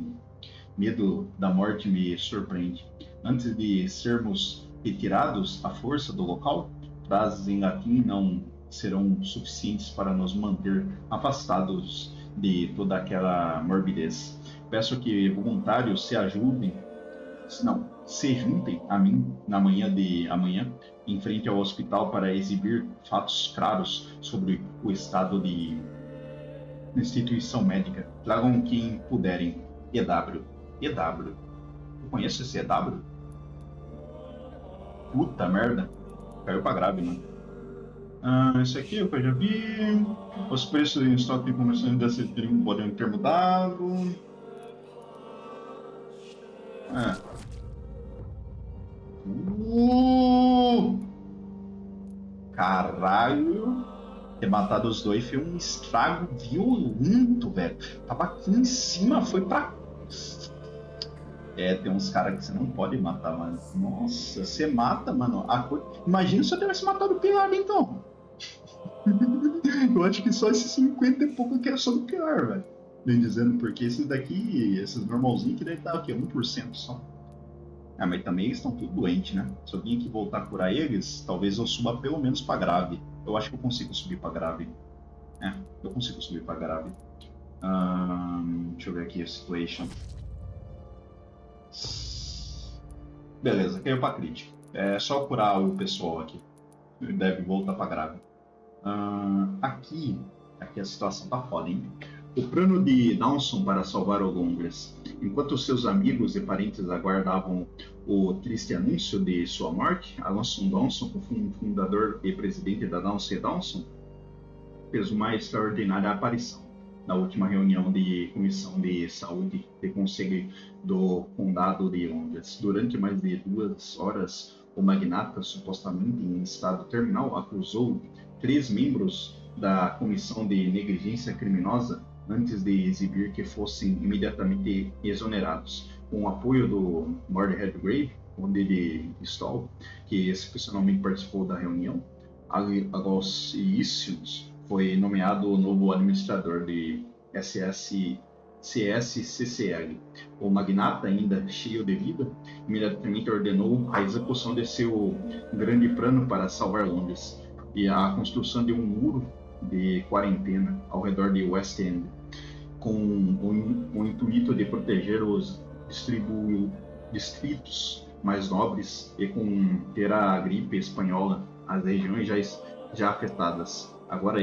Medo da morte me surpreende. Antes de sermos retirados à força do local, frases em latim não serão suficientes para nos manter afastados de toda aquela morbidez. Peço que voluntários se juntem a mim na manhã de amanhã, em frente ao hospital, para exibir fatos claros sobre o estado de instituição médica. Tragam quem puderem. EW. Eu conheço esse EW? Puta merda. Caiu pra grave, mano. Esse aqui é o que eu já vi. Os preços em estoque de comerciantes desse trigo podem ter mudado. Caralho. Ter matado os dois foi um estrago violento, velho. Tava aqui em cima, foi pra... tem uns caras que você não pode matar, mano. Nossa, você mata, mano. Imagina se eu tivesse matado o pilar, então. Eu acho que só esses 50 e pouco que era só do pilar, velho. Bem dizendo, porque esses daqui, esses normalzinhos que deve estar o quê? 1% só. Mas também eles estão tudo doentes, né? Se eu vim aqui voltar a curar eles, talvez eu suba pelo menos pra grave. Eu acho que eu consigo subir pra grave. Eu consigo subir pra grave. Deixa eu ver aqui a situation. Beleza, caiu pra crítica. É só curar o pessoal aqui. Deve voltar pra grave. Aqui a situação tá foda, hein? O plano de Dawson para salvar o Londres. Enquanto seus amigos e parentes aguardavam o triste anúncio de sua morte, Alonso Dawson, fundador e presidente da Dawson, fez uma extraordinária aparição na última reunião de Comissão de Saúde de Conselho do Condado de Londres. Durante mais de 2 horas, o magnata, supostamente em estado terminal, acusou 3 membros da Comissão de Negligência Criminosa antes de exibir que fossem imediatamente exonerados. Com o apoio do Lord Redgrave, onde ele Stoll, que excepcionalmente participou da reunião, Aloysius foi nomeado o novo administrador de CSCCL. O magnata, ainda cheio de vida, imediatamente ordenou a execução de seu grande plano para salvar Londres e a construção de um muro de quarentena ao redor de West End, com o intuito de proteger os distritos mais nobres e conter a gripe espanhola as regiões já afetadas. Agora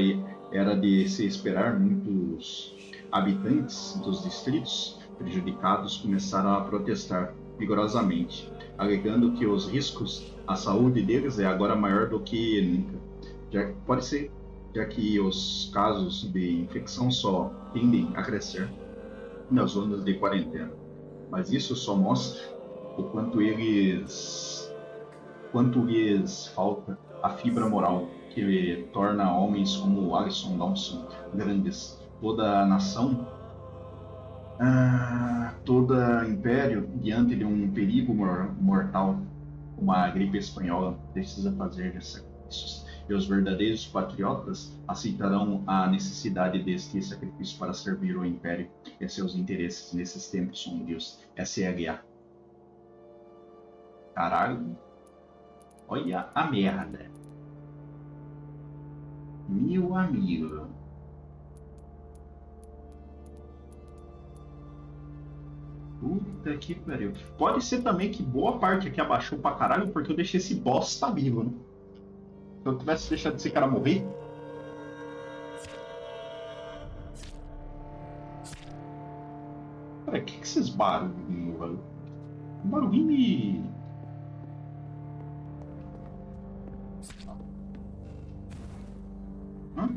era de se esperar muitos habitantes dos distritos prejudicados começaram a protestar vigorosamente, alegando que os riscos à saúde deles é agora maior do que nunca. Já que os casos de infecção só tendem a crescer nas zonas de quarentena. Mas isso só mostra o quanto lhes falta a fibra moral que torna homens como Alison Dawson grandes. Toda a nação, todo império, diante de um perigo mortal, como a gripe espanhola, precisa fazer sacrifícios. e os verdadeiros patriotas aceitarão a necessidade deste sacrifício para servir o Império e seus interesses nesses tempos sombrios. Essa é a guerra. Caralho. Olha a merda. Meu amigo. Puta que pariu. Pode ser também que boa parte aqui abaixou pra caralho porque eu deixei esse bosta vivo, né? Se eu tivesse deixado esse cara morrer. Peraí, o que esses barulhinhos, velho? Um barulhinho me. Hã?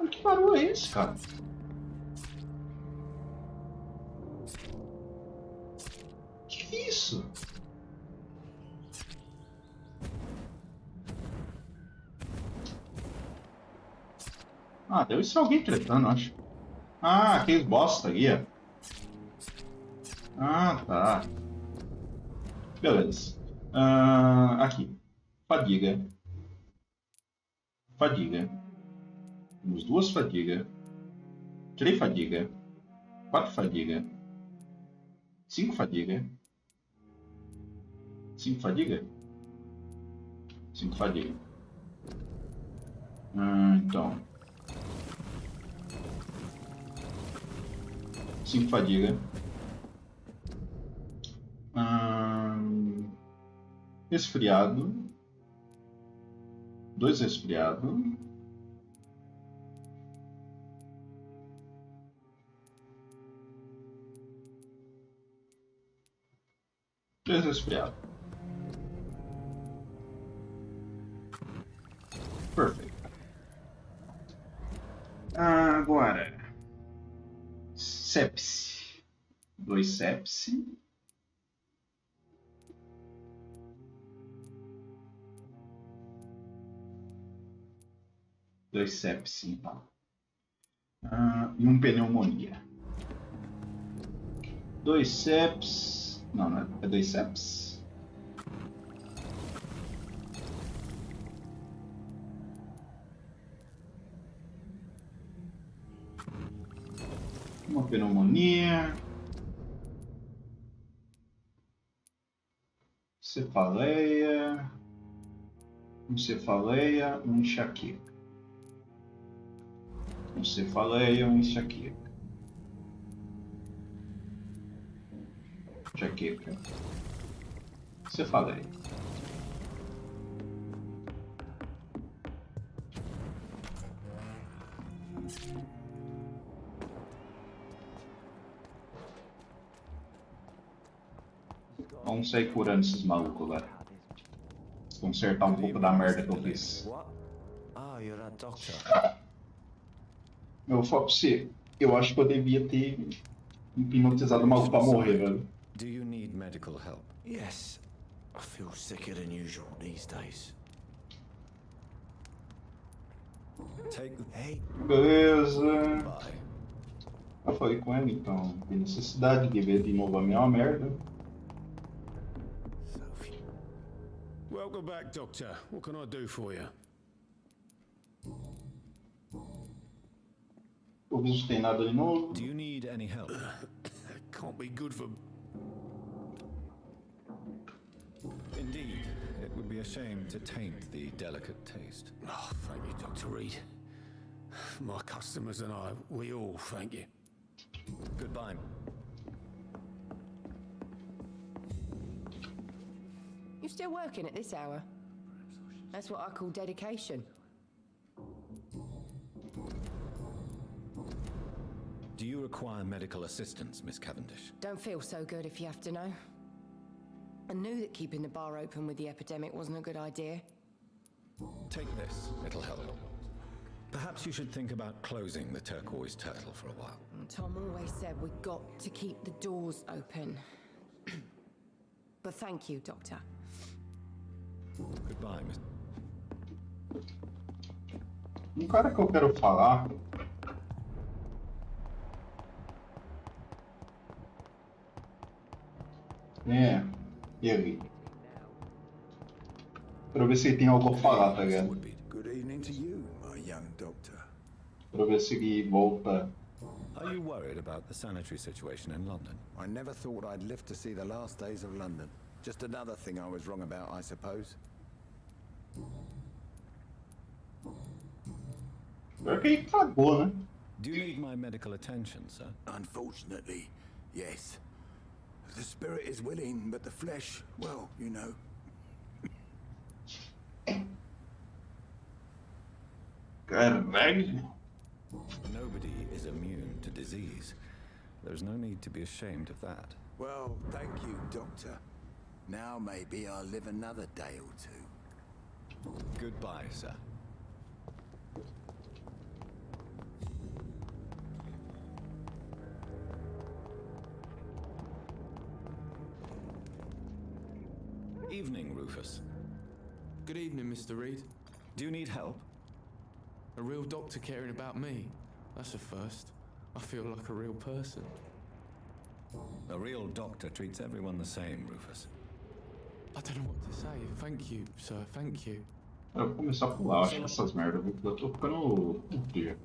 Olha que barulho é esse, cara? Que é isso? Ah, deve ser alguém tretando, acho. Ah, aqueles bosta aí, ó. Ah, tá. Beleza. Aqui. Fadiga. Fadiga. Temos 2 fadiga. 3 fadiga. 4 fadiga. 5 fadiga. 5 fadiga? 5 fadiga. Então. 5 fadiga. Resfriado. 2 resfriado. Três resfriado. Perfeito. Agora. Sepse. 2 sepse. Dois sepse, então. E um pneumonia. 2 sepse. Não, não é 2 sepse? Uma pneumonia. Cefaleia. Cefaleia, enxaqueca. Cefaleia, enxaqueca. Enxaqueca. Cefaleia. Vamos sair curando esses malucos agora. Consertar um pouco da merda que eu fiz. Eu vou falar pra você, eu acho que eu devia ter hipnotizado o maluco pra morrer, velho. Do you need medical help? Yes. I feel sicker than usual these days. Hey. Beleza. Eu falei com ele, então. Tem necessidade de ver de novo a minha merda. Welcome back, Doctor. What can I do for you? Eu vi se tem nada de novo. Do you need any help? Can't be good for... Indeed, it would be a shame to taint the delicate taste. Oh, thank you, Dr. Reed. My customers and I, we all thank you. Goodbye. You still working at this hour? That's what I call dedication. Do you require medical assistance, Miss Cavendish? Don't feel so good if you have to know. I knew that keeping the bar open with the epidemic wasn't a good idea. Take this, it'll help. Perhaps you should think about closing the Turquoise Turtle for a while. Tom always said we got to keep the doors open. But thank you, Doctor. Goodbye, Miss... Cara que eu quero falar. É, ele. Pra ver se ele tem algo a falar, tá ligado? Good evening to you, my young doctor. Pra ver se ele volta. Are you worried about the sanitary situation in London? I never thought I'd live to see the last days of London. Just another thing I was wrong about, I suppose. Pior que ele cagou, né? Do you need my medical attention, sir? Unfortunately, yes. The spirit is willing, but the flesh, well, you know. Caralho. Nobody is immune to disease. There's no need to be ashamed of that. Well, thank you, Doctor. Now maybe I'll live another day or two. Goodbye, sir. Evening, Rufus. Good evening, Mr. Reed. Do you need help? A real doctor caring about me? That's a first. I feel like a real person. A real doctor treats everyone the same, Rufus. I don't know what to say. Thank you, sir. Thank you. Eu vou começar a pular, acho que essas merdas, eu tô ficando puto.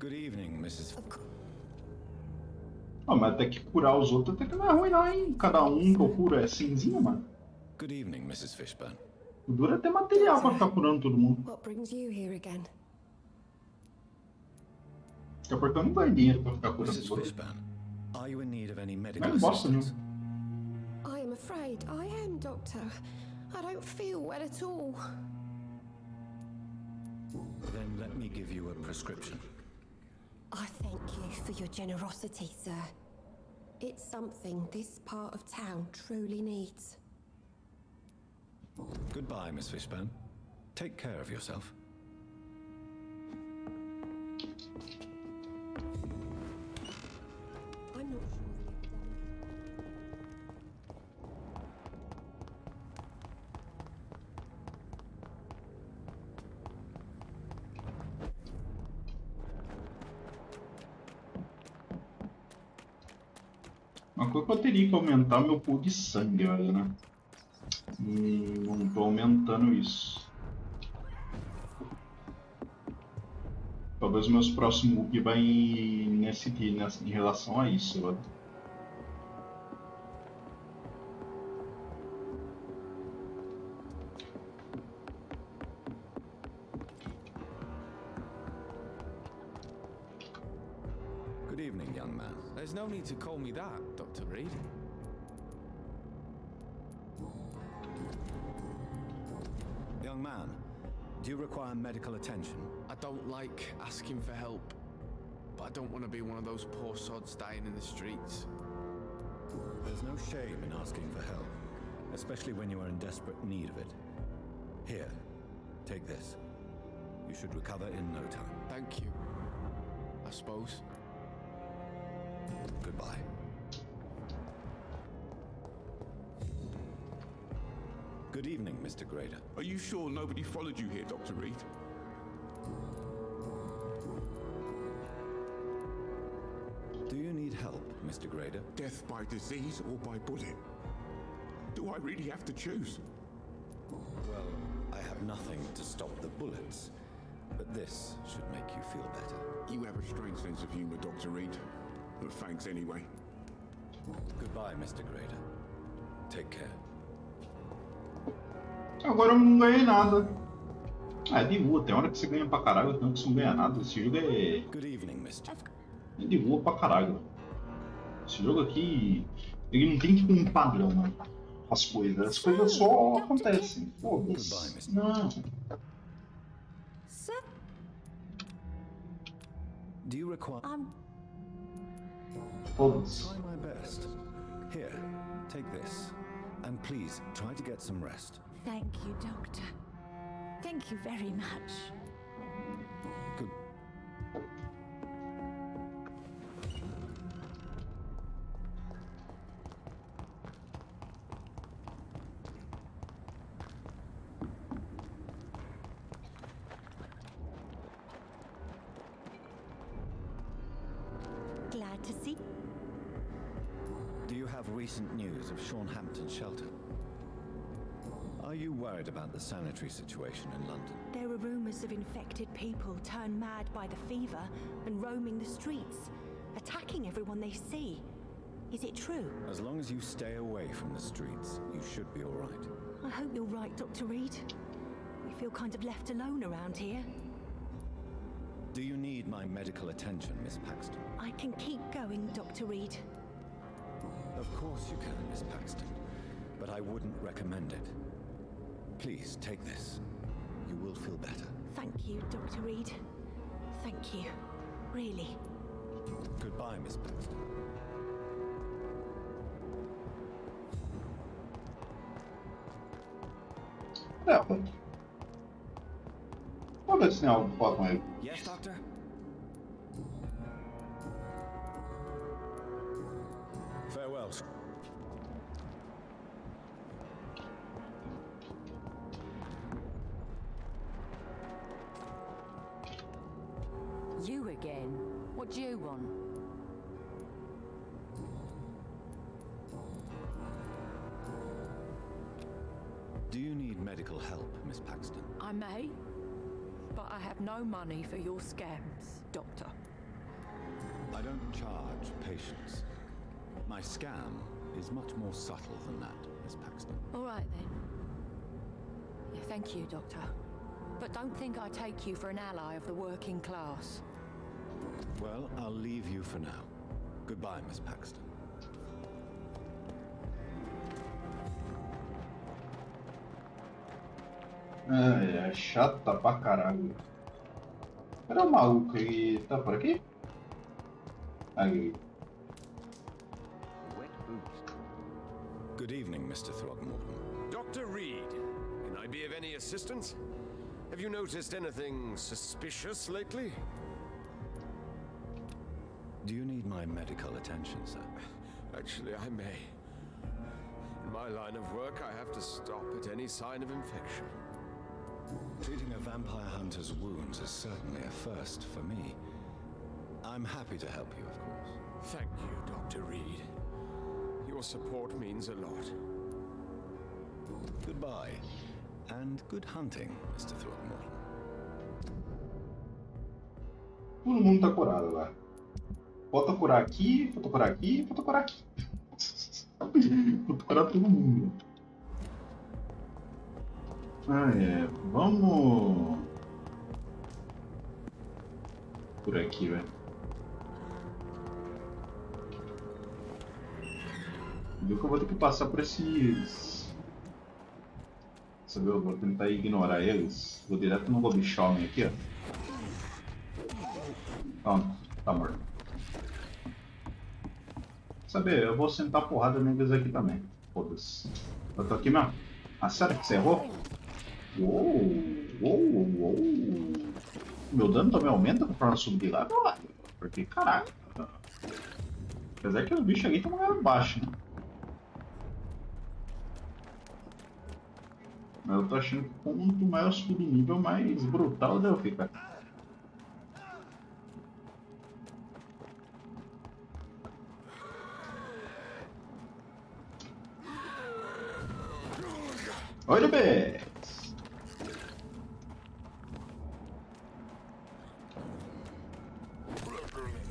Good evening, Mrs. Ah, mas até que curar os outros até que não é ruim não, hein? Cada um que eu curo é cinzinho, mano. Good evening, Mrs. Fishburne. O duro é ter material pra ficar curando todo mundo. What brings you here again? É porque eu não ganho dinheiro pra ficar curando Mrs. todo mundo. Fishburne, are you in need of any medical Não bosta assistance? I am afraid I am, Doctor. I don't feel well at all. Then let me give you a prescription. I thank you for your generosity, sir. It's something this part of town truly needs. Goodbye, Miss Fishburne. Take care of yourself. I'm not Uma coisa que eu teria que aumentar meu pool de sangue, velho, né? Não tô aumentando isso. Talvez meus próximos up vai em relação a isso, velho. Good evening, young man. There's no need to call me that, Dr. Reed. Young man, do you require medical attention? I don't like asking for help, but I don't want to be one of those poor sods dying in the streets. There's no shame in asking for help, especially when you are in desperate need of it. Here, take this. You should recover in no time. Thank you, I suppose. Goodbye. Good evening, Mr. Grader. Are you sure nobody followed you here, Dr. Reed? Do you need help, Mr. Grader? Death by disease or by bullet? Do I really have to choose? Well, I have nothing to stop the bullets, but this should make you feel better. You have a strange sense of humor, Dr. Reed. But thanks anyway. Goodbye, Mr. Grader. Take care. Agora eu não ganhei nada. Ah, é de rua, tem hora que você ganha pra caralho, tem hora que você não ganha nada. Esse jogo é. Good evening, Mr. É de rua pra caralho. Esse jogo aqui. Ele não tem tipo um padrão, né? As coisas só acontecem. Foda-se. Não. Do you require? Foda-se. Try my best. Here, take this. And please, try to get some rest. Thank you, Doctor. Thank you very much. Good. Glad to see. Do you have recent news of Sean Hampton's shelter? Are you worried about the sanitary situation in London? There are rumours of infected people turned mad by the fever and roaming the streets, attacking everyone they see. Is it true? As long as you stay away from the streets, you should be all right. I hope you're right, Dr. Reed. We feel kind of left alone around here. Do you need my medical attention, Miss Paxton? I can keep going, Dr. Reed. Of course you can, Miss Paxton, but I wouldn't recommend it. Please, take this. You will feel better. Thank you, Dr. Reed. Thank you. Really. Goodbye, Miss Paxton. Powiedz mi o podmojej. Yes, Doctor? Farewell. You again? What do you want? Do you need medical help, Miss Paxton? I may, but I have no money for your scams, Doctor. I don't charge patients. My scam is much more subtle than that, Miss Paxton. All right, then. Yeah, thank you, Doctor. But don't think I take you for an ally of the working class. Well, I'll leave you for now. Goodbye, Miss Paxton. É chata pra caralho. Cadê o maluco que tá por aqui? Aí. Good evening, Mr. Throckmorton. Dr. Reed, can I be of any assistance? Have you noticed anything suspicious lately? Do you need my medical attention, sir? Actually, I may. In my line of work, I have to stop at any sign of infection. Treating a vampire hunter's wounds is certainly a first for me. I'm happy to help you, of course. Thank you, Dr. Reed. Your support means a lot. Goodbye, and good hunting, Mr. Throckmorton. Todo mundo tá curado agora. Bota curar aqui, bota curar aqui, bota curar aqui. Vou curar todo mundo. Vamos por aqui, velho. Viu que eu vou ter que passar por esses. Sabe, eu vou tentar ignorar eles. Vou direto no lobisomem aqui, ó. Pronto, tá morto. Sabe, eu vou sentar porrada neles aqui também. Foda-se. Eu tô aqui mesmo. Ah, sério que você errou? Uou. Meu dano também aumenta conforme eu subir lá, porque caraca. Apesar que os bichos aqui estão mais baixo, né? Mas eu tô achando que quanto maior eu subo de nível, mais brutal deve ficar. Olha bem!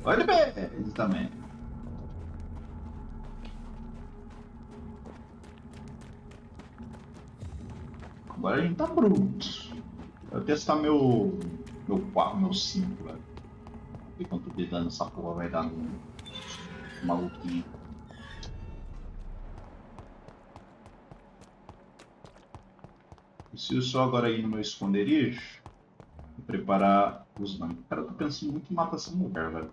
Olha bem! Também. Agora a gente tá bruto. Vou testar meu 5, velho. Ver quanto de dano essa porra vai dar no maluquinho. Preciso só agora ir no meu esconderijo e preparar os danos. Cara, eu tô pensando muito em matar essa mulher, velho.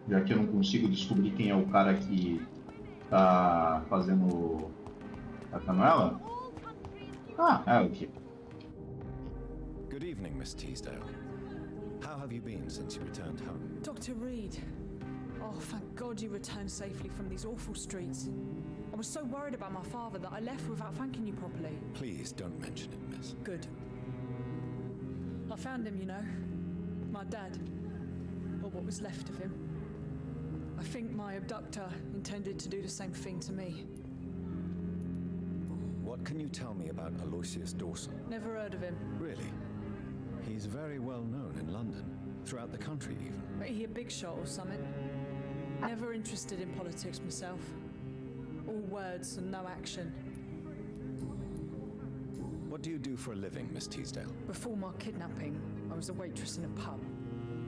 Já que eu não consigo descobrir quem é o cara que tá fazendo... atacando ela? Ah, é aqui. Good evening, Miss Teasdale. How have you been since you returned home? Dr. Reed. Oh, thank God you returned safely from these awful streets. I was so worried about my father that I left without thanking you properly. Please don't mention it, miss. Good. I found him, you know. My dad. Or what was left of him. I think my abductor intended to do the same thing to me. What can you tell me about Aloysius Dawson? Never heard of him. Really? He's very well known in London, throughout the country even. But he a big shot or something? Never interested in politics myself. All words and no action. What do you do for a living, Miss Teasdale? Before my kidnapping, I was a waitress in a pub.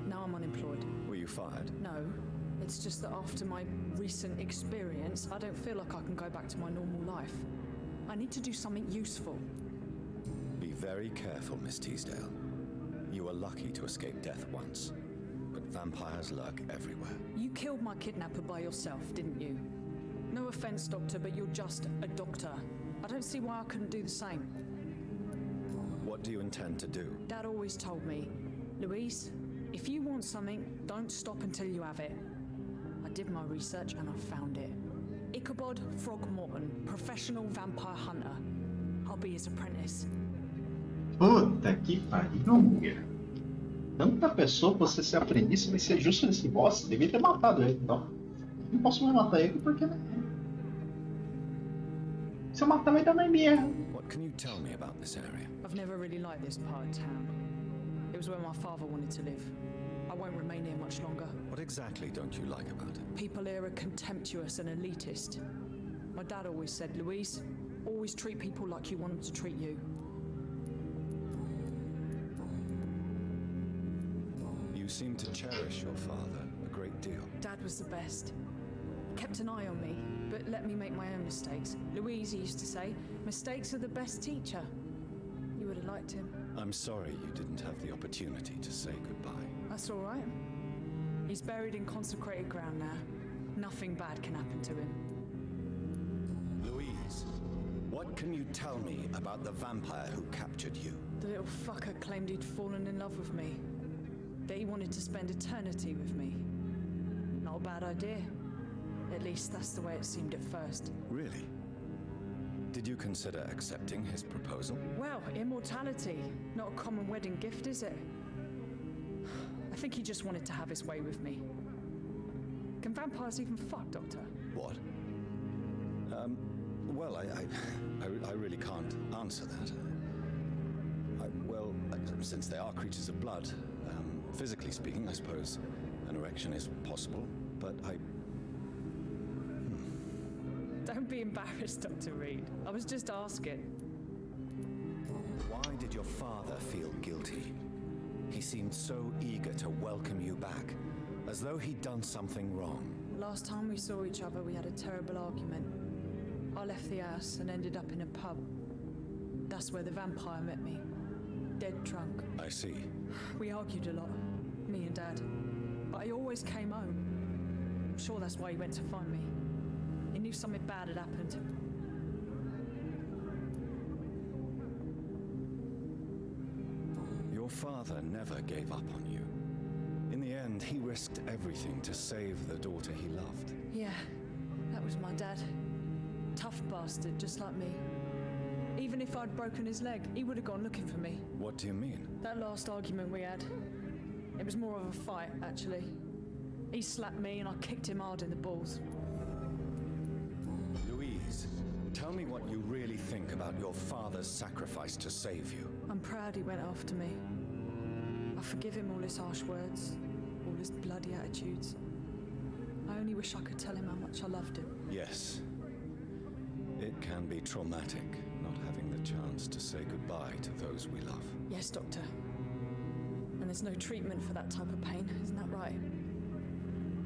Now I'm unemployed. Were you fired? No. It's just that after my recent experience, I don't feel like I can go back to my normal life. I need to do something useful. Be very careful, Miss Teasdale. You were lucky to escape death once, but vampires lurk everywhere. You killed my kidnapper by yourself, didn't you? No offense, Doctor, but you're just a doctor. I don't see why I couldn't do the same. What do you intend to do? Dad always told me, Louise, if you want something, don't stop until you have it. I did my research and I found it. Ichabod Throgmorton, professional vampire hunter. I'll be his apprentice. Puta que pariu, mulher. Tanta pessoa pra você ser aprendiz vai ser justo nesse boss. Devia ter matado ele, então. Não posso mais matar ele porque, né? Se eu matar vai dar mais merda. What can you tell me about this area? I've never really liked this part of town. It was where my father wanted to live. I won't remain here much longer. What exactly don't you like about it? People here are contemptuous and elitist. My dad always said, Louise, always treat people like you want them to treat you. You seem to cherish your father a great deal. Dad was the best. Kept an eye on me, but let me make my own mistakes. Louise used to say, mistakes are the best teacher. You would have liked him. I'm sorry you didn't have the opportunity to say goodbye. That's all right. He's buried in consecrated ground now. Nothing bad can happen to him. Louise, what can you tell me about the vampire who captured you? The little fucker claimed he'd fallen in love with me. That he wanted to spend eternity with me. Not a bad idea. At least that's the way it seemed at first. Really? Did you consider accepting his proposal? Well, immortality. Not a common wedding gift, is it? I think he just wanted to have his way with me. Can vampires even fuck, Doctor? What? Well, I really can't answer that. Since they are creatures of blood, physically speaking, I suppose an erection is possible, but Don't be embarrassed, Dr. Reed. I was just asking. Why did your father feel guilty? He seemed so eager to welcome you back, as though he'd done something wrong. Last time we saw each other, we had a terrible argument. I left the house and ended up in a pub. That's where the vampire met me. Dead drunk. I see. We argued a lot, me and Dad. But he always came home. I'm sure that's why he went to find me. He knew something bad had happened. Your father never gave up on you. In the end, he risked everything to save the daughter he loved. Yeah, that was my dad. Tough bastard, just like me. Even if I'd broken his leg, he would have gone looking for me. What do you mean? That last argument we had, it was more of a fight, actually. He slapped me and I kicked him hard in the balls. Louise, tell me what you really think about your father's sacrifice to save you. I'm proud he went after me. I forgive him all his harsh words, all his bloody attitudes. I only wish I could tell him how much I loved him. Yes. It can be traumatic, not having the chance to say goodbye to those we love. Yes, Doctor. And there's no treatment for that type of pain, isn't that right?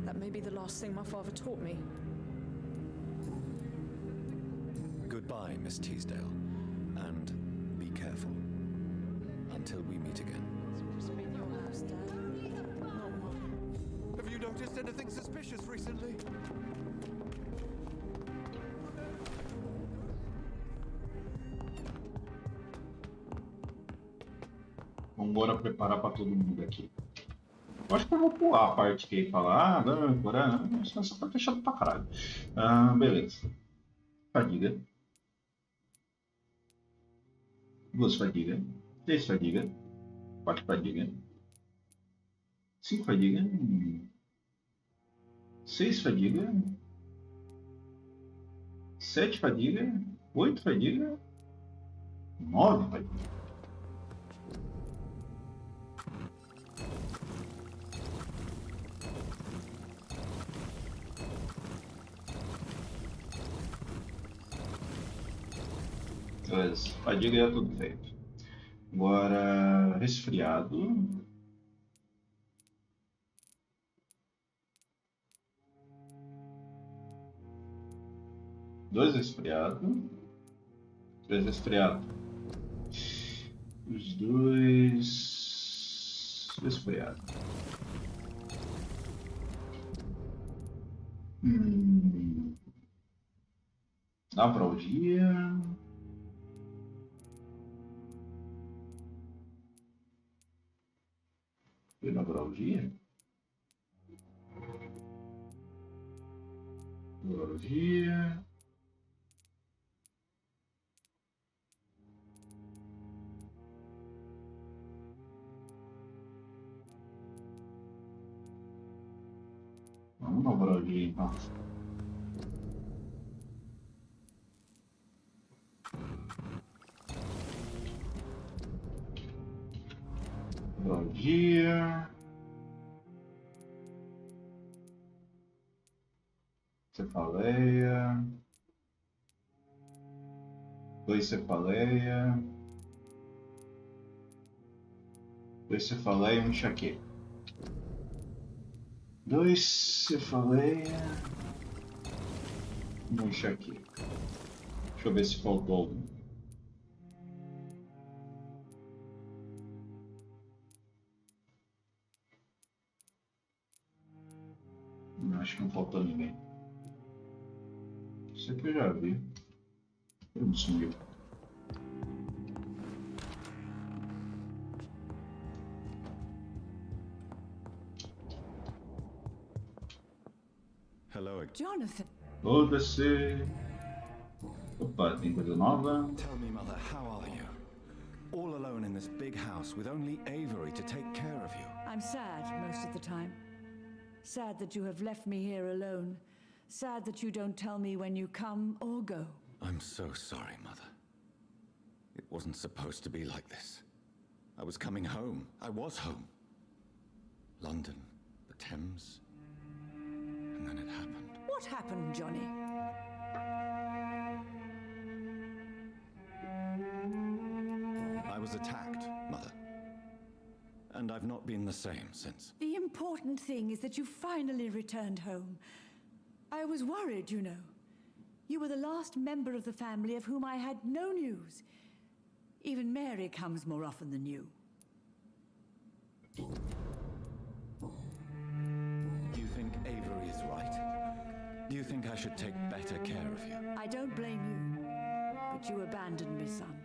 That may be the last thing my father taught me. Goodbye, Miss Teasdale. And be careful. Until we meet again. It's been your house, Dad. Not mine. Have you noticed anything suspicious recently? Vamos embora preparar para todo mundo aqui. Eu acho que eu vou pular a parte que ele fala. Agora essa parte é chata pra caralho. Beleza. Fadiga. 2 fadiga. 3 fadiga. 4 fadiga. 5 fadiga. 6 fadiga. 7 fadiga. 8 fadiga. 9 fadiga. Beleza. Fadiga é tudo feito. Agora, resfriado. Dois resfriados. 3 resfriados. Os dois resfriados. Navralgia. Navralgia? Navralgia. Vamos navralgia então. Navralgia. Cefaleia. 2 cefaleia. 2 cefaleia e um enxaqueca. 2 cefaleia e um enxaqueca. Deixa eu ver se faltou algum. Acho que não faltou ninguém. Isso aqui eu já vi. Eu sumiu. Hello, Jonathan. Foda-se. Opa, tem coisa nova. Tell me, Mother, how are you? All alone in this big house with only Avery to take care of you. I'm sad most of the time. Sad that you have left me here alone. Sad that you don't tell me when you come or go. I'm so sorry, Mother. It wasn't supposed to be like this. I was coming home. I was home. London, the Thames, and then it happened. What happened, Johnny? I was attacked, Mother. And I've not been the same since. The important thing is that you finally returned home. I was worried, you know. You were the last member of the family of whom I had no news. Even Mary comes more often than you. Do you think Avery is right? Do you think I should take better care of you? I don't blame you, but you abandoned me, son.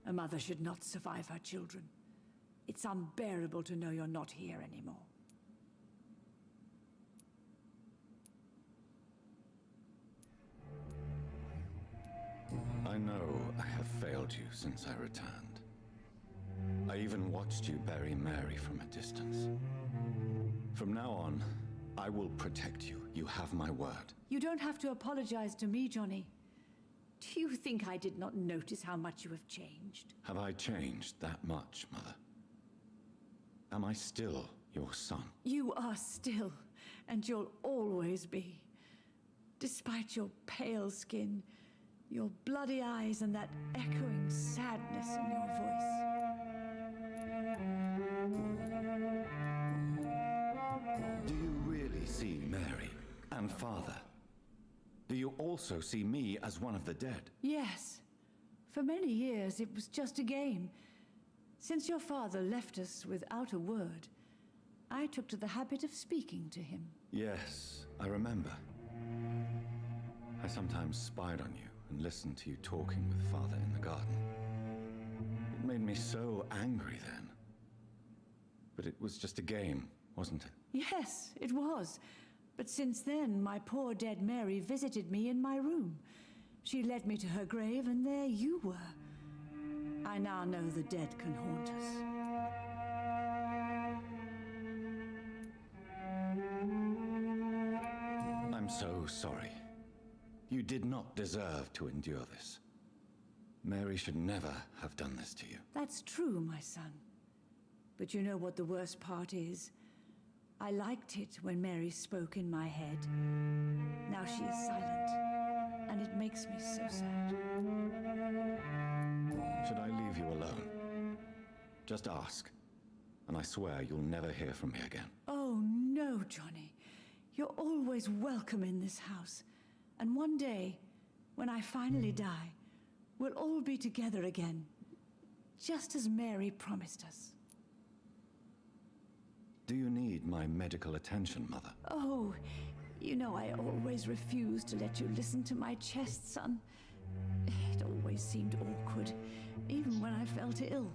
A mother should not survive her children. It's unbearable to know you're not here anymore. I know I have failed you since I returned. I even watched you bury Mary from a distance. From now on, I will protect you. You have my word. You don't have to apologize to me, Johnny. Do you think I did not notice how much you have changed? Have I changed that much, Mother? Am I still your son? You are still, and you'll always be. Despite your pale skin, your bloody eyes, and that echoing sadness in your voice. Do you really see Mary and Father? Do you also see me as one of the dead? Yes. For many years, it was just a game. Since your father left us without a word, I took to the habit of speaking to him. Yes, I remember. I sometimes spied on you and listened to you talking with Father in the garden. It made me so angry then. But it was just a game, wasn't it? Yes, it was. But since then, my poor dead Mary visited me in my room. She led me to her grave, and there you were. I now know the dead can haunt us. I'm so sorry. You did not deserve to endure this. Mary should never have done this to you. That's true, my son. But you know what the worst part is? I liked it when Mary spoke in my head. Now she is silent, and it makes me so sad. Should I leave you alone? Just ask, and I swear you'll never hear from me again. Oh, no, Johnny. You're always welcome in this house. And one day, when I finally die, we'll all be together again, just as Mary promised us. Do you need my medical attention, Mother? Oh, you know I always refused to let you listen to my chest, son. It always seemed awkward, even when I felt ill.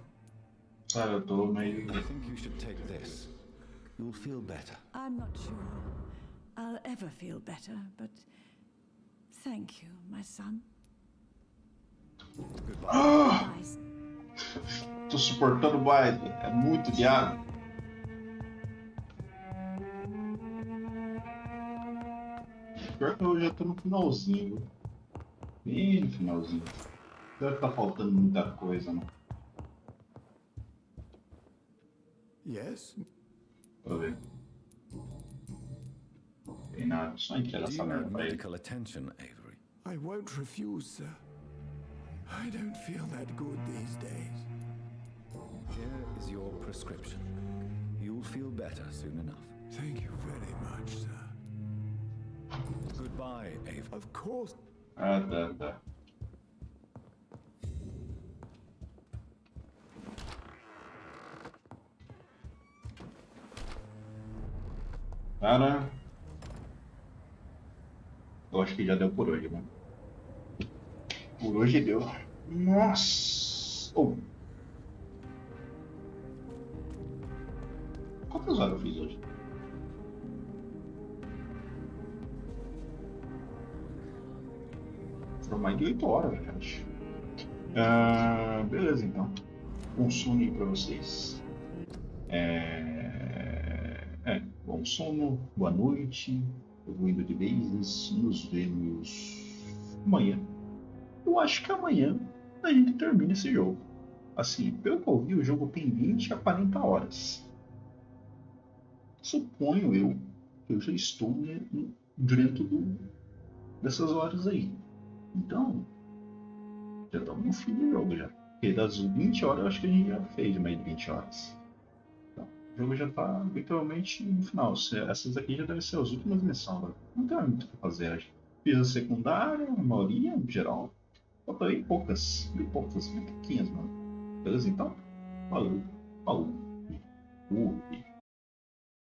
I think you should take this. You'll feel better. I'm not sure I'll ever feel better, but thank you, my son. Ah! Tô suportando mais, é muito diário. Pior que eu já tô no finalzinho. Bem no finalzinho. Deve tá faltando muita coisa, né? Yes? Deixa eu ver. Tem nada, só entrega essa merda pra ele. Medical attention, Avery. I won't refuse, sir. I don't feel that good these days. Here is your prescription. You'll feel better soon enough. Thank you very much, sir. Goodbye, Avery. Of course. Ah, tá. Cara, eu acho que já deu por hoje, né? Por hoje deu. Nossa! Oh. Quantas horas eu fiz hoje? Foram mais de 8 horas, gente. Beleza, então. Bom sono aí pra vocês. Bom sono, boa noite. Eu vou indo de vezes. Nos vemos amanhã. Eu acho que amanhã a gente termina esse jogo. Assim, pelo que eu vi, o jogo tem 20 a 40 horas. Suponho eu que eu já estou dentro dessas horas aí. Então, já estamos no fim do jogo já. Porque das 20 horas eu acho que a gente já fez mais de 20 horas. Então, o jogo já está literalmente no final. Essas aqui já devem ser as últimas missões. Não tem muito o que fazer. Fiz a secundária, a maioria, em geral. Faltam bem poucas, bem pouquinhas, mano. Beleza? Então, valeu, falou, fui.